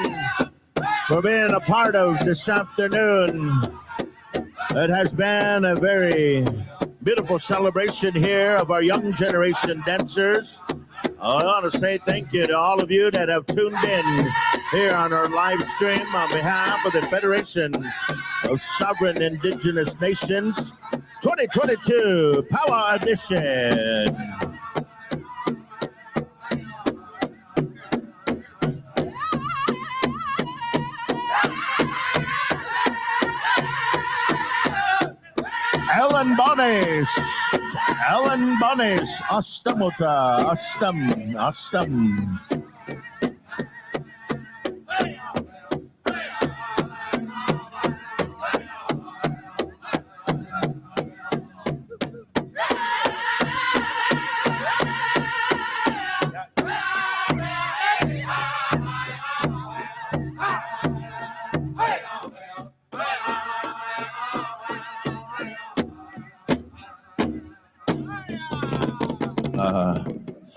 for being a part of this afternoon. It has been a very beautiful celebration here of our young generation dancers. I want to say thank you to all of you that have tuned in here on our live stream on behalf of the Federation of Sovereign Indigenous Nations 2022 Power Edition. Ellen Bonis, Astamuta, Astam.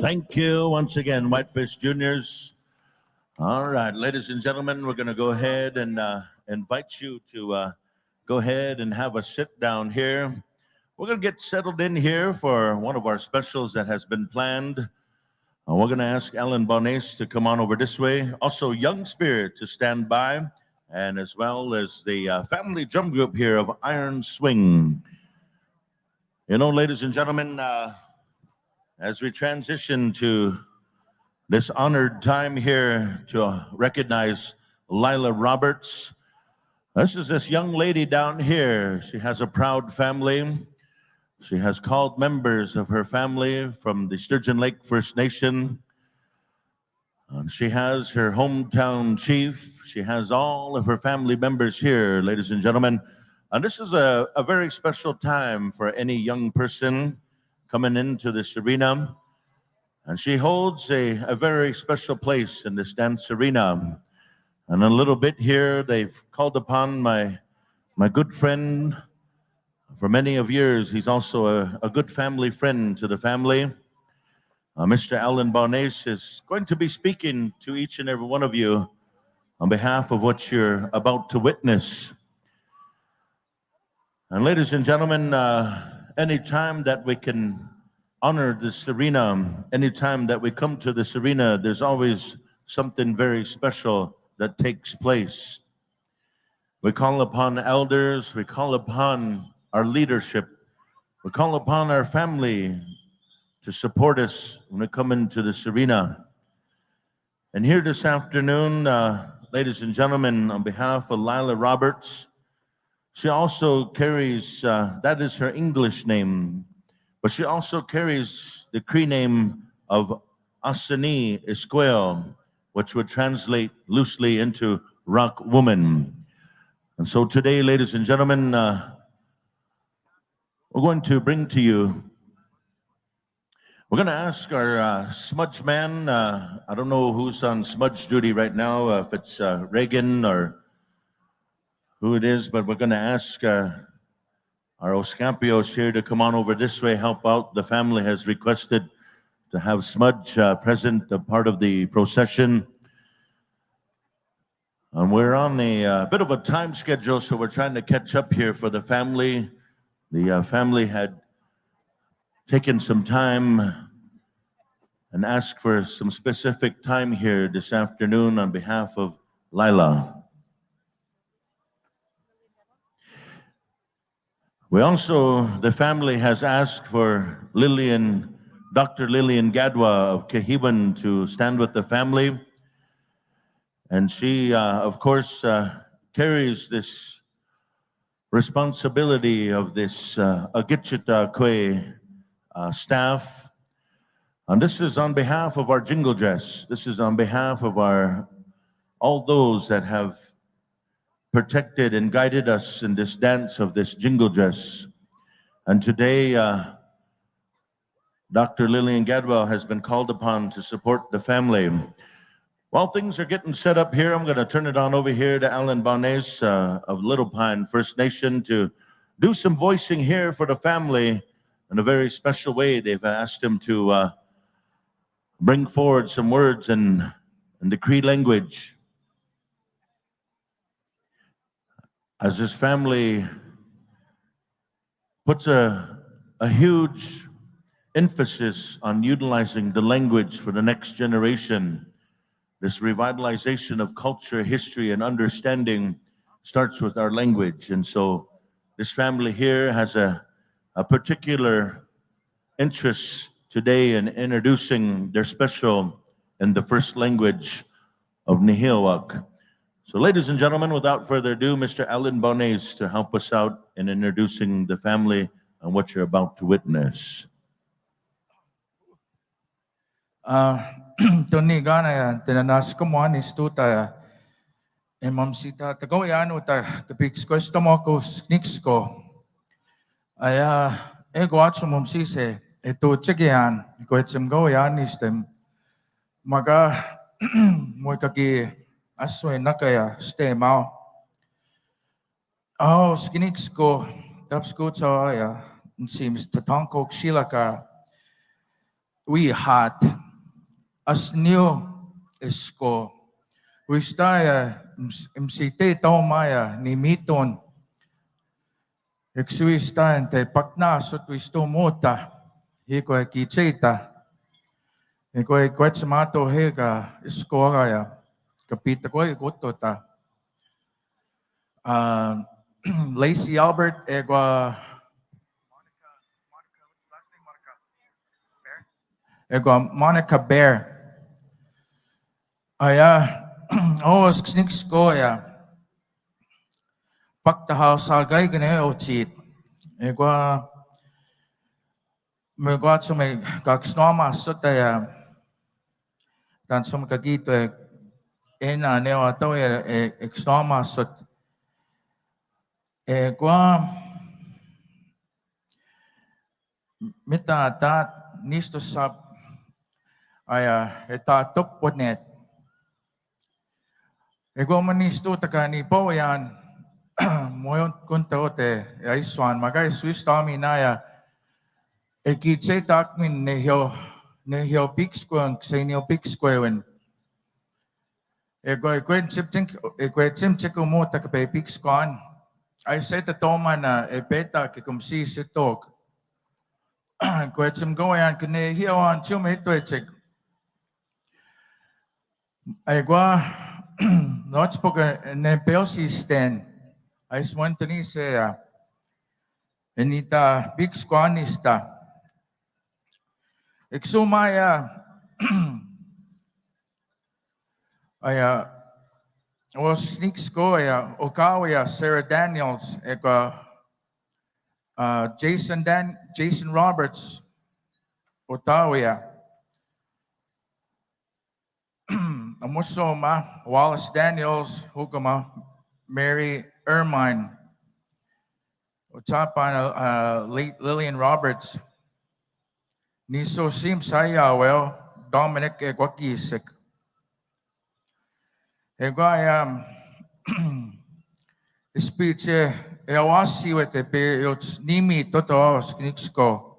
Thank you once again, Whitefish Juniors. All right, ladies and gentlemen, we're going to go ahead and invite you to go ahead and have a sit down here. We're going to get settled in here for one of our specials that has been planned. We're going to ask Ellen Bonis to come on over this way. Also, Young Spirit to stand by and as well as the family drum group here of Iron Swing. You know, ladies and gentlemen, as we transition to this honored time here to recognize Lila Roberts, this is this young lady down here. She has a proud family. She has called members of her family from the Sturgeon Lake First Nation. She has her hometown chief. She has all of her family members here, ladies and gentlemen. And this is a very special time for any young person coming into this arena. And she holds a very special place in this dance arena. And a little bit here, they've called upon my good friend for many of years. He's also a good family friend to the family. Mr. Alan Barnes is going to be speaking to each and every one of you on behalf of what you're about to witness. And ladies and gentlemen, any time that we can honor this arena, any time that we come to this arena, there's always something very special that takes place. We call upon elders, we call upon our leadership, we call upon our family to support us when we come into this arena. And here this afternoon, ladies and gentlemen, on behalf of Lila Roberts, she also carries, that is her English name, but she also carries the Cree name of Asani Esquel, which would translate loosely into rock woman. And so today, ladies and gentlemen, we're going to bring to you, we're going to ask our smudge man, I don't know who's on smudge duty right now, if it's Reagan or who it is, but we're going to ask our Oscampios here to come on over this way, help out. The family has requested to have smudge present, a part of the procession. And we're on a bit of a time schedule, so we're trying to catch up here for the family. The family had taken some time and asked for some specific time here this afternoon on behalf of Lila. We also, the family has asked for Dr. Lillian Gadwa of Kahiban to stand with the family. And she, of course, carries this responsibility of this Agichita Kwe staff. And this is on behalf of our jingle dress. This is on behalf of all those that have protected and guided us in this dance of this jingle dress. And today, Dr. Lillian Gadwell has been called upon to support the family. While things are getting set up here, I'm going to turn it on over here to Alan Barnes of Little Pine First Nation to do some voicing here for the family in a very special way. They've asked him to bring forward some words in the Cree language. As this family puts a huge emphasis on utilizing the language for the next generation, this revitalization of culture, history, and understanding starts with our language. And so this family here has a particular interest today in introducing their special in the first language of Nihilwak. So ladies and gentlemen, without further ado, Mr. Alan Bones to help us out in introducing the family and what you're about to witness. Tony Gana, Tinanas Kamuanis Tuta, Imamsita, Tagoyano, Kapix Kostamoko, Snixko. Aya, Eguatsum Mumsise, Eto Chigian, Goetsum Goyanistem, Maga, Moikaki, Aswe Nakaya, Stay Mao. Oh, Skinixko, Tapskuta, and seems Tatanko Shilaka. We had. As new isko, wistaya msite taumaya ni miton. Exuistan te pakna sot wisto mota, hiko e kicheta. Hiko e kwetsamato hega iskogaya, kapita ko e gotota. Lacey Albert, Monica Bear. Sneaks ko Pakta sa gay gane o cheat. May kaksnoma sotaya dan sum kagito ena neo ato eksnoma sot mita tat nisto sab eta top ponet manisto takani po yan moyon kuntote iswan magay swiss tami naya kitse takmin nehyo pixkwen ksenyo pixkwen Kwen chiko mo takapay pixkon I said to Toma na beta kikumsi sitok Kwen goyan kene hiyo an chum hito chik not spoken ne pelsi sten I want to say enita pixkon ista Iksumaya was sneaks go Okawa Sarah Daniels Jason Roberts Ottawa Amusoma Wallace Daniels Hukama Mary Ermine Otapan late Lillian Roberts Niso Sim Saya Dominic Egwakisik speech awasi with the periods nimi toto skniksko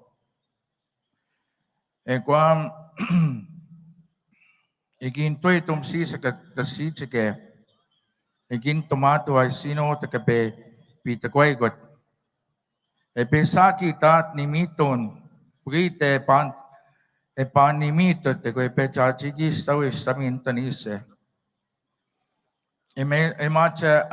igin toy si sa kasitsike igin tomato ay sino takabe pitagwaygot pesaki tat nimiton prite pan nimito te kwe pechachigis tawis tamin tanise emacha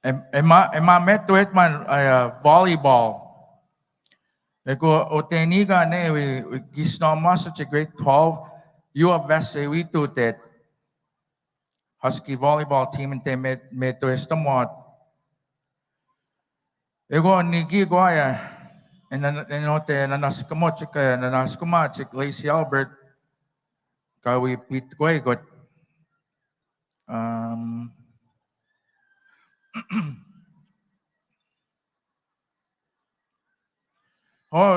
Ema meto man volleyball. Eko oteniga ne we gisnoma such a grade 12. You have vese we do that. Husky volleyball team and they meto estamot. Ego nigi goya and note nanaskamochika nanaskamachik Lacey Albert. Kawi pit goigot.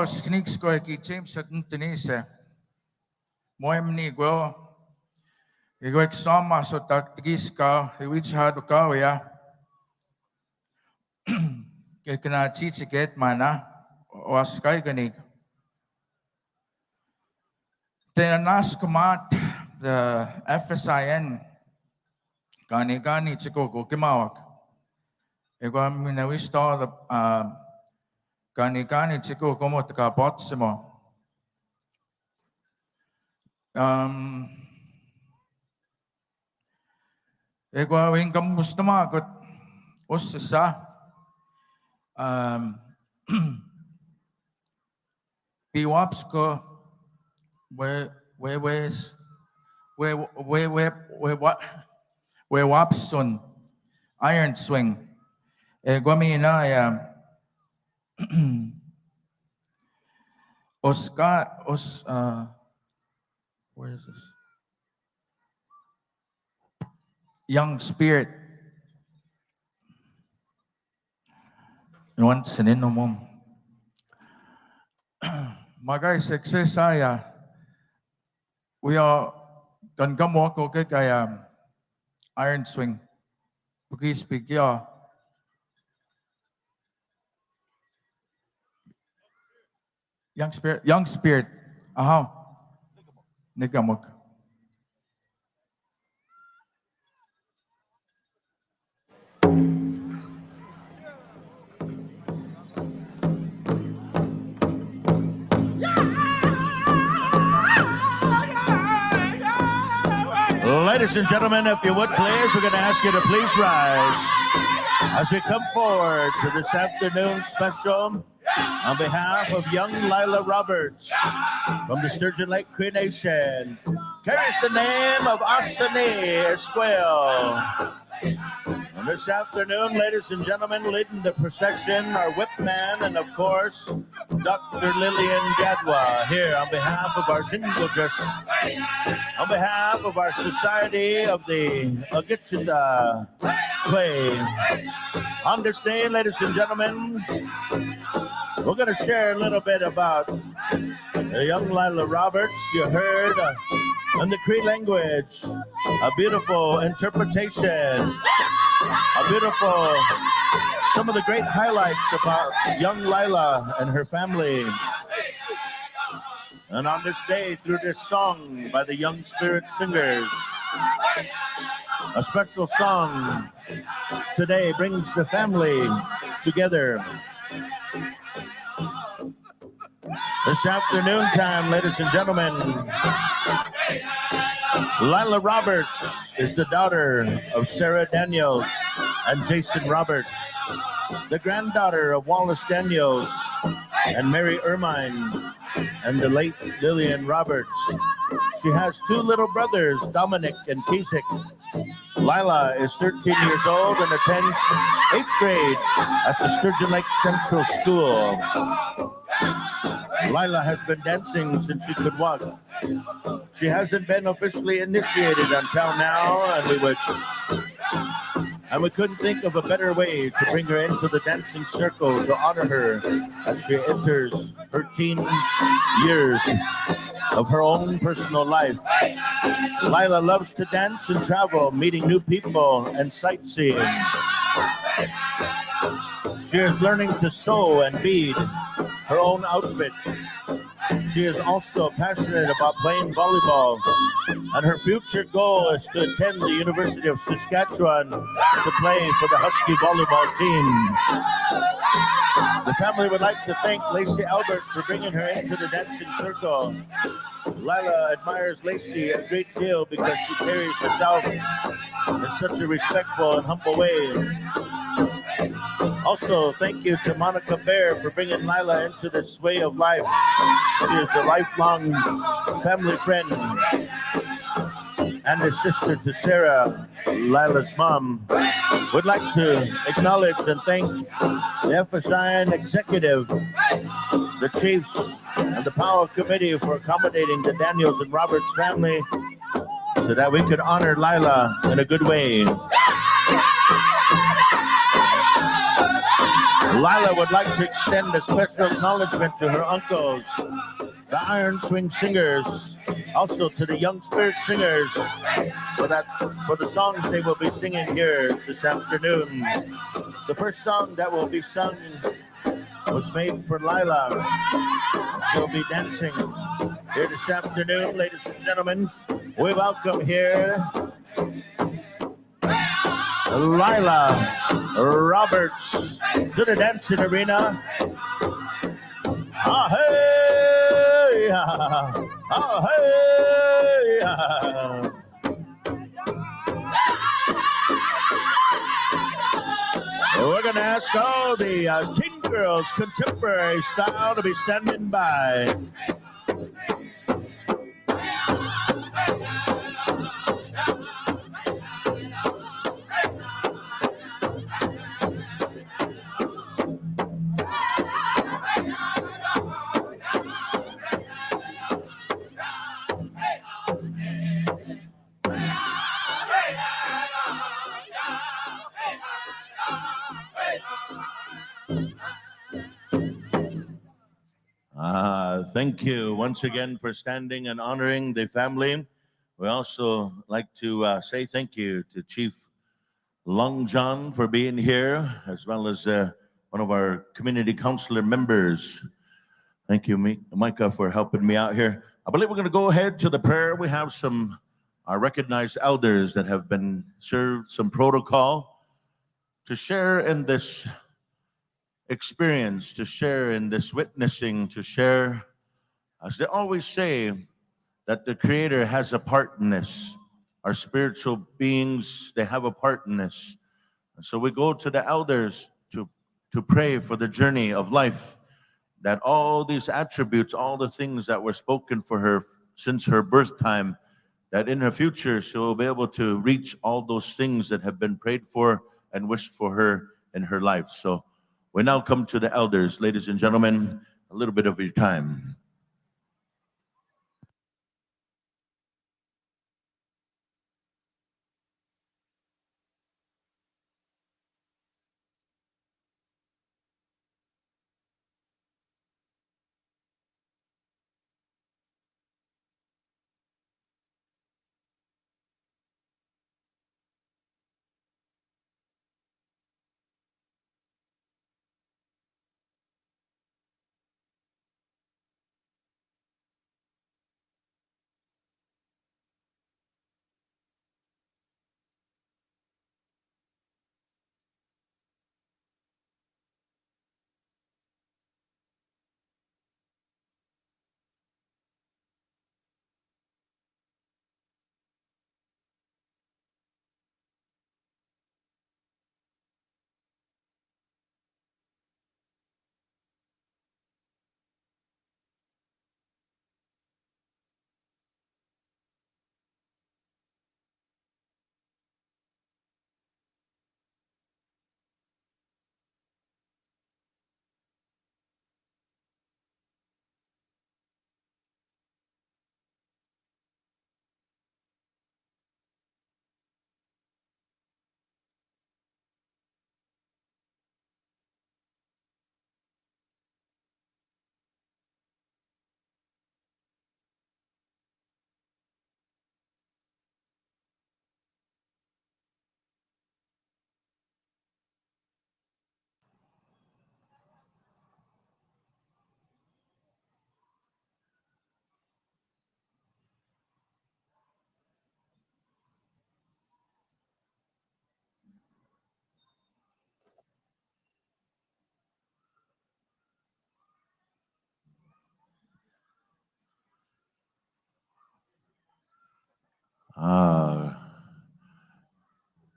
Sneaks ko ki James at Tunisia. Moem ni go. Igo eksama so taktigis ka, iwich hado ka ya. Kaya kana chichiket mana, was kay ganig. Tenanas kumat, the FSIN, gani chiko ko kimawak. Igo minawisto the gani chiko komo taka botsimo. Ego wing kamustama kot usisa Piwaps ko we Wapson iron swing. Gwami na where is this? Young Spirit. Nuan sinino mo. Magay success saya. We are gamo ko kay iron swing. Pugis bigya. Young Spirit. Aha. Nigamok. Ladies and gentlemen, if you would please, we're going to ask you to please rise as we come forward to this afternoon special on behalf of young Lila Roberts from the Sturgeon Lake Cree Nation. Carries the name of Asani Esquel. And this afternoon, ladies and gentlemen, leading the procession, our whip man, and of course, Dr. Lillian Gadwa, here on behalf of our jingle dress, on behalf of our Society of the Agitchida Clay. On this day, ladies and gentlemen, we're going to share a little bit about the young Lila Roberts. You heard in the Cree language, a beautiful interpretation, some of the great highlights about young Lila and her family. And on this day, through this song by the Young Spirit Singers, a special song today brings the family together. This afternoon time, ladies and gentlemen, Lila Roberts is the daughter of Sarah Daniels and Jason Roberts, the granddaughter of Wallace Daniels and Mary Ermine and the late Lillian Roberts. She has two little brothers, Dominic and Kesik. Lila is 13 years old and attends 8th grade at the Sturgeon Lake Central School. Lila has been dancing since she could walk. She hasn't been officially initiated until now, and we couldn't think of a better way to bring her into the dancing circle to honor her as she enters her teen years of her own personal life. Lila loves to dance and travel, meeting new people and sightseeing. She is learning to sew and bead her own outfits. She is also passionate about playing volleyball, and her future goal is to attend the University of Saskatchewan to play for the Husky volleyball team. The family would like to thank Lacey Albert for bringing her into the dancing circle. Lila admires Lacey a great deal because she carries herself in such a respectful and humble way. Also, thank you to Monica Bear for bringing Lila into this way of life. She is a lifelong family friend and a sister to Sarah, Lila's mom. Would like to acknowledge and thank the FSIN executive, the chiefs, and the Powell Committee for accommodating the Daniels and Roberts family so that we could honor Lila in a good way. Lila would like to extend a special acknowledgement to her uncles, the Iron Swing Singers, also to the Young Spirit Singers, for the songs they will be singing here this afternoon. The first song that will be sung was made for Lila. She'll be dancing here this afternoon, ladies and gentlemen. We welcome here Lila Roberts to the dancing arena. Ah, hey, ah, hey, ah. We're going to ask all the teen girls contemporary style to be standing by. Thank you once again for standing and honoring the family. We also like to say thank you to Chief Long John for being here, as well as one of our community councilor members. Thank you, Micah, for helping me out here. I believe we're going to go ahead to the prayer. We have some recognized elders that have been served some protocol to share in this experience, to share in this witnessing, to share, as they always say, that the Creator has a part in this. our spiritual beings, they have a part in this. And so we go to the elders to pray for the journey of life, that all these attributes, all the things that were spoken for her since her birth time, that in her future she will be able to reach all those things that have been prayed for and wished for her in her life. So we now come to the elders. Ladies and gentlemen, a little bit of your time.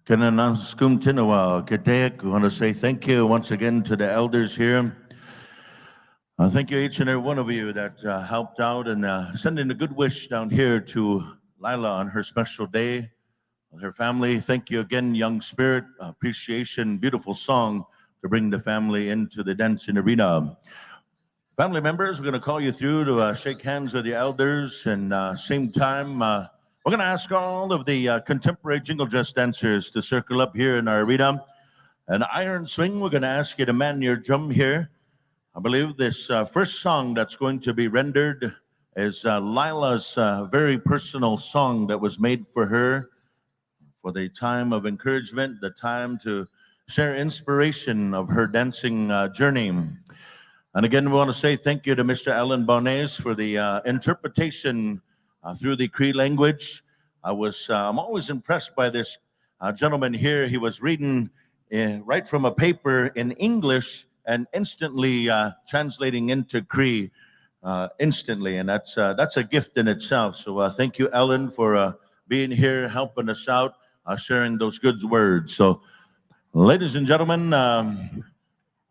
Kanananskum Tinawa, Katek, we want to say thank you once again to the elders here. Thank you each and every one of you that helped out and sending a good wish down here to Lila on her special day with her family. Thank you again, Young Spirit. Appreciation, beautiful song to bring the family into the dancing arena. Family members, we're going to call you through to shake hands with the elders, and same time, we're going to ask all of the contemporary jingle dress dancers to circle up here in our arena. An iron swing, we're going to ask you to man your drum here. I believe this first song that's going to be rendered is Lila's very personal song that was made for her for the time of encouragement, the time to share inspiration of her dancing journey. And again, we want to say thank you to Mr. Alan Bones for the interpretation through the Cree language. I'm always impressed by this gentleman here. He was reading right from a paper in English and instantly translating into Cree instantly, and that's a gift in itself. So thank you, Ellen, for being here, helping us out, sharing those good words. So, ladies and gentlemen,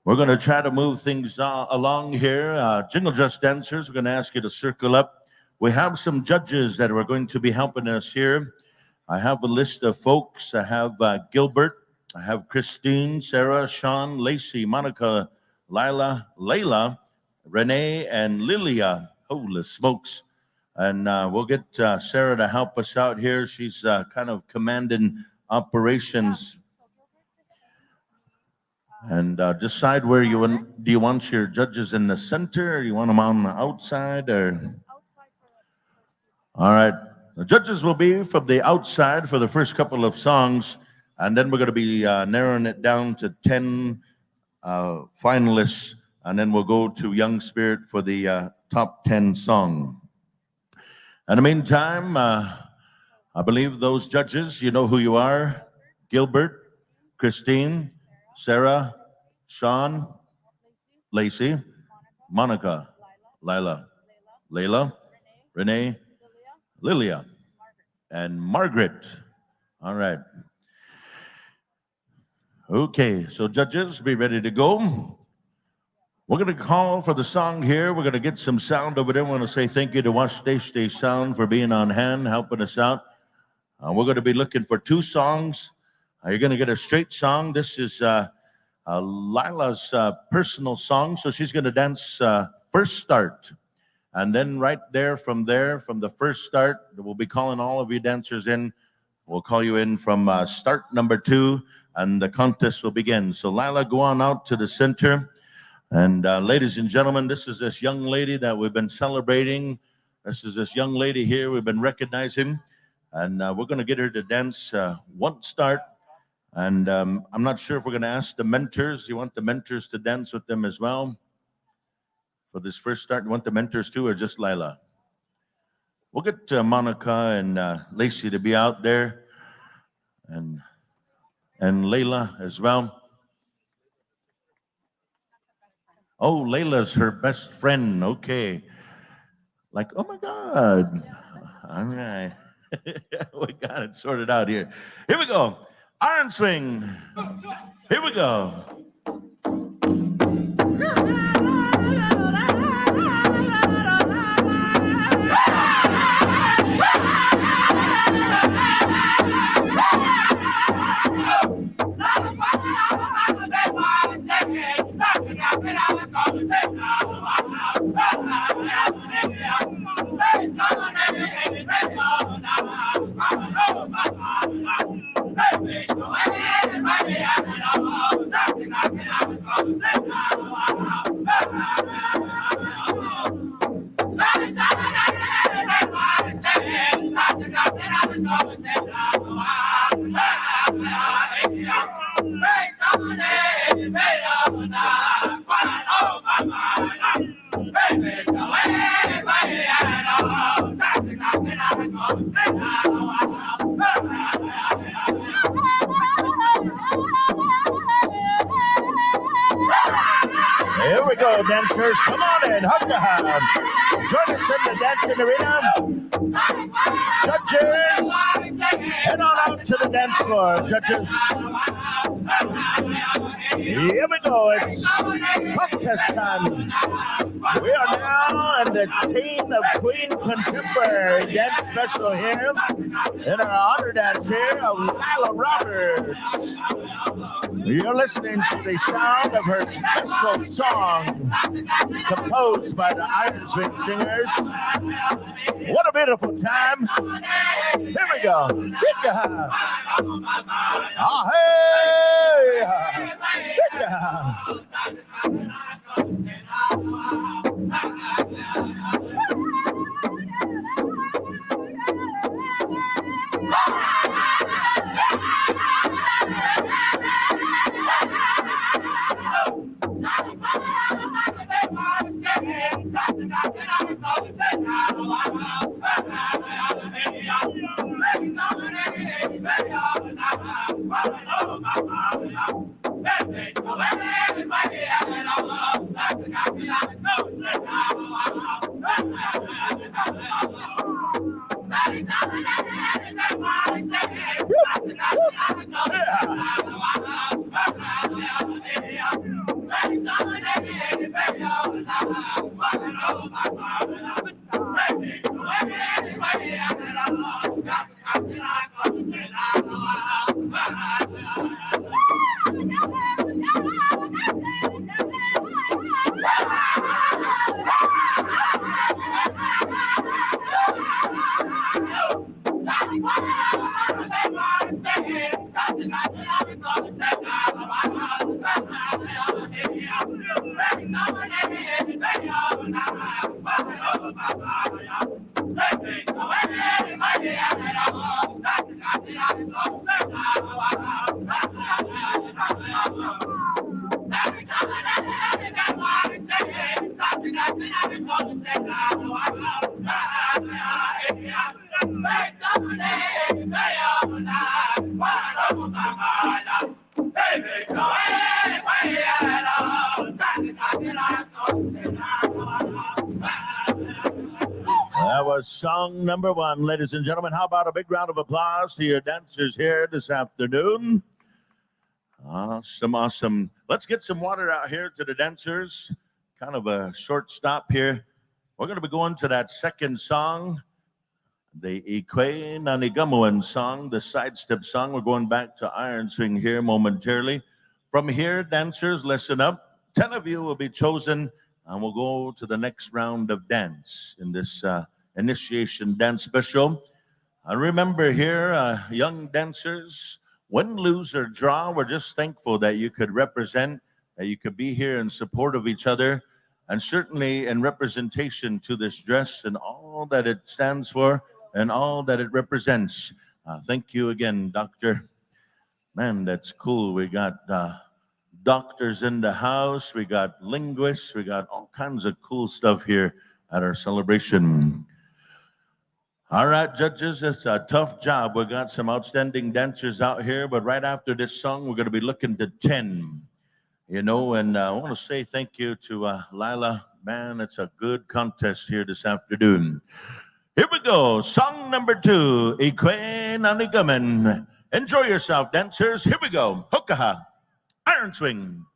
we're going to try to move things along here. Jingle Dress dancers, we're going to ask you to circle up. We have some judges that are going to be helping us here. I have a list of folks. I have Gilbert. I have Christine, Sarah, Sean, Lacey, Monica, Lila, Layla, Renee, and Lilia. Holy smokes. And we'll get Sarah to help us out here. She's kind of commanding operations. And decide where you want. Do you want your judges in the center, or you want them on the outside, or? All right. The judges will be from the outside for the first couple of songs, and then we're going to be narrowing it down to 10 finalists, and then we'll go to Young Spirit for the top 10 song. In the meantime, I believe those judges, you know who you are. Gilbert, Christine, Sarah, Sean, Lacey, Monica, Lila, Layla, Renee, Lilia, and Margaret. All right. Okay, so judges, be ready to go. We're going to call for the song here. We're going to get some sound over there. I want to say thank you to Wash Stay Sound for being on hand, helping us out. We're going to be looking for 2 songs. You're going to get a straight song. This is Lila's personal song, so she's going to dance first start. And then right there, from the first start, we'll be calling all of you dancers in. We'll call you in from start number 2, and the contest will begin. So Lila, go on out to the center. And ladies and gentlemen, this is this young lady that we've been celebrating. This is this young lady here we've been recognizing. And we're going to get her to dance one start. And I'm not sure if we're going to ask the mentors. You want the mentors to dance with them as well? For this first start, you want the mentors too, or just Lila? We'll get Monica and Lacey to be out there. And Layla as well. Oh, Layla's her best friend. Okay. Like, oh my God. All right. We got it sorted out here. Here we go. Iron swing. Here we go. Here we go, dancers. Come on in. Hug the hand. Join us in the dancing arena. Judges, head on out to the dance floor, judges. Here we go. It's contest time. We are now in the Teen of Queen Contemporary Dance Special here in our honor dance here of Lila Roberts. You're listening to the sound of her special song composed by the Iron Swing Singers. What a beautiful time. Here we go. Oh, hey. was song number 1. Ladies and gentlemen, how about a big round of applause to your dancers here this afternoon? Awesome, awesome. Let's get some water out here to the dancers. Kind of a short stop here. We're going to be going to that second song, the Ikwe Nanigamuan song, the sidestep song. We're going back to Iron Swing here momentarily. From here, dancers, listen up. 10 of you will be chosen, and we'll go to the next round of dance in this initiation dance special. Remember here, young dancers, win, lose, or draw, we're just thankful that you could represent, that you could be here in support of each other, and certainly in representation to this dress and all that it stands for and all that it represents. Thank you again, Doctor. Man, that's cool. We got doctors in the house. We got linguists. We got all kinds of cool stuff here at our celebration. All right, judges, it's a tough job. We got some outstanding dancers out here, but right after this song, we're going to be looking to 10. You know, and I want to say thank you to Lila. Man, it's a good contest here this afternoon. Here we go. Song number 2, Ikwe Nanigaman. Enjoy yourself, dancers. Here we go. Hokaha. Iron Swing.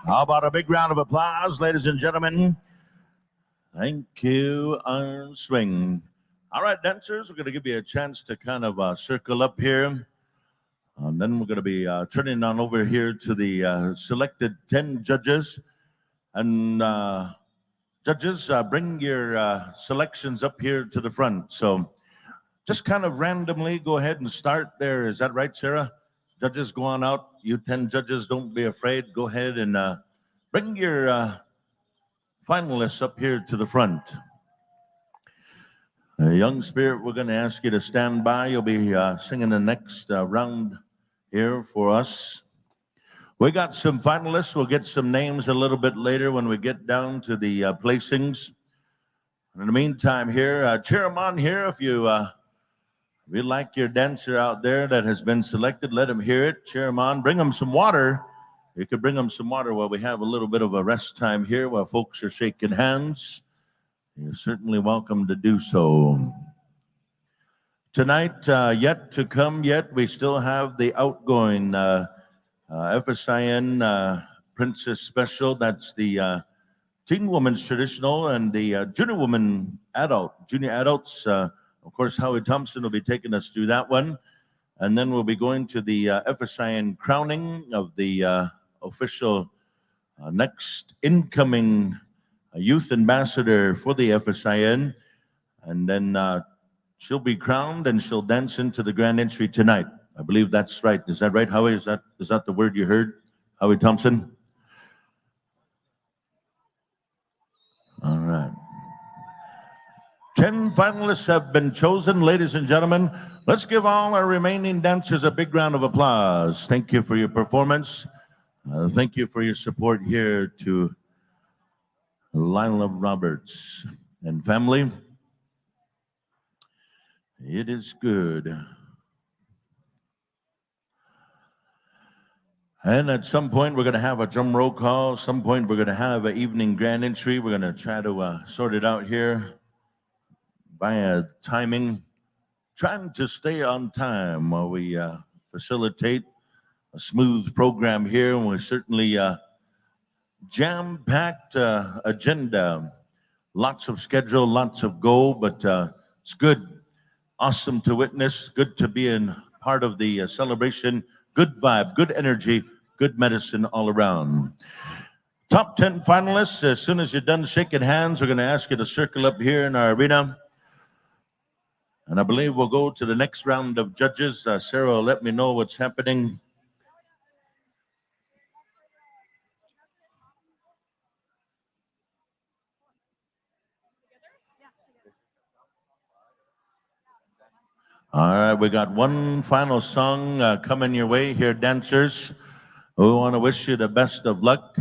How about a big round of applause, ladies and gentlemen? Thank you, Iron Swing. All right, dancers, we're going to give you a chance to kind of circle up here. And then we're going to be turning on over here to the selected 10 judges. And judges, bring your selections up here to the front. So just kind of randomly go ahead and start there. Is that right, Sarah? Judges, go on out. You 10 judges, don't be afraid. Go ahead and bring your finalists up here to the front. Young Spirit, we're going to ask you to stand by. You'll be singing the next round here for us. We got some finalists. We'll get some names a little bit later when we get down to the placings. In the meantime here, cheer them on here. If you like your dancer out there that has been selected, let him hear it. Cheer him on. Bring him some water. You could bring them some water while we have a little bit of a rest time here while folks are shaking hands. You're certainly welcome to do so. Tonight, yet to come yet, we still have the outgoing FSIN Princess Special. That's the Teen Women's Traditional and the Junior Woman Adult. Junior Adults, of course, Howie Thompson will be taking us through that one. And then we'll be going to the FSIN crowning of the official next incoming youth ambassador for the FSIN. And then she'll be crowned and she'll dance into the grand entry tonight. I believe that's right. Is that right, Howie? Is that the word you heard, Howie Thompson? All right. 10 finalists have been chosen. Ladies and gentlemen, let's give all our remaining dancers a big round of applause. Thank you for your performance. Thank you for your support here to Lila Roberts and family. It is good. And at some point, we're going to have a drum roll call. Some point, we're going to have an evening grand entry. We're going to try to sort it out here via timing, trying to stay on time while we facilitate a smooth program here. And we're certainly jam-packed agenda. Lots of schedule, lots of goal, but it's good. Awesome to witness. Good to be in part of the celebration. Good vibe, good energy, good medicine all around. Top 10 finalists, as soon as you're done shaking hands, we're going to ask you to circle up here in our arena. And I believe we'll go to the next round of judges. Sarah will let me know what's happening. All right, we got one final song coming your way here, dancers. We want to wish you the best of luck.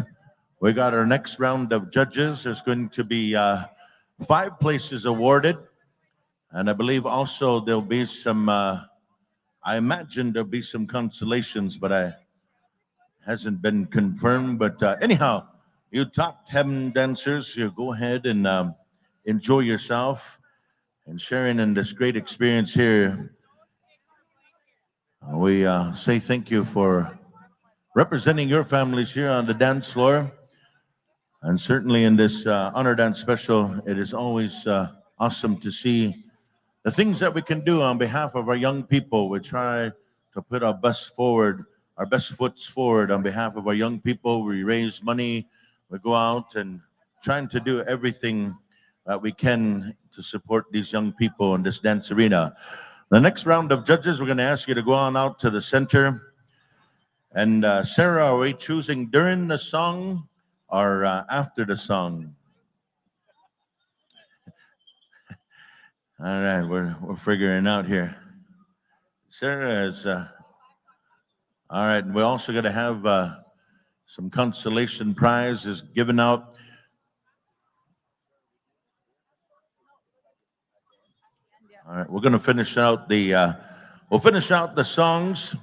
We got our next round of judges. There's going to be 5 places awarded. And I believe also there'll be some, I imagine there'll be some consolations, but hasn't been confirmed. But anyhow, you top 10 dancers, you go ahead and enjoy yourself and sharing in this great experience here. We say thank you for representing your families here on the dance floor. And certainly in this Honor Dance Special, it is always awesome to see the things that we can do on behalf of our young people. We try to put our best foots forward on behalf of our young people. We raise money, we go out and trying to do everything that we can to support these young people in this dance arena. The next round of judges, we're going to ask you to go on out to the center. And Sarah, are we choosing during the song or after the song? All right, we're figuring out here. Sarah is, all right, we're also going to have some consolation prizes given out. All right, we're going to finish out the, we'll finish out the songs,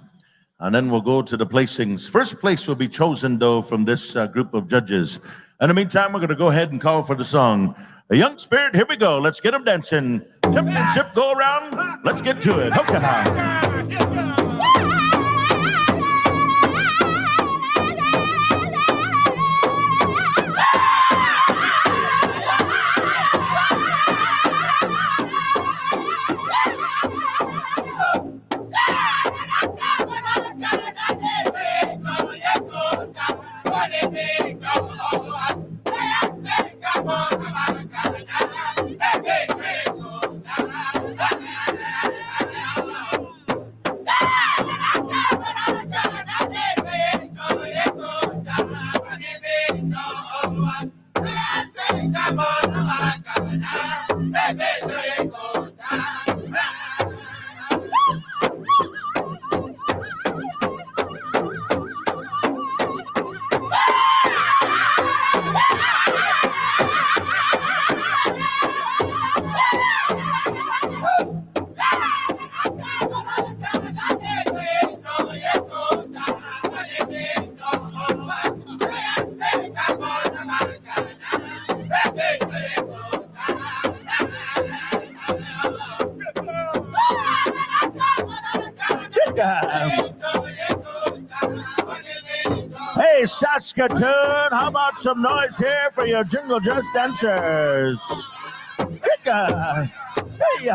and then we'll go to the placings. First place will be chosen, though, from this group of judges. In the meantime, we're going to go ahead and call for the song. A Young Spirit, here we go. Let's get them dancing. Championship go around. Let's get to it. Okay. Yeah! Saskatoon. How about some noise here for your Jingle Dress dancers? Hey,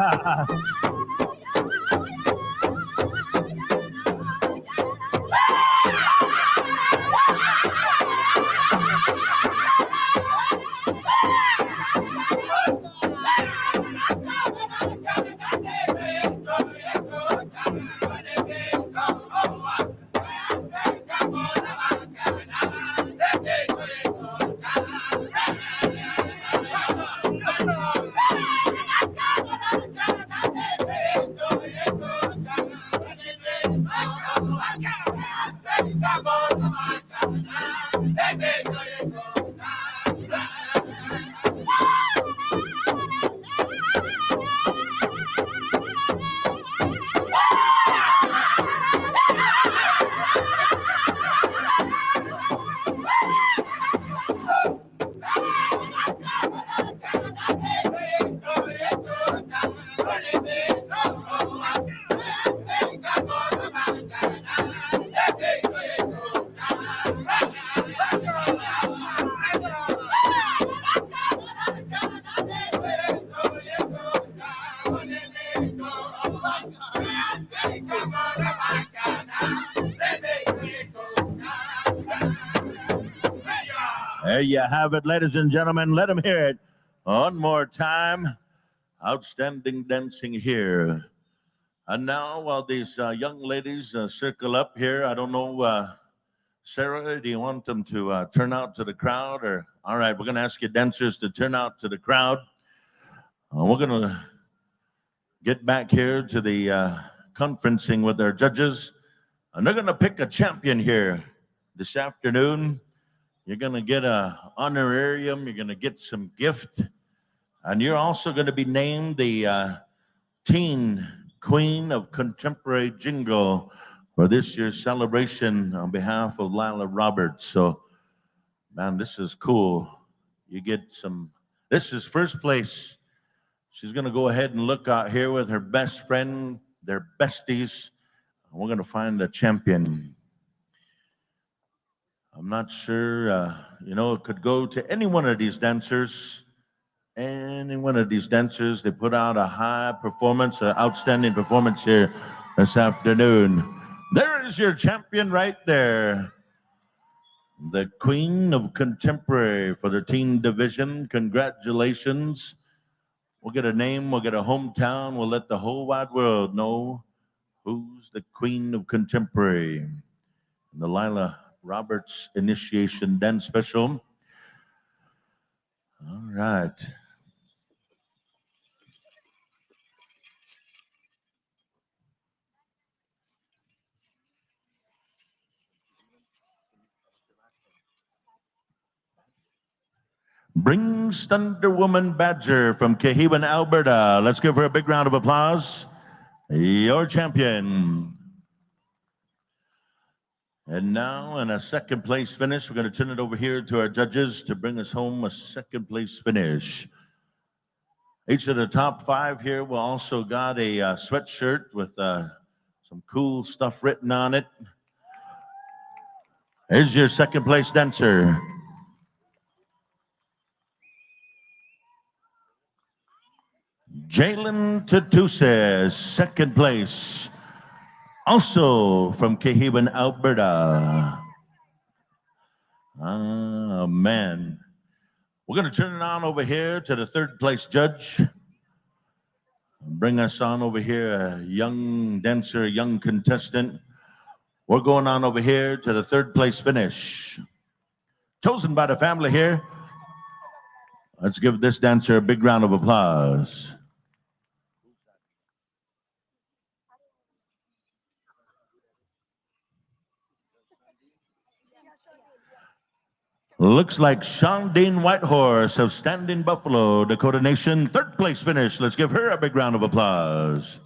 There you have it, ladies and gentlemen. Let them hear it one more time. Outstanding dancing here. And now, while these young ladies circle up here, I don't know, Sarah, do you want them to turn out to the crowd? Or all right, we're going to ask you dancers to turn out to the crowd. We're going to get back here to the conferencing with our judges, and they're going to pick a champion here this afternoon. You're going to get a honorarium. You're going to get some gift. And you're also going to be named the Teen Queen of Contemporary Jingle for this year's celebration on behalf of Lila Roberts. So, man, this is cool. You get some, this is first place. She's going to go ahead and look out here with her best friend, their besties. We're going to find a champion. I'm not sure, it could go to any one of these dancers. Any one of these dancers. They put out a high performance, an outstanding performance here this afternoon. There is your champion right there. The Queen of Contemporary for the teen division. Congratulations. We'll get a name, we'll get a hometown, we'll let the whole wide world know who's the Queen of Contemporary. The Lila Roberts Initiation Dance Special. All right. Brings Thunder Woman Badger from Cahiban, Alberta. Let's give her a big round of applause. Your champion. And now, in a second place finish, we're going to turn it over here to our judges to bring us home a second place finish. Each of the top five here will also got a sweatshirt with some cool stuff written on it. Here's your second place dancer. Jalen Tatuse, second place. Also from Cahiban, Alberta. Oh, man. We're going to turn it on over here to the third place judge. Bring us on over here, a young dancer, a young contestant. We're going on over here to the third place finish. Chosen by the family here. Let's give this dancer a big round of applause. Looks like Shondine Whitehorse of Standing Buffalo, Dakota Nation. Third place finish. Let's give her a big round of applause.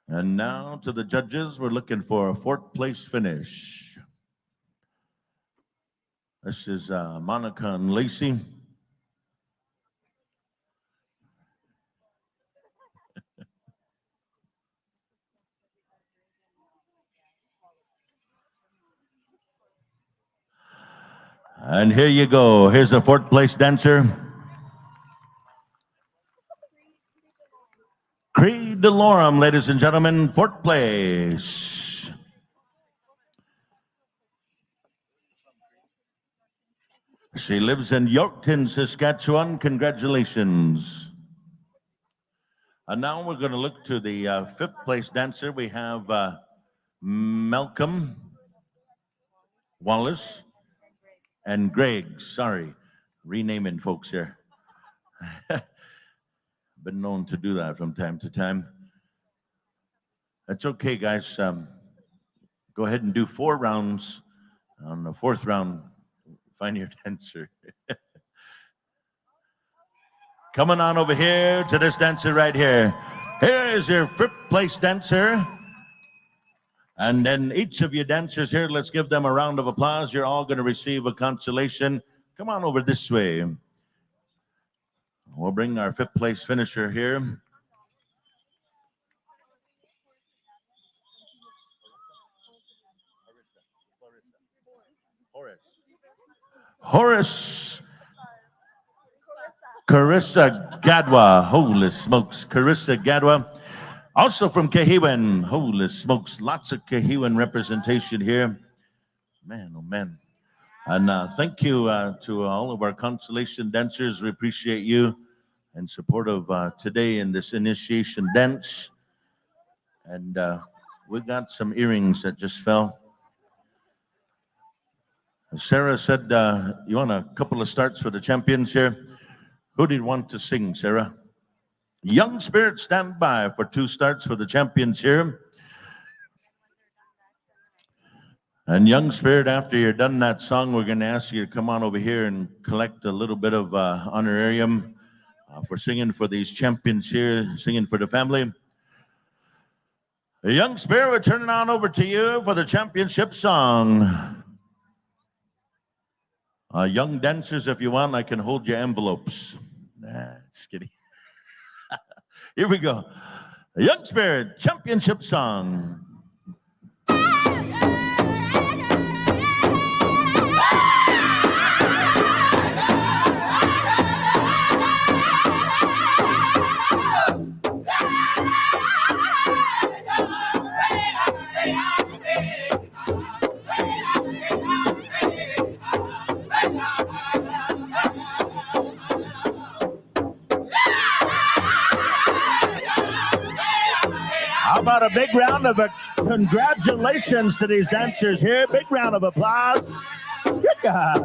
And now to the judges, we're looking for a fourth place finish. This is Monica and Lacey. And here you go. Here's a fourth place dancer. Cree DeLorem, ladies and gentlemen, fourth place. She lives in Yorkton, Saskatchewan. Congratulations. And now we're going to look to the fifth place dancer. We have Malcolm Wallace and Greg. Sorry, renaming folks here. Been known to do that from time to time. That's okay, guys. Go ahead and do 4 rounds. On the 4th round, find your dancer. Coming on over here to this dancer right here. Here is your 5th place dancer. And then each of you dancers here, let's give them a round of applause. You're all going to receive a consolation. Come on over this way. We'll bring our 5th place finisher here. Horace Carissa Gadwa. Holy smokes. Carissa Gadwa. Also from Cahiwan. Holy smokes. Lots of Cahiwan representation here. Man, oh man. And thank you to all of our consolation dancers. We appreciate you in support of today in this initiation dance. And we got some earrings that just fell. Sarah said, you want a couple of starts for the champions here? Who did you want to sing, Sarah? Young Spirit, stand by for 2 starts for the champions here. And Young Spirit, after you're done that song, we're going to ask you to come on over here and collect a little bit of honorarium for singing for these champions here, singing for the family. Young Spirit, we're turning on over to you for the championship song. Young dancers, if you want, I can hold your envelopes. Nah, just kidding. Here we go. Young Spirit, championship song. How about a big round of congratulations to these dancers here? Big round of applause. Good God.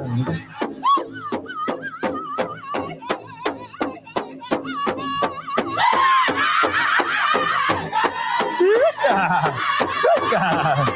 Good God. Good God.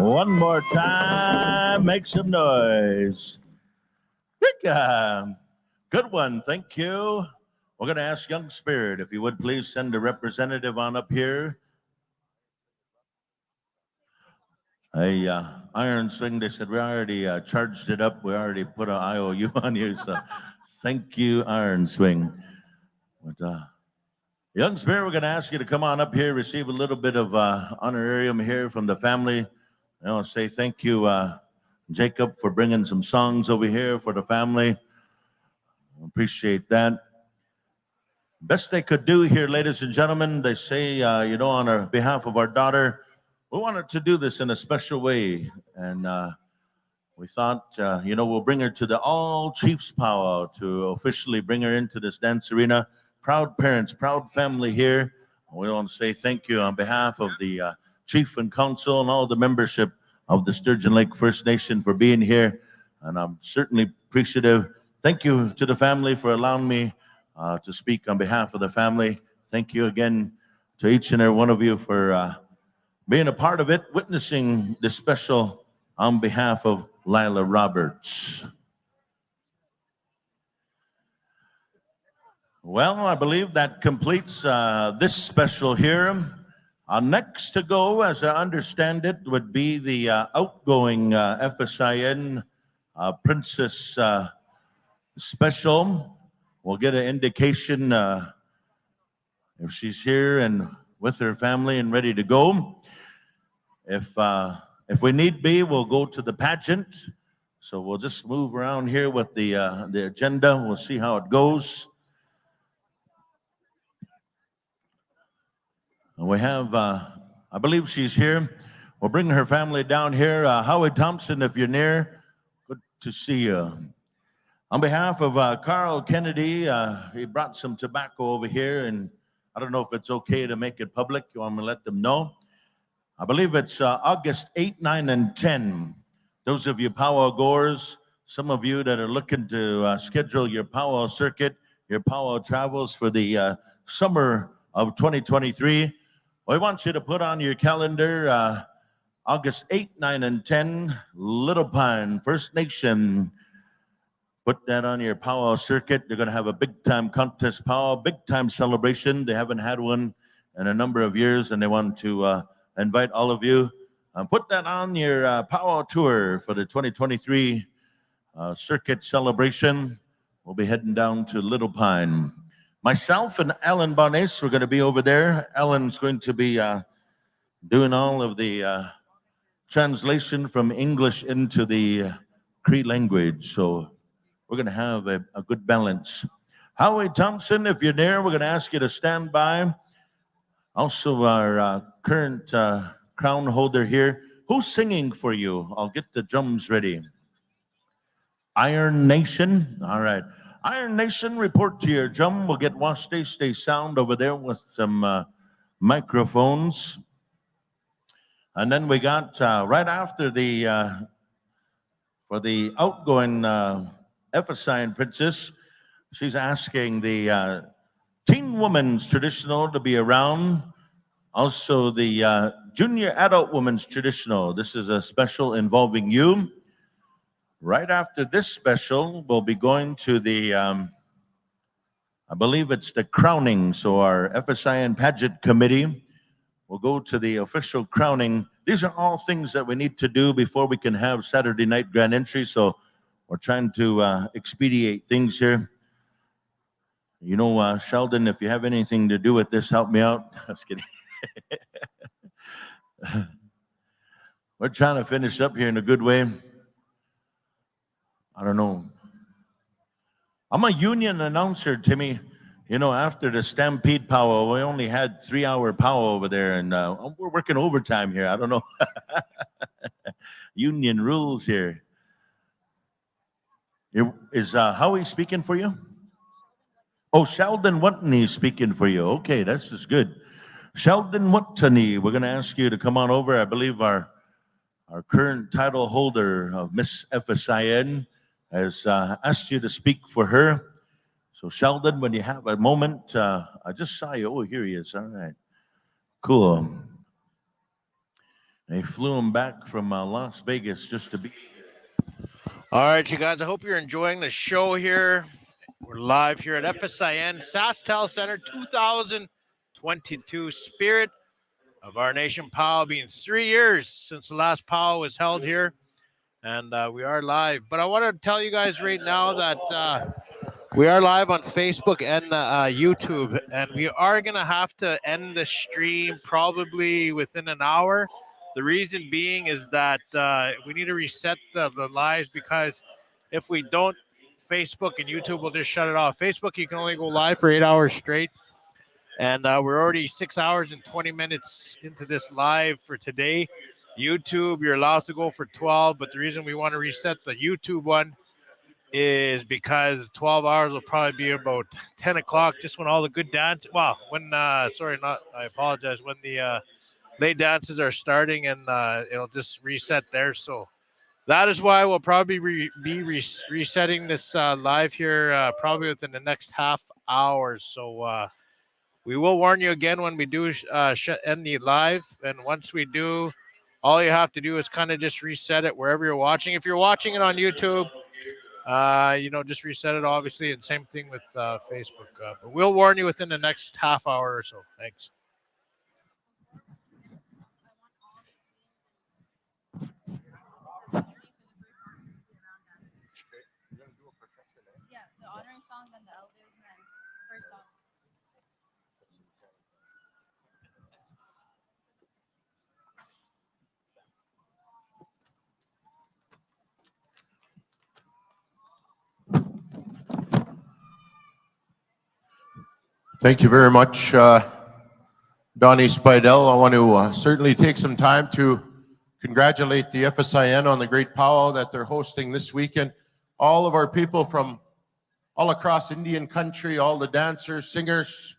One more time, make some noise. Good one, thank you. We're going to ask Young Spirit, if you would please send a representative on up here. Iron Swing, they said we already charged it up. We already put an IOU on you, so thank you, Iron Swing. But, Young Spirit, we're going to ask you to come on up here, receive a little bit of honorarium here from the family. I want to say thank you, Jacob, for bringing some songs over here for the family. Appreciate that. Best they could do here, ladies and gentlemen, they say, on our behalf of our daughter, we wanted to do this in a special way. And we thought, we'll bring her to the All Chiefs Powwow to officially bring her into this dance arena. Proud parents, proud family here. We want to say thank you on behalf of the Chief and Council and all the membership of the Sturgeon Lake First Nation for being here. And I'm certainly appreciative. Thank you to the family for allowing me to speak on behalf of the family. Thank you again to each and every one of you for being a part of it, witnessing this special on behalf of Lila Roberts. Well, I believe that completes this special here. Next to go, as I understand it, would be the outgoing FSIN Princess Special. We'll get an indication if she's here and with her family and ready to go. If we need be, we'll go to the pageant. So we'll just move around here with the agenda. We'll see how it goes. And we have, I believe she's here. We'll bring her family down here. Howie Thompson, if you're near, good to see you. On behalf of Carl Kennedy, he brought some tobacco over here, and I don't know if it's okay to make it public. You want me to let them know? I believe it's August 8, 9, and 10. Those of you powwow goers, some of you that are looking to schedule your powwow circuit, your powwow travels for the summer of 2023, we want you to put on your calendar August 8, 9, and 10, Little Pine First Nation. Put that on your powwow circuit. They're going to have a big-time contest powwow, big-time celebration. They haven't had one in a number of years, and they want to invite all of you. Put that on your powwow tour for the 2023 circuit celebration. We'll be heading down to Little Pine. Myself and Alan Bones, we're going to be over there. Alan's going to be doing all of the translation from English into the Cree language. So we're going to have a good balance. Howie Thompson, if you're there, we're going to ask you to stand by. Also, our current crown holder here. Who's singing for you? I'll get the drums ready. Iron Nation. All right. Iron Nation, report to your drum. We'll get Stay Sound over there with some microphones. And then we got right after the for the outgoing FSIN Princess, she's asking the Teen Women's Traditional to be around. Also the Junior Adult Women's Traditional. This is a special involving you. Right after this special, we'll be going to the, I believe it's the crowning. So our FSIN Pageant Committee will go to the official crowning. These are all things that we need to do before we can have Saturday night grand entry. So we're trying to expedite things here. You know, Sheldon, if you have anything to do with this, help me out. Just kidding. We're trying to finish up here in a good way. I don't know. I'm a union announcer, Timmy. You know, after the Stampede powwow, we only had 3-hour powwow over there, and we're working overtime here. I don't know. Union rules here. Is Howie speaking for you? Oh, Sheldon Watney speaking for you. Okay, that's just good. Sheldon Watney, we're going to ask you to come on over. I believe our current title holder of Miss FSIN has asked you to speak for her. So Sheldon, when you have a moment, I just saw you. Oh, here he is. All right. Cool. They flew him back from Las Vegas just to be here. All right, you guys, I hope you're enjoying the show here. We're live here at FSIN SaskTel Center 2022. Spirit of Our Nation powwow, being 3 years since the last powwow was held here. And we are live. But I want to tell you guys right now that we are live on Facebook and YouTube. And we are going to have to end the stream probably within an hour. The reason being is that we need to reset the lives, because if we don't, Facebook and YouTube will just shut it off. Facebook, you can only go live for 8 hours straight. And we're already 6 hours and 20 minutes into this live for today. YouTube, you're allowed to go for 12, but the reason we want to reset the YouTube one is because 12 hours will probably be about 10 o'clock, just when all the good dance. Well, when, I apologize, when the late dances are starting, and it'll just reset there. So that is why we'll probably be resetting this live here probably within the next half hour. So we will warn you again when we do end the live. And once we do, all you have to do is kind of just reset it wherever you're watching. If you're watching it on YouTube, just reset it, obviously, and same thing with Facebook. But we'll warn you within the next half hour or so. Thanks. Thank you very much, Donnie Spidell. I want to certainly take some time to congratulate the FSIN on the great powwow that they're hosting this weekend. All of our people from all across Indian country, all the dancers, singers.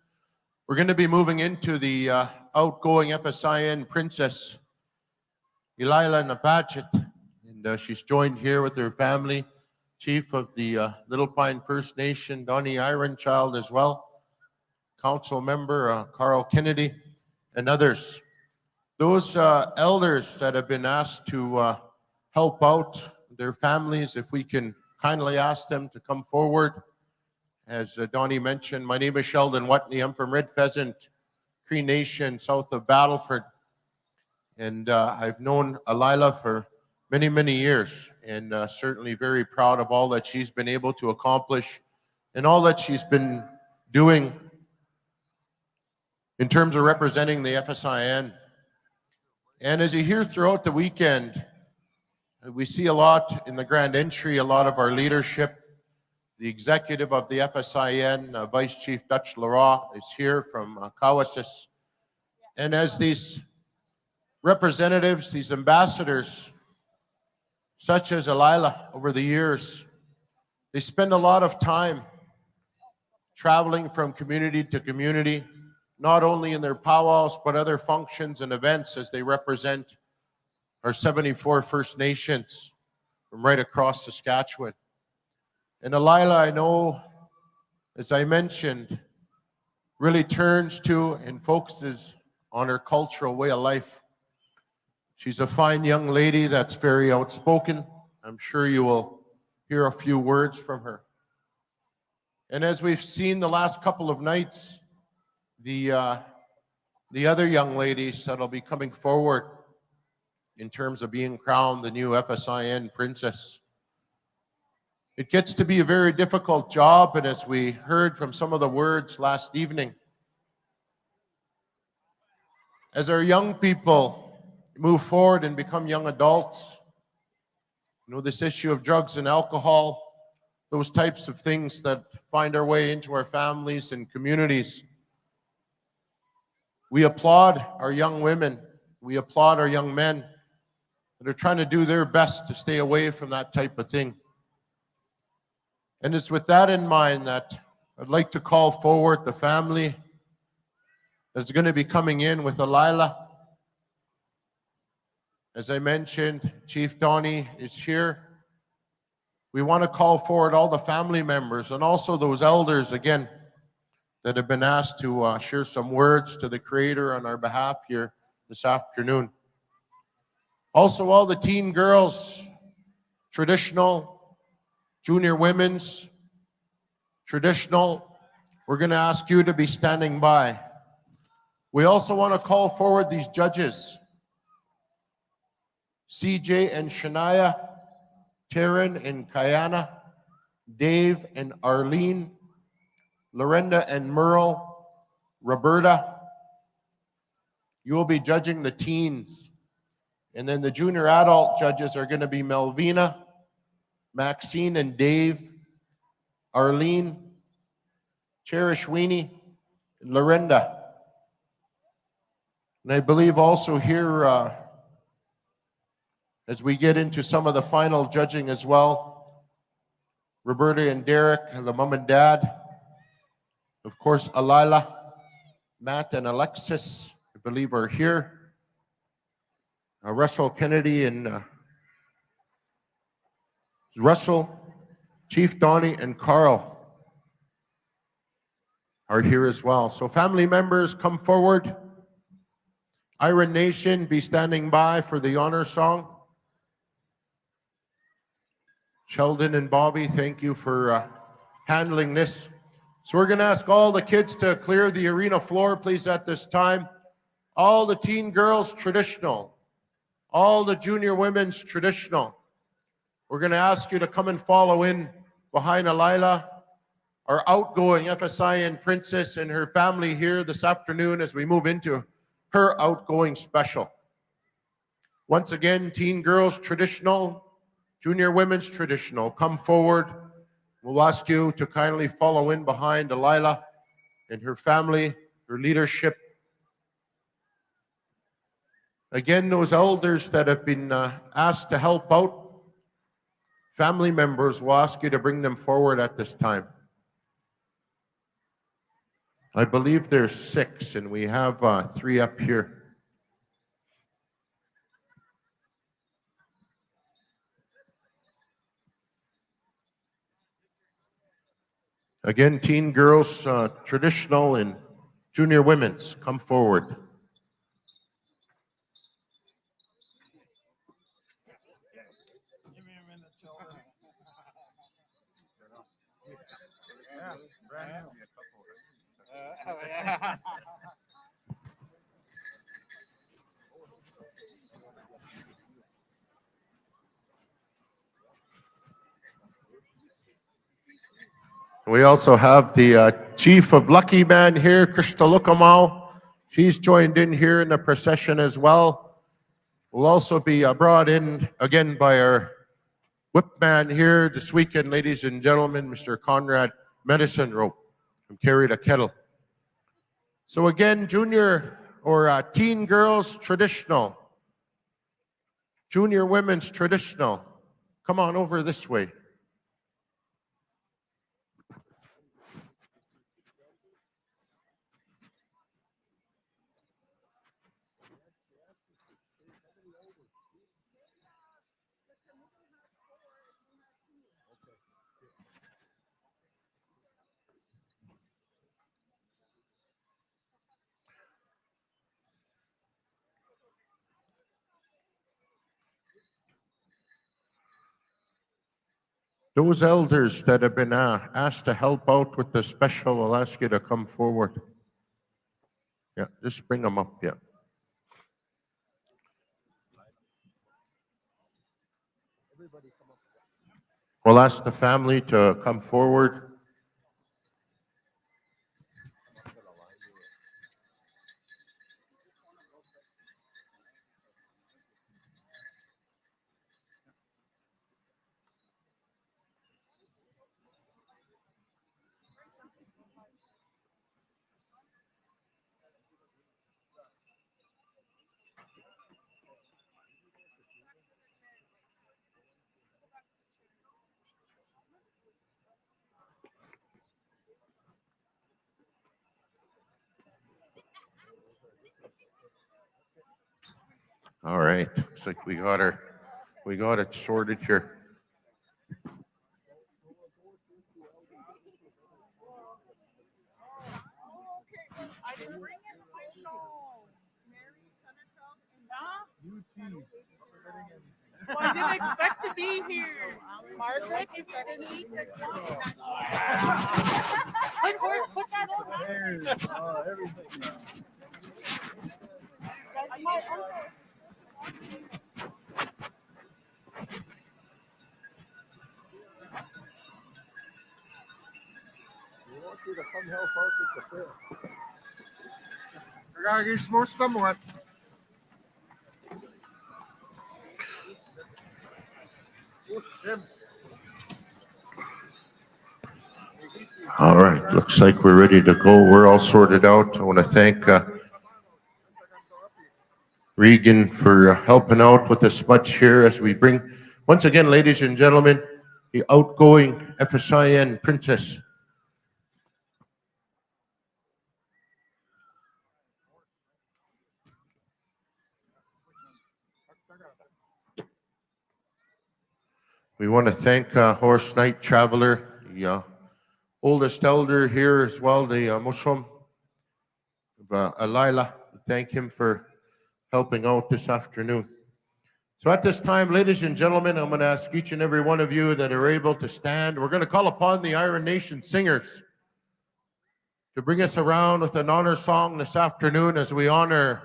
We're going to be moving into the outgoing FSIN princess, Elila Napachet, and she's joined here with her family, chief of the Little Pine First Nation, Donnie Ironchild as well, council member Carl Kennedy, and others. Those elders that have been asked to help out their families, if we can kindly ask them to come forward. As Donnie mentioned, my name is Sheldon Watney. I'm from Red Pheasant Cree Nation, south of Battleford. And I've known Elila for many, many years, and certainly very proud of all that she's been able to accomplish and all that she's been doing in terms of representing the FSIN. And as you hear throughout the weekend, we see a lot in the grand entry, a lot of our leadership. The executive of the FSIN, Vice Chief Dutch Leroy, is here from Kawasis. And as these representatives, these ambassadors, such as Elila over the years, they spend a lot of time traveling from community to community, not only in their powwows, but other functions and events as they represent our 74 First Nations from right across Saskatchewan. And Elila, I know, as I mentioned, really turns to and focuses on her cultural way of life. She's a fine young lady that's very outspoken. I'm sure you will hear a few words from her. And as we've seen the last couple of nights, the other young ladies that'll be coming forward in terms of being crowned the new FSIN princess. It gets to be a very difficult job, and as we heard from some of the words last evening, as our young people move forward and become young adults, this issue of drugs and alcohol, those types of things that find our way into our families and communities. We applaud our young women. We applaud our young men that are trying to do their best to stay away from that type of thing. And it's with that in mind that I'd like to call forward the family that's going to be coming in with Elila. As I mentioned, Chief Donnie is here. We want to call forward all the family members and also those elders, again, that have been asked to share some words to the Creator on our behalf here this afternoon. Also, all the teen girls, traditional, junior women's, traditional, we're going to ask you to be standing by. We also want to call forward these judges, CJ and Shania, Taryn and Kayana, Dave and Arlene, Lorenda and Merle, Roberta. You will be judging the teens. And then the junior adult judges are going to be Melvina, Maxine and Dave, Arlene, Cherish Weenie, and Lorenda. And I believe also here, as we get into some of the final judging as well, Roberta and Derek, the mom and dad, of course, Elila, Matt and Alexis, I believe are here. Russell Kennedy and Russell, Chief Donnie and Carl are here as well. So family members, come forward. Iron Nation, be standing by for the honor song. Sheldon and Bobby, thank you for handling this. So we're going to ask all the kids to clear the arena floor, please, at this time. All the teen girls, traditional. All the junior women's, traditional. We're going to ask you to come and follow in behind Alila, our outgoing FSIN princess and her family here this afternoon as we move into her outgoing special. Once again, teen girls, traditional. Junior women's, traditional. Come forward. We'll ask you to kindly follow in behind Delilah and her family, her leadership. Again, those elders that have been asked to help out, family members, will ask you to bring them forward at this time. I believe there's 6, and we have 3 up here. Again, teen girls, traditional, and junior women's, come forward. We also have the chief of Lucky Man here, Krista Lukamau. She's joined in here in the procession as well. We'll also be brought in again by our whip man here this weekend, ladies and gentlemen, Mr. Conrad Medicine Rope from Carry the Kettle. So again, junior or teen girls, traditional. Junior women's, traditional. Come on over this way. Those elders that have been asked to help out with the special, I'll ask you to come forward. Yeah, just bring them up, yeah. We'll ask the family to come forward. All right, looks like we got it sorted here. Well, I didn't expect to be here. Margaret, you started me. Put that on. Everything. That's my uncle. We want you to come help out with the fair. I gotta get more somewhat. All right, looks like we're ready to go. We're all sorted out. I want to thank Regan for helping out with the smudge here as we bring, once again, ladies and gentlemen, the outgoing FSIN princess. We want to thank Horse Night Traveler, the oldest elder here as well, the Muslim, Alila. Thank him for helping out this afternoon. So at this time, ladies and gentlemen, I'm going to ask each and every one of you that are able to stand. We're going to call upon the Iron Nation singers to bring us around with an honor song this afternoon as we honor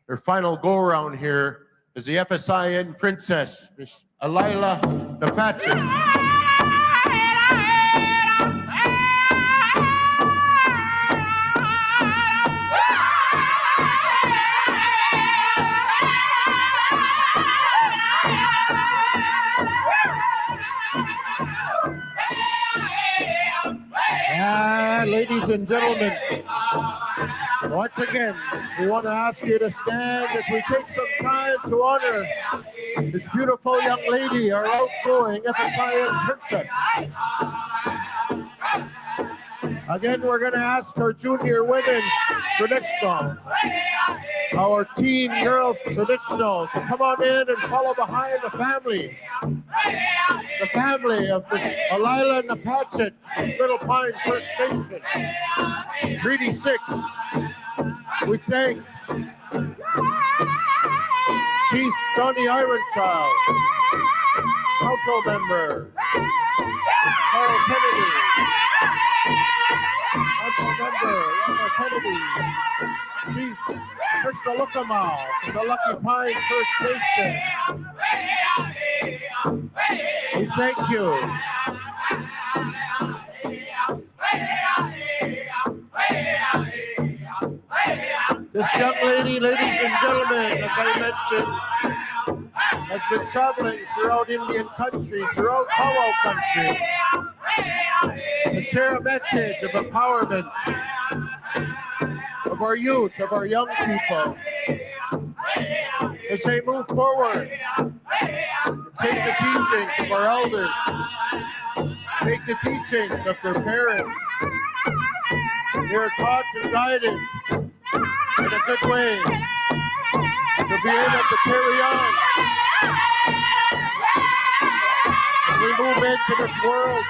their final go-around here as the FSIN Princess, Miss Alila Napache. Ladies and gentlemen, once again, we want to ask you to stand as we take some time to honor this beautiful young lady, our outgoing FSIN Princess. Again, we're going to ask our junior women's traditional, our teen girls traditional to come on in and follow behind the family of Miss Alila Napache, Little Pine First Nation, Treaty 6. We thank Chief Johnny Ironchild, Council Member Carl Kennedy, Council Member Ronald Kennedy, Chief Krista Lukamal from the Lucky Pine First Nation. We thank you. This young lady, ladies and gentlemen, as I mentioned, has been traveling throughout Indian country, throughout Powwow country, to share a message of empowerment of our youth, of our young people, as they move forward, take the teachings of our elders, take the teachings of their parents. They are taught and guided in a good way to be able to carry on as we move into this world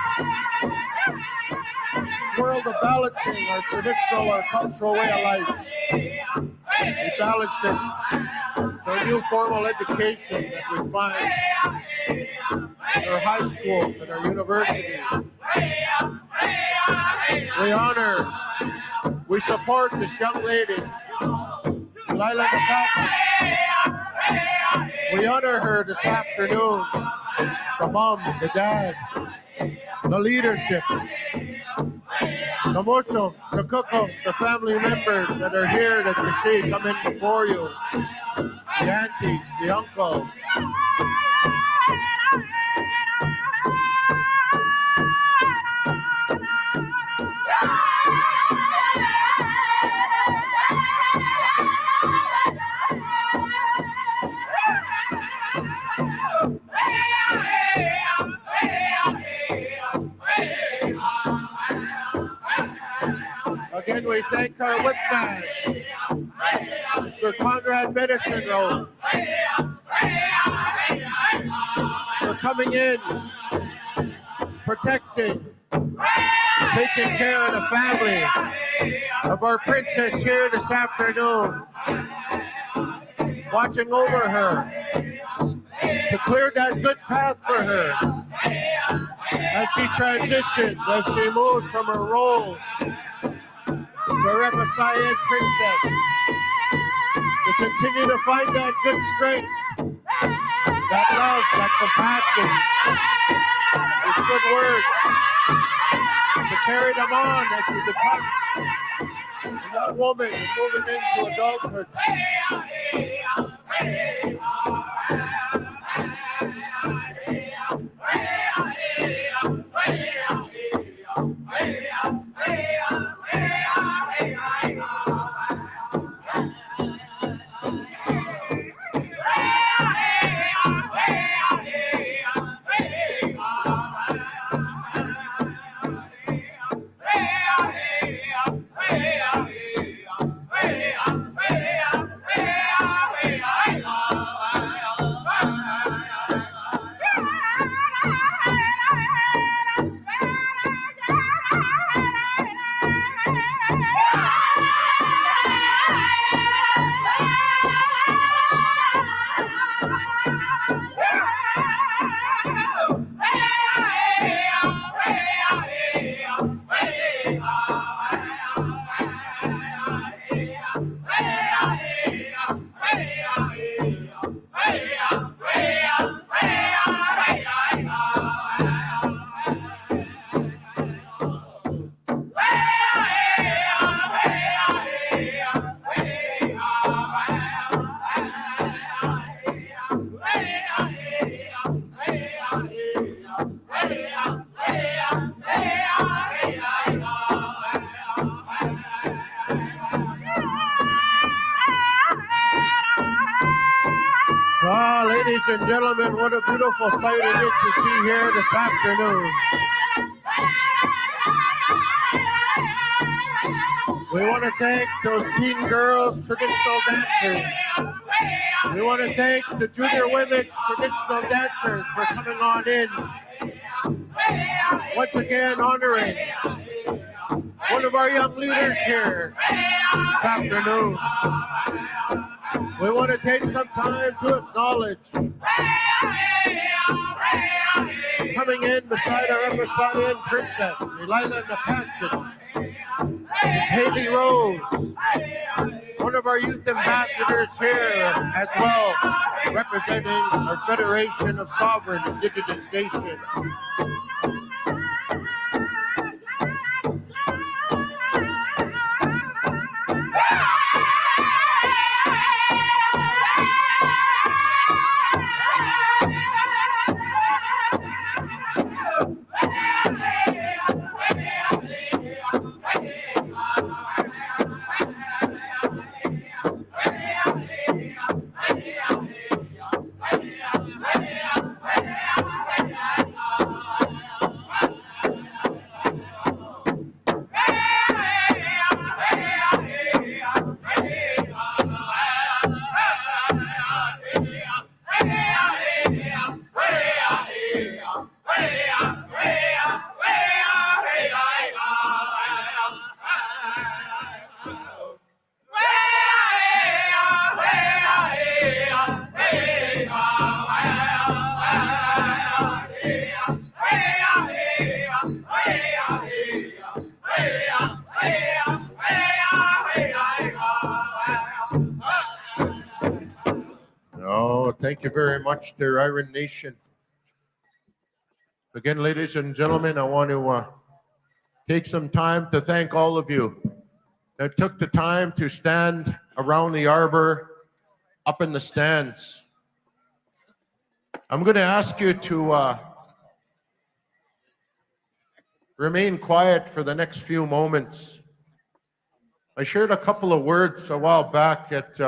of balancing our traditional, our cultural way of life. We balance it with our new formal education that we find in our high schools and our universities. We honor, we support this young lady, Alila Napache. We honor her this afternoon, the mom, the dad, the leadership, the mochos, the cookums, the family members that are here that you see come in before you, the aunties, the uncles. Again, we thank our whipman, Mr. Conrad Medicine Road, for coming in, protecting, taking care of the family of our princess here this afternoon, watching over her, to clear that good path for her as she transitions, as she moves from her role to FSIN Princess, to continue to find that good strength, that love, that compassion, these good words, to carry them on as she becomes a young woman moving into adulthood. Ah, ladies and gentlemen, what a beautiful sight it is to see here this afternoon. We want to thank those teen girls, traditional dancers. We want to thank the junior women's traditional dancers for coming on in. Once again, honoring one of our young leaders here this afternoon. We want to take some time to acknowledge coming in beside our FSIN princess, Elila Napanchin. It's Haley Rose, one of our youth ambassadors here as well, representing our Federation of Sovereign Indigenous Nations. Oh, thank you very much to Iron Nation. Again, ladies and gentlemen, I want to take some time to thank all of you that took the time to stand around the arbor, up in the stands. I'm going to ask you to remain quiet for the next few moments. I shared a couple of words a while back at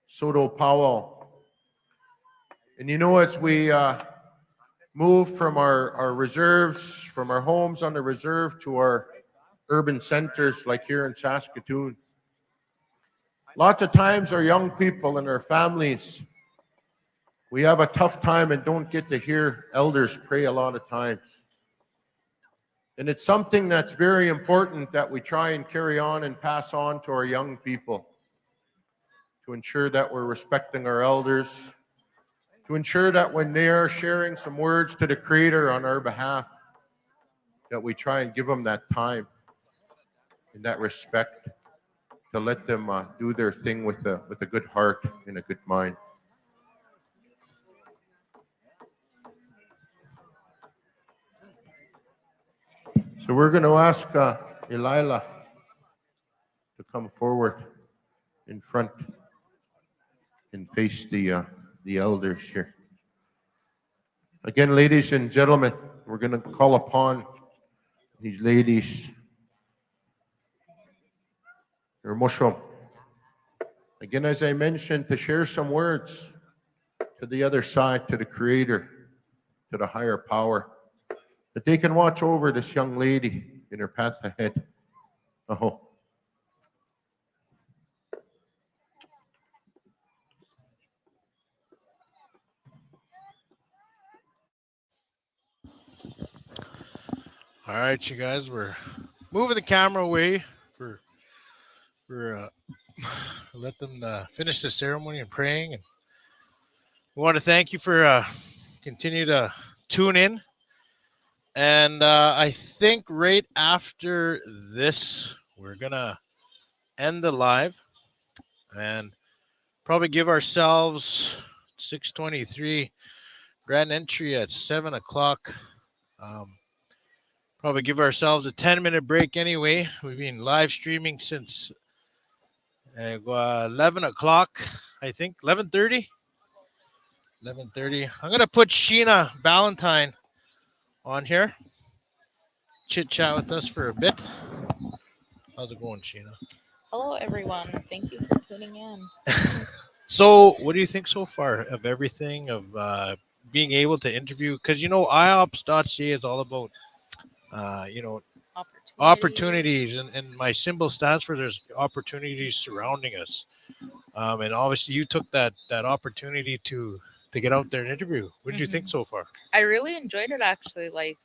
Soto Powell. And you know, as we move from our reserves, from our homes on the reserve to our urban centers like here in Saskatoon, lots of times our young people and our families, we have a tough time and don't get to hear elders pray a lot of times. And it's something that's very important that we try and carry on and pass on to our young people to ensure that we're respecting our elders, to ensure that when they are sharing some words to the Creator on our behalf, that we try and give them that time and that respect to let them do their thing with a good heart and a good mind. So we're going to ask Elila to come forward in front and face the elders here. Again, ladies and gentlemen, we're going to call upon these ladies, their Muslim. Again, as I mentioned, to share some words to the other side, to the Creator, to the higher power, that they can watch over this young lady in her path ahead. Oh. All right, you guys, we're moving the camera away for let them finish the ceremony and praying. And we want to thank you for continue to tune in. And I think right after this, we're gonna end the live and probably give ourselves 6:23 grand entry at 7 o'clock. Probably give ourselves a 10-minute break anyway. We've been live streaming since 11 o'clock, I think, 11:30. 11:30. I'm going to put Sheena Ballantyne on here. Chit-chat with us for a bit. How's it going, Sheena? Hello, everyone. Thank you for tuning in. So, what do you think so far of everything of being able to interview? Because IOPS.ca is all about opportunities, and my symbol stands for there's opportunities surrounding us. And obviously, you took that opportunity to get out there and interview. What did you think so far? I really enjoyed it actually. Like,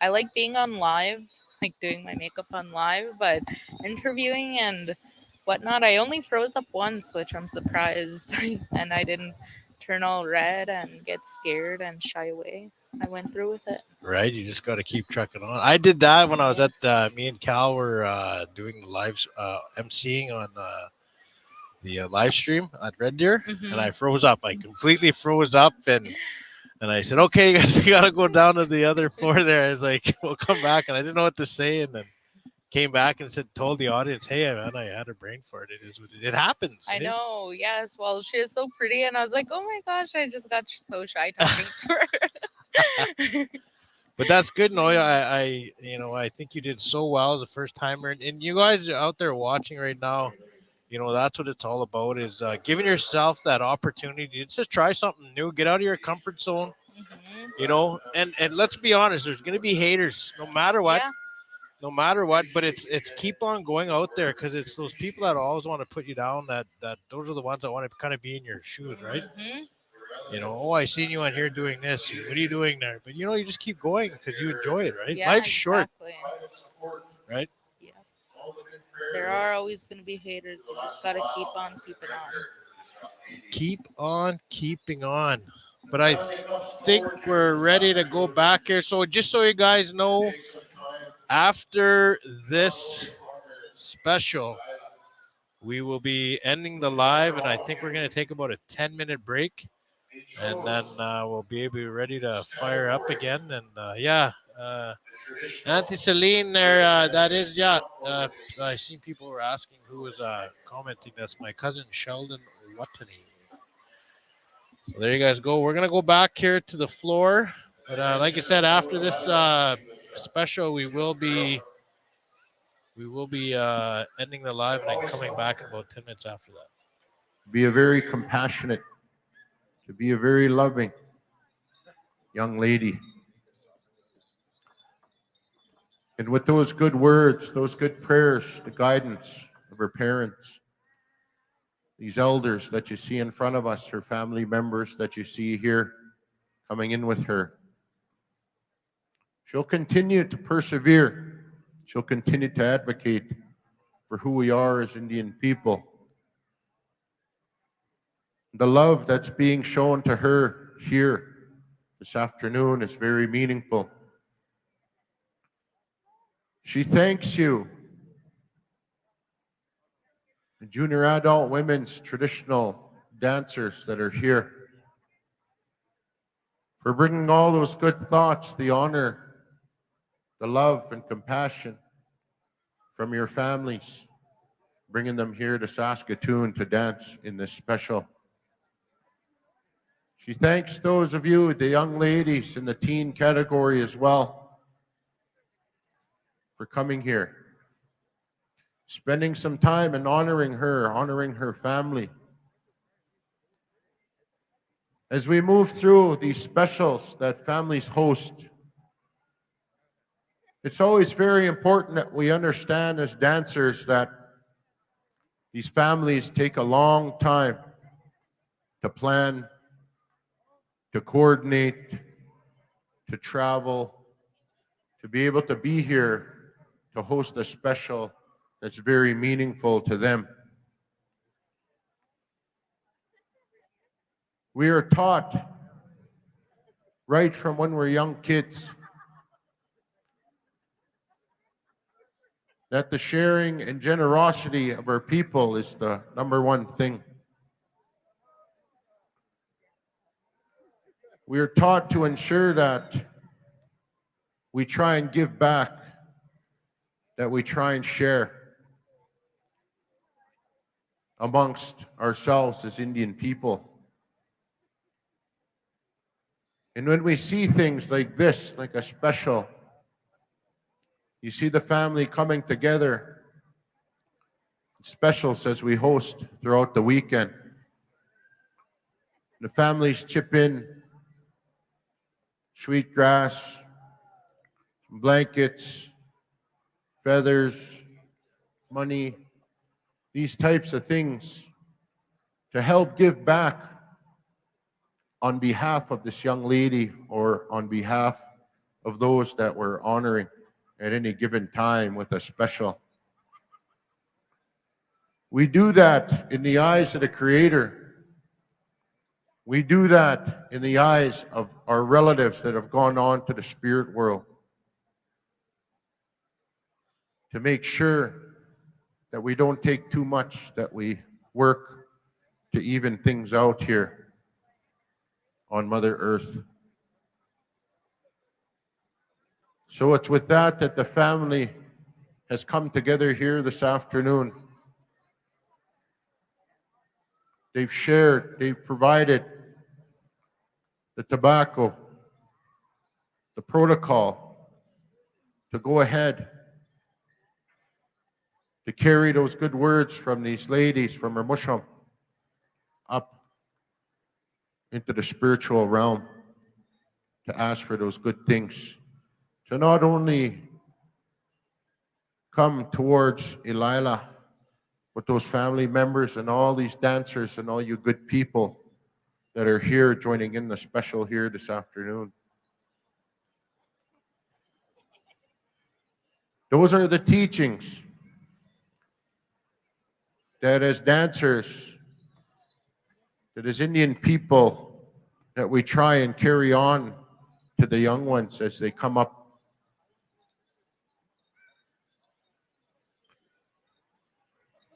I like being on live, like doing my makeup on live, but interviewing and whatnot, I only froze up once, which I'm surprised. And I didn't turn all red and get scared and shy away. I went through with it. Right, you just got to keep trucking on. I did that when I was at me and Cal were doing the live emceeing on the live stream at Red Deer, and I froze up. I completely froze up, and I said, "Okay, guys, we got to go down to the other floor." There, I was like, "We'll come back," and I didn't know what to say, and then came back and told the audience, "Hey, man, I had a brain fart. It is what it happens." I know, yes. Well, she is so pretty, and I was like, oh my gosh, I just got so shy talking to her. But that's good, Noya. I think you did so well as a first timer, and you guys out there watching right now, that's what it's all about, is giving yourself that opportunity to just try something new, get out of your comfort zone, and let's be honest, there's going to be haters no matter what. Yeah. No matter what, but it's keep on going out there, because it's those people that always want to put you down, that those are the ones that want to kind of be in your shoes, right? Oh, I seen you on here doing this. What are you doing there? But you just keep going because you enjoy it, right? Yeah, Life's short, exactly. right? Yeah. There are always going to be haters. You just got to keep on keeping on. Keep on keeping on. But I think we're ready to go back here. So just so you guys know, after this special, we will be ending the live, and I think we're going to take about a 10-minute break, and then we'll be ready to fire up again. And Auntie Celine there, that is, I see people were asking who was commenting. That's my cousin Sheldon Watney. So there you guys go. We're going to go back here to the floor. But like I said, after this special, we will be ending the live and then coming back in about 10 minutes after that. Be a very compassionate, to be a very loving young lady. And with those good words, those good prayers, the guidance of her parents, these elders that you see in front of us, her family members that you see here coming in with her, she'll continue to persevere. She'll continue to advocate for who we are as Indian people. The love that's being shown to her here this afternoon is very meaningful. She thanks you, the junior adult women's traditional dancers that are here, for bringing all those good thoughts, the honor, the love and compassion from your families, bringing them here to Saskatoon to dance in this special. She thanks those of you, the young ladies in the teen category as well, for coming here, spending some time and honoring her family. As we move through these specials that families host, it's always very important that we understand as dancers that these families take a long time to plan, to coordinate, to travel, to be able to be here to host a special that's very meaningful to them. We are taught right from when we're young kids that the sharing and generosity of our people is the number one thing. We are taught to ensure that we try and give back, that we try and share amongst ourselves as Indian people. And when we see things like this, like a special, you see the family coming together, specials as we host throughout the weekend. The families chip in sweet grass, blankets, feathers, money, these types of things to help give back on behalf of this young lady or on behalf of those that we're honoring at any given time with a special. We do that in the eyes of the Creator. We do that in the eyes of our relatives that have gone on to the spirit world to make sure that we don't take too much, that we work to even things out here on Mother Earth. So it's with that that the family has come together here this afternoon. They've shared, they've provided the tobacco, the protocol to go ahead to carry those good words from these ladies from Ramusham up into the spiritual realm to ask for those good things. To not only come towards Elila, but those family members and all these dancers and all you good people that are here joining in the special here this afternoon. Those are the teachings that as dancers, that as Indian people, that we try and carry on to the young ones as they come up.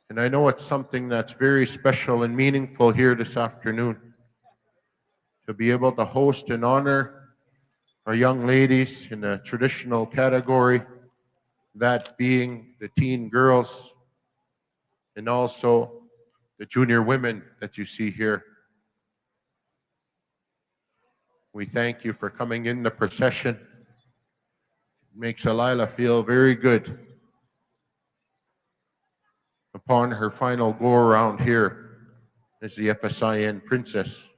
And I know it's something that's very special and meaningful here this afternoon to be able to host and honor our young ladies in the traditional category, that being the teen girls and also the junior women that you see here. We thank you for coming in the procession. It makes Elila feel very good upon her final go around here as the FSIN princess.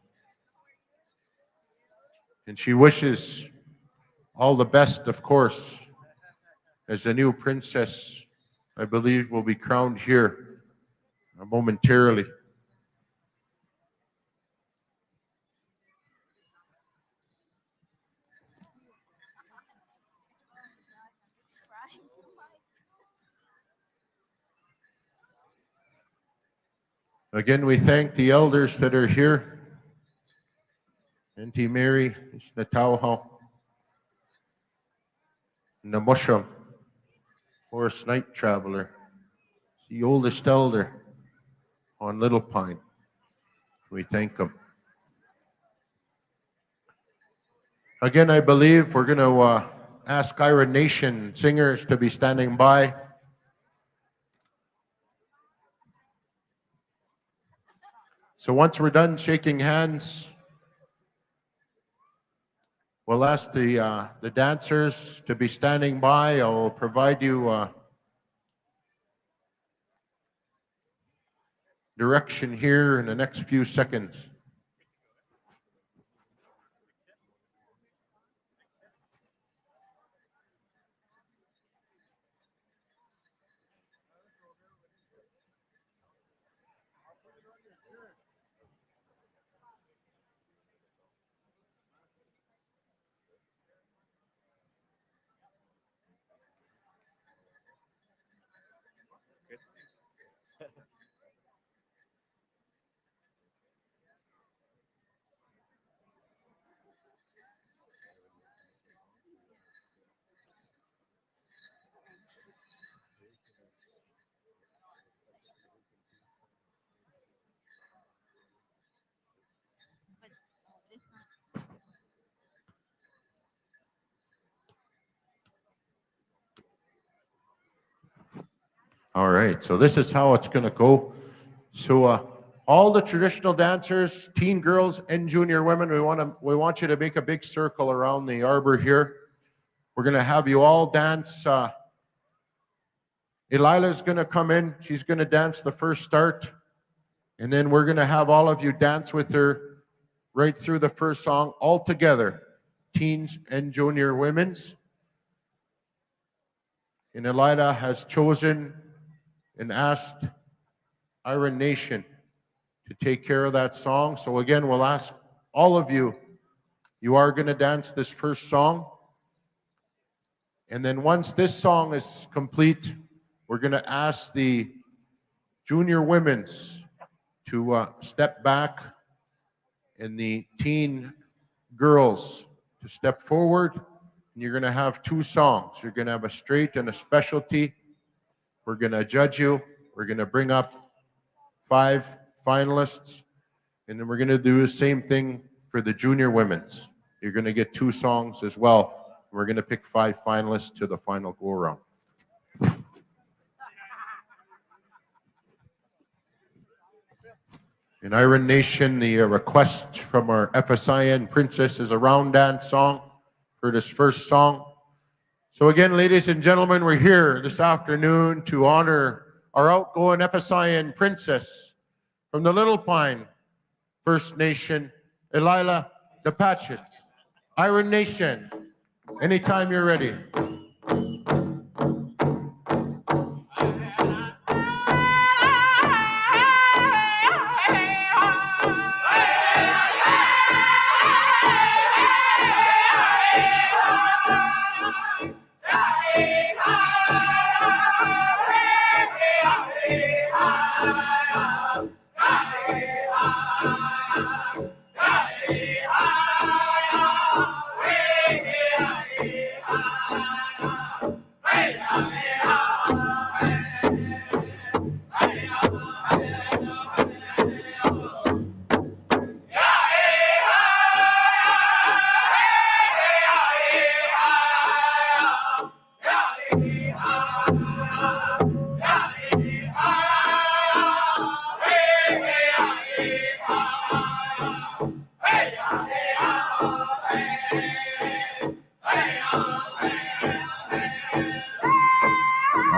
And she wishes all the best, of course, as the new princess, I believe, will be crowned here momentarily. Again, we thank the elders that are here. Auntie Mary, Natauho, Namusham, Horace Night Traveler, the oldest elder on Little Pine. We thank them. Again, I believe we're going to ask Iron Nation singers to be standing by. So once we're done shaking hands, we'll ask the dancers to be standing by. I'll provide you direction here in the next few seconds. All right, so this is how it's going to go. So all the traditional dancers, teen girls and junior women, we want you to make a big circle around the arbor here. We're going to have you all dance. Elila's going to come in. She's going to dance the first start. And then we're going to have all of you dance with her right through the first song all together, teens and junior women's. And Elida has chosen and asked Iron Nation to take care of that song. So again, we'll ask all of you, you are going to dance this first song. And then once this song is complete, we're going to ask the junior women's to step back and the teen girls to step forward. And you're going to have two songs. You're going to have a straight and a specialty. We're going to judge you. We're going to bring up 5 finalists. And then we're going to do the same thing for the junior women's. You're going to get 2 songs as well. We're going to pick 5 finalists to the final go-around. In Iron Nation, the request from our FSIN Princess is a round dance song for this first song. So again, ladies and gentlemen, we're here this afternoon to honor our outgoing FSIN Princess from the Little Pine First Nation, Elila DePatchett. Iron Nation, anytime you're ready.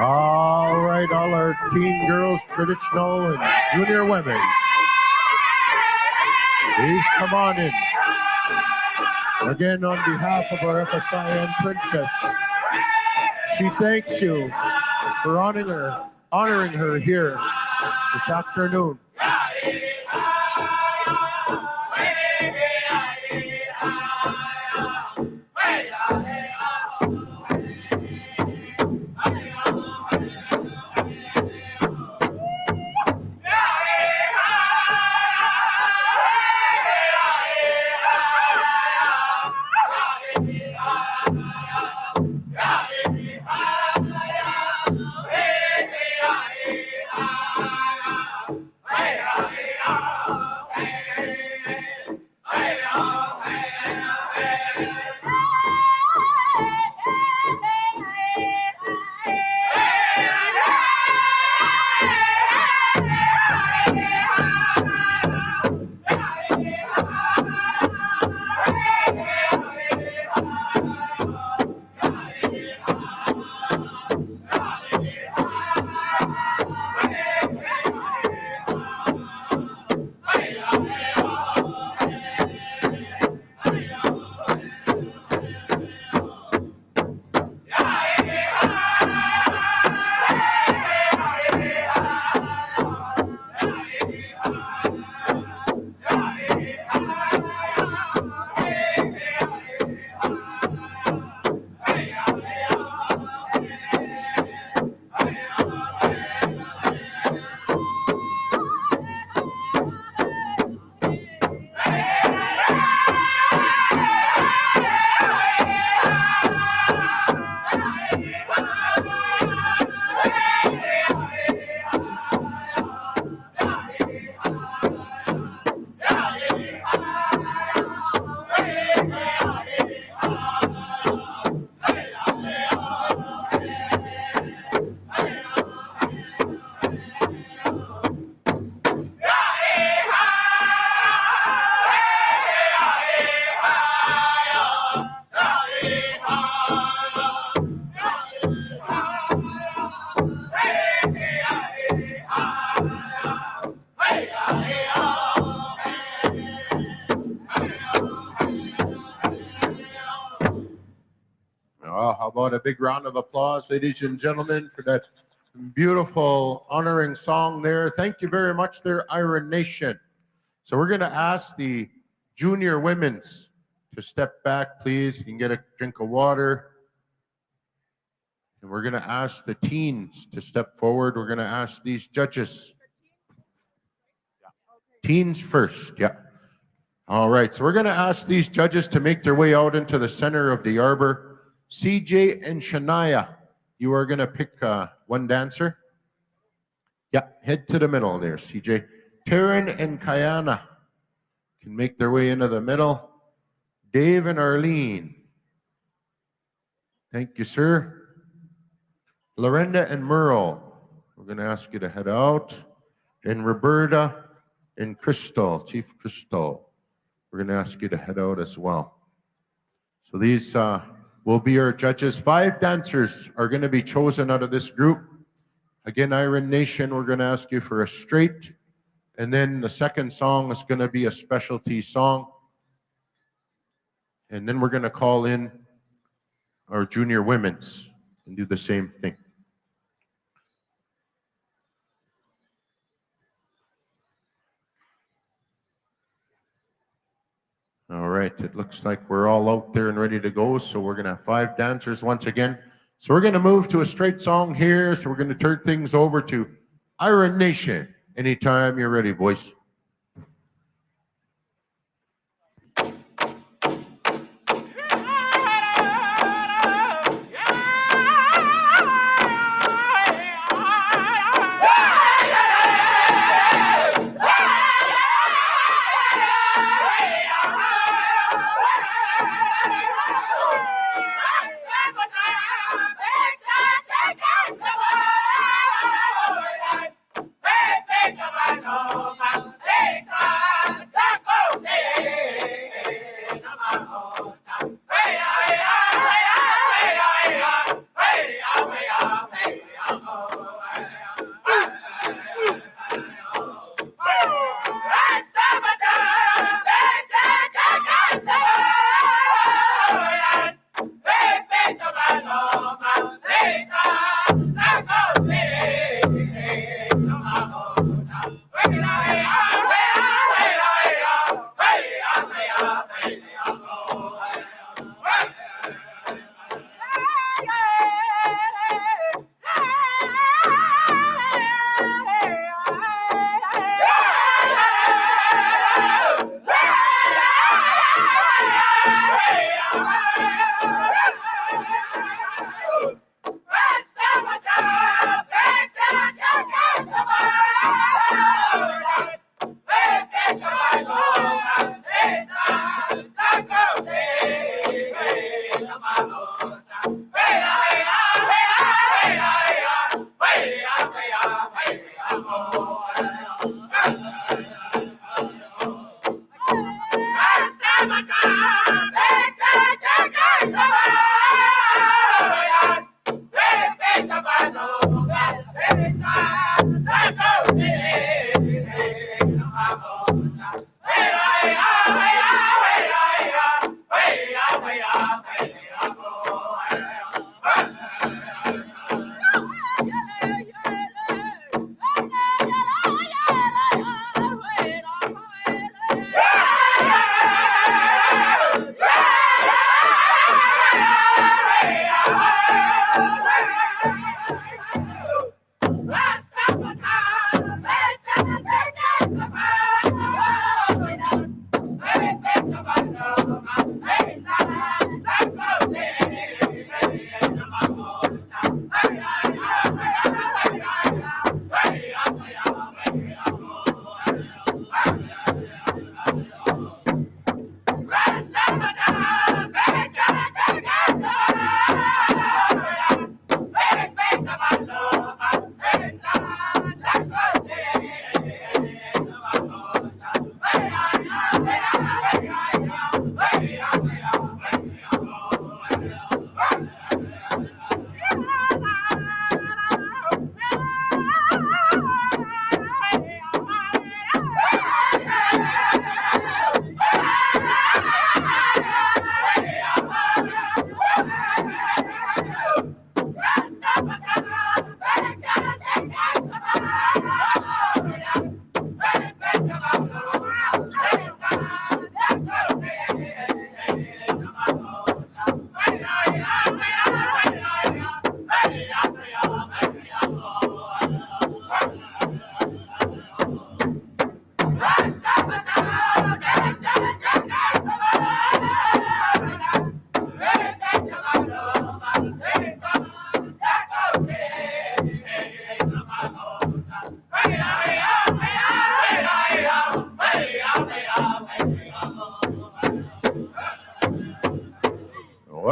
All right, all our teen girls, traditional and junior women. Please come on in. Again, on behalf of our FSIN Princess, she thanks you for honoring her here this afternoon. and a big round of applause, ladies and gentlemen, for that beautiful honoring song there. Thank you very much there, Iron Nation. So we're going to ask the junior women's to step back, please. You can get a drink of water. And we're going to ask the teens to step forward. We're going to ask these judges. Teens first, yeah. All right, so we're going to ask these judges to make their way out into the center of the arbor. CJ and Shania, you are going to pick one dancer. Yeah, head to the middle there, CJ. Taryn and Kayana can make their way into the middle. Dave and Arlene. Thank you, sir. Lorenda and Merle, we're going to ask you to head out. And Roberta and Crystal, Chief Crystal, we're going to ask you to head out as well. So these will be our judges. 5 dancers are going to be chosen out of this group. Again, Iron Nation, we're going to ask you for a straight. And then the second song is going to be a specialty song. And then we're going to call in our junior women's and do the same thing. All right, it looks like we're all out there and ready to go. So we're going to have 5 dancers once again. So we're going to move to a straight song here. So we're going to turn things over to Iron Nation. Anytime you're ready, boys. Hey,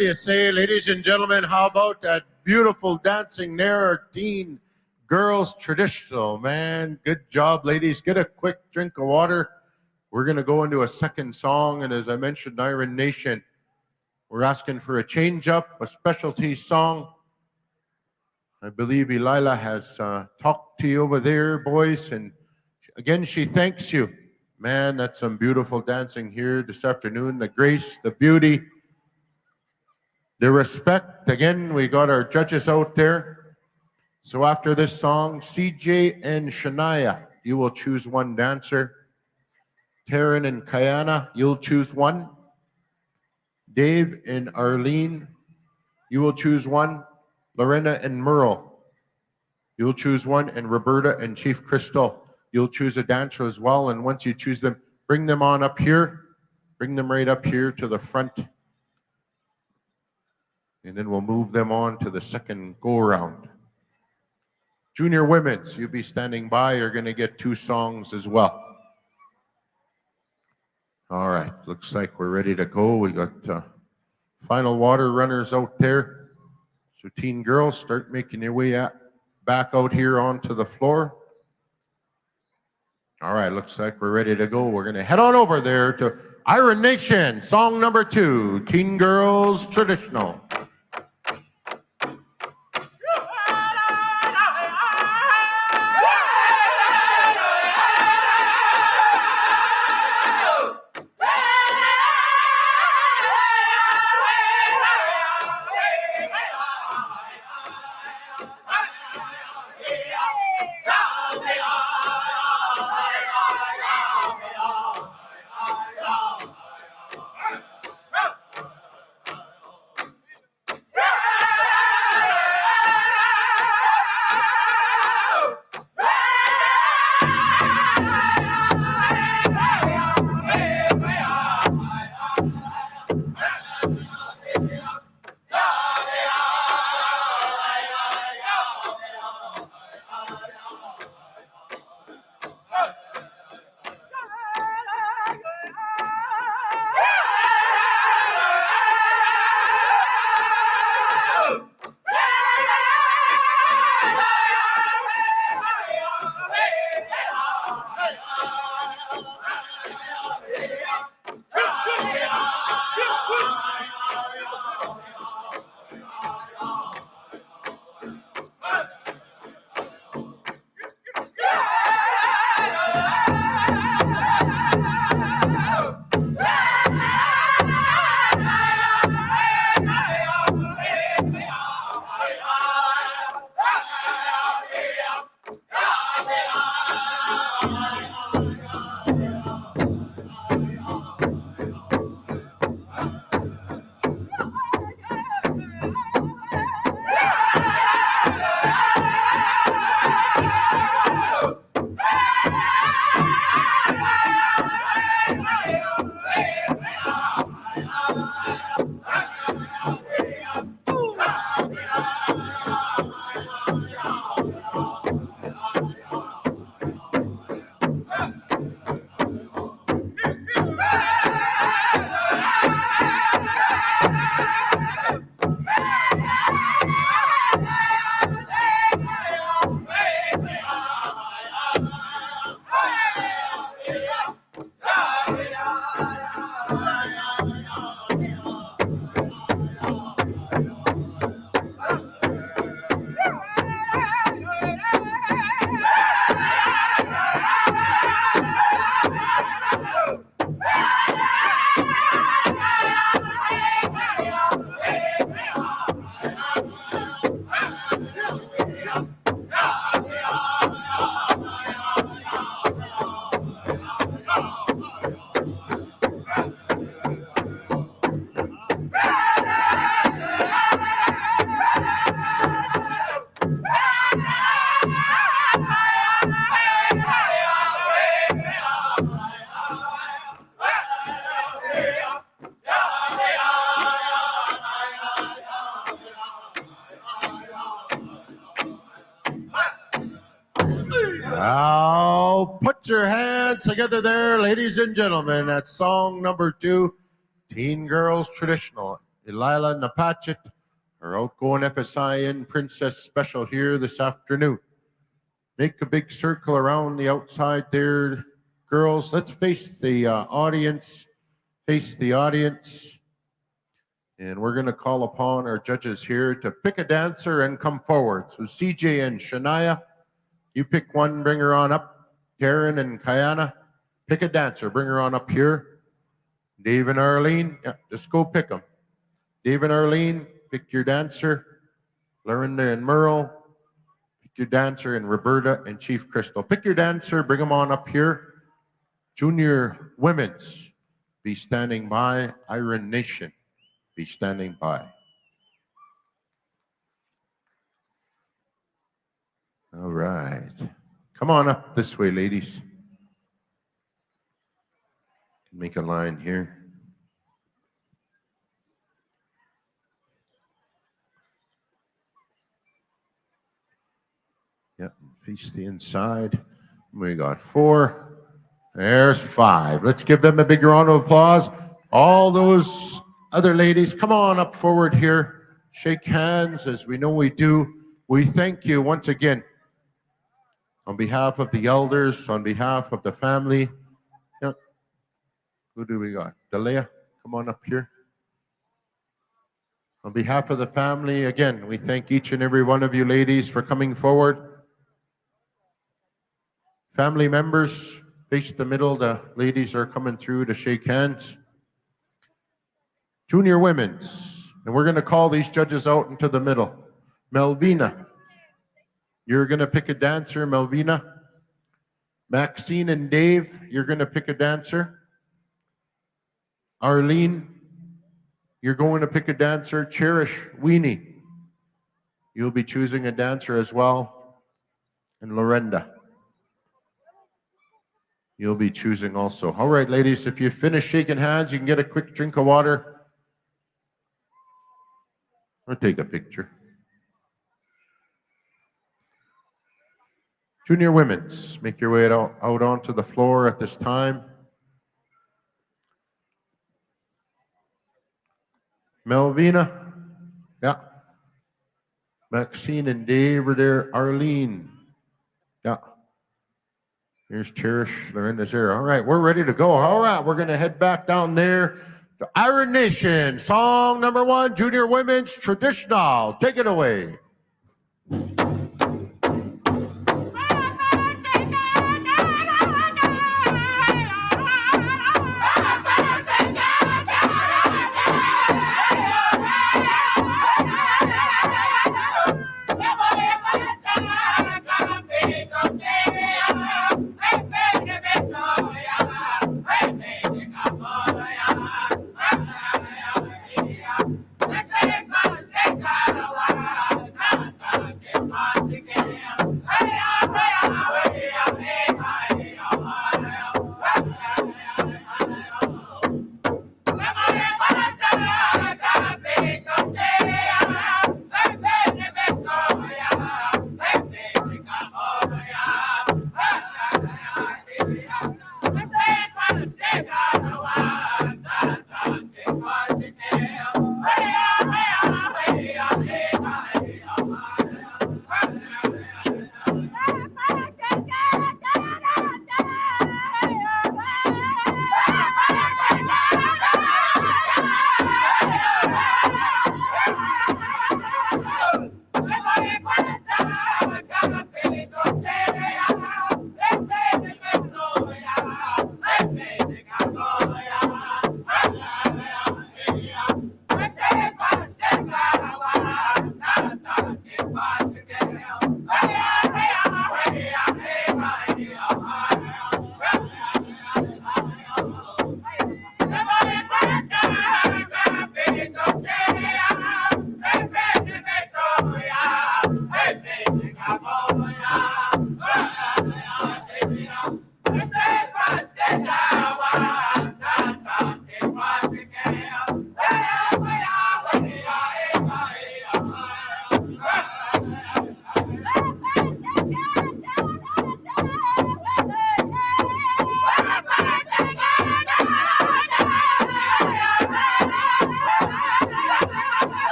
do you say, ladies and gentlemen? How about that beautiful dancing there, our teen girls traditional, man? Good job, ladies. Get a quick drink of water. We're going to go into a second song, and as I mentioned, Iron Nation, we're asking for a change-up, a specialty song. I believe Elila has talked to you over there, boys, and again, she thanks you. Man, that's some beautiful dancing here this afternoon. The grace, the beauty, the respect. Again, we got our judges out there. So after this song, CJ and Shania, you will choose one dancer. Taryn and Kayana, you'll choose one. Dave and Arlene, you will choose one. Lorena and Merle, you'll choose one. And Roberta and Chief Crystal, you'll choose a dancer as well. And once you choose them, bring them on up here. Bring them right up here to the front. And then we'll move them on to the second go-around. Junior women's, you'll be standing by. You're going to get 2 songs as well. All right, looks like we're ready to go. We got final water runners out there. So teen girls, start making your way back out here onto the floor. All right, looks like we're ready to go. We're going to head on over there to Iron Nation, song number 2, Teen Girls Traditional. Now, put your hands together there, ladies and gentlemen. That's song number 2, Teen Girls Traditional. Delilah Napatchit, our outgoing FSIN Princess Special here this afternoon. Make a big circle around the outside there, girls. Let's face the audience. Face the audience. And we're going to call upon our judges here to pick a dancer and come forward. So CJ and Shania, you pick one, bring her on up. Darren and Kayana, pick a dancer, bring her on up here. Dave and Arlene, yeah, just go pick them. Dave and Arlene, pick your dancer. Lorinda and Merle, pick your dancer. And Roberta and Chief Crystal. Pick your dancer, bring them on up here. Junior women's, be standing by. Iron Nation, be standing by. All right. Come on up this way, ladies. Make a line here. Yep, face the inside. We got 4. There's 5. Let's give them a big round of applause. All those other ladies, come on up forward here. Shake hands as we know we do. We thank you once again on behalf of the elders, on behalf of the family. Yep. Who do we got? Delia, come on up here. On behalf of the family, again, we thank each and every one of you ladies for coming forward. Family members, face the middle. The ladies are coming through to shake hands. Junior women's, and we're going to call these judges out into the middle. Melvina, you're going to pick a dancer, Melvina. Maxine and Dave, you're going to pick a dancer. Arlene, you're going to pick a dancer. Cherish, Weenie, you'll be choosing a dancer as well. And Lorenda, you'll be choosing also. All right, ladies, if you finish shaking hands, you can get a quick drink of water or take a picture. Junior women's, make your way out onto the floor at this time. Melvina, yeah. Maxine and Dave are there. Arlene, yeah. Here's Cherish, Lorenda's there. All right, we're ready to go. All right, we're going to head back down there to Iron Nation. Song number 1, Junior Women's Traditional. Take it away.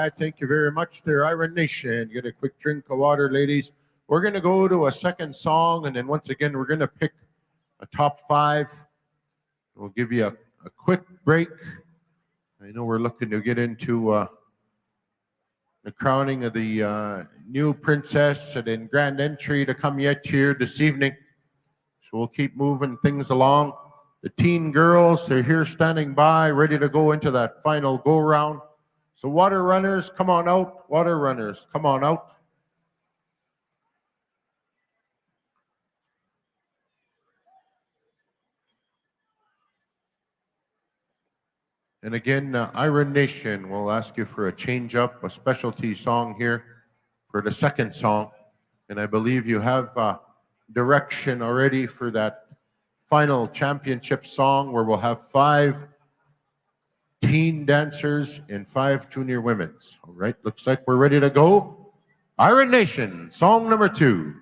right. Thank you very much there, Iron Nation. Get a quick drink of water, ladies. We're going to go to a second song, and then once again, we're going to pick a top 5. We'll give you a quick break. I know we're looking to get into the crowning of the new princess and then grand entry to come yet here this evening. So we'll keep moving things along. The teen girls, they're here standing by, ready to go into that final go-round. So water runners, come on out. Water runners, come on out. And again, Iron Nation will ask you for a change-up, a specialty song here for the second song. And I believe you have direction already for that final championship song where we'll have 5 teen dancers and 5 junior women's. All right, looks like we're ready to go. Iron Nation, song number 2.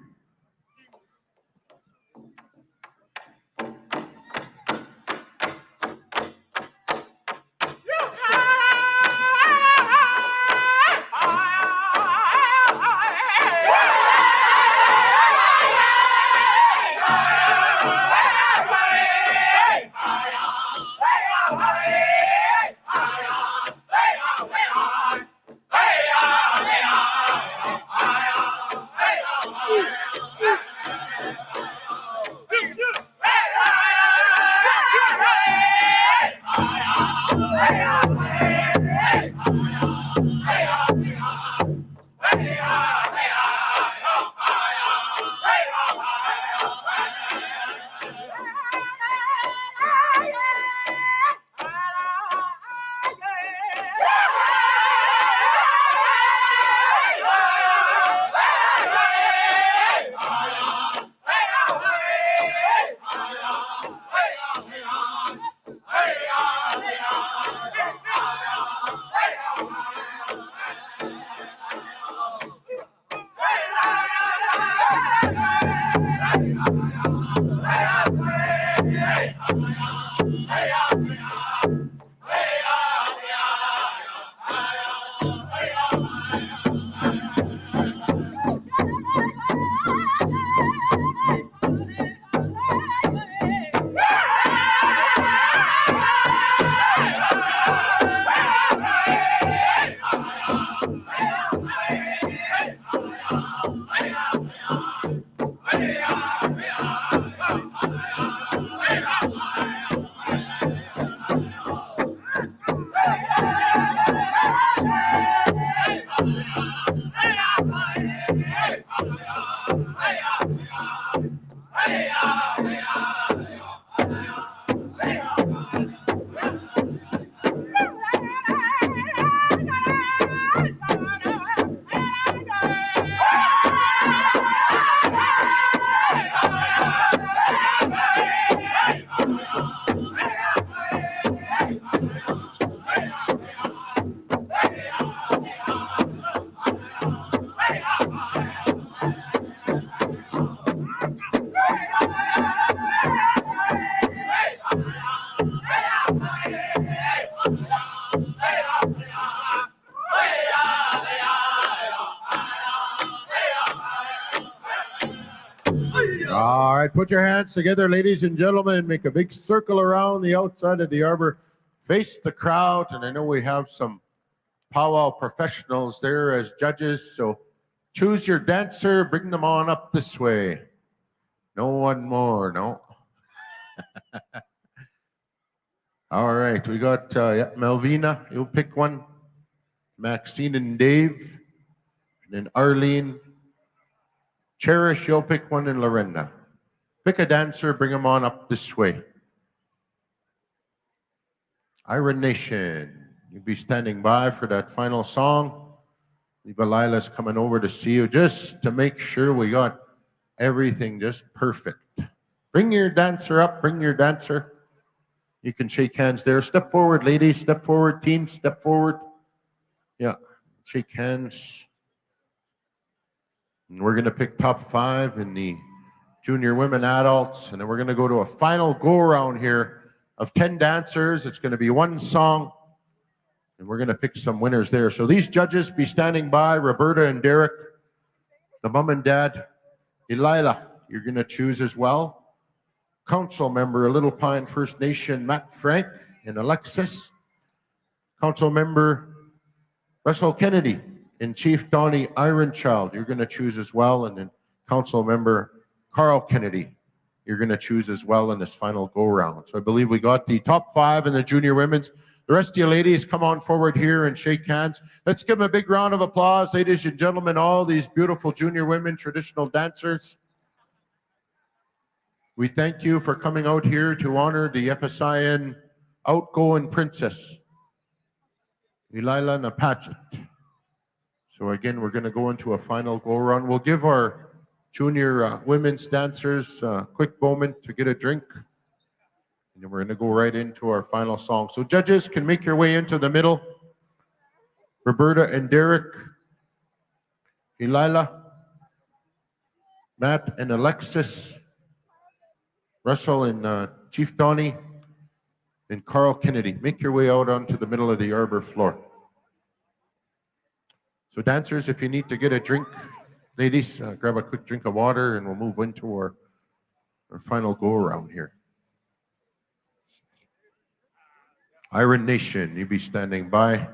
All right, put your hands together, ladies and gentlemen. Make a big circle around the outside of the arbor. Face the crowd, and I know we have some powwow professionals there as judges, so choose your dancer, bring them on up this way. No one more, no? All right, we got Melvina, you'll pick one. Maxine and Dave, and then Arlene. Cherish, you'll pick one, and Lorena. Pick a dancer, bring them on up this way. Iron Nation, you'll be standing by for that final song. Lila's coming over to see you just to make sure we got everything just perfect. Bring your dancer up, bring your dancer. You can shake hands there. Step forward, ladies, step forward, teens, step forward. Yeah, shake hands. And we're going to pick top 5 in the junior women adults, and then we're going to go to a final go-around here of 10 dancers. It's going to be one song, And we're going to pick some winners there. So these judges be standing by, Roberta and Derek, the mom and dad. Elila, you're going to choose as well. Council member, Little Pine First Nation, Matt Frank and Alexis. Council member, Russell Kennedy and Chief Donnie Ironchild, you're going to choose as well. And then Council member Carl Kennedy, you're going to choose as well in this final go-round. So I believe we got the top 5 in the junior women's. The rest of you ladies, come on forward here and shake hands. Let's give them a big round of applause, ladies and gentlemen, all these beautiful junior women, traditional dancers. We thank you for coming out here to honor the FSIN outgoing princess, Elila Napachet. So again, we're going to go into a final go-round. We'll give our junior women's dancers a quick moment to get a drink. And then we're going to go right into our final song. So judges can make your way into the middle. Roberta and Derek, Elila, Matt and Alexis, Russell and Chief Donnie, and Carl Kennedy. Make your way out onto the middle of the arbor floor. So dancers, if you need to get a drink, ladies, grab a quick drink of water and we'll move into our final go-around here. Iron Nation, you be standing by.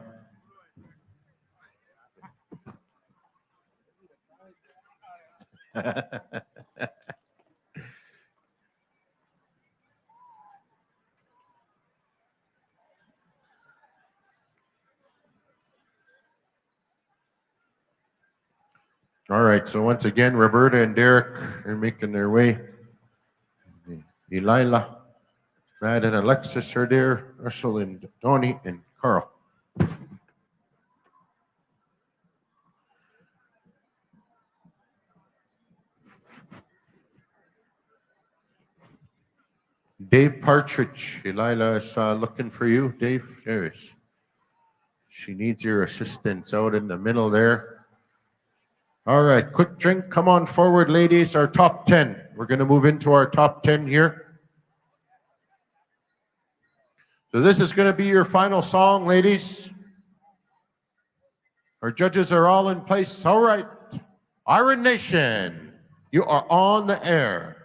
All right, so once again, Roberta and Derek are making their way. Elila, Matt and Alexis are there, Russell and Donnie and Carl. Dave Partridge, Elila is looking for you. Dave, there is. She needs your assistance out in the middle there. All right, quick drink. Come on forward, ladies. Our top 10. We're going to move into our top 10 here. So this is going to be your final song, ladies. Our judges are all in place. All right. Iron Nation, you are on the air.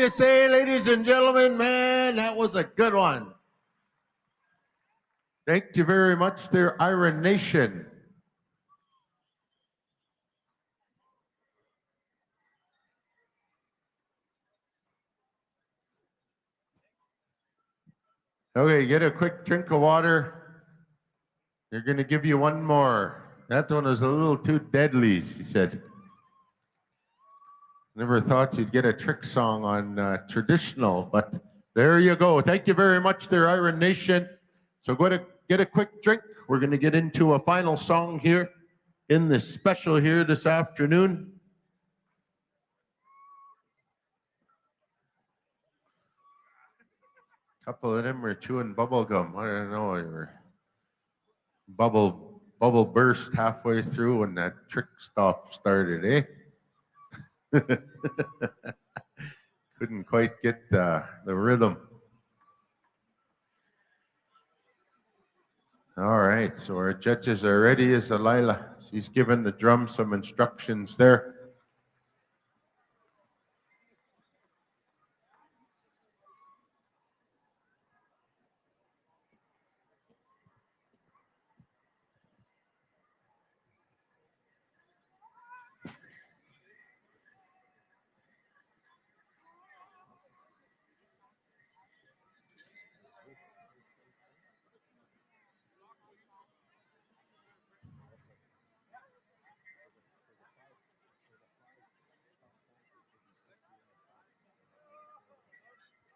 you say, ladies and gentlemen? Man, that was a good one. Thank you very much there, Iron Nation. Okay, get a quick drink of water. They're going to give you one more. That one was a little too deadly, she said. Never thought you'd get a trick song on traditional, but there you go. Thank you very much there, Iron Nation. So go to get a quick drink. We're going to get into a final song here in this special here this afternoon. A couple of them were chewing bubble gum. I don't know. They were bubble burst halfway through when that trick stop started, eh? Couldn't quite get the rhythm. All right, so our judges are ready. Is Alila? She's given the drum some instructions there.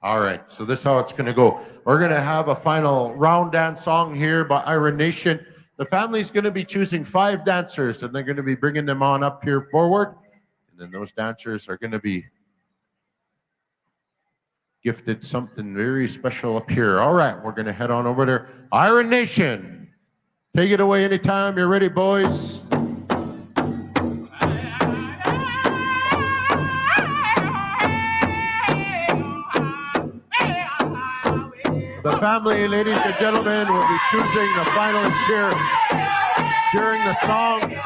All right, so this is how it's going to go. We're going to have a final round dance song here by Iron Nation. The family's going to be choosing 5 dancers, and they're going to be bringing them on up here forward. And then those dancers are going to be gifted something very special up here. All right, we're going to head on over there. Iron Nation, take it away anytime you're ready, boys. The family, ladies and gentlemen, will be choosing the finalists here during the song.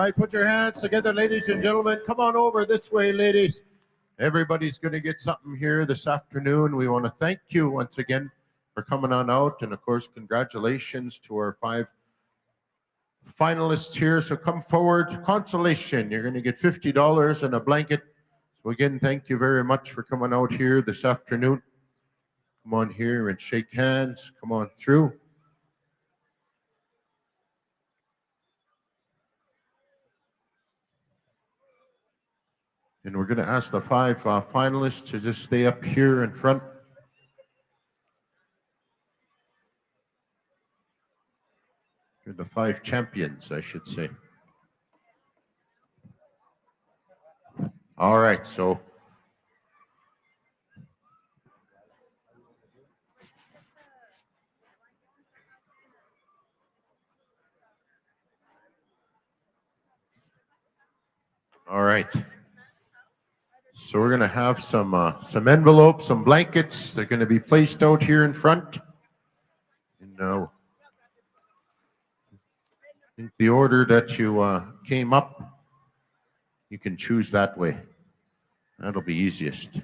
right, put your hands together, ladies and gentlemen. Come on over this way, ladies. Everybody's going to get something here this afternoon. We want to thank you once again for coming on out. And of course, congratulations to our 5 finalists here. So come forward. Consolation, you're going to get $50 and a blanket. So again, thank you very much for coming out here this afternoon. Come on here and shake hands. Come on through. And we're going to ask the 5 finalists to just stay up here in front. You're the 5 champions, I should say. All right, so all right. So we're going to have some envelopes, some blankets. They're going to be placed out here in front. And I think the order that you came up, you can choose that way. That'll be easiest.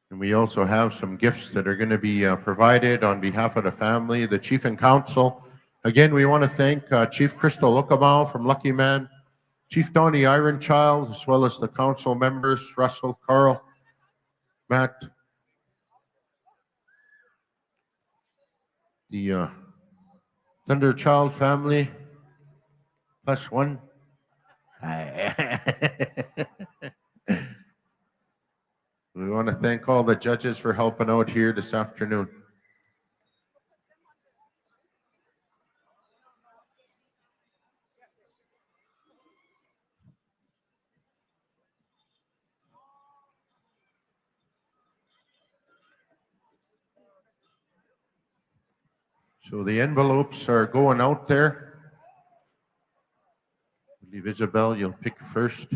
And we also have some gifts that are going to be provided on behalf of the family, the Chief and Council. Again, we want to thank Chief Crystal Lookamau from Lucky Man, Chief Donnie Ironchild, as well as the council members, Russell, Carl, Matt, the Thunderchild family, +1. We want to thank all the judges for helping out here this afternoon. So the envelopes are going out there. I believe Isabel, you'll pick first.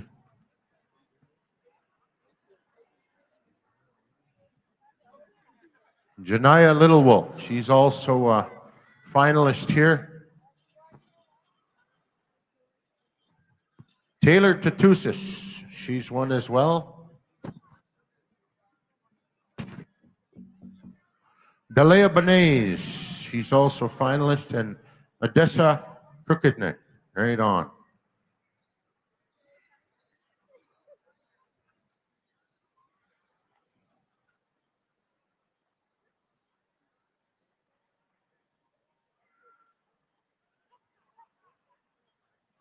Janaya Little Wolf, she's also a finalist here. Taylor Tatusis, she's one as well. Dalea Benays, she's also finalist, and Odessa Crookedneck, right on.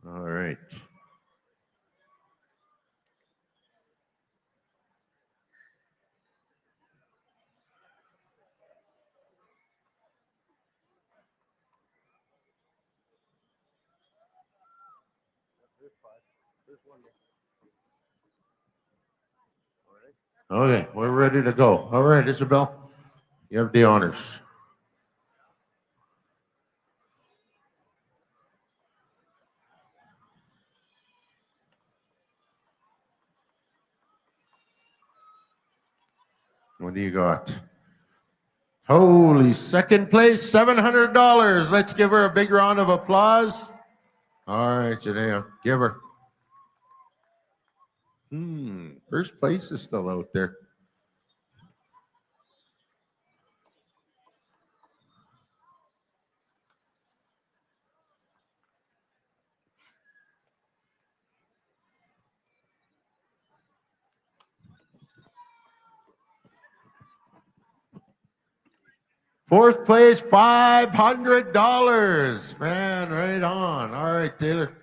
All right. Okay, we're ready to go. All right, Isabel, you have the honors. What do you got? Holy, second place, $700. Let's give her a big round of applause. All right, Janaea, give her. First place is still out there. Fourth place, $500. Man, right on. All right, Taylor.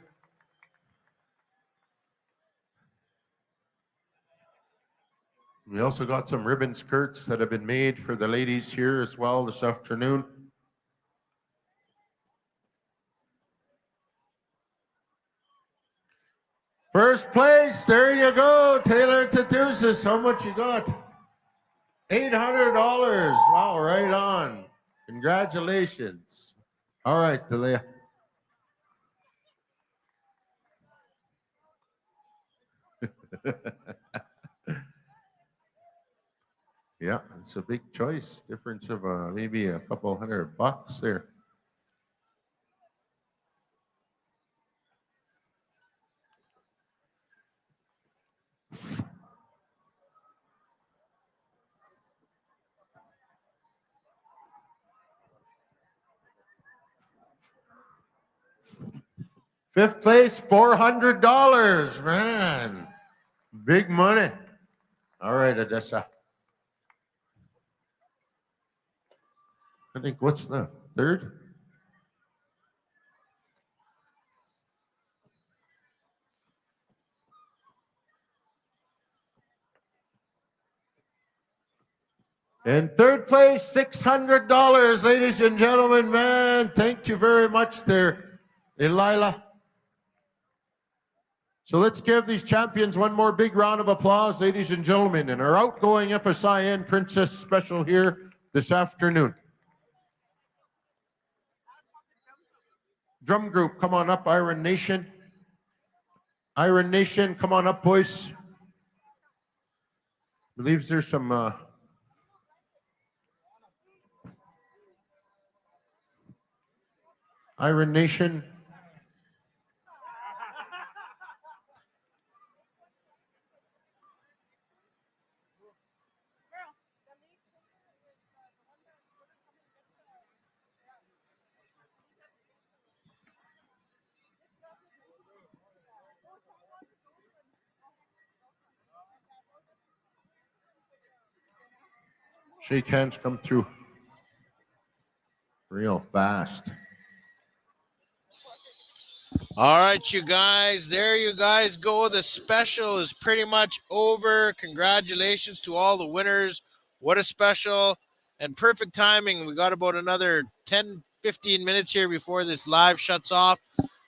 We also got some ribbon skirts that have been made for the ladies here as well this afternoon. First place, there you go, Taylor Tatusis. How much you got? $800. Wow, right on. Congratulations. All right, Delia. Yeah, it's a big choice. Difference of maybe a couple $100 there. Fifth place, $400, man. Big money. All right, Odessa. I think what's the third? In third place, $600, ladies and gentlemen, man. Thank you very much there, Elila. So let's give these champions one more big round of applause, ladies and gentlemen, and our outgoing FSIN Princess Special here this afternoon. Drum group, come on up, Iron Nation. Iron Nation, come on up, boys. Believes there's some Iron Nation. Shake hands, come through real fast. All right, you guys. There you guys go. The special is pretty much over. Congratulations to all the winners. What a special and perfect timing. We got about another 10, 15 minutes here before this live shuts off.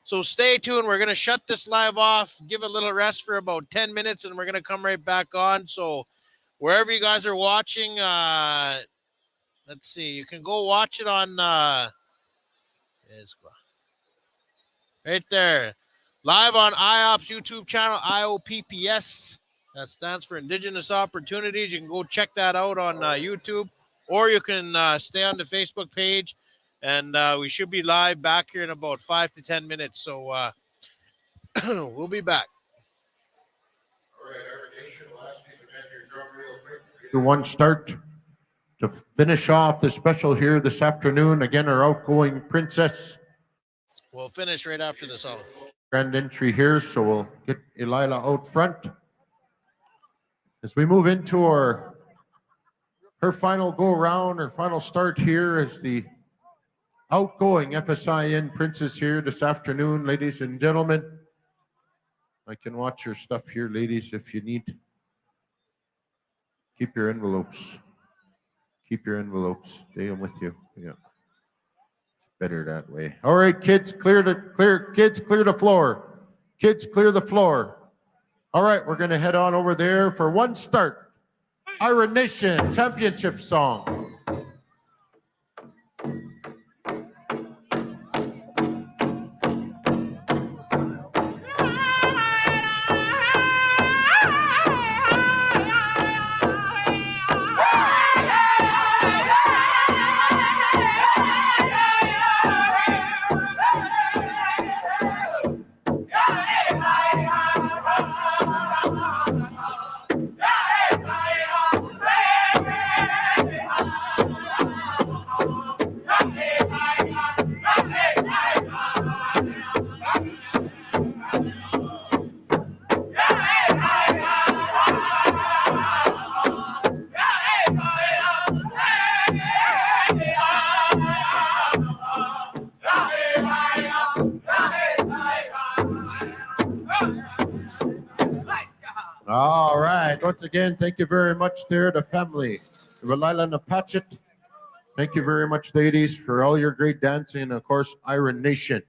So stay tuned. We're going to shut this live off, give a little rest for about 10 minutes, and we're going to come right back on. So wherever you guys are watching, let's see. You can go watch it on right there. Live on IOP's YouTube channel, IOPPS. That stands for Indigenous Opportunities. You can go check that out on YouTube, or you can stay on the Facebook page, and we should be live back here in about 5 to 10 minutes. So we'll be back. All right, Iron Nation, we'll ask you to bend your drum real quick. To one start to finish off the special here this afternoon. Again, our outgoing princess. We'll finish right after the song. Grand entry here, so we'll get Elila out front. As we move into her final go around, her final start here as the outgoing FSIN princess here this afternoon, ladies and gentlemen. I can watch your stuff here, ladies, if you need. Keep your envelopes. Keep your envelopes. Take them with you. Yeah. Better that way. All right, kids, kids, clear the floor. Kids, clear the floor. All right, we're going to head on over there for one start. Iron Nation Championship Song. All right. Once again, thank you very much there, the family. Relila and Patchett. Thank you very much, ladies, for all your great dancing. And of course, Iron Nation.